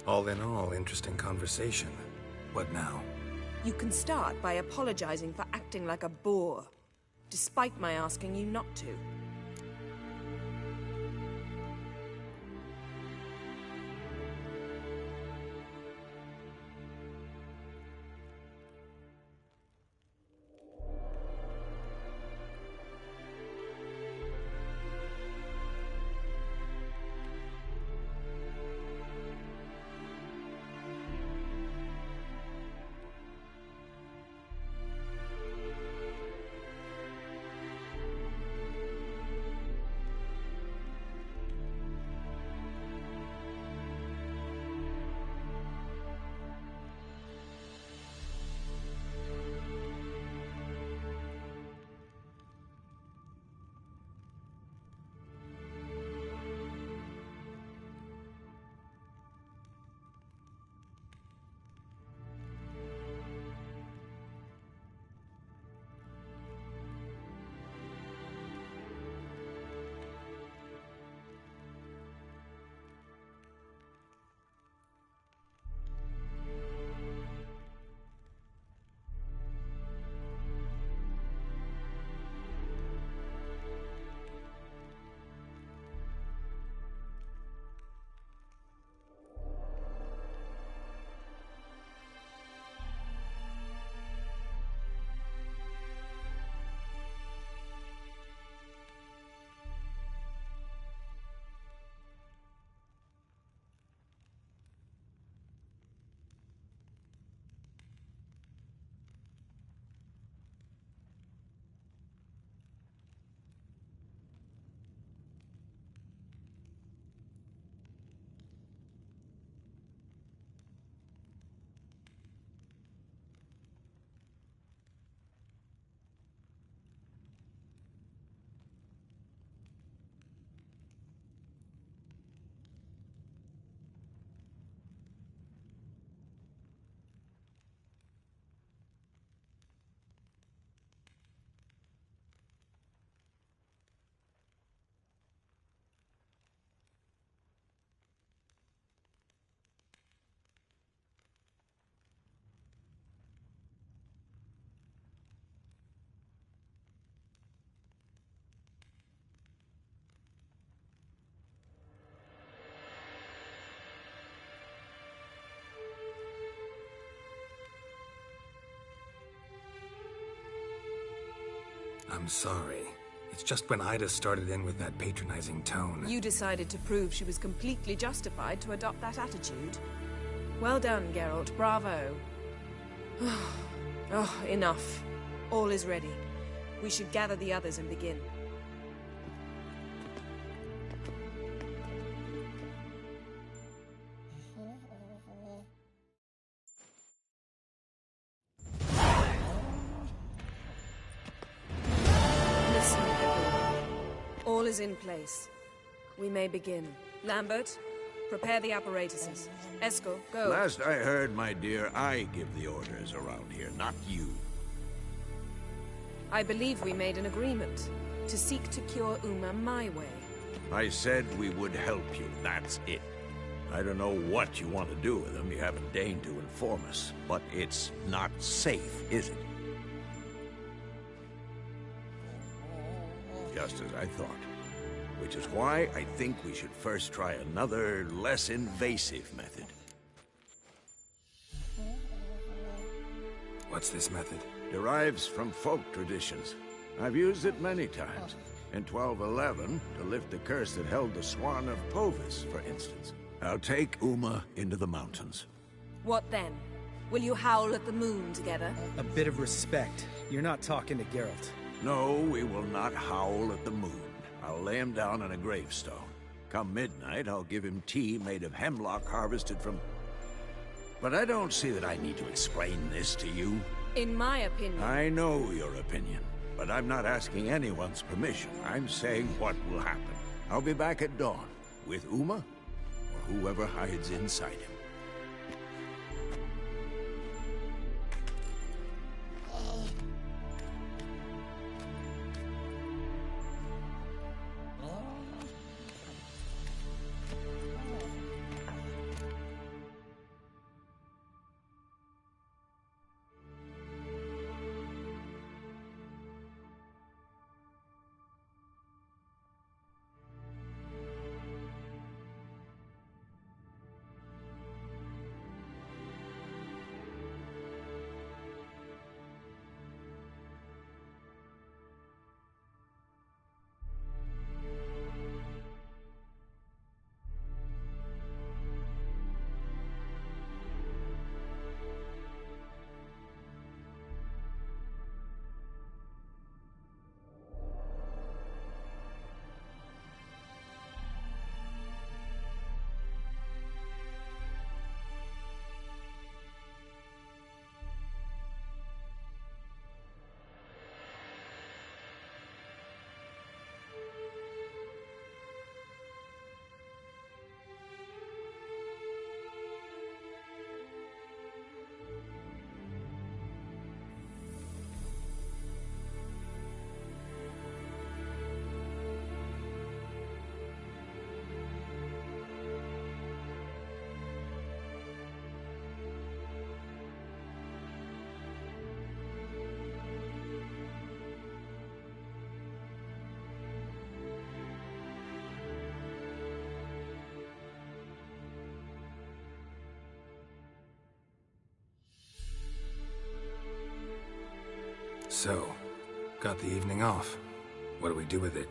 Speaker 3: All in all, interesting conversation. What now?
Speaker 2: You can start by apologizing for acting like a boor, despite my asking you not to.
Speaker 3: I'm sorry. It's just when Ida started in with that patronizing tone.
Speaker 2: You decided to prove she was completely justified to adopt that attitude. Well done, Geralt. Bravo. Oh, enough. All is ready. We should gather the others and begin. Listen, everyone. All is in place. We may begin. Lambert, prepare the apparatuses. Eskel, go.
Speaker 16: Last I heard, my dear, I give the orders around here, not you.
Speaker 2: I believe we made an agreement to seek to cure Uma my way.
Speaker 16: I said we would help you, that's it. I don't know what you want to do with them, you haven't deigned to inform us. But it's not safe, is it? Just as I thought. Which is why I think we should first try another, less invasive method.
Speaker 3: What's this method?
Speaker 16: Derives from folk traditions. I've used it many times. In 1211, to lift the curse that held the Swan of Povis, for instance. I'll take Uma into the mountains.
Speaker 2: What then? Will you howl at the moon together?
Speaker 8: A bit of respect. You're not talking to Geralt.
Speaker 16: No, we will not howl at the moon. I'll lay him down on a gravestone. Come midnight, I'll give him tea made of hemlock harvested from... But I don't see that I need to explain this to you.
Speaker 2: In my opinion...
Speaker 16: I know your opinion, but I'm not asking anyone's permission. I'm saying what will happen. I'll be back at dawn, with Uma, or whoever hides inside him.
Speaker 3: So, got the evening off. What do we do with it?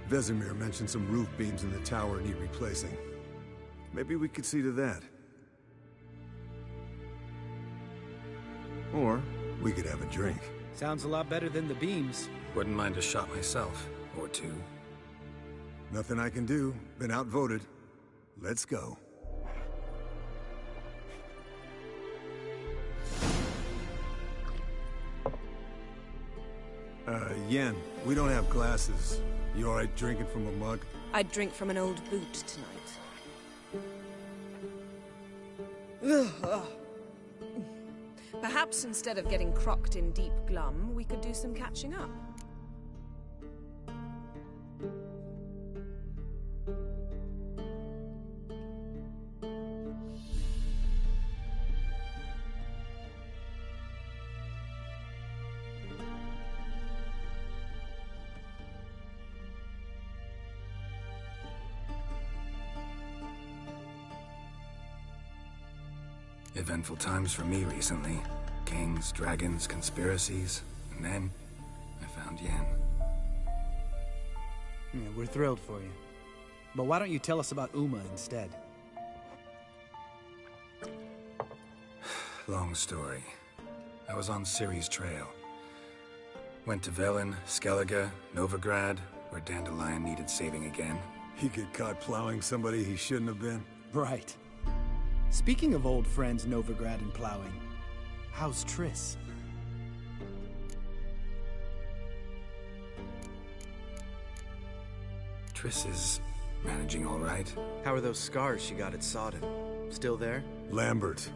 Speaker 11: Vesemir mentioned some roof beams in the tower need replacing. Maybe we could see to that. Or we could have a drink.
Speaker 8: Sounds a lot better than the beams.
Speaker 3: Wouldn't mind a shot myself. Or two.
Speaker 11: Nothing I can do. Been outvoted. Let's go. Yen, we don't have glasses. You alright drinking from a mug?
Speaker 2: I'd drink from an old boot tonight. Ugh. Perhaps instead of getting crocked in deep glum, we could do some catching up.
Speaker 3: Eventful times for me recently. Kings, dragons, conspiracies, and then found Yen.
Speaker 8: Yeah, we're thrilled for you. But why don't you tell us about Uma instead?
Speaker 3: Long story. I was on Ciri's trail. Went to Velen, Skellige, Novigrad, where Dandelion needed saving again.
Speaker 11: He get caught plowing somebody he shouldn't have been?
Speaker 8: Right. Speaking of old friends Novigrad and plowing, how's Triss?
Speaker 3: Triss is managing all right.
Speaker 8: How are those scars she got at Sodden? Still there?
Speaker 11: Lambert,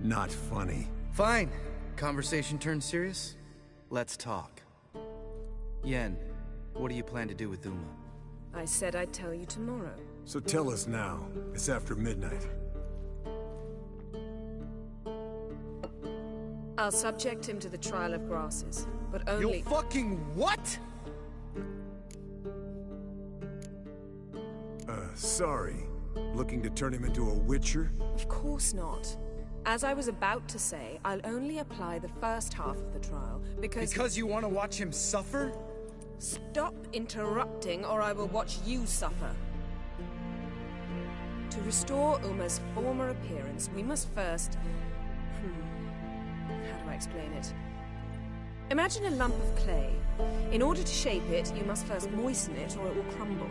Speaker 11: not funny.
Speaker 8: Fine. Conversation turned serious? Let's talk. Yen, what do you plan to do with Uma?
Speaker 2: I said I'd tell you tomorrow.
Speaker 11: So tell us now. It's after midnight.
Speaker 2: I'll subject him to the trial of grasses, but only—
Speaker 8: You fucking what?!
Speaker 11: Sorry. Looking to turn him into a Witcher?
Speaker 2: Of course not. As I was about to say, I'll only apply the first half of the trial, because—
Speaker 8: Because you want to watch him suffer?
Speaker 2: Stop interrupting, or I will watch you suffer. To restore Uma's former appearance, we must first— how do I explain it? Imagine a lump of clay. In order to shape it, you must first moisten it, or it will crumble.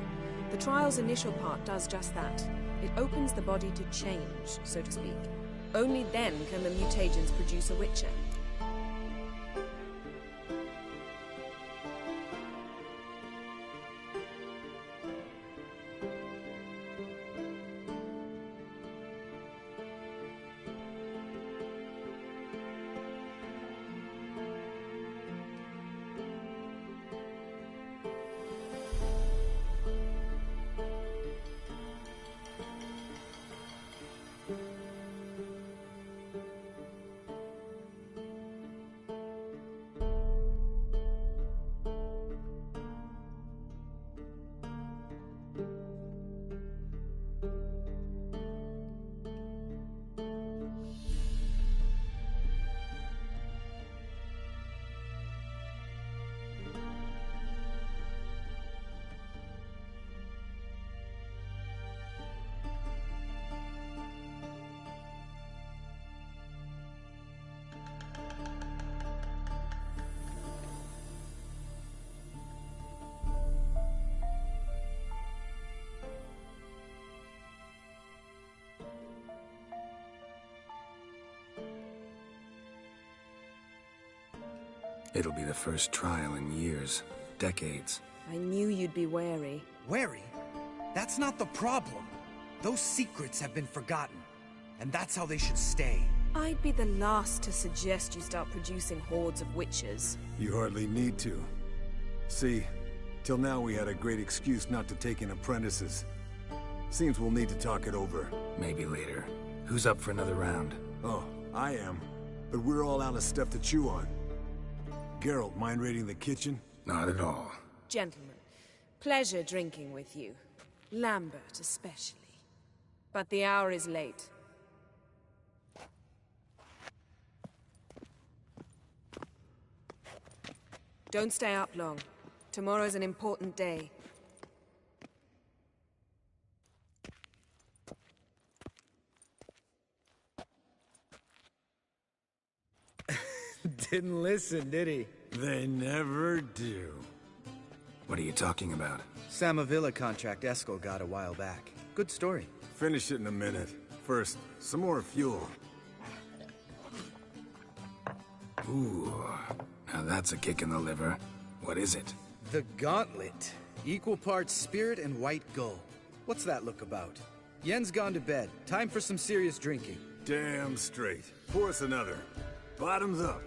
Speaker 2: The trial's initial part does just that. It opens the body to change, so to speak. Only then can the mutagens produce a Witcher.
Speaker 3: It'll be the first trial in years. Decades.
Speaker 2: I knew you'd be wary.
Speaker 8: Wary? That's not the problem. Those secrets have been forgotten, and that's how they should stay.
Speaker 2: I'd be the last to suggest you start producing hordes of witches.
Speaker 11: You hardly need to. See, till now we had a great excuse not to take in apprentices. Seems we'll need to talk it over.
Speaker 3: Maybe later. Who's up for another round?
Speaker 11: Oh, I am. But we're all out of stuff to chew on. Geralt, mind raiding the kitchen?
Speaker 3: Not at all.
Speaker 2: Gentlemen, pleasure drinking with you. Lambert especially. But the hour is late. Don't stay up long. Tomorrow's an important day.
Speaker 8: Didn't listen, did he?
Speaker 11: They never do.
Speaker 3: What are you talking about?
Speaker 8: Samavilla contract Eskel got a while back. Good story.
Speaker 11: Finish it in a minute. First, some more fuel.
Speaker 3: Ooh, now that's a kick in the liver. What is it?
Speaker 8: The Gauntlet. Equal parts spirit and white gull. What's that look about? Yen's gone to bed. Time for some serious drinking.
Speaker 11: Damn straight. Pour us another. Bottoms up.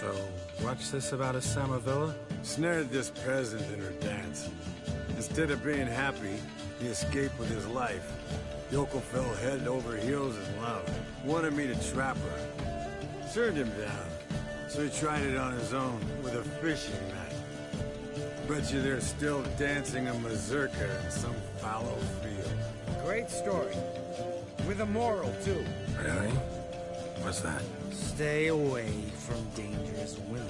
Speaker 3: So, what's this about a Samavilla?
Speaker 11: Snared this peasant in her dance. Instead of being happy, he escaped with his life. Yoko fell head over heels in love. Wanted me to trap her. Turned him down. So he tried it on his own, with a fishing net. Bet you they're still dancing a mazurka in some fallow field.
Speaker 8: Great story. With a moral, too.
Speaker 3: Really? What's that?
Speaker 8: Stay away from dangerous women.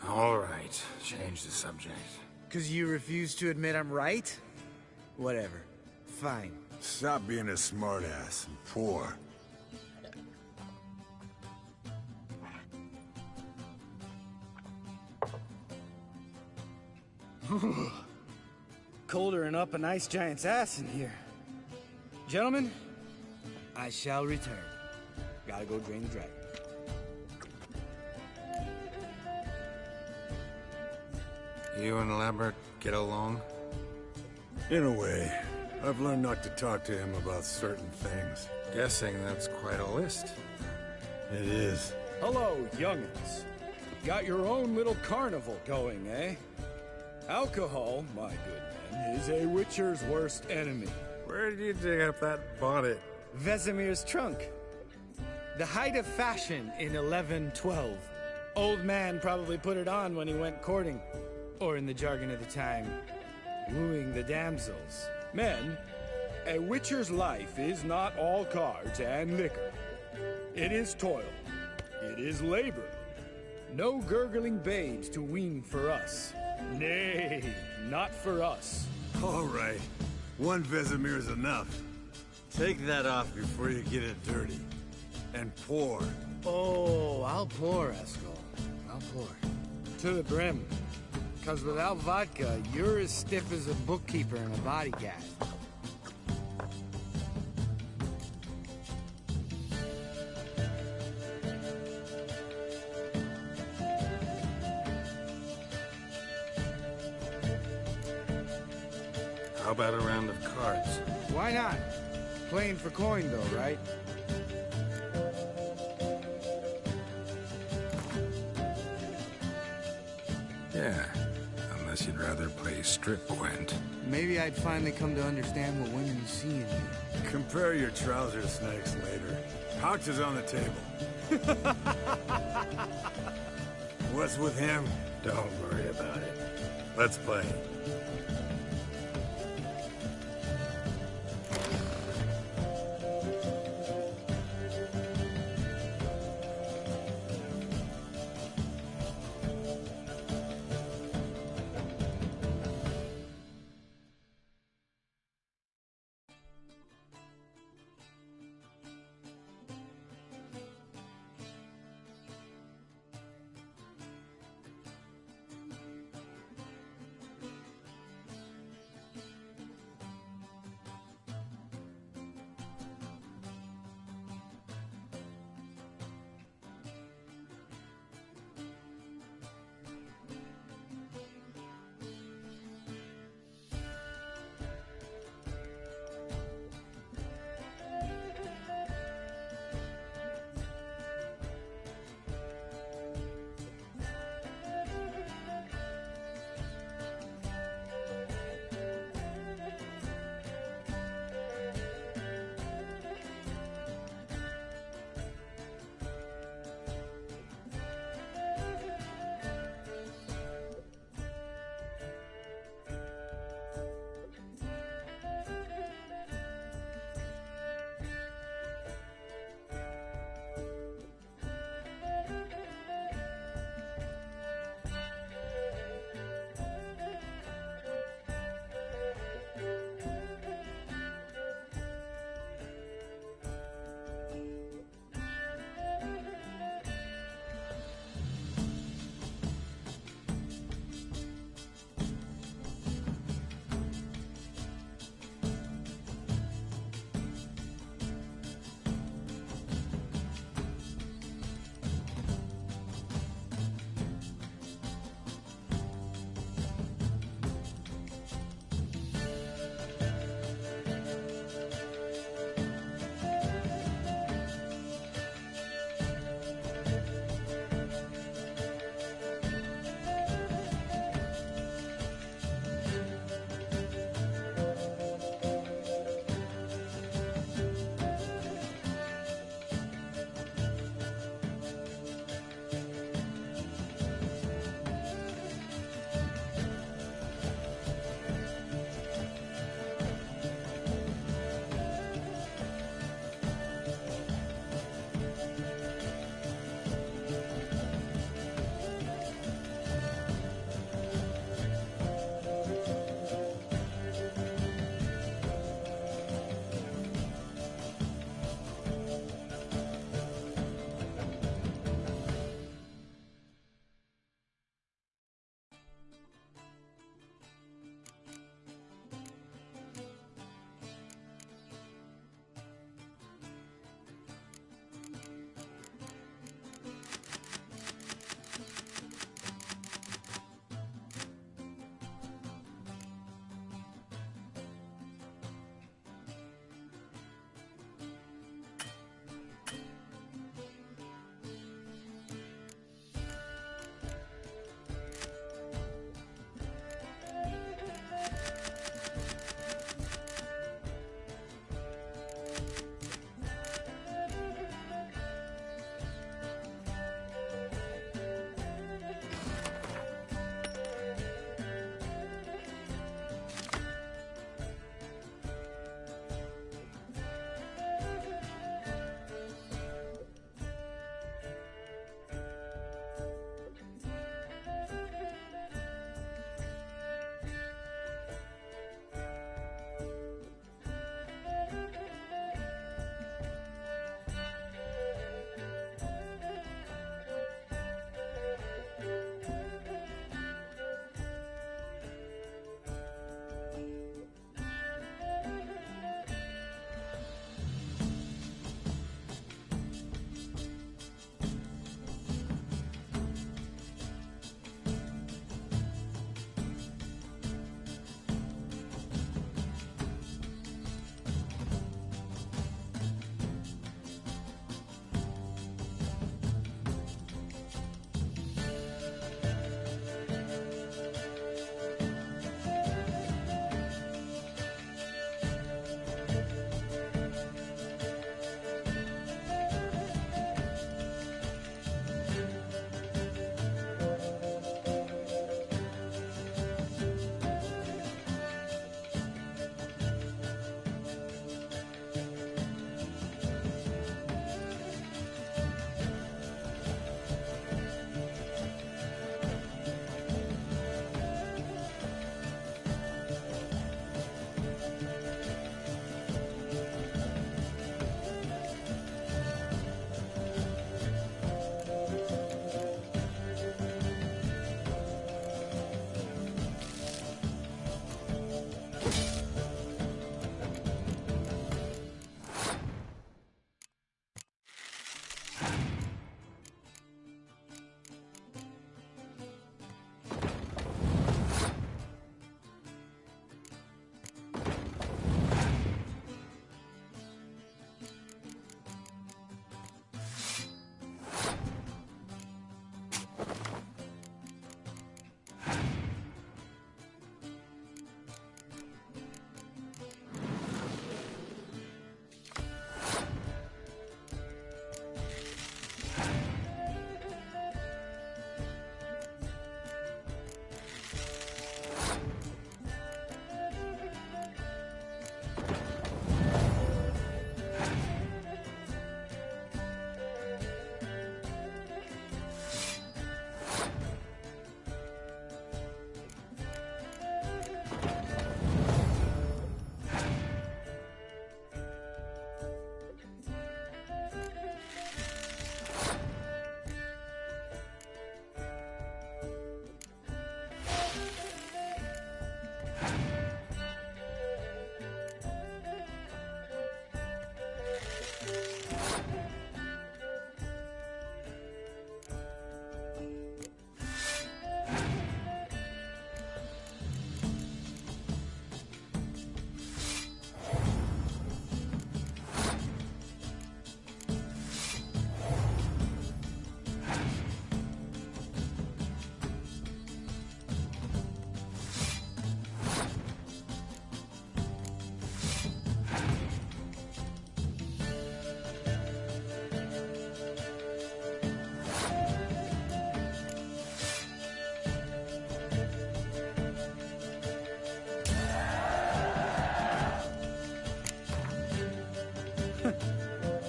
Speaker 3: All right, change the subject.
Speaker 8: 'Cause you refuse to admit I'm right? Whatever. Fine.
Speaker 11: Stop being a smartass and poor.
Speaker 8: Colder and up an ice giant's ass in here. Gentlemen, I shall return. Gotta go drain the dragon.
Speaker 3: You and Lambert get along?
Speaker 11: In a way. I've learned not to talk to him about certain things.
Speaker 3: Guessing that's quite a list.
Speaker 11: It is.
Speaker 10: Hello, young'uns. Got your own little carnival going, eh? Alcohol, my good men, is a Witcher's worst enemy.
Speaker 3: Where did you dig up that bonnet?
Speaker 8: Vesemir's trunk. The height of fashion in 1112. Old man probably put it on when he went courting. Or in the jargon of the time, wooing the damsels.
Speaker 10: Men, a Witcher's life is not all cards and liquor. It is toil. It is labor. No gurgling babes to wean for us. Nay, not for us.
Speaker 11: All right. One Vesemir's enough. Take that off before you get it dirty. And pour.
Speaker 8: Oh, I'll pour, Eskel. I'll pour. To the brim. 'Cause without vodka, you're as stiff as a bookkeeper in a body gag.
Speaker 3: How about a round of cards?
Speaker 8: Why not? Playing for coin, though, right?
Speaker 3: Yeah, unless you'd rather play strip Gwent.
Speaker 8: Maybe I'd finally come to understand what women see in you.
Speaker 11: Compare your trouser snakes later. Pouch is on the table. What's with him?
Speaker 3: Don't worry about it.
Speaker 11: Let's play.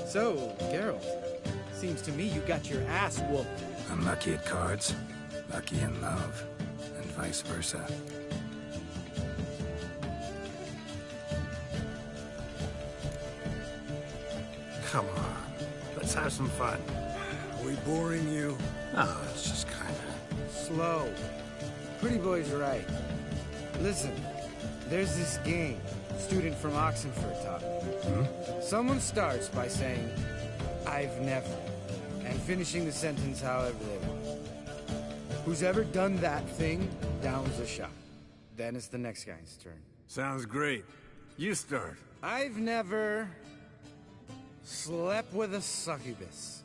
Speaker 8: So, Geralt, seems to me you got your ass whooped.
Speaker 3: Unlucky at cards, lucky in love, and vice versa. Come on, let's have some fun.
Speaker 11: Are we boring you?
Speaker 3: Oh, it's just kinda...
Speaker 8: Slow. Pretty boy's right. Listen, there's this game student from Oxenford taught me. Someone starts by saying, I've never, and finishing the sentence however they want. Who's ever done that thing downs a shot. Then it's the next guy's turn.
Speaker 6: Sounds great. You start.
Speaker 8: I've never slept with a succubus.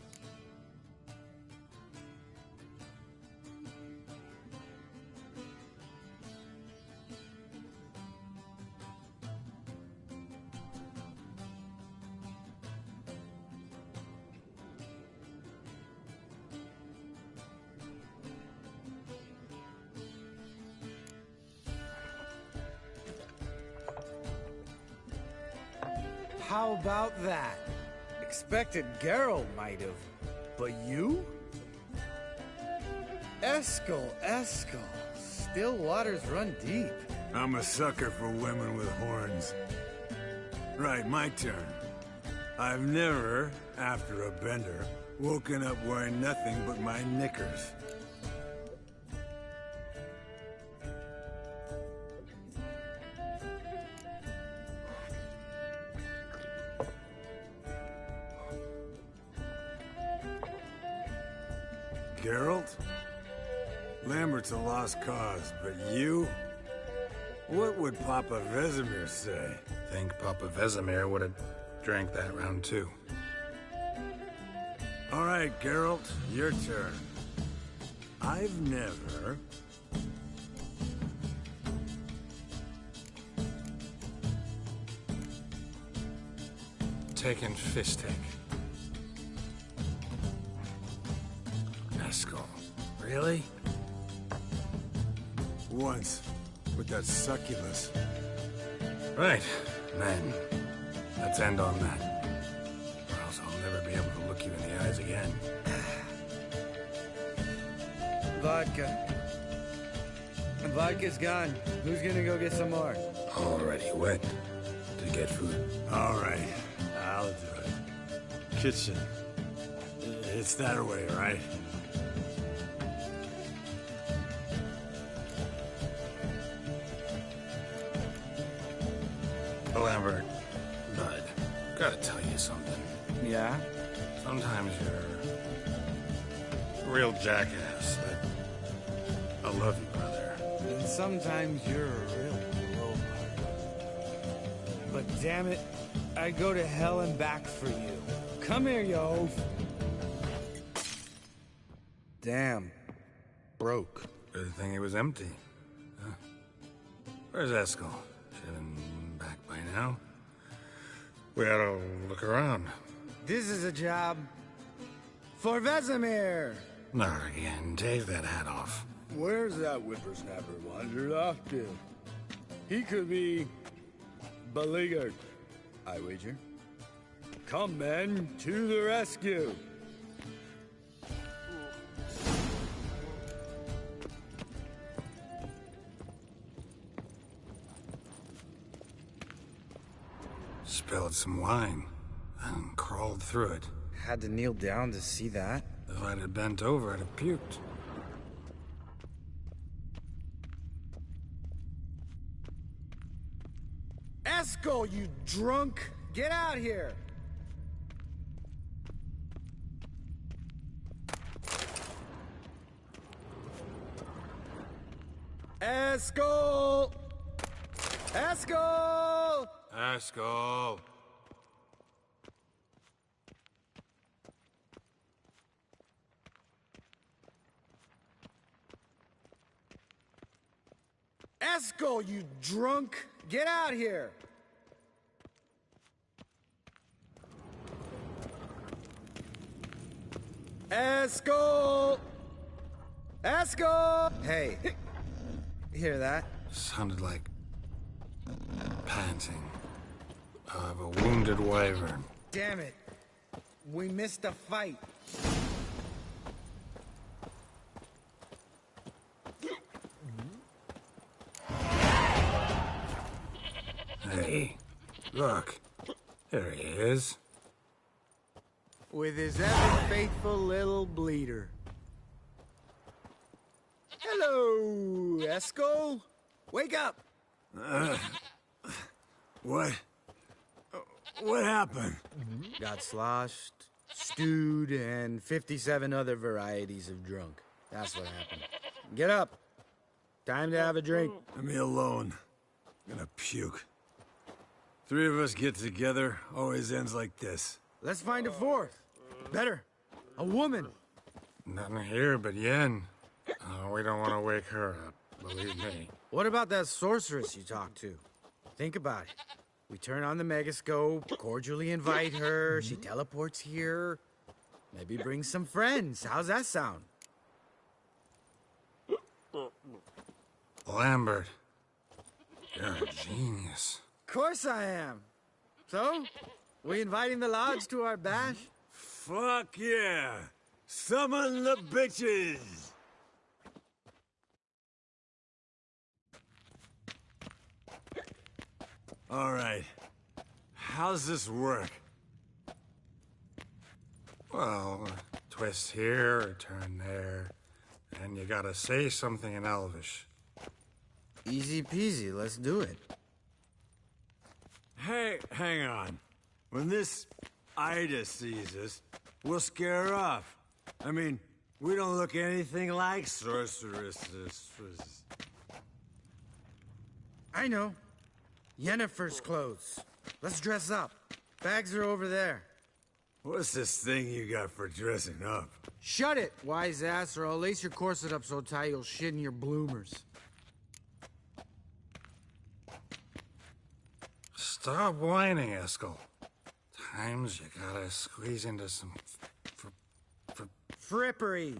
Speaker 8: How about that? Expected Geralt might have, but you? Eskel. Still waters run deep.
Speaker 6: I'm a sucker for women with horns. Right, my turn. I've never, after a bender, woken up wearing nothing but my knickers. Geralt? Lambert's a lost cause, but you? What would Papa Vesemir say?
Speaker 3: Think Papa Vesemir would have drank that round too.
Speaker 6: All right, Geralt, your turn. I've never...
Speaker 3: Taken Fistic. Eskel. Really?
Speaker 6: Once, with that succubus.
Speaker 3: Right. Then, let's end on that. Or else I'll never be able to look you in the eyes again.
Speaker 8: Vodka. Vodka's gone. Who's gonna go get some more?
Speaker 3: Already went to get food.
Speaker 6: All right, I'll do it. Kitchen. It's that way, right?
Speaker 3: Lambert, bud, gotta tell you something.
Speaker 8: Yeah?
Speaker 3: Sometimes you're a real jackass. I love you, brother.
Speaker 8: And sometimes you're a real blowhard. But damn it, I'd go to hell and back for you. Come here, you oaf. Damn. Broke.
Speaker 3: Good thing it was empty. Huh? Where's Eskel? Should have been back by now. We ought to look around.
Speaker 8: This is a job for Vesemir.
Speaker 3: Not again. Take that hat off.
Speaker 10: Where's that whippersnapper wandered off to? He could be beleaguered, I wager. Come, men, to the rescue.
Speaker 3: Spilled some wine and crawled through it.
Speaker 8: Had to kneel down to see that.
Speaker 3: If I'd have bent over, I'd have puked.
Speaker 8: Eskel, you drunk! Get out here! Eskel! Eskel!
Speaker 3: Eskel!
Speaker 8: Eskel, you drunk! Get out here! Eskel! Eskel! Hey, you hear that?
Speaker 3: Sounded like panting of a wounded wyvern.
Speaker 8: Damn it. We missed a fight.
Speaker 3: Hey, look. There he is.
Speaker 8: With his ever-faithful little bleeder. Hello, Esco. Wake up!
Speaker 11: What? What happened?
Speaker 8: Got sloshed, stewed, and 57 other varieties of drunk. That's what happened. Get up. Time to have a drink.
Speaker 11: Leave me alone. I'm gonna puke. Three of us get together, always ends like this.
Speaker 8: Let's find a fourth. Better. A woman.
Speaker 3: Nothing here but Yen. Oh, we don't want to wake her up, believe me.
Speaker 8: What about that sorceress you talked to? Think about it. We turn on the megascope, cordially invite her, she teleports here. Maybe bring some friends. How's that sound?
Speaker 3: Lambert, you're a genius.
Speaker 8: Of course I am. So, we inviting the lodge to our bash?
Speaker 11: Fuck yeah! Summon the bitches! All right. How's this work?
Speaker 3: Well, twist here or turn there, and you gotta say something in Elvish.
Speaker 8: Easy peasy, let's do it.
Speaker 11: Hey, hang on. When this Ida sees us, we'll scare her off. I mean, we don't look anything like sorceresses.
Speaker 8: I know. Yennefer's clothes. Let's dress up. Bags are over there.
Speaker 11: What's this thing you got for dressing up?
Speaker 8: Shut it, wise ass, or I'll lace your corset up so tight you'll shit in your bloomers.
Speaker 3: Stop whining, Eskel. Times you gotta squeeze into some
Speaker 8: frippery.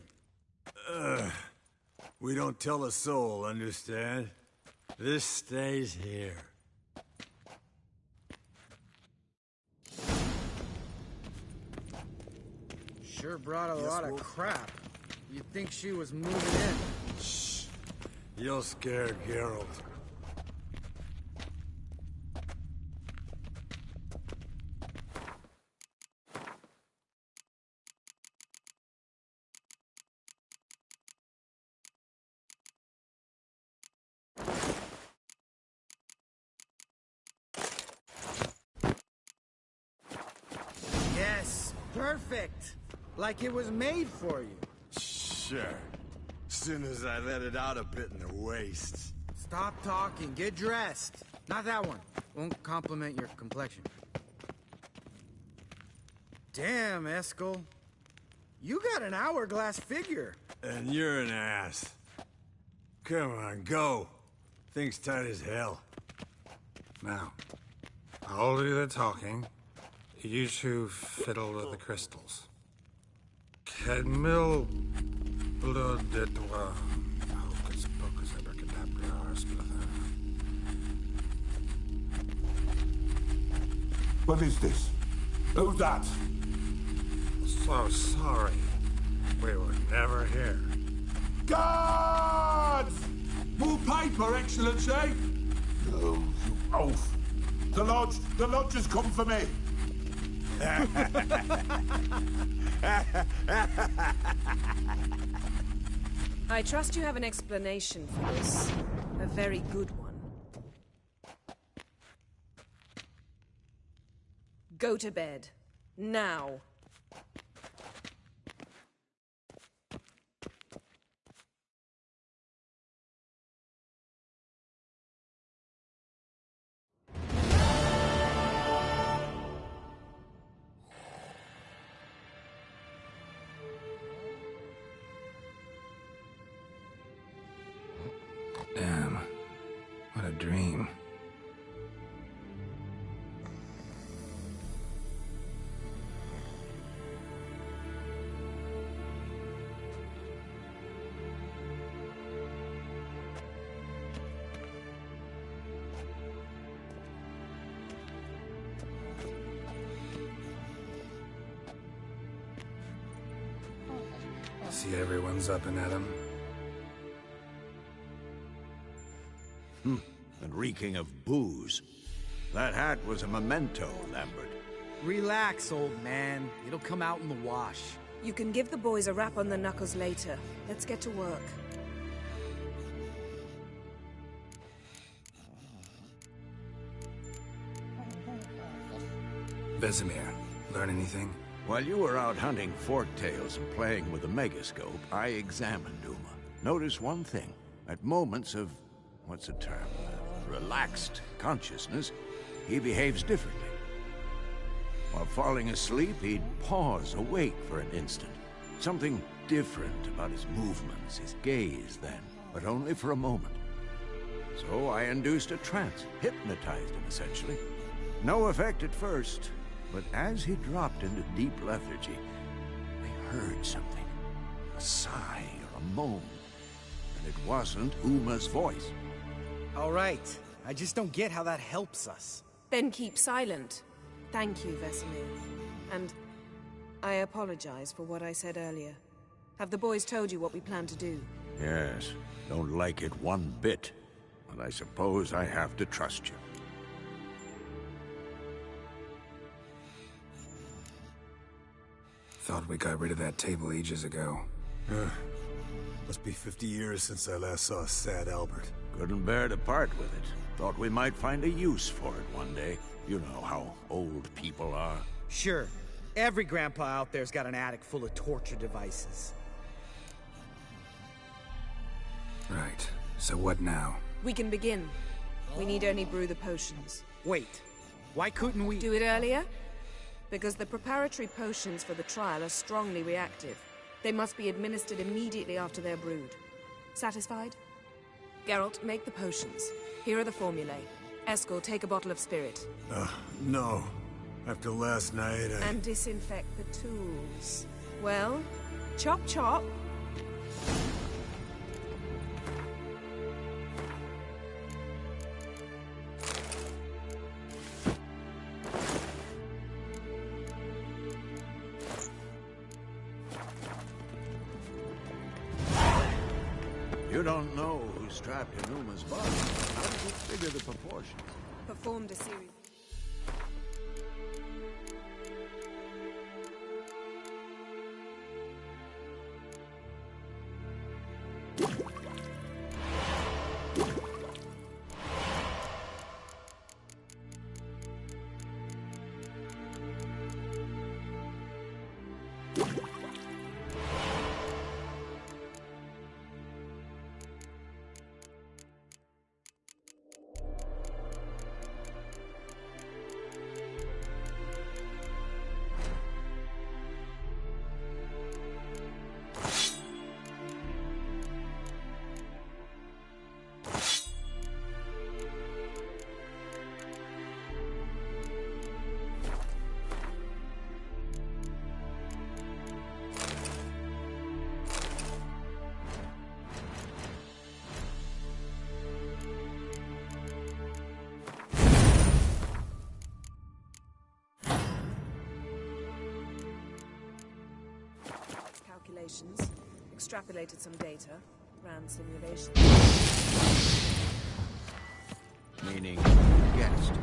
Speaker 11: We don't tell a soul, understand? This stays here.
Speaker 8: Sure brought a lot of crap. You'd think she was moving in.
Speaker 11: Shh. You'll scare Geralt.
Speaker 8: Yes, perfect. Like it was made for you.
Speaker 11: Sure. Soon as I let it out a bit in the waist.
Speaker 8: Stop talking, get dressed. Not that one. Won't compliment your complexion. Damn, Eskel. You got an hourglass figure.
Speaker 11: And you're an ass. Come on, go. Thing's tight as hell.
Speaker 3: Now, I'll do the talking. You two fiddle with the crystals. Kedmil blood de toi. Hocus pocus abracadabra splather.
Speaker 7: What is this? Who's that?
Speaker 3: So sorry. We were never here.
Speaker 7: Guards! More paper, Excellency! No, you oaf. The lodge has come for me.
Speaker 2: I trust you have an explanation for this. A very good one. Go to bed. Now.
Speaker 15: Damn. What a dream.
Speaker 3: Everyone's up and at 'em.
Speaker 16: And reeking of booze. That hat was a memento, Lambert.
Speaker 8: Relax, old man. It'll come out in the wash.
Speaker 2: You can give the boys a rap on the knuckles later. Let's get to work.
Speaker 3: Vesemir, learn anything?
Speaker 16: While you were out hunting forktails and playing with the megascope, I examined Uma. Notice one thing. At moments of, what's the term? Relaxed consciousness, he behaves differently. While falling asleep, he'd pause, awake for an instant. Something different about his movements, his gaze then, but only for a moment. So I induced a trance, hypnotized him essentially. No effect at first, but as he dropped into deep lethargy, I heard something. A sigh or a moan. And it wasn't Uma's voice.
Speaker 8: All right. I just don't get how that helps us.
Speaker 2: Then keep silent. Thank you, Vesemir. And I apologize for what I said earlier. Have the boys told you what we plan to do?
Speaker 16: Yes. Don't like it one bit. But I suppose I have to trust you.
Speaker 3: Thought we got rid of that table ages ago.
Speaker 11: Must be 50 years since I last saw sad Albert.
Speaker 16: Couldn't bear to part with it. Thought we might find a use for it one day. You know how old people are.
Speaker 8: Sure. Every grandpa out there's got an attic full of torture devices.
Speaker 3: Right. So what now?
Speaker 2: We can begin. We need only brew the potions.
Speaker 8: Wait. Why couldn't we...
Speaker 2: Do it earlier? Because the preparatory potions for the trial are strongly reactive. They must be administered immediately after they're brewed. Satisfied? Geralt, make the potions. Here are the formulae. Eskel, take a bottle of spirit.
Speaker 11: No. After last night,
Speaker 2: And disinfect the tools. Well, chop chop.
Speaker 16: You don't know who's trapped in Uma's body. How did you figure the proportions?
Speaker 2: Performed a series... calculations, extrapolated some data, ran simulations.
Speaker 16: Meaning, guessed.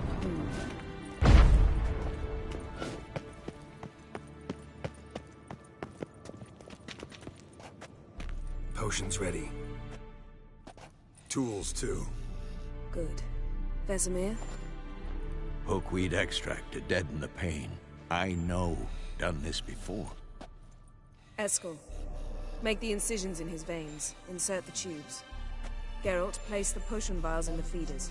Speaker 3: Potions ready.
Speaker 11: Tools, too.
Speaker 2: Good. Vesemir?
Speaker 16: Hookweed extract to deaden the pain. I know. Done this before.
Speaker 2: Eskel, make the incisions in his veins. Insert the tubes. Geralt, place the potion vials in the feeders.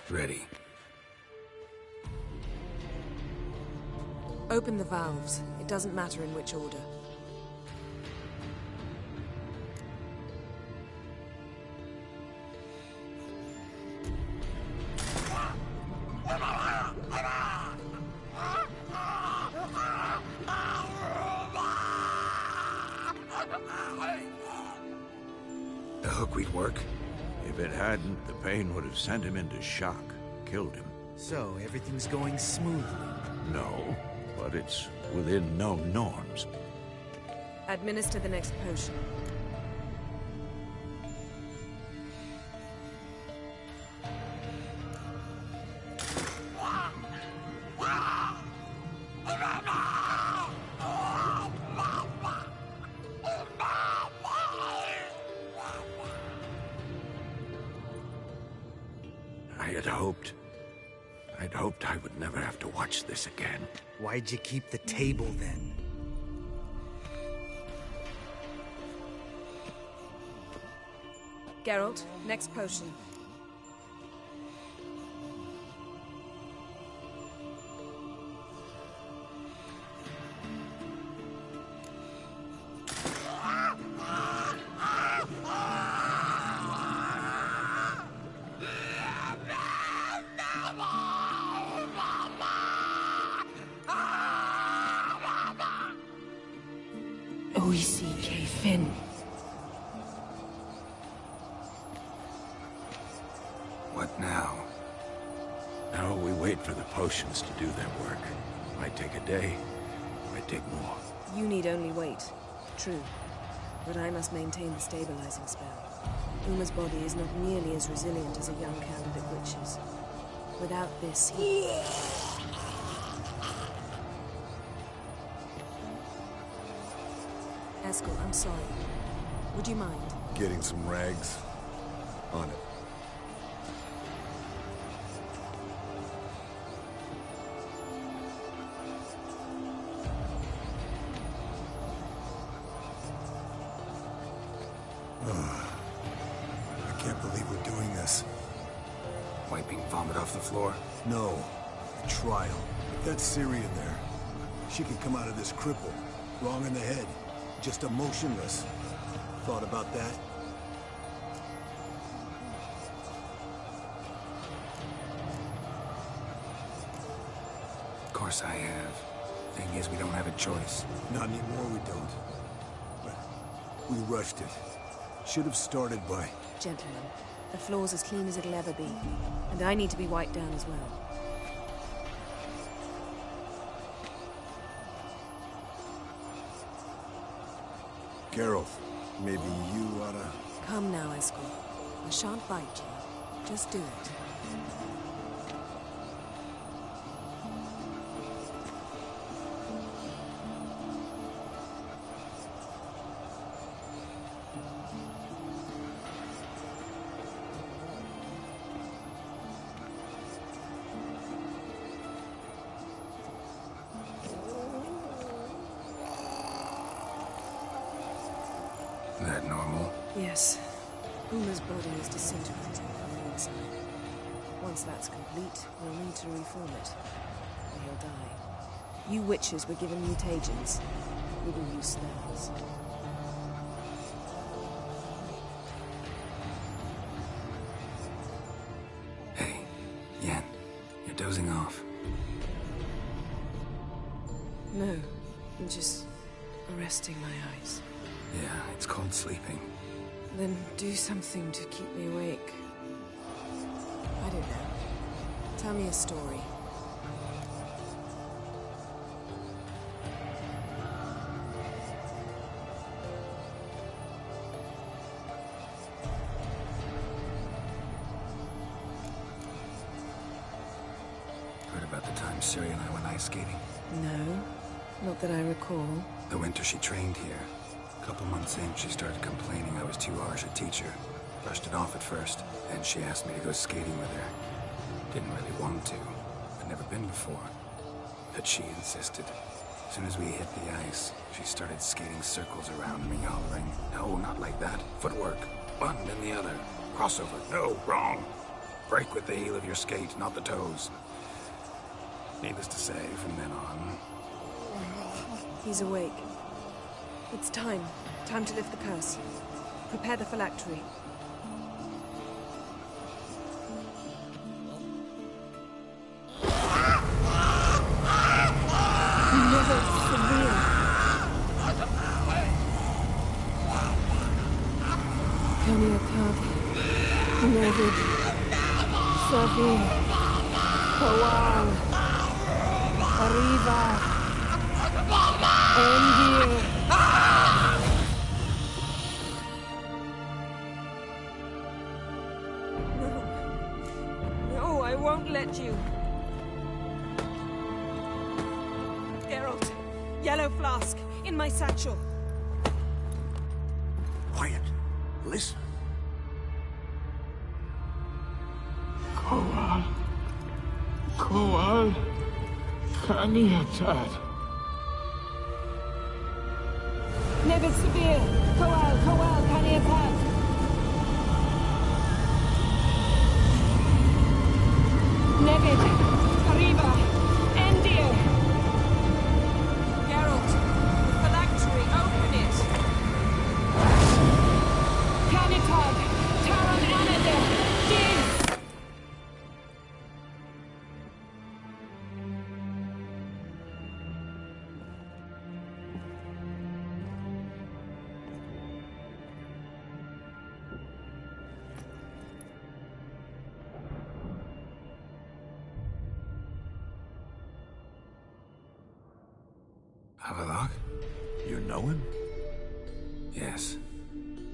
Speaker 3: Ready.
Speaker 2: Open the valves. It doesn't matter in which order.
Speaker 3: The hookweed work?
Speaker 16: If it hadn't, the pain would have sent him into shock. killed him.
Speaker 8: So, everything's going smoothly?
Speaker 16: No, but it's within known norms.
Speaker 2: Administer the next potion.
Speaker 16: I'd hoped I would never have to watch this again.
Speaker 8: Why'd you keep the table then?
Speaker 2: Geralt, next potion. O-E-C-K Finn.
Speaker 3: What now?
Speaker 16: Now we wait for the potions to do their work. Might take a day, might take more.
Speaker 2: You need only wait. True. But I must maintain the stabilizing spell. Uma's body is not nearly as resilient as a young candidate witch's. Without this, he... Eskel, I'm sorry. Would you mind?
Speaker 11: Getting some rags? On it. I can't believe we're doing this.
Speaker 3: Wiping vomit off the floor?
Speaker 11: No. A trial. If that's Syrian there, she could come out of this crippled. Wrong in the head. Just emotionless. Thought about that?
Speaker 3: Of course I have. Thing is, we don't have a choice.
Speaker 11: Not anymore, we don't. But we rushed it. Should have started by...
Speaker 2: Gentlemen, the floor's as clean as it'll ever be. And I need to be wiped down as well.
Speaker 11: Geralt, maybe you oughta...
Speaker 2: Come now, Eskel. I shan't bite you. Just do it.
Speaker 3: That normal?
Speaker 2: Yes. Uma's body is disintegrating from the inside. Once that's complete, we'll need to reform it. Or he'll die. You witches were given mutagens. We will use theirs.
Speaker 3: Hey, Yen. You're dozing off.
Speaker 2: No, I'm just resting my eyes.
Speaker 3: Yeah, it's called sleeping.
Speaker 2: Then do something to keep me awake. I don't know. Tell me a story.
Speaker 3: Heard about the time Ciri and I went ice skating?
Speaker 2: No, not that I recall.
Speaker 3: The winter she trained here. A couple months in, she started complaining I was too harsh a teacher. Brushed it off at first, then she asked me to go skating with her. Didn't really want to. I'd never been before. But she insisted. As soon as we hit the ice, she started skating circles around me, hollering, "No, not like that. Footwork. One, then the other. Crossover. No, wrong. Break with the heel of your skate, not the toes." Needless to say, from then on...
Speaker 2: He's awake. It's time. Time to lift the curse. Prepare the phylactery. Never surreal. Kami Akavi. Nevid. Savir.
Speaker 20: Koal. Arriva. Endir.
Speaker 2: No, I won't let you. Geralt, yellow flask, in my satchel.
Speaker 16: Quiet. Listen.
Speaker 19: Koal. Koal. Kaniatad.
Speaker 20: Nevis Severe. Koal, Koal, Kaniatad. Nevid. Arriba. Endir.
Speaker 2: Geralt, the phylactery, open it.
Speaker 20: Kanitad. Taran Anadel. Diz.
Speaker 3: Havelock?
Speaker 16: You know him?
Speaker 3: Yes.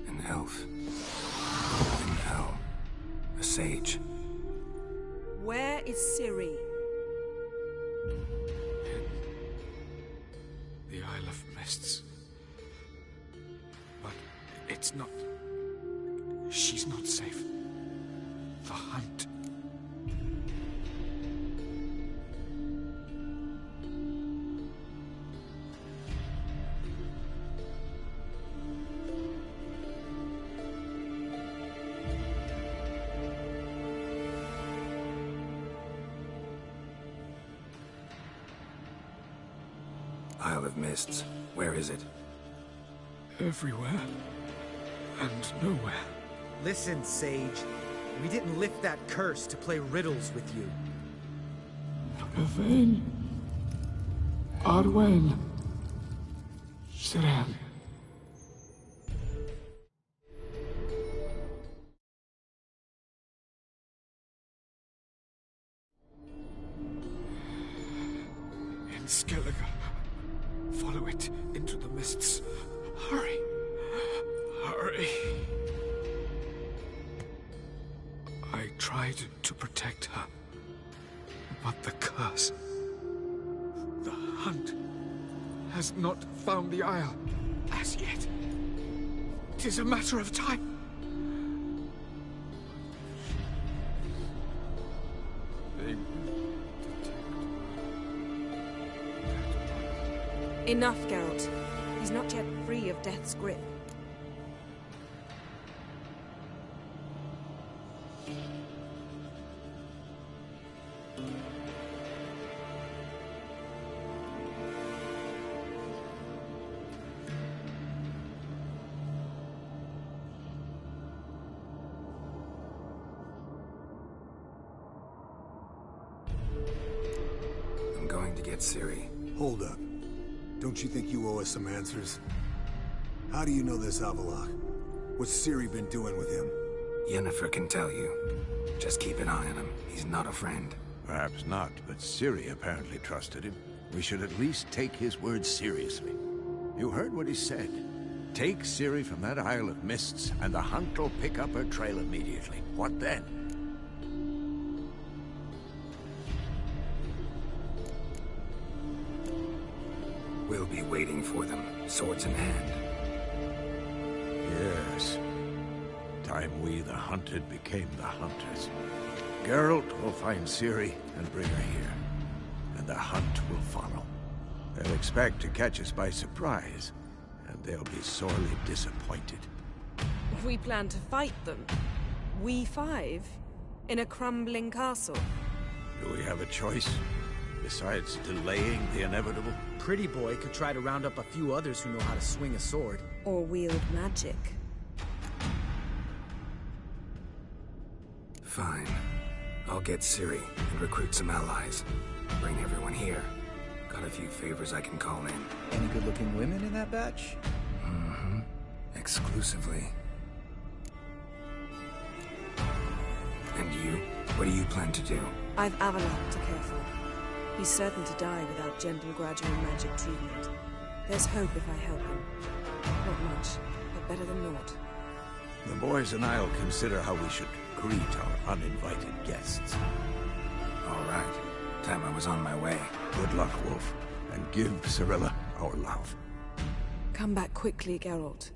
Speaker 3: An elf. In hell. A sage.
Speaker 2: Where is Ciri?
Speaker 1: The Isle of Mists. But it's not... She's not safe. The hunt.
Speaker 3: Isle of Mists. Where is it?
Speaker 1: Everywhere. And nowhere.
Speaker 8: Listen, Sage. We didn't lift that curse to play riddles with you.
Speaker 19: Yvain. Arwen. Siren.
Speaker 1: In Skellige. Follow it into the mists. Hurry. Hurry. I tried to protect her. But the curse... The hunt has not found the Isle as yet. It is a matter of time. They
Speaker 2: Enough, Geralt. He's not yet free of death's grip.
Speaker 3: I'm going to get Ciri.
Speaker 11: Hold up. Don't you think you owe us some answers? How do you know this Havelock? What's Ciri been doing with him?
Speaker 3: Yennefer can tell you. Just keep an eye on him. He's not a friend.
Speaker 16: Perhaps not, but Ciri apparently trusted him. We should at least take his words seriously. You heard what he said. Take Ciri from that Isle of Mists, and the hunt will pick up her trail immediately. What then?
Speaker 3: We'll be waiting for them, swords in hand.
Speaker 16: Yes. Time we, the hunted, became the hunters. Geralt will find Ciri and bring her here. And the hunt will follow. They'll expect to catch us by surprise, and they'll be sorely disappointed.
Speaker 2: We plan to fight them. We five? In a crumbling castle?
Speaker 16: Do we have a choice? Besides delaying the inevitable?
Speaker 8: Pretty Boy could try to round up a few others who know how to swing a sword.
Speaker 2: Or wield magic.
Speaker 3: Fine. I'll get Ciri and recruit some allies. Bring everyone here. Got a few favors I can call in.
Speaker 8: Any good-looking women in that batch?
Speaker 3: Mm-hmm. Exclusively. And you? What do you plan to do?
Speaker 2: I've Avalok to care for. He's certain to die without gentle, gradual magic treatment. There's hope if I help him. Not much, but better than naught.
Speaker 16: The boys and I'll consider how we should greet our uninvited guests.
Speaker 3: All right. Time I was on my way.
Speaker 16: Good luck, Wolf. And give Cirilla our love.
Speaker 2: Come back quickly, Geralt.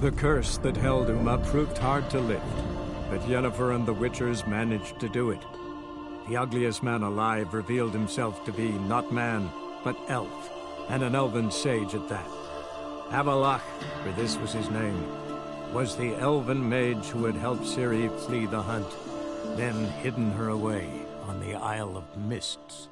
Speaker 6: The curse that held Uma proved hard to lift, but Yennefer and the Witchers managed to do it. The ugliest man alive revealed himself to be not man, but elf, and an elven sage at that. Avalach, for this was his name, was the elven mage who had helped Ciri flee the hunt, then hidden her away on the Isle of Mists.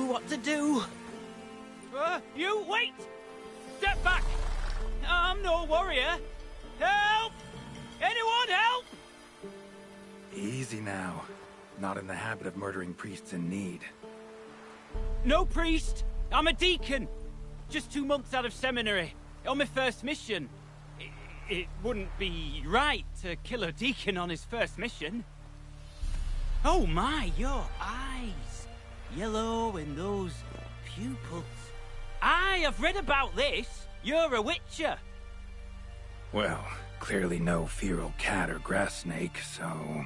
Speaker 5: What to do? You wait! Step back! I'm no warrior. Help! Anyone help?
Speaker 3: Easy now. Not in the habit of murdering priests in need.
Speaker 5: No priest. I'm a deacon. Just 2 months out of seminary. On my first mission. It wouldn't be right to kill a deacon on his first mission. Oh my, your eyes. Yellow and those pupils. I have read about this. You're a witcher.
Speaker 3: Well, clearly no feral cat or grass snake, so...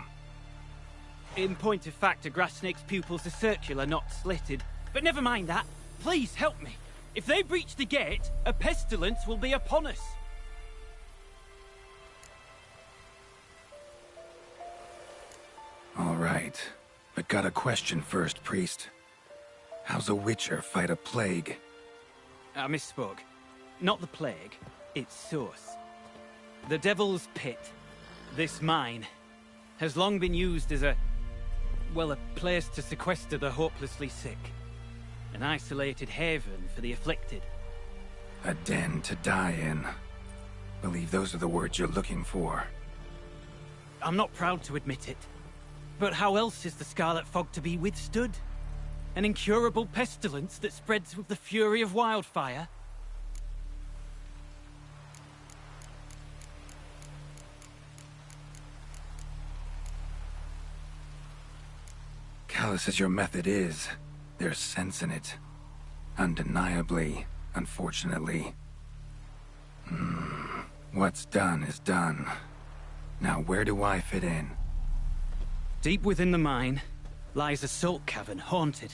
Speaker 5: In point of fact, a grass snake's pupils are circular, not slitted. But never mind that. Please help me. If they breach the gate, a pestilence will be upon us.
Speaker 3: All right. But got a question first, priest. How's a witcher fight a plague?
Speaker 5: I misspoke. Not the plague, its source. The Devil's Pit, this mine, has long been used as a place to sequester the hopelessly sick. An isolated haven for the afflicted.
Speaker 3: A den to die in. Believe those are the words you're looking for.
Speaker 5: I'm not proud to admit it. But how else is the Scarlet Fog to be withstood? An incurable pestilence that spreads with the fury of wildfire?
Speaker 3: Callous as your method is, there's sense in it. Undeniably, unfortunately. What's done is done. Now where do I fit in?
Speaker 5: Deep within the mine lies a salt cavern haunted.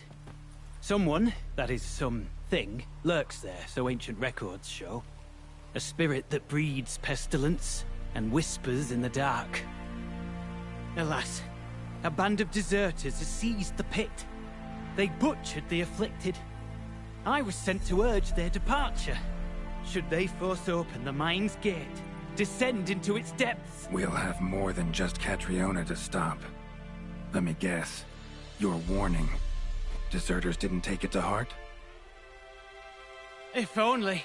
Speaker 5: Someone, that is something, lurks there, so ancient records show. A spirit that breeds pestilence and whispers in the dark. Alas, a band of deserters has seized the pit. They butchered the afflicted. I was sent to urge their departure. Should they force open the mine's gate, descend into its depths...
Speaker 3: We'll have more than just Catriona to stop. Let me guess. Your warning. Deserters didn't take it to heart?
Speaker 5: If only.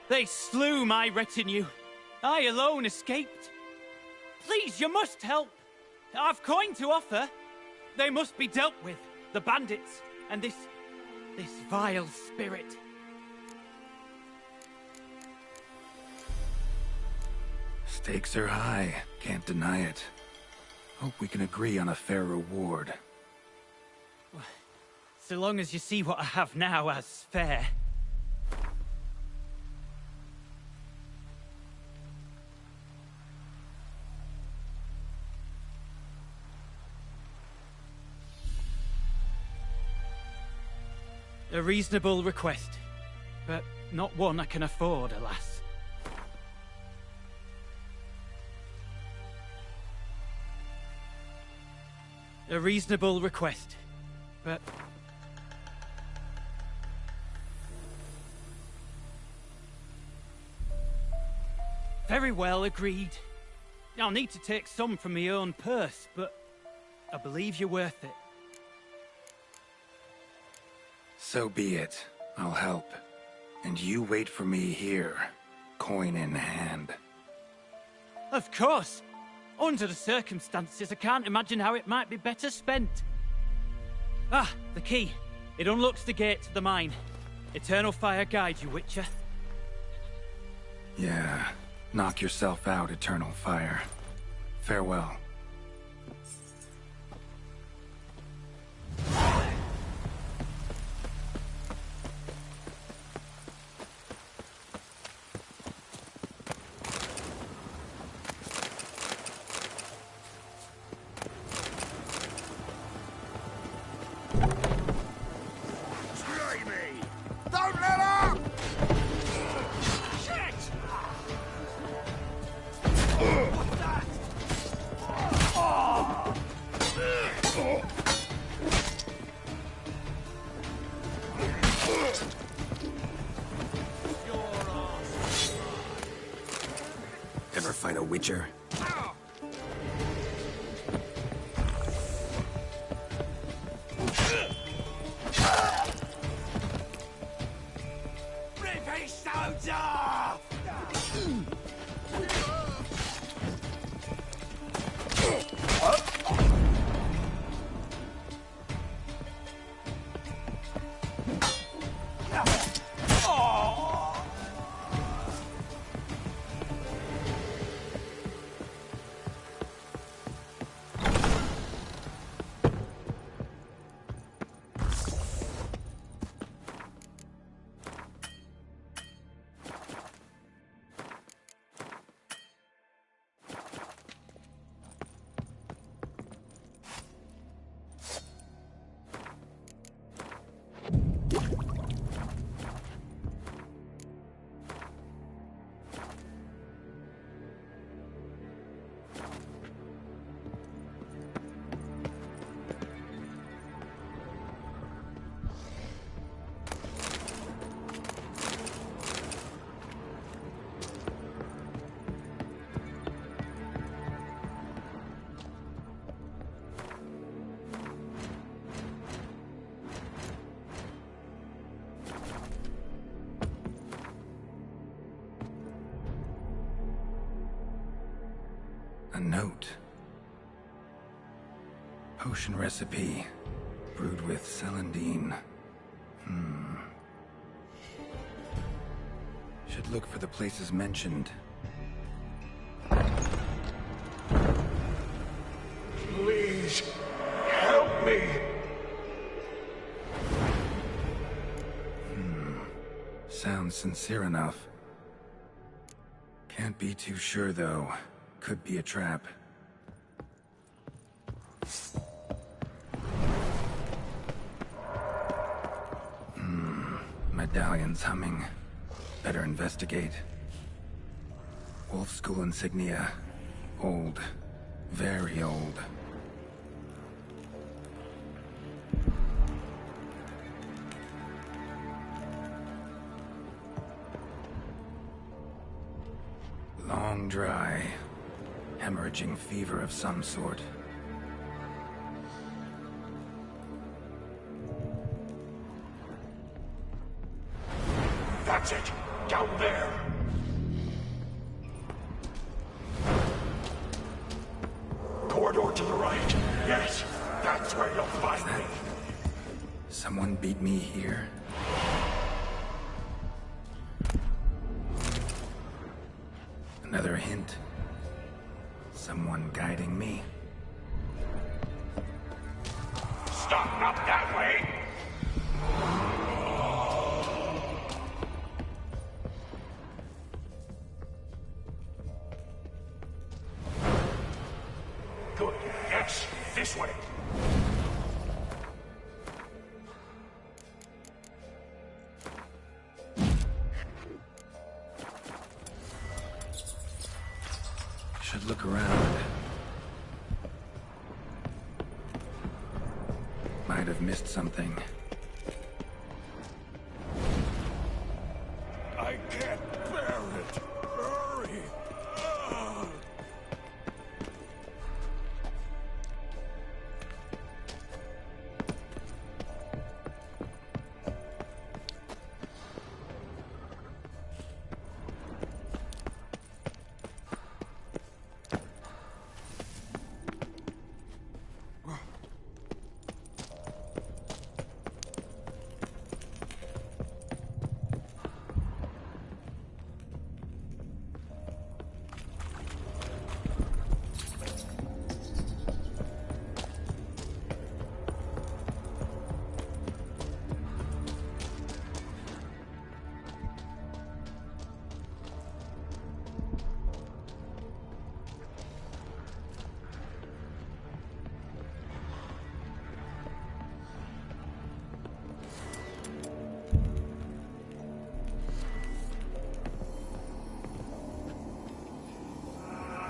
Speaker 5: They slew my retinue. I alone escaped. Please, you must help. I've coin to offer. They must be dealt with. The bandits and this vile spirit.
Speaker 3: Stakes are high. Can't deny it. Hope we can agree on a fair reward.
Speaker 5: So long as you see what I have now as fair. A reasonable request, but not one I can afford, alas. A reasonable request, but... Very well, agreed. I'll need to take some from my own purse, but I believe you're worth it.
Speaker 15: So be it. I'll help. And you wait for me here, coin in hand.
Speaker 5: Of course! Under the circumstances, I can't imagine how it might be better spent. Ah, the key. It unlocks the gate to the mine. Eternal fire guide you, Witcher.
Speaker 15: Yeah. Knock yourself out, Eternal Fire. Farewell.
Speaker 7: Don't let up! Shit! What's that?
Speaker 3: Ever fight a Witcher?
Speaker 7: Rip his stones off!
Speaker 15: A note. Potion recipe. Brewed with celandine. Should look for the places mentioned.
Speaker 7: Please, help me!
Speaker 15: Sounds sincere enough. Can't be too sure, though. Could be a trap. Medallion's humming. Better investigate. Wolf School insignia. Old. Very old. Long dry. Hemorrhaging fever of some sort.
Speaker 7: That's it! Down there! Corridor to the right. Yes, that's where you'll find me.
Speaker 15: Someone beat me here. Another hint. Someone guiding me.
Speaker 7: Stop, not that way! Good, yes, this way.
Speaker 15: Should look around. Might have missed something.
Speaker 7: I can't bear it. Hurry! Ah!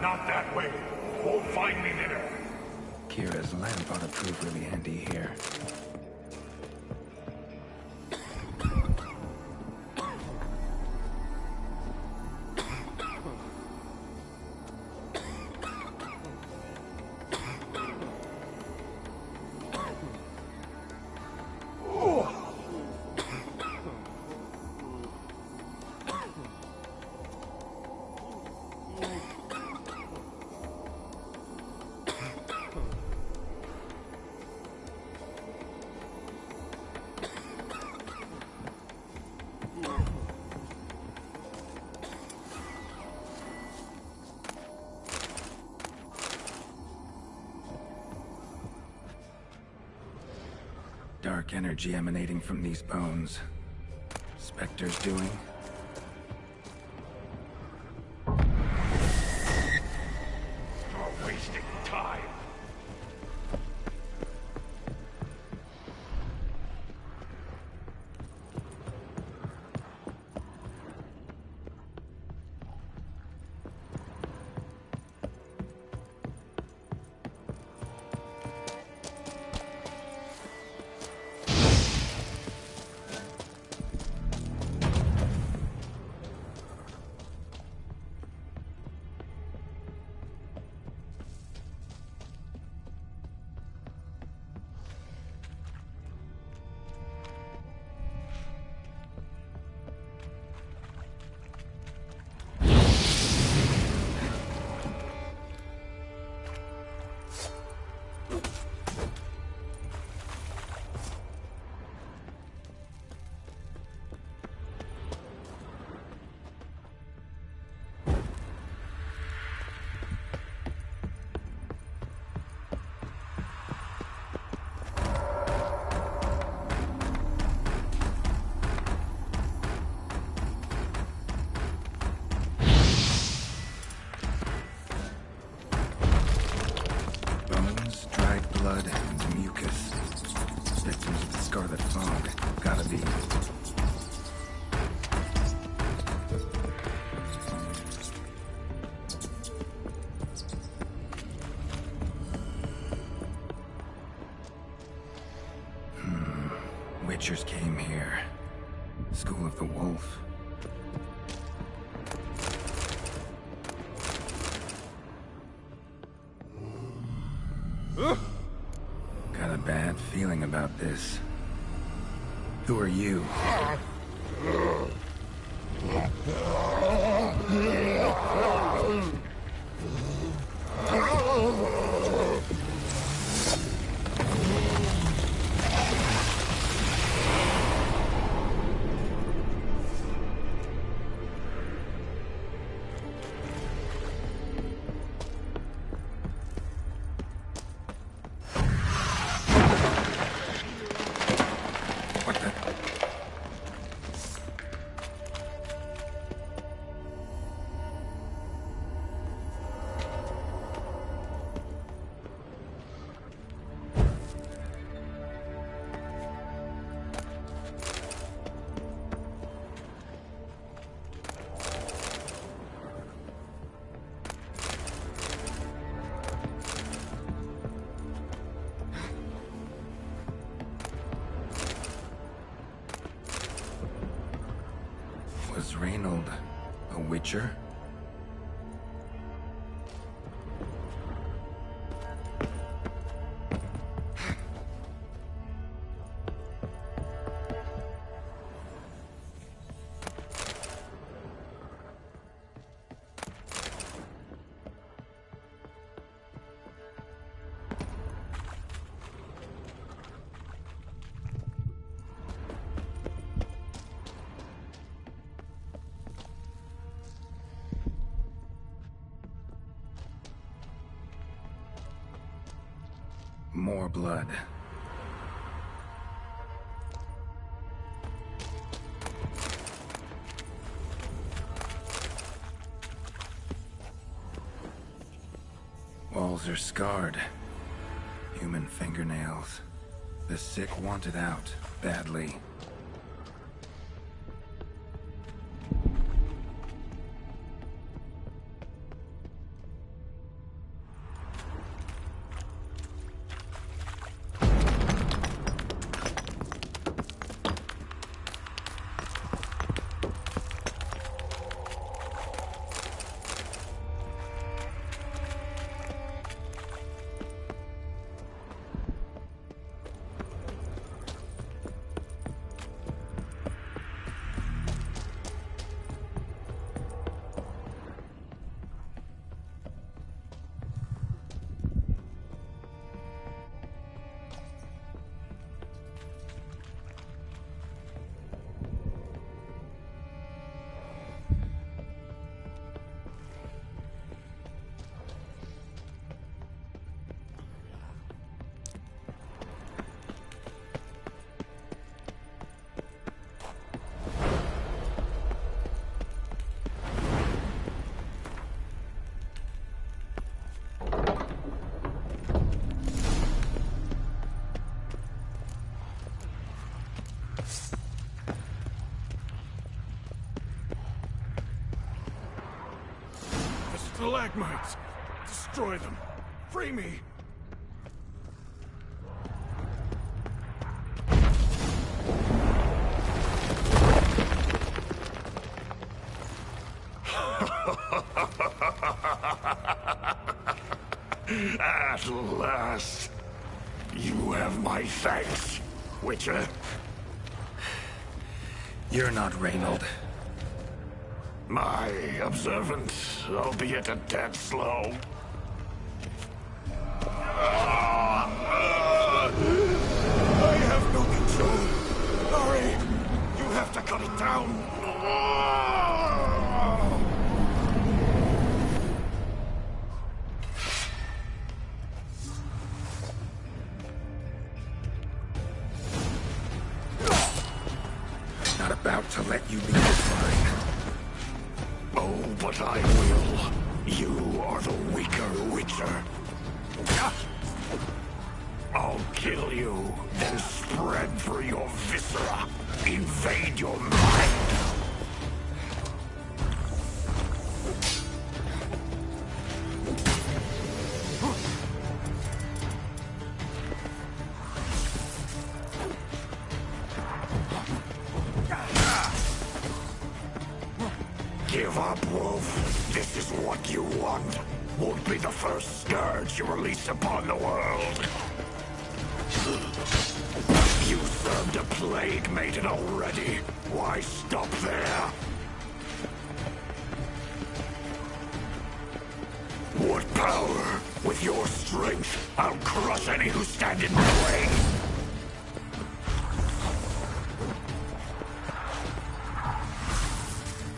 Speaker 7: Not that way. Won't find me there.
Speaker 15: Kira's lamp ought to prove really handy here. Dark energy emanating from these bones. Spectre's doing?
Speaker 7: You're wasting time.
Speaker 15: Blood and mucus. Victims of the Scarlet Fog. Gotta be. Witchers came here. School of the Wolf. Got a bad feeling about this. Who are you?
Speaker 3: Witcher? More blood. Walls are scarred. Human fingernails. The sick want it out, badly.
Speaker 10: Stalagmites! Destroy them! Free me!
Speaker 12: At last, you have my thanks, Witcher.
Speaker 3: You're not Reynold.
Speaker 12: My observance, albeit a tad slow. I have no control. Hurry! You have to cut it down.
Speaker 3: Not about to let you be mine.
Speaker 12: Oh, but I will. You are the weaker Witcher. I'll kill you, then spread through your viscera. Invade your mind. Give up, Wolf. This is what you want. Won't be the first scourge you release upon the world. You served a plague maiden already. Why stop there? What power? With your strength, I'll crush any who stand in my way.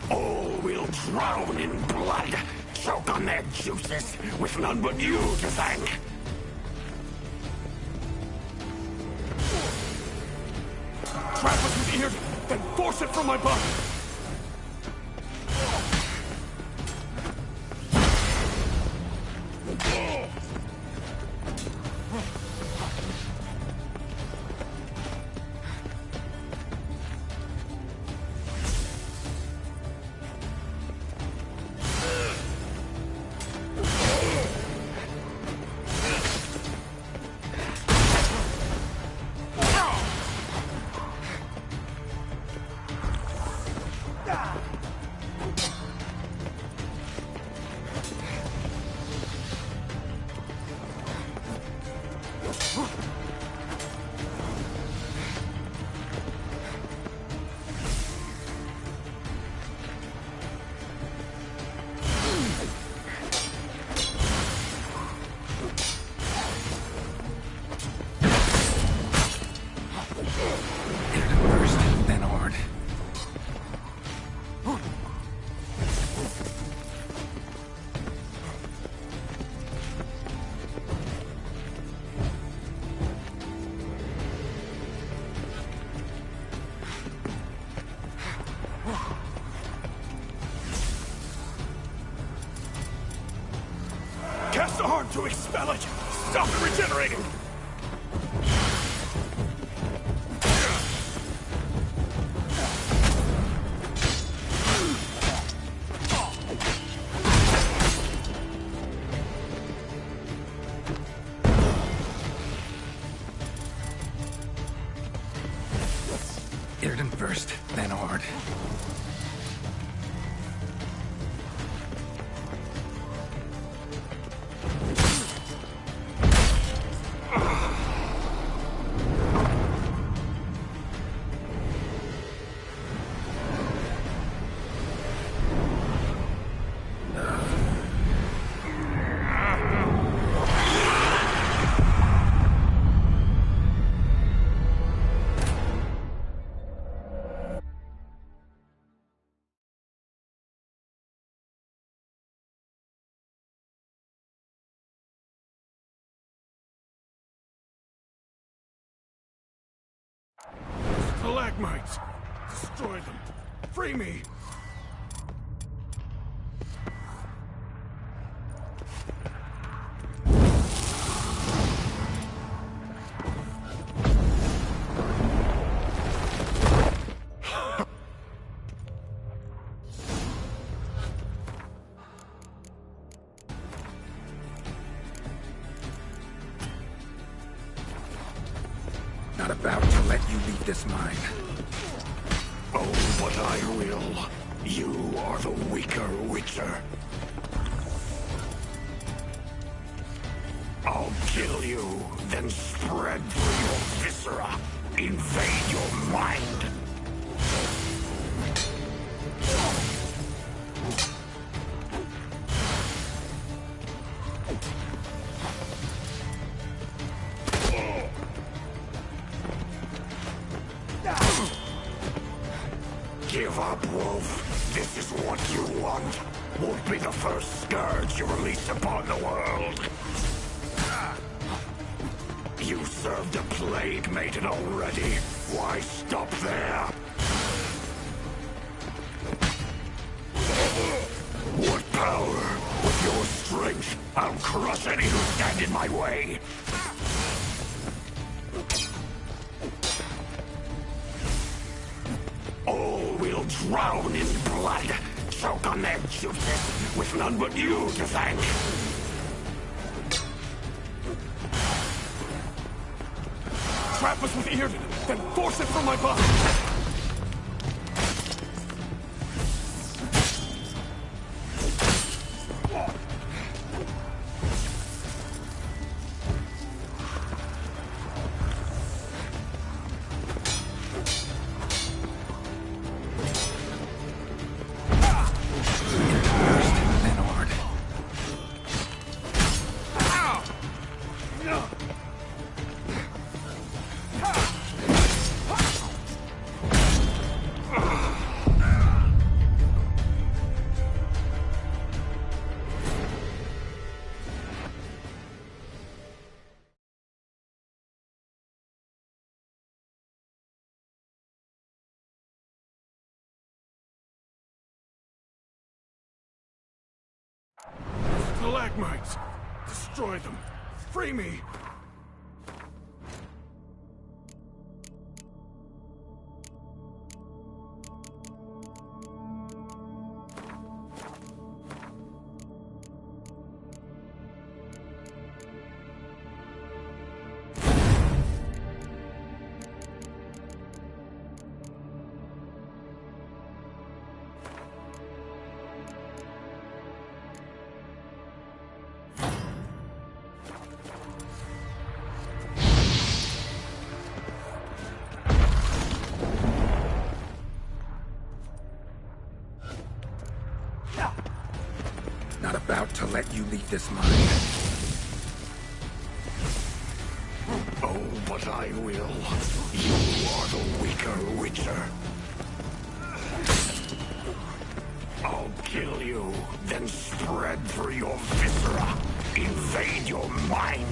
Speaker 12: All will drown in blood, choke on their juices, with none but you to thank.
Speaker 10: Trap us with ears, then force it from my body!
Speaker 12: so hard to expel it! Stop it regenerating!
Speaker 15: Irden first, then Horde.
Speaker 12: Stalagmites! Destroy them! Free me!
Speaker 15: Not about to let you leave this mine.
Speaker 12: Oh, but I will. You are the weaker Witcher. I'll kill you, then spread through your viscera. Invade your mind. Give up, Wolf. This is what you want. Won't be the first scourge you release upon the world. You served a plague maiden already. Why stop there? What power? With your strength, I'll crush any who stand in my way. All will drown in blood, choke on their juices, with none but you to thank. Trap us with Irden, then force it from my body. Stalagmites! Destroy them! Free me!
Speaker 15: Not about to let you leave this mine.
Speaker 12: Oh, but I will. You are the weaker Witcher. I'll kill you, then spread through your viscera. Invade your mind.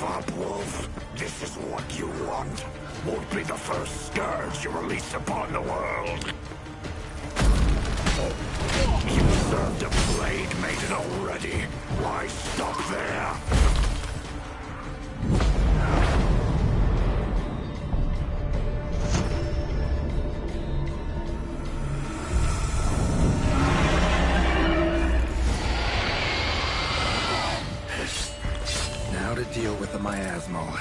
Speaker 12: Give up, Wolf. This is what you want. Won't be the first scourge you release upon the world. You served a blade maiden already. Why stop there?
Speaker 15: Now to deal with the miasmal.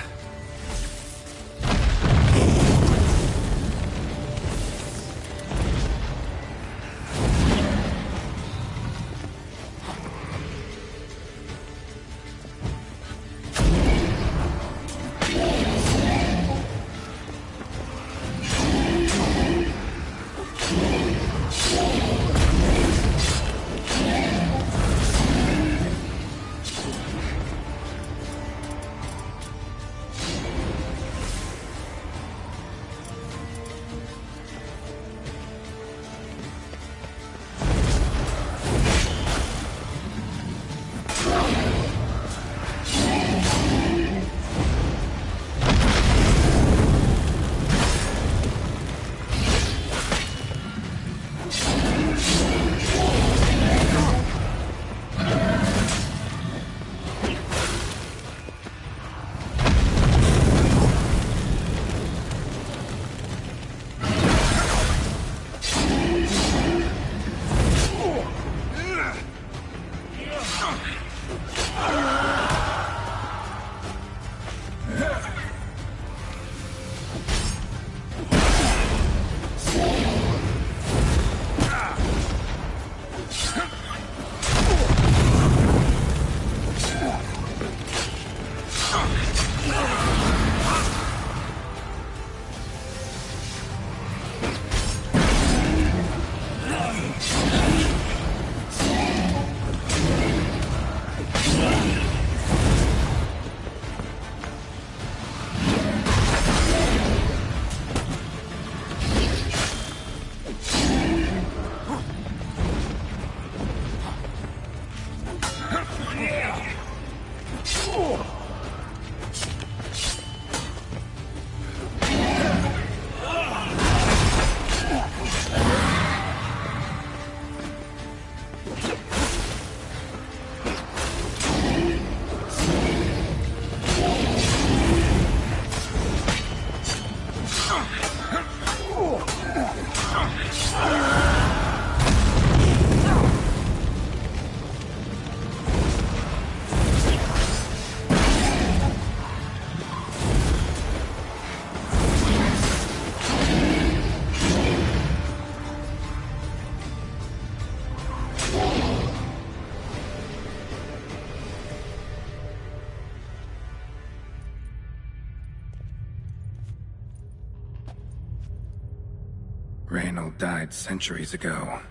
Speaker 15: Reynold died centuries ago.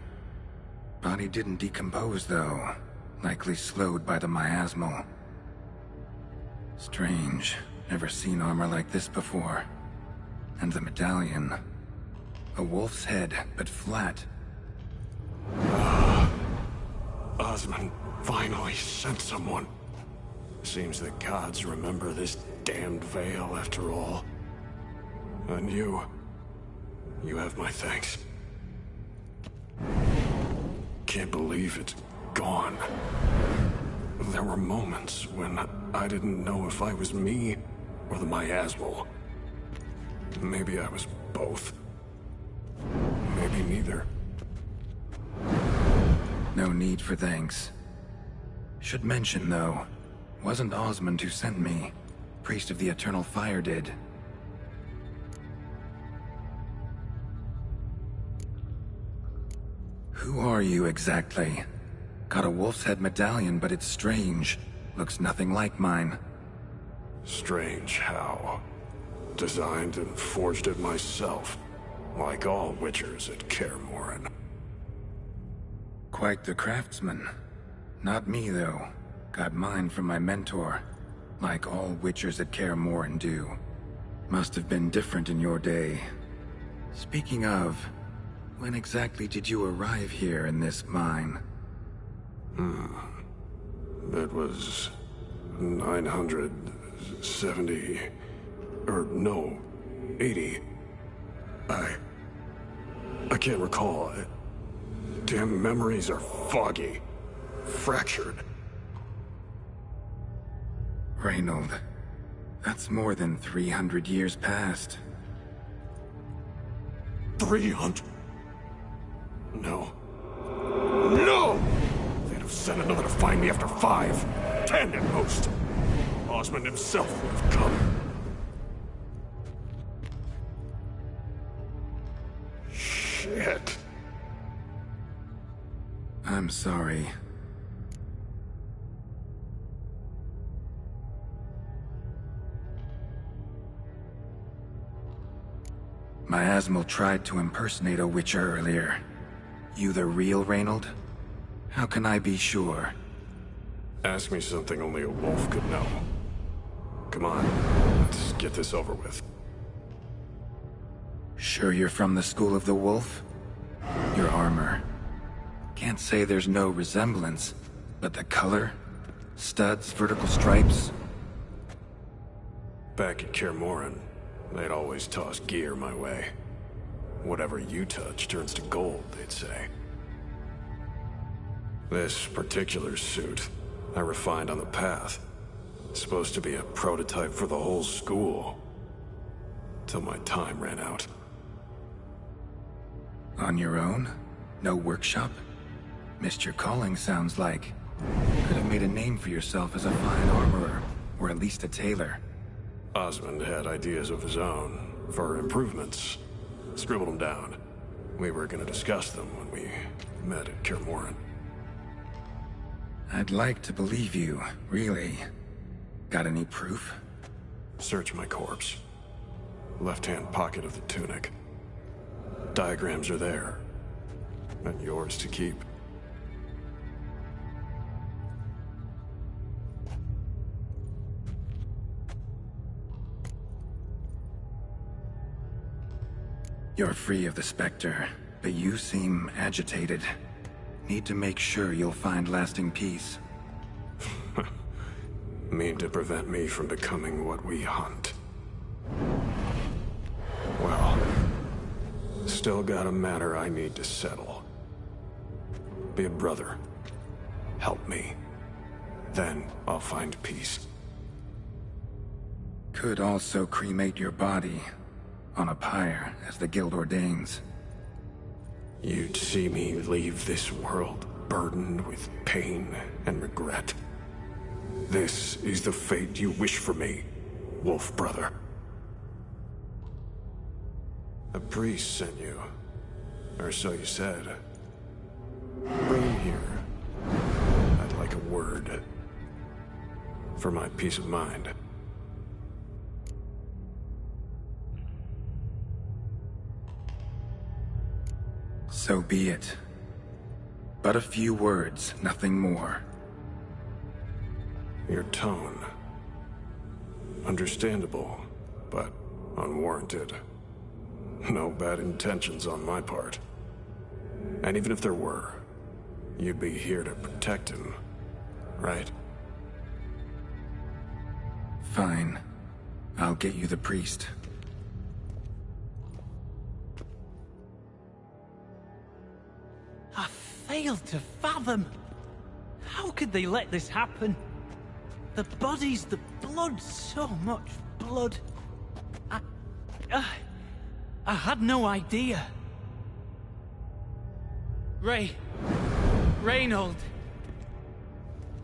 Speaker 15: Body didn't decompose, though. Likely slowed by the miasmal. Strange. Never seen armor like this before. And the medallion. A wolf's head, but flat.
Speaker 14: Osmond finally sent someone. Seems the gods remember this damned veil after all. And you have my thanks. Can't believe it's gone. There were moments when I didn't know if I was me or the miasmal. Maybe I was both. Maybe neither.
Speaker 15: No need for thanks. Should mention, though, wasn't Osmond who sent me. Priest of the Eternal Fire did. Who are you exactly? Got a wolf's head medallion, but it's strange. Looks nothing like mine.
Speaker 14: Strange how? Designed and forged it myself, like all Witchers at Kaer Morhen.
Speaker 15: Quite the craftsman. Not me, though. Got mine from my mentor, like all Witchers at Kaer Morhen do. Must have been different in your day. Speaking of, when exactly did you arrive here in this mine?
Speaker 14: It was 900 70... or no, 80. I can't recall. Damn memories are foggy. Fractured.
Speaker 15: Reynold, that's more than 300 years past.
Speaker 14: 300? No. No! They'd have sent another to find me after 5, 10 at most. Osmond himself would have come. Shit.
Speaker 15: I'm sorry. Miasmal tried to impersonate a Witcher earlier. You the real Reynold? How can I be sure?
Speaker 14: Ask me something only a wolf could know. Come on, let's get this over with.
Speaker 15: Sure you're from the School of the Wolf? Your armor. Can't say there's no resemblance, but the color? Studs, vertical stripes?
Speaker 14: Back at Kaer Morhen, they'd always toss gear my way. Whatever you touch turns to gold, they'd say. This particular suit, I refined on the path. It's supposed to be a prototype for the whole school. Till my time ran out.
Speaker 15: On your own? No workshop? Missed your calling, sounds like. Could have made a name for yourself as a fine armorer, or at least a tailor.
Speaker 14: Osmond had ideas of his own, for improvements. Scribbled them down. We were gonna discuss them when we met at Kaer Morhen.
Speaker 15: I'd like to believe you, really. Got any proof?
Speaker 14: Search my corpse. Left-hand pocket of the tunic. Diagrams are there. And yours to keep.
Speaker 15: You're free of the Spectre, but you seem agitated. Need to make sure you'll find lasting peace.
Speaker 14: Mean to prevent me from becoming what we hunt. Well, still got a matter I need to settle. Be a brother. Help me. Then I'll find peace.
Speaker 15: Could also cremate your body on a pyre, as the guild ordains.
Speaker 14: You'd see me leave this world burdened with pain and regret. This is the fate you wish for me, Wolf Brother. A priest sent you, or so you said. Bring him here. I'd like a word. For my peace of mind.
Speaker 15: So be it. But a few words, nothing more.
Speaker 14: Your tone. Understandable, but unwarranted. No bad intentions on my part. And even if there were, you'd be here to protect him, right?
Speaker 15: Fine. I'll get you the priest.
Speaker 5: I failed to fathom. How could they let this happen? The bodies, the blood, so much blood. I had no idea. Reynold.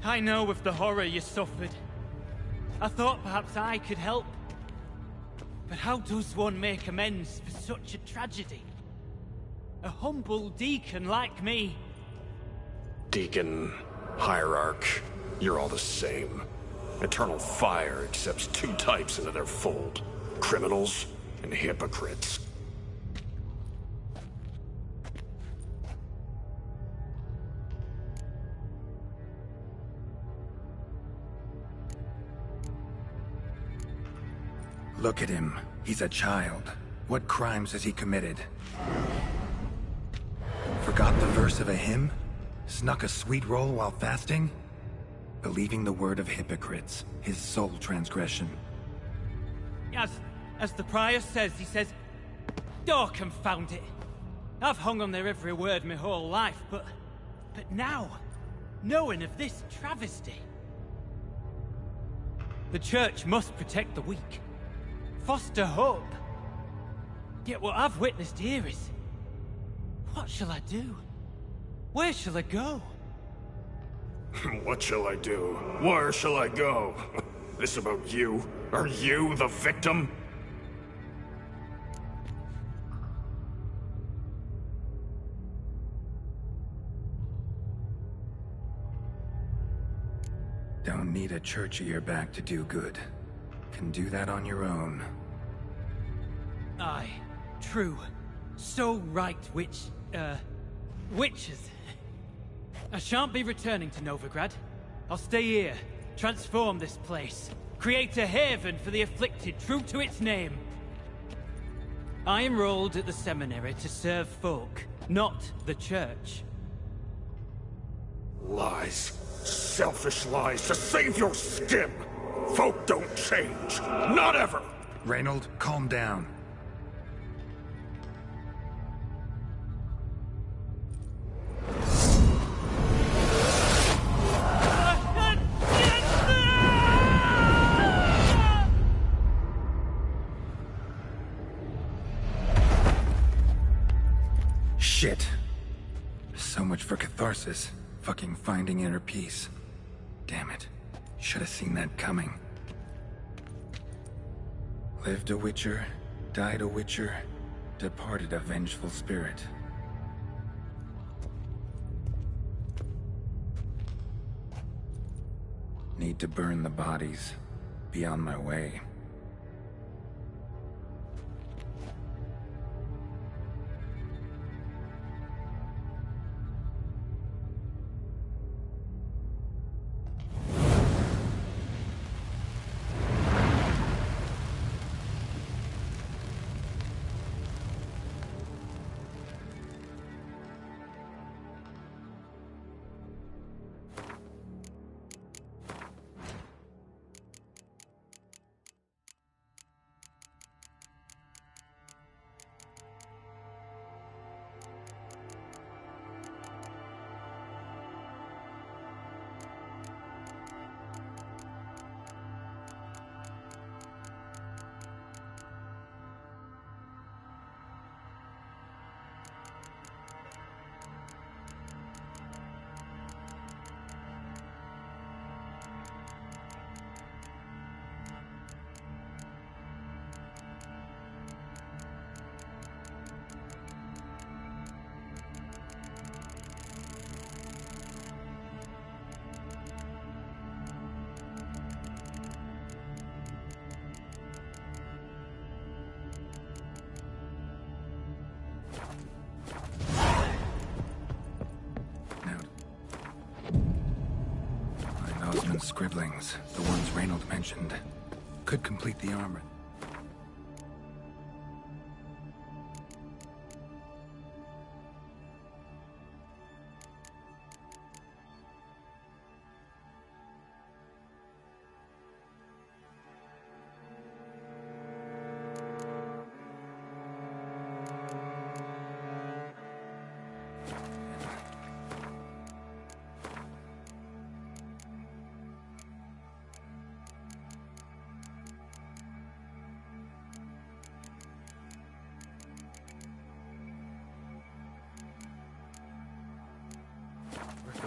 Speaker 5: I know of the horror you suffered. I thought perhaps I could help. But how does one make amends for such a tragedy? A humble deacon like me.
Speaker 14: Deacon, hierarch, you're all the same. Eternal fire accepts two types into their fold. Criminals and hypocrites.
Speaker 15: Look at him. He's a child. What crimes has he committed? Forgot the verse of a hymn? Snuck a sweet roll while fasting? believing the word of hypocrites, his sole transgression.
Speaker 5: As the prior says, he says, "Oh, confound it. I've hung on their every word my whole life, but now, knowing of this travesty, the Church must protect the weak, foster hope. Yet what I've witnessed here is... what shall I do? Where shall I go?"
Speaker 14: What shall I do? Where shall I go? This about you? Are you the victim?
Speaker 15: Don't need a church at your back to do good. Can do that on your own.
Speaker 5: Aye, true. So right, witches. I shan't be returning to Novigrad. I'll stay here, transform this place, create a haven for the afflicted, true to its name. I enrolled at the seminary to serve folk, not the church.
Speaker 12: Lies. Selfish lies to save your skin. Folk don't change. Not ever.
Speaker 15: Reynold, calm down. Shit. So much for catharsis. Fucking finding inner peace. Damn it. Should have seen that coming. Lived a Witcher, died a Witcher, departed a vengeful spirit. Need to burn the bodies. Be on my way. Scribblings, the ones Reynold mentioned, could complete the armor.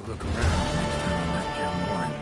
Speaker 15: Look around next time I let Jim Warren.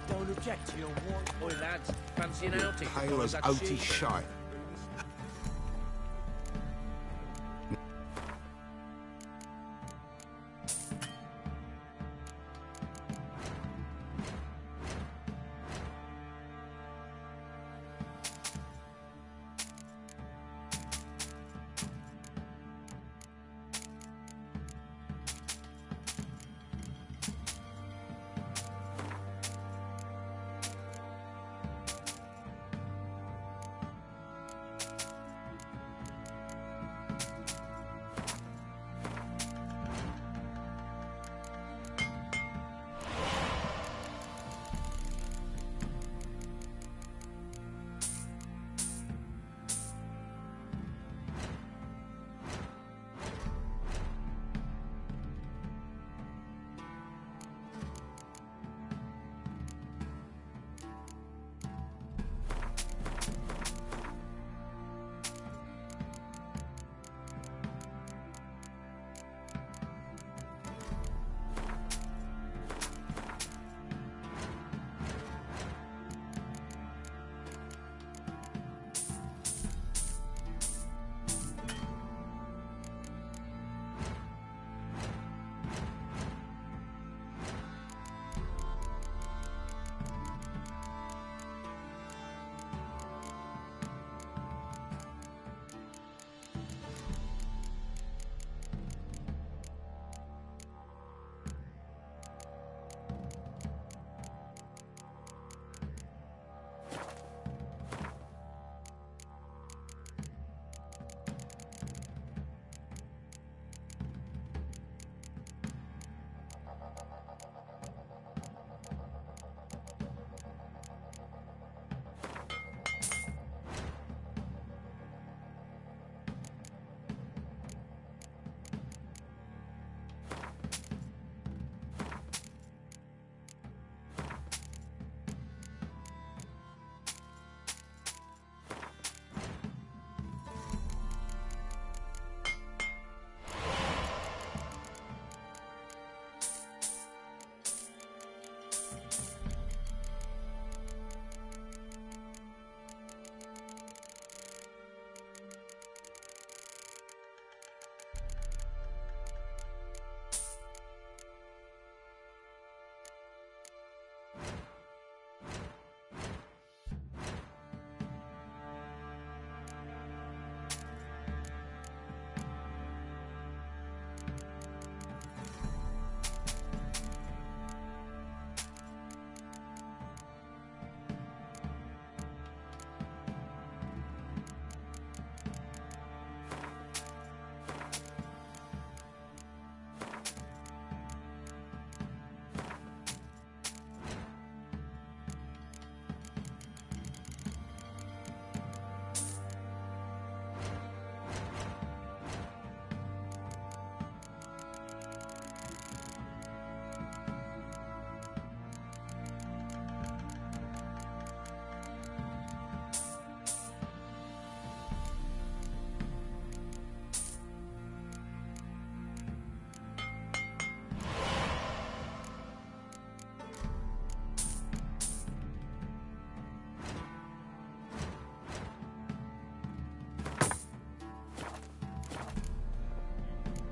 Speaker 17: Don't object to your warm. Oi, lads, fancy an outing?
Speaker 7: Pale as outy shite.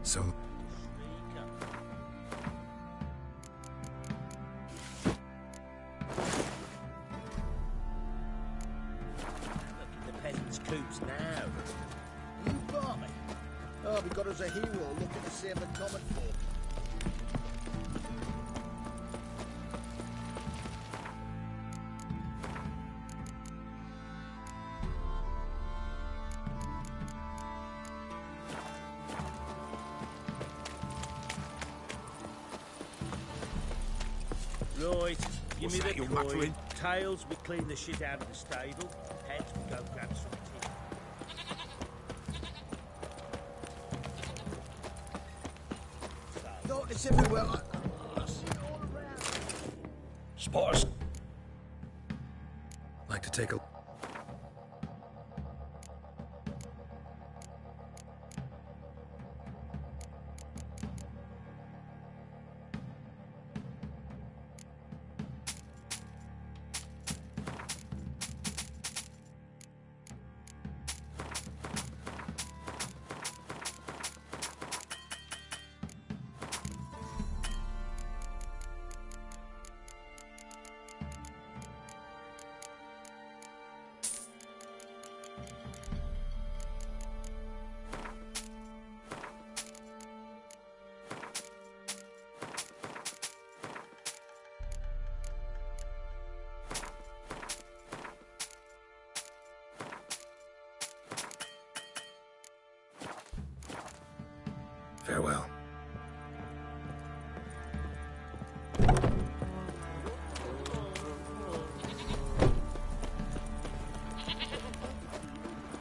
Speaker 3: So...
Speaker 17: The peasants' coops now. You buy? Oh, we got us a hero looking to save the common folk. Right, give me the coin.
Speaker 7: Muttering?
Speaker 17: Tails, we clean the shit out of the stable. Heads, we go grab some tea.
Speaker 16: No, it's everywhere. I see it all around.
Speaker 3: Spotters. Like to take a...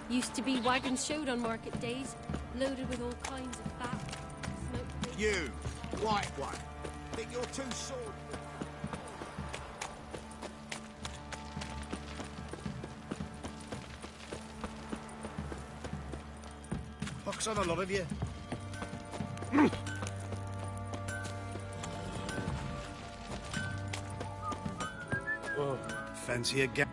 Speaker 9: Used to be wagons showed on market days, loaded with all kinds of fat, smoked.
Speaker 17: You, white one, think you're too sort. Pox on a lot of you. Fancy a gap.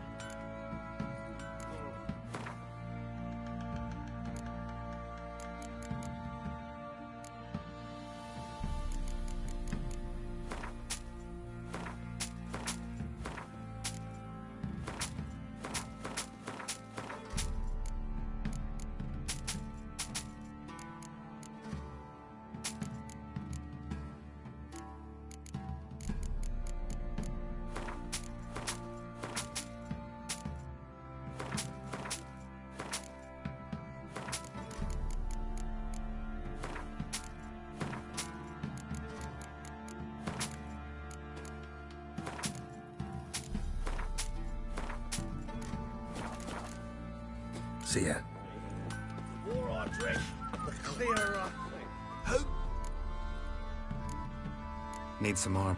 Speaker 3: See ya.
Speaker 17: War I dread, the clearer I hope.
Speaker 3: Need some more.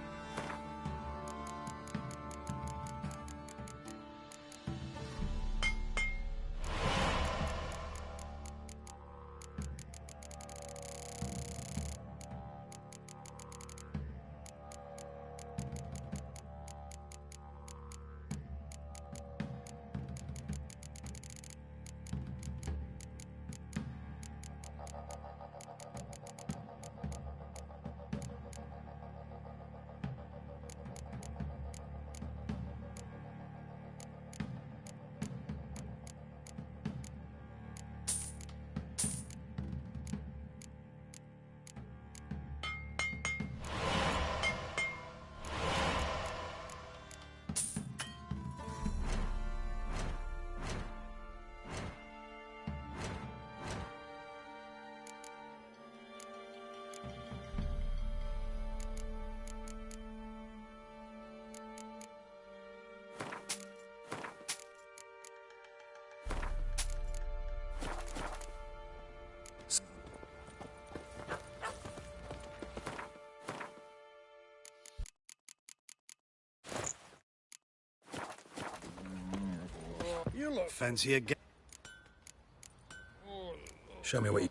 Speaker 17: You look fancy a gap.
Speaker 3: Show me what you...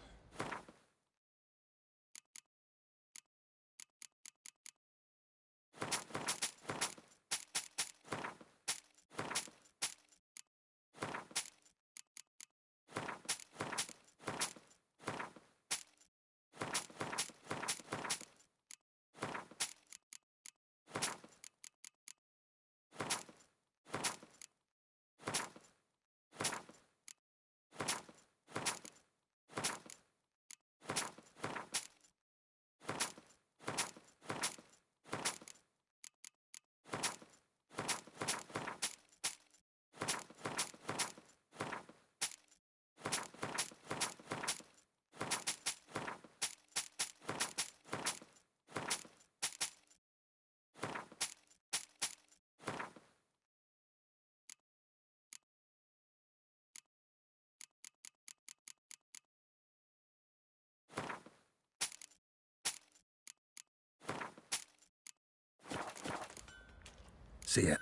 Speaker 3: See ya.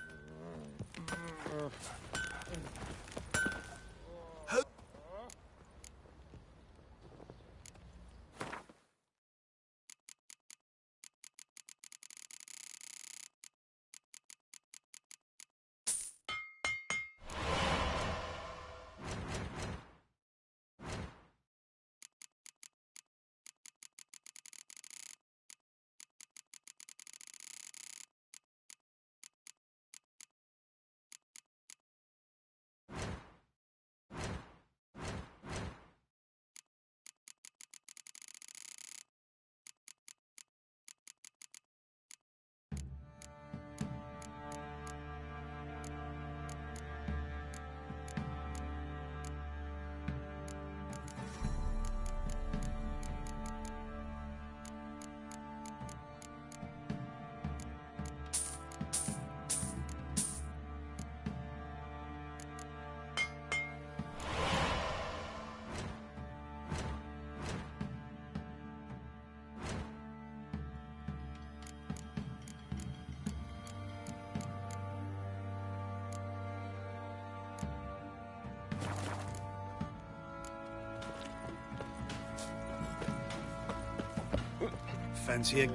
Speaker 10: Fancy a...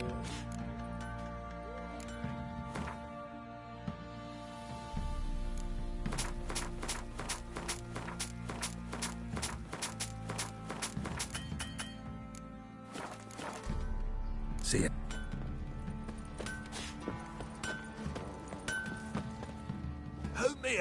Speaker 3: See it.
Speaker 10: Help me!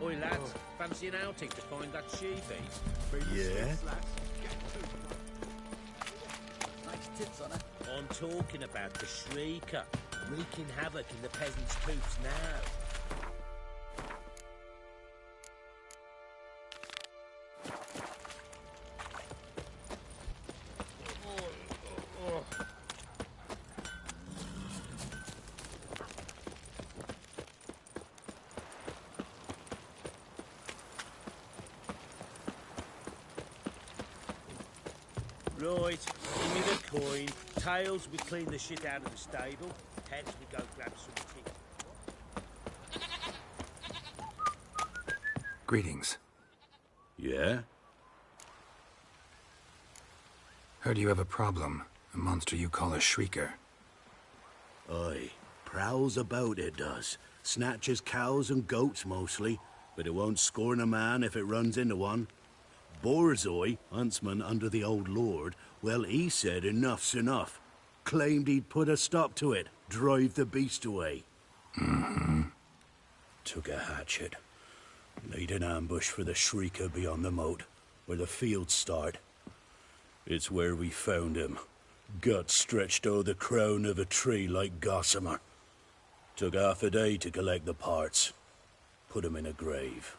Speaker 17: Oi, lads, fancy an outing to find that sheepies?
Speaker 10: Yeah?
Speaker 17: Nice tits on her. I'm talking about the Shrieker, wreaking havoc in the peasants' coops now. Right, give me the coin. Tails, we clean the shit out of the stable. Heads, we go grab some tea.
Speaker 3: Greetings.
Speaker 16: Yeah?
Speaker 3: Heard you have a problem. A monster you call a shrieker.
Speaker 16: Aye. Prowls about, it does. Snatches cows and goats mostly, but it won't scorn a man if it runs into one. Borzoi, huntsman under the old lord, well, he said enough's enough. Claimed he'd put a stop to it, drive the beast away. Took a hatchet. Laid an ambush for the Shrieker beyond the moat, where the fields start. It's where we found him. Gut stretched o'er the crown of a tree like gossamer. Took half a day to collect the parts. Put him in a grave.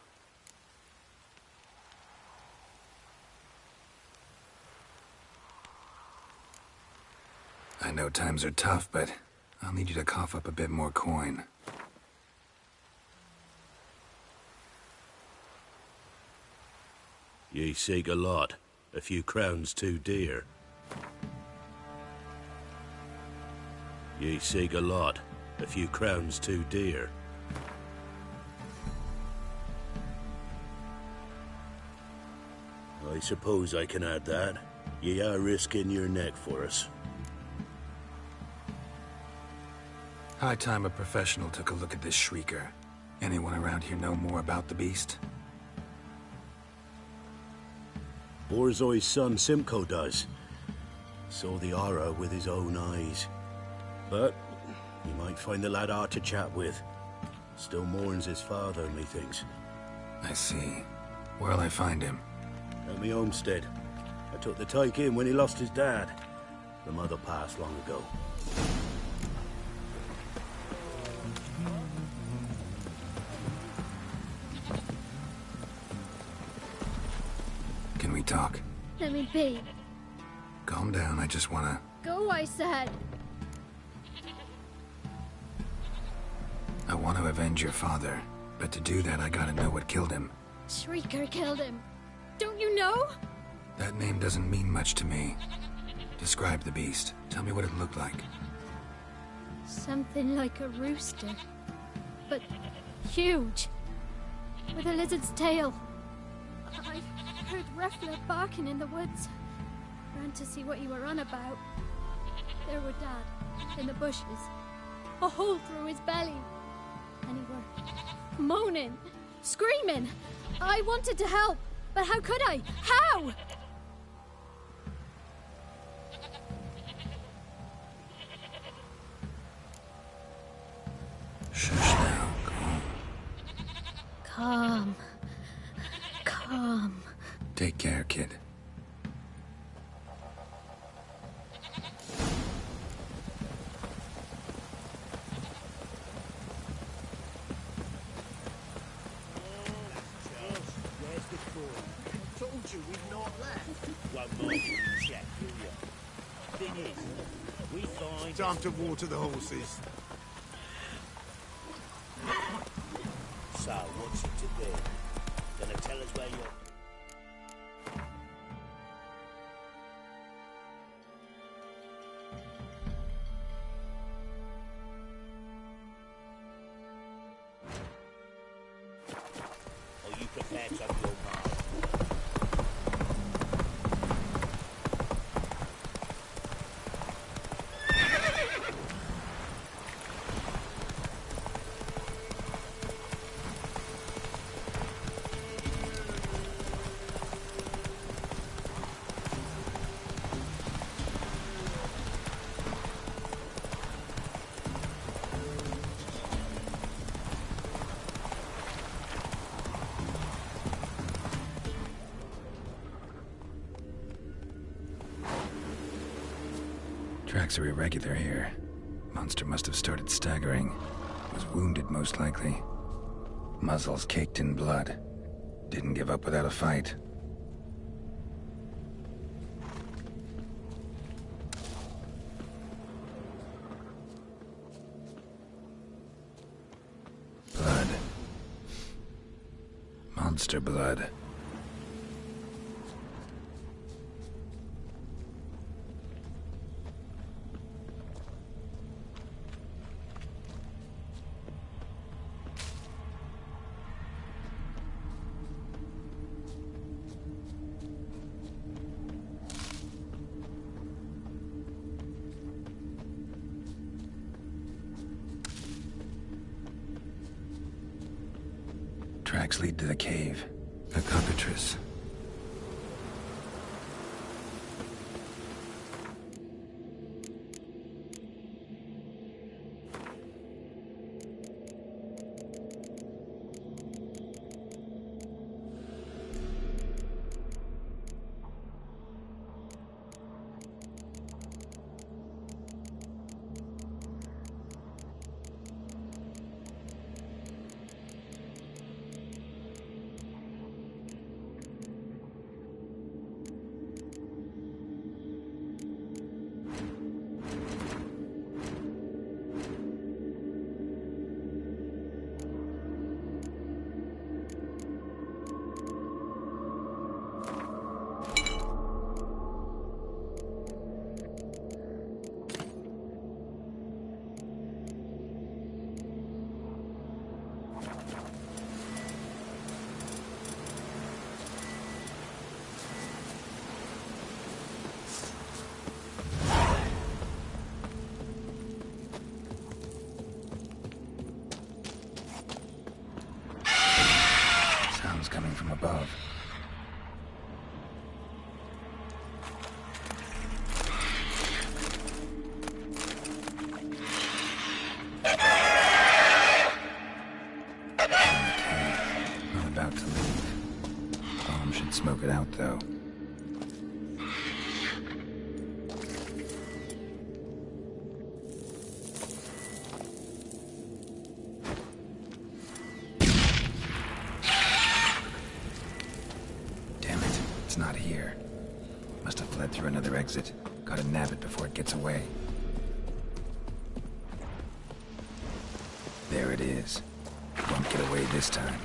Speaker 3: I know times are tough, but I'll need you to cough up a bit more coin.
Speaker 16: Ye seek a lot. A few crowns too dear. Ye seek a lot. A few crowns too dear. I suppose I can add that. Ye are risking your neck for us.
Speaker 3: High time a professional took a look at this shrieker. Anyone around here know more about the beast?
Speaker 16: Borzoi's son Simcoe does. Saw the aura with his own eyes. But you might find the lad hard to chat with. Still mourns his father, methinks.
Speaker 3: I see. Where'll I find him?
Speaker 16: At me homestead. I took the tyke in when he lost his dad. The mother passed long ago.
Speaker 3: Can we talk?
Speaker 18: Let me be.
Speaker 3: Calm down, I just wanna...
Speaker 18: Go, I said.
Speaker 3: I want to avenge your father, but to do that I gotta know what killed him.
Speaker 18: Shrieker killed him. Don't you know?
Speaker 3: That name doesn't mean much to me. Describe the beast. Tell me what it looked like.
Speaker 18: Something like a rooster. but huge, with a lizard's tail. I heard Reffler barking in the woods. Ran to see what you were on about. There were Dad, in the bushes, a hole through his belly, and he were moaning, screaming. I wanted to help, but how could I? How?
Speaker 15: Shush now,
Speaker 18: Calm. Calm.
Speaker 15: take care, kid.
Speaker 17: Where's the boy? I told you we've not left. Won't mind you check, will you? Thing is, we find...
Speaker 4: Time to water the horses.
Speaker 17: So, what's it to do? Gonna tell us where you're... Are you prepared to have your mind?
Speaker 15: Tracks are irregular here. Monster must have started staggering. Was wounded, most likely. Muzzles caked in blood. Didn't give up without a fight. Blood. Monster blood. Tracks lead to the cave. A cockatrice. Coming from above. Not about to leave. Bomb should smoke it out, though. It's not here. Must have fled through another exit. Gotta nab it before it gets away. There it is. Won't get away this time.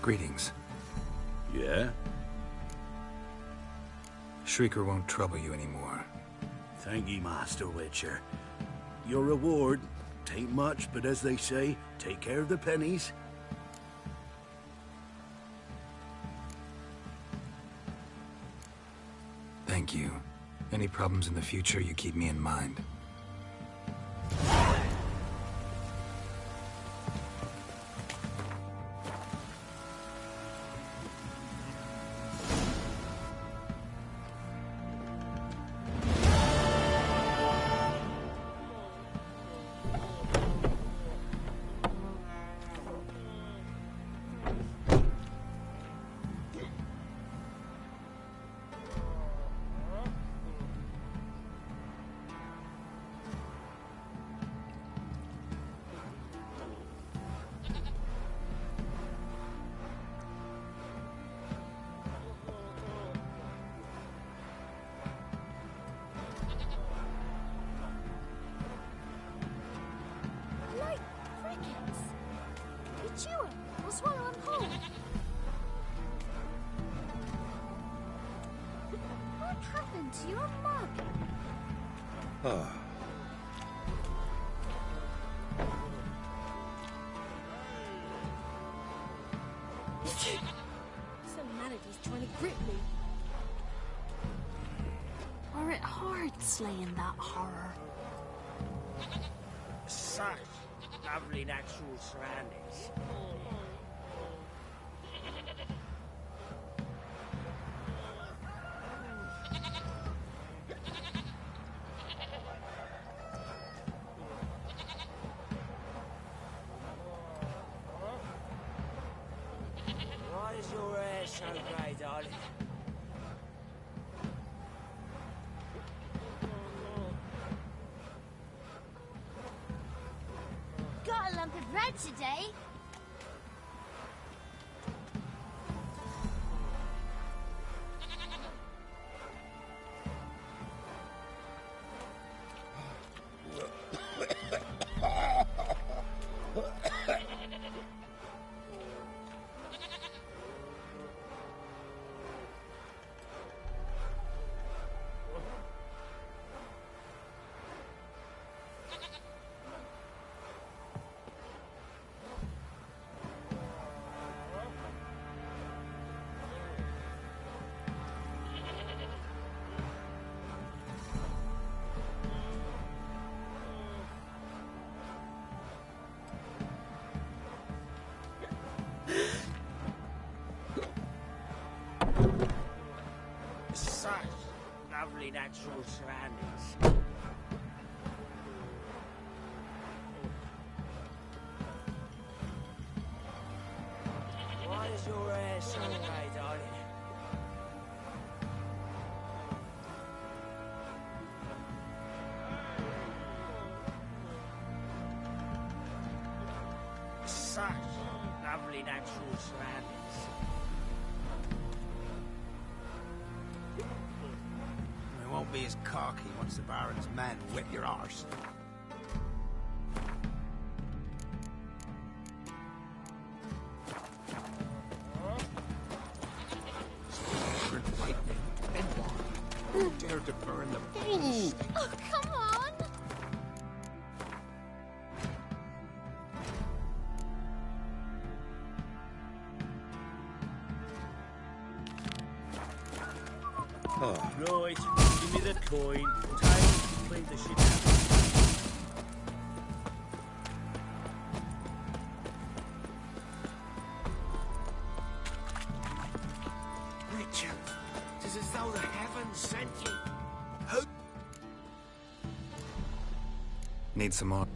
Speaker 3: Greetings.
Speaker 16: Yeah?
Speaker 3: Shrieker won't trouble you anymore.
Speaker 17: Thank ye, Master Witcher. Your reward, tain't much, but as they say, take care of the pennies.
Speaker 3: Thank you. Any problems in the future, you keep me in mind.
Speaker 18: Like crickets. You chew 'em or swallow 'em whole. What happened to your mug?
Speaker 17: Ah.
Speaker 18: Some manager's trying to grip me. Were it hard slaying that horror?
Speaker 17: Such lovely natural surroundings. Why is your hair so grey, darling?
Speaker 18: Got a lump of bread today. Such lovely natural surroundings. Why is your hair so grey, darling? Such lovely natural surroundings.
Speaker 17: It won't be as cocky once the Baron's men whip your arse. Who dared to burn the beast?
Speaker 18: Oh, come on!
Speaker 17: Oh. Right, give me the coin. Time to clean the shit out. Witcher, it is as though the heavens sent you.
Speaker 3: Need some more?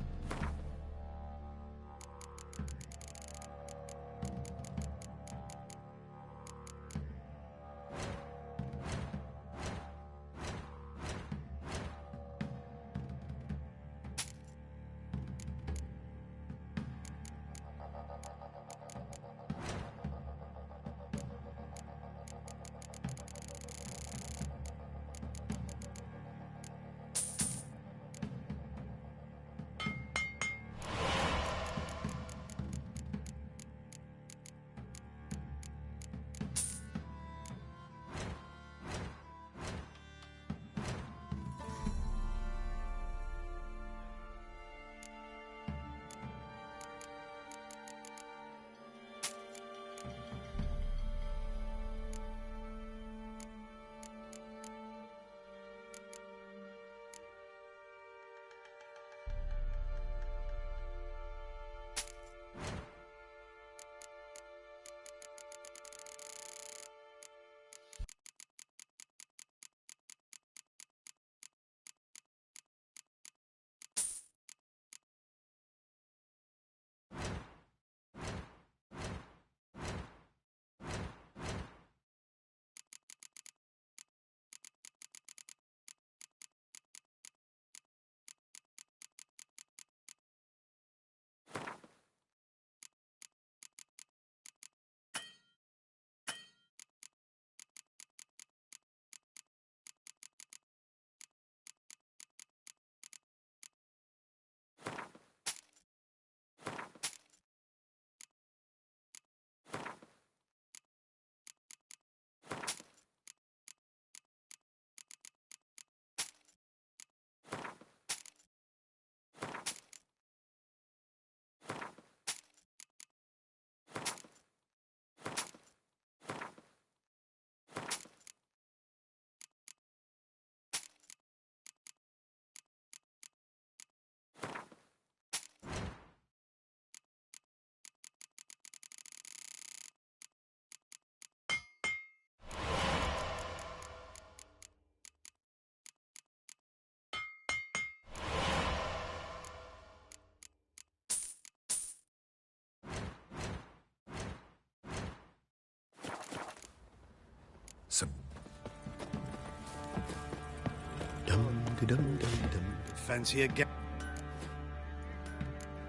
Speaker 8: Fancy a game?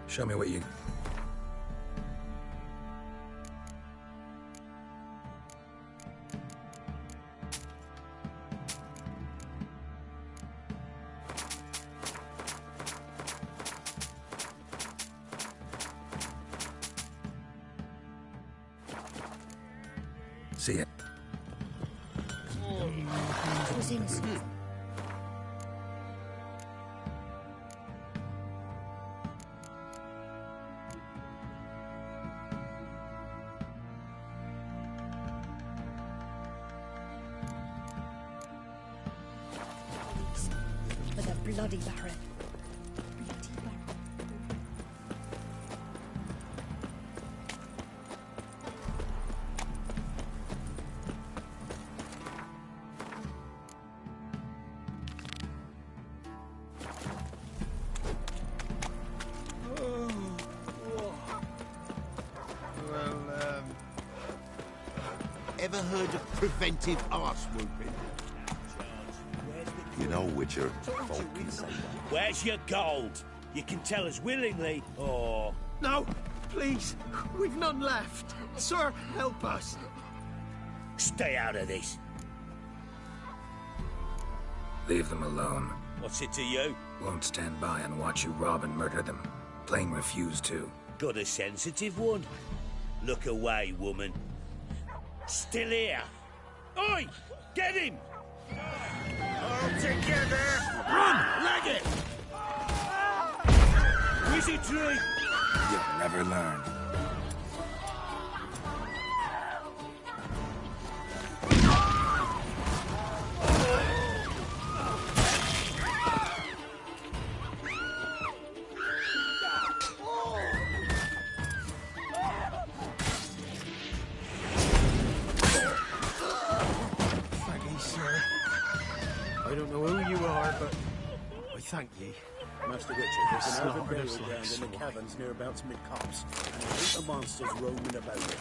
Speaker 3: Show me what you... See it.
Speaker 13: It was innocent. With a bloody Baron.
Speaker 17: Ever heard of preventive arse whooping?
Speaker 21: You know, Witcher, folk can say that.
Speaker 22: Where's your gold? You can tell us willingly, or...
Speaker 10: No, please. We've none left. Sir, help us.
Speaker 22: Stay out of this.
Speaker 3: Leave them alone.
Speaker 22: What's it to you?
Speaker 3: Won't stand by and watch you rob and murder them. Plain refuse to.
Speaker 22: Got a sensitive one? Look away, woman. Still here. Oi! Get him! All together! Run! Leg it! Wizardry!
Speaker 3: You'll never learn.
Speaker 10: I don't know who you are, but I thank ye.
Speaker 17: Master Witcher, there's an open burial ground in the caverns near about mid-copse, and a heap of monsters roaming about it.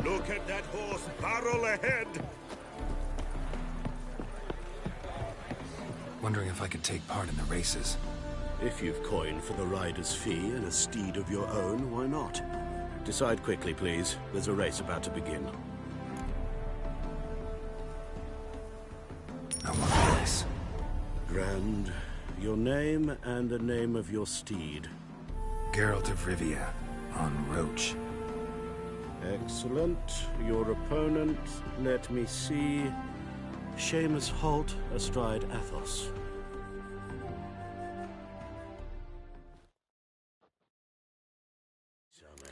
Speaker 12: Look at that horse barrel ahead!
Speaker 3: Wondering if I could take part in the races.
Speaker 17: If you've coin for the rider's fee and a steed of your own, why not? Decide quickly, please. There's a race about to begin.
Speaker 3: I want a race.
Speaker 17: Grand. Your name and the name of your steed.
Speaker 3: Geralt of Rivia. on Roach.
Speaker 19: Excellent. Your opponent, let me see. Seamus Holt astride Athos.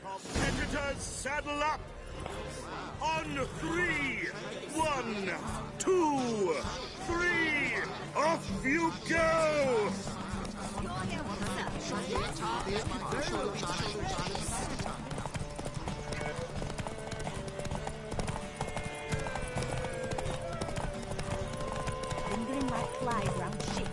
Speaker 22: Competitors, saddle up! On 3! 1, 2, 3! Off you go!
Speaker 20: Lingering like flies round ships.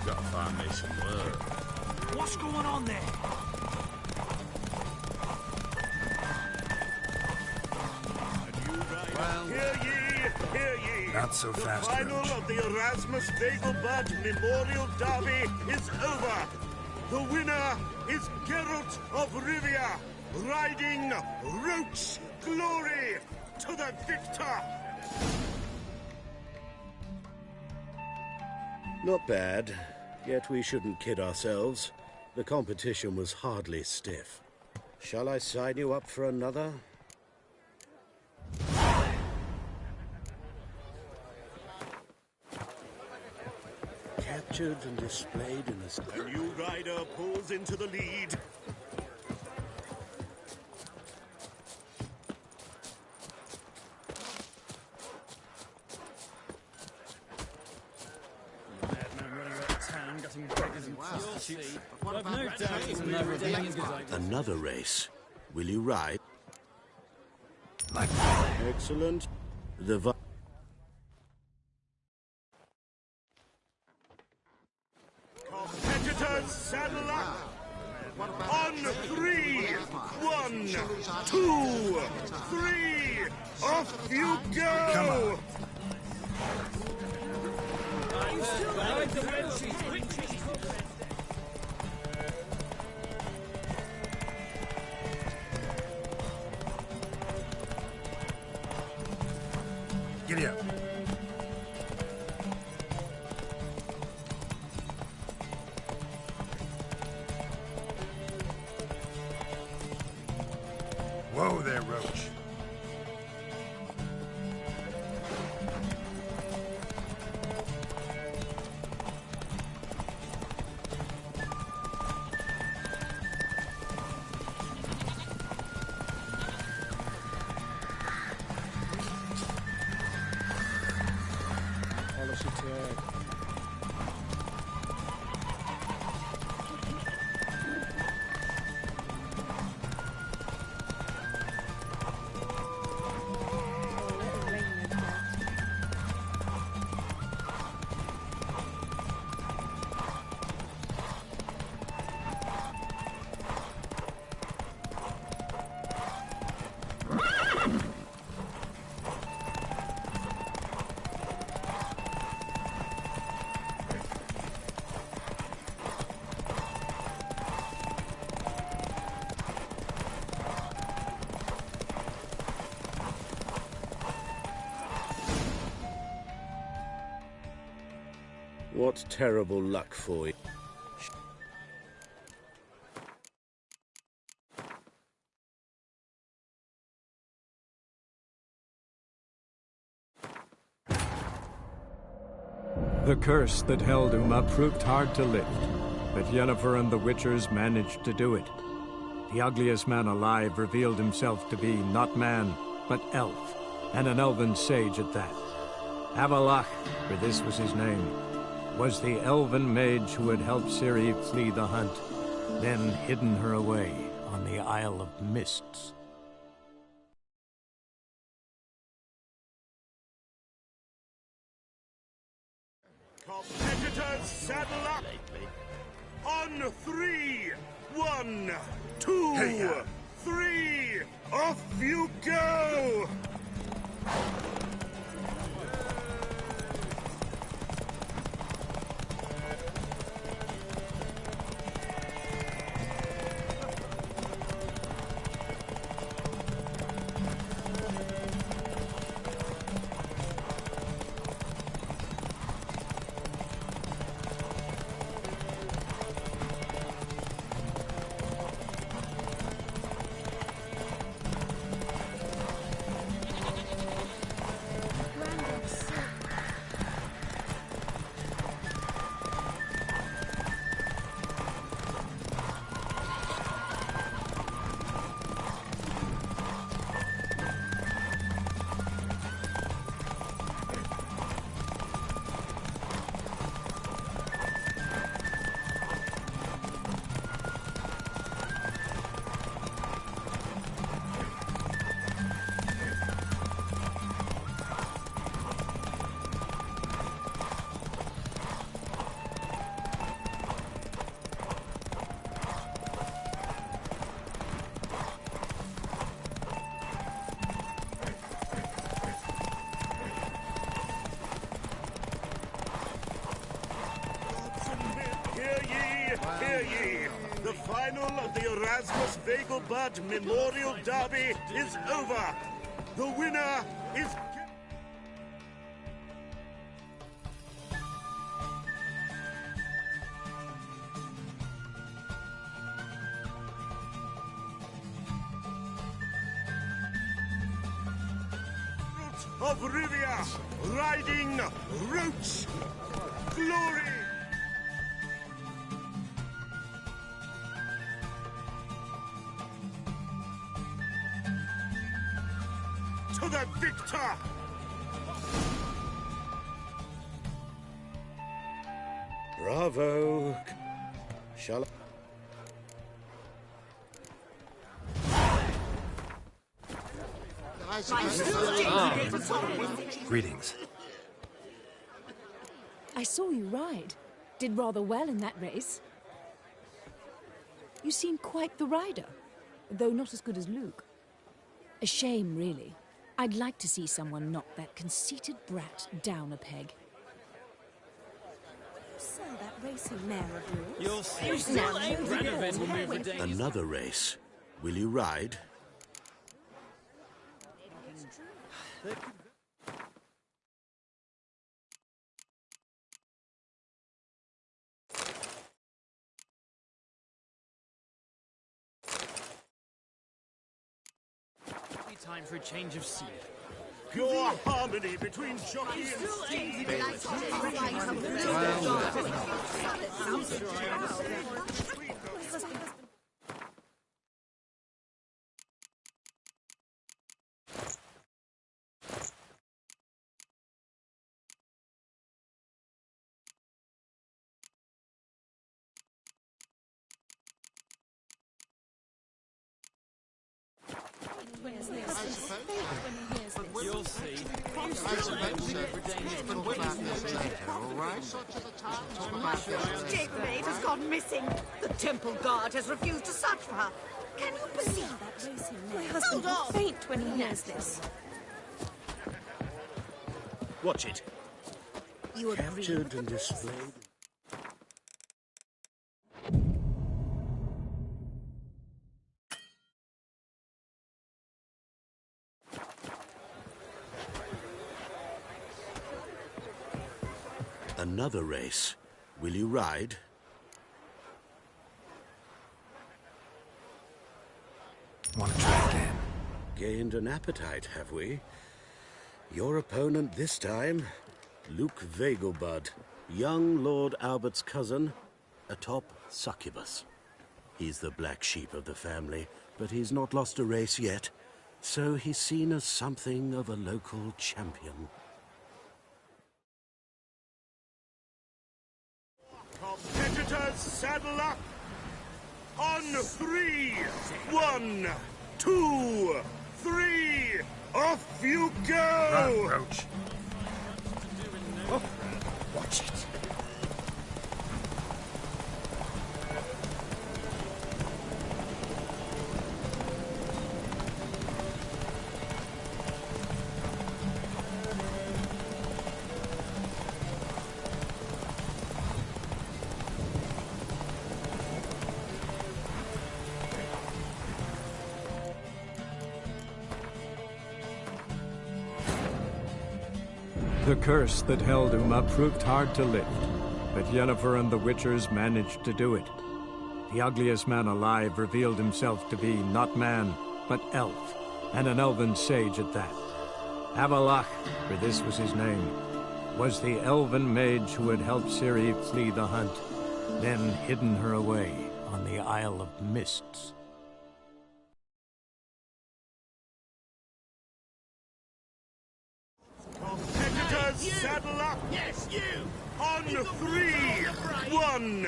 Speaker 22: Gotta find me some work.
Speaker 5: What's going on there?
Speaker 22: Hear ye, hear ye!
Speaker 3: Not so fast,
Speaker 22: The final
Speaker 3: Roach.
Speaker 22: of the Erasmus Dagelbud Memorial Derby is over. The winner is Geralt of Rivia, riding Roach glory to the victor!
Speaker 19: Not bad. Yet we shouldn't kid ourselves. The competition was hardly stiff. Shall I sign you up for another? Captured and displayed in the...
Speaker 22: A new rider pulls into the lead.
Speaker 19: Another race. Will you ride? Excellent. The
Speaker 22: Competitors, saddle up! On 3! 1, 2, 3! Off you go!
Speaker 3: Come on. Giddy up. Whoa there, Roach.
Speaker 10: Polish attack.
Speaker 19: What terrible luck for you.
Speaker 6: The curse that held Uma proved hard to lift, but Yennefer and the Witchers managed to do it. The ugliest man alive revealed himself to be not man, but elf, and an elven sage at that. Avalach, for this was his name, was the elven mage who had helped Ciri flee the hunt, then hidden her away on the Isle of Mists.
Speaker 22: Competitors, saddle up! On 3! 1, 2, 3, off you go! The final of the Erasmus Vegelbud Memorial Derby is over. The winner is... of Rivia, riding Roach. Glory! To the victor!
Speaker 19: Bravo. Shall
Speaker 3: Greetings.
Speaker 20: I saw you ride. Did rather well in that race. You seem quite the rider, though not as good as Luke. A shame, really. I'd like to see someone knock that conceited brat down a peg.
Speaker 13: So that racing mare of yours.
Speaker 5: You'll see. Granoven will move the danger.
Speaker 16: Another race. Will you ride?
Speaker 5: Time for a change of scene.
Speaker 22: Pure harmony between jockey and steed.
Speaker 5: You'll see.
Speaker 13: Chambermaid has gone missing. The temple guard has refused to search for her. Can you believe that racing mare? My husband will faint when he hears this.
Speaker 22: Watch it.
Speaker 13: You agree?
Speaker 19: captured and displayed? Another race. Will you ride?
Speaker 3: Want to try again?
Speaker 19: Gained an appetite, have we? Your opponent this time, Luke Vegelbud, young Lord Albert's cousin, atop succubus. He's the black sheep of the family, but he's not lost a race yet, so he's seen as something of a local champion.
Speaker 22: Competitors, saddle up! On 3! 1, 2, 3! Off you go!
Speaker 3: Run, Roach.
Speaker 22: Oh, watch it.
Speaker 6: The curse that held Uma proved hard to lift, but Yennefer and the Witchers managed to do it. The ugliest man alive revealed himself to be not man, but elf, and an elven sage at that. Avalach, for this was his name, was the elven mage who had helped Ciri flee the hunt, then hidden her away on the Isle of Mists.
Speaker 22: Competitors, saddle up! Yes, you! On 3! 1,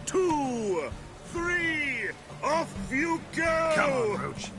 Speaker 22: 2, 3! Off you go!
Speaker 3: Come on, Roach.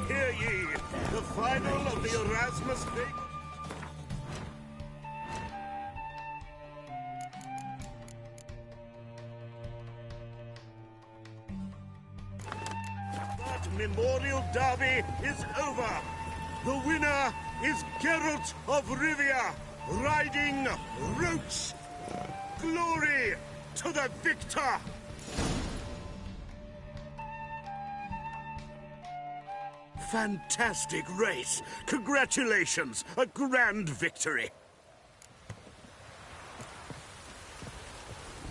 Speaker 22: Hear ye, the final of the Erasmus Big... That Memorial Derby is over. The winner is Geralt of Rivia, riding Roach. Glory to the victor! Fantastic race! Congratulations! A grand victory!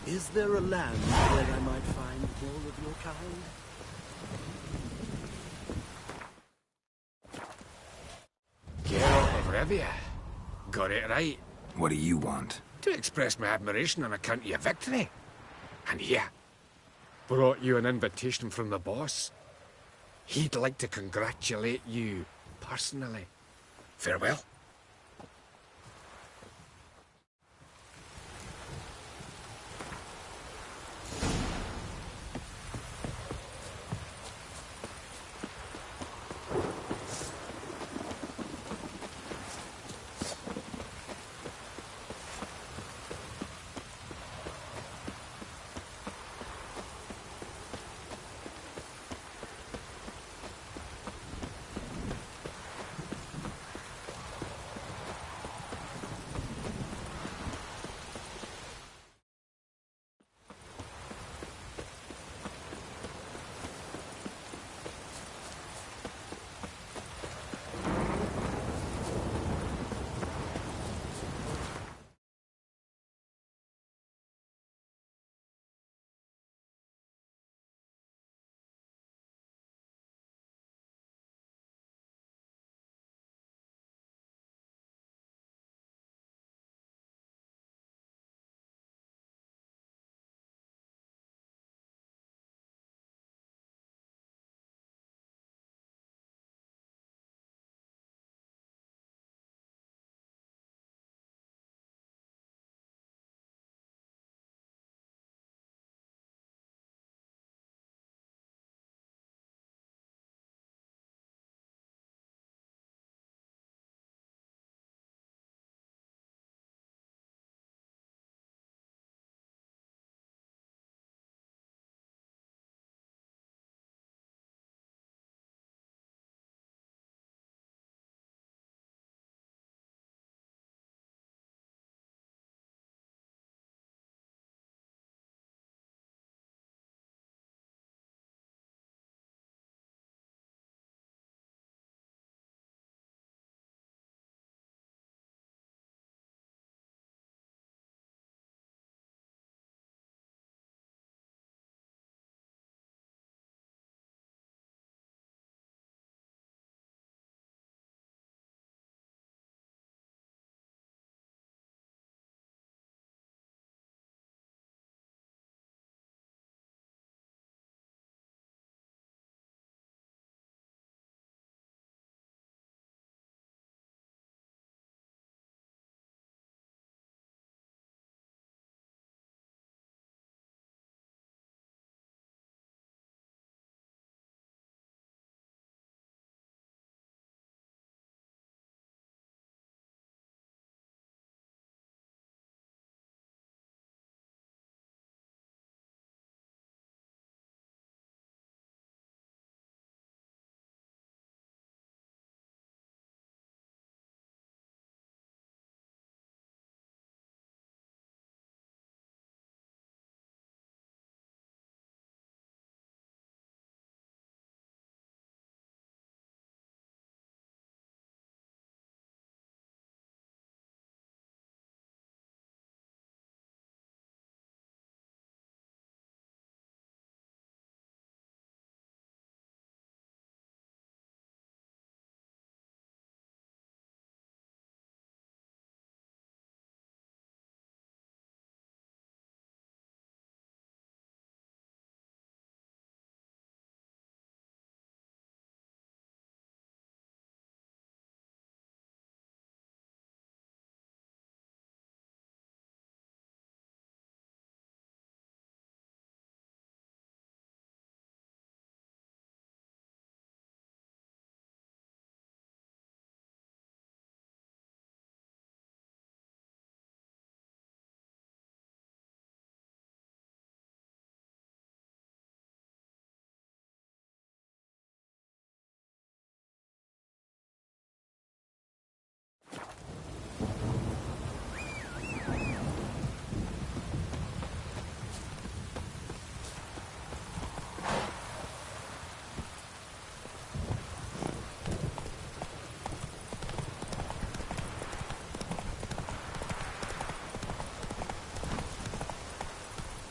Speaker 19: Is there a land where I might find more of your kind?
Speaker 1: Geralt of Rivia. Got it right.
Speaker 3: What do you want?
Speaker 1: To express my admiration on account of your victory. And here, brought you an invitation from the boss. He'd like to congratulate you personally. Farewell.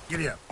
Speaker 4: Giddy up.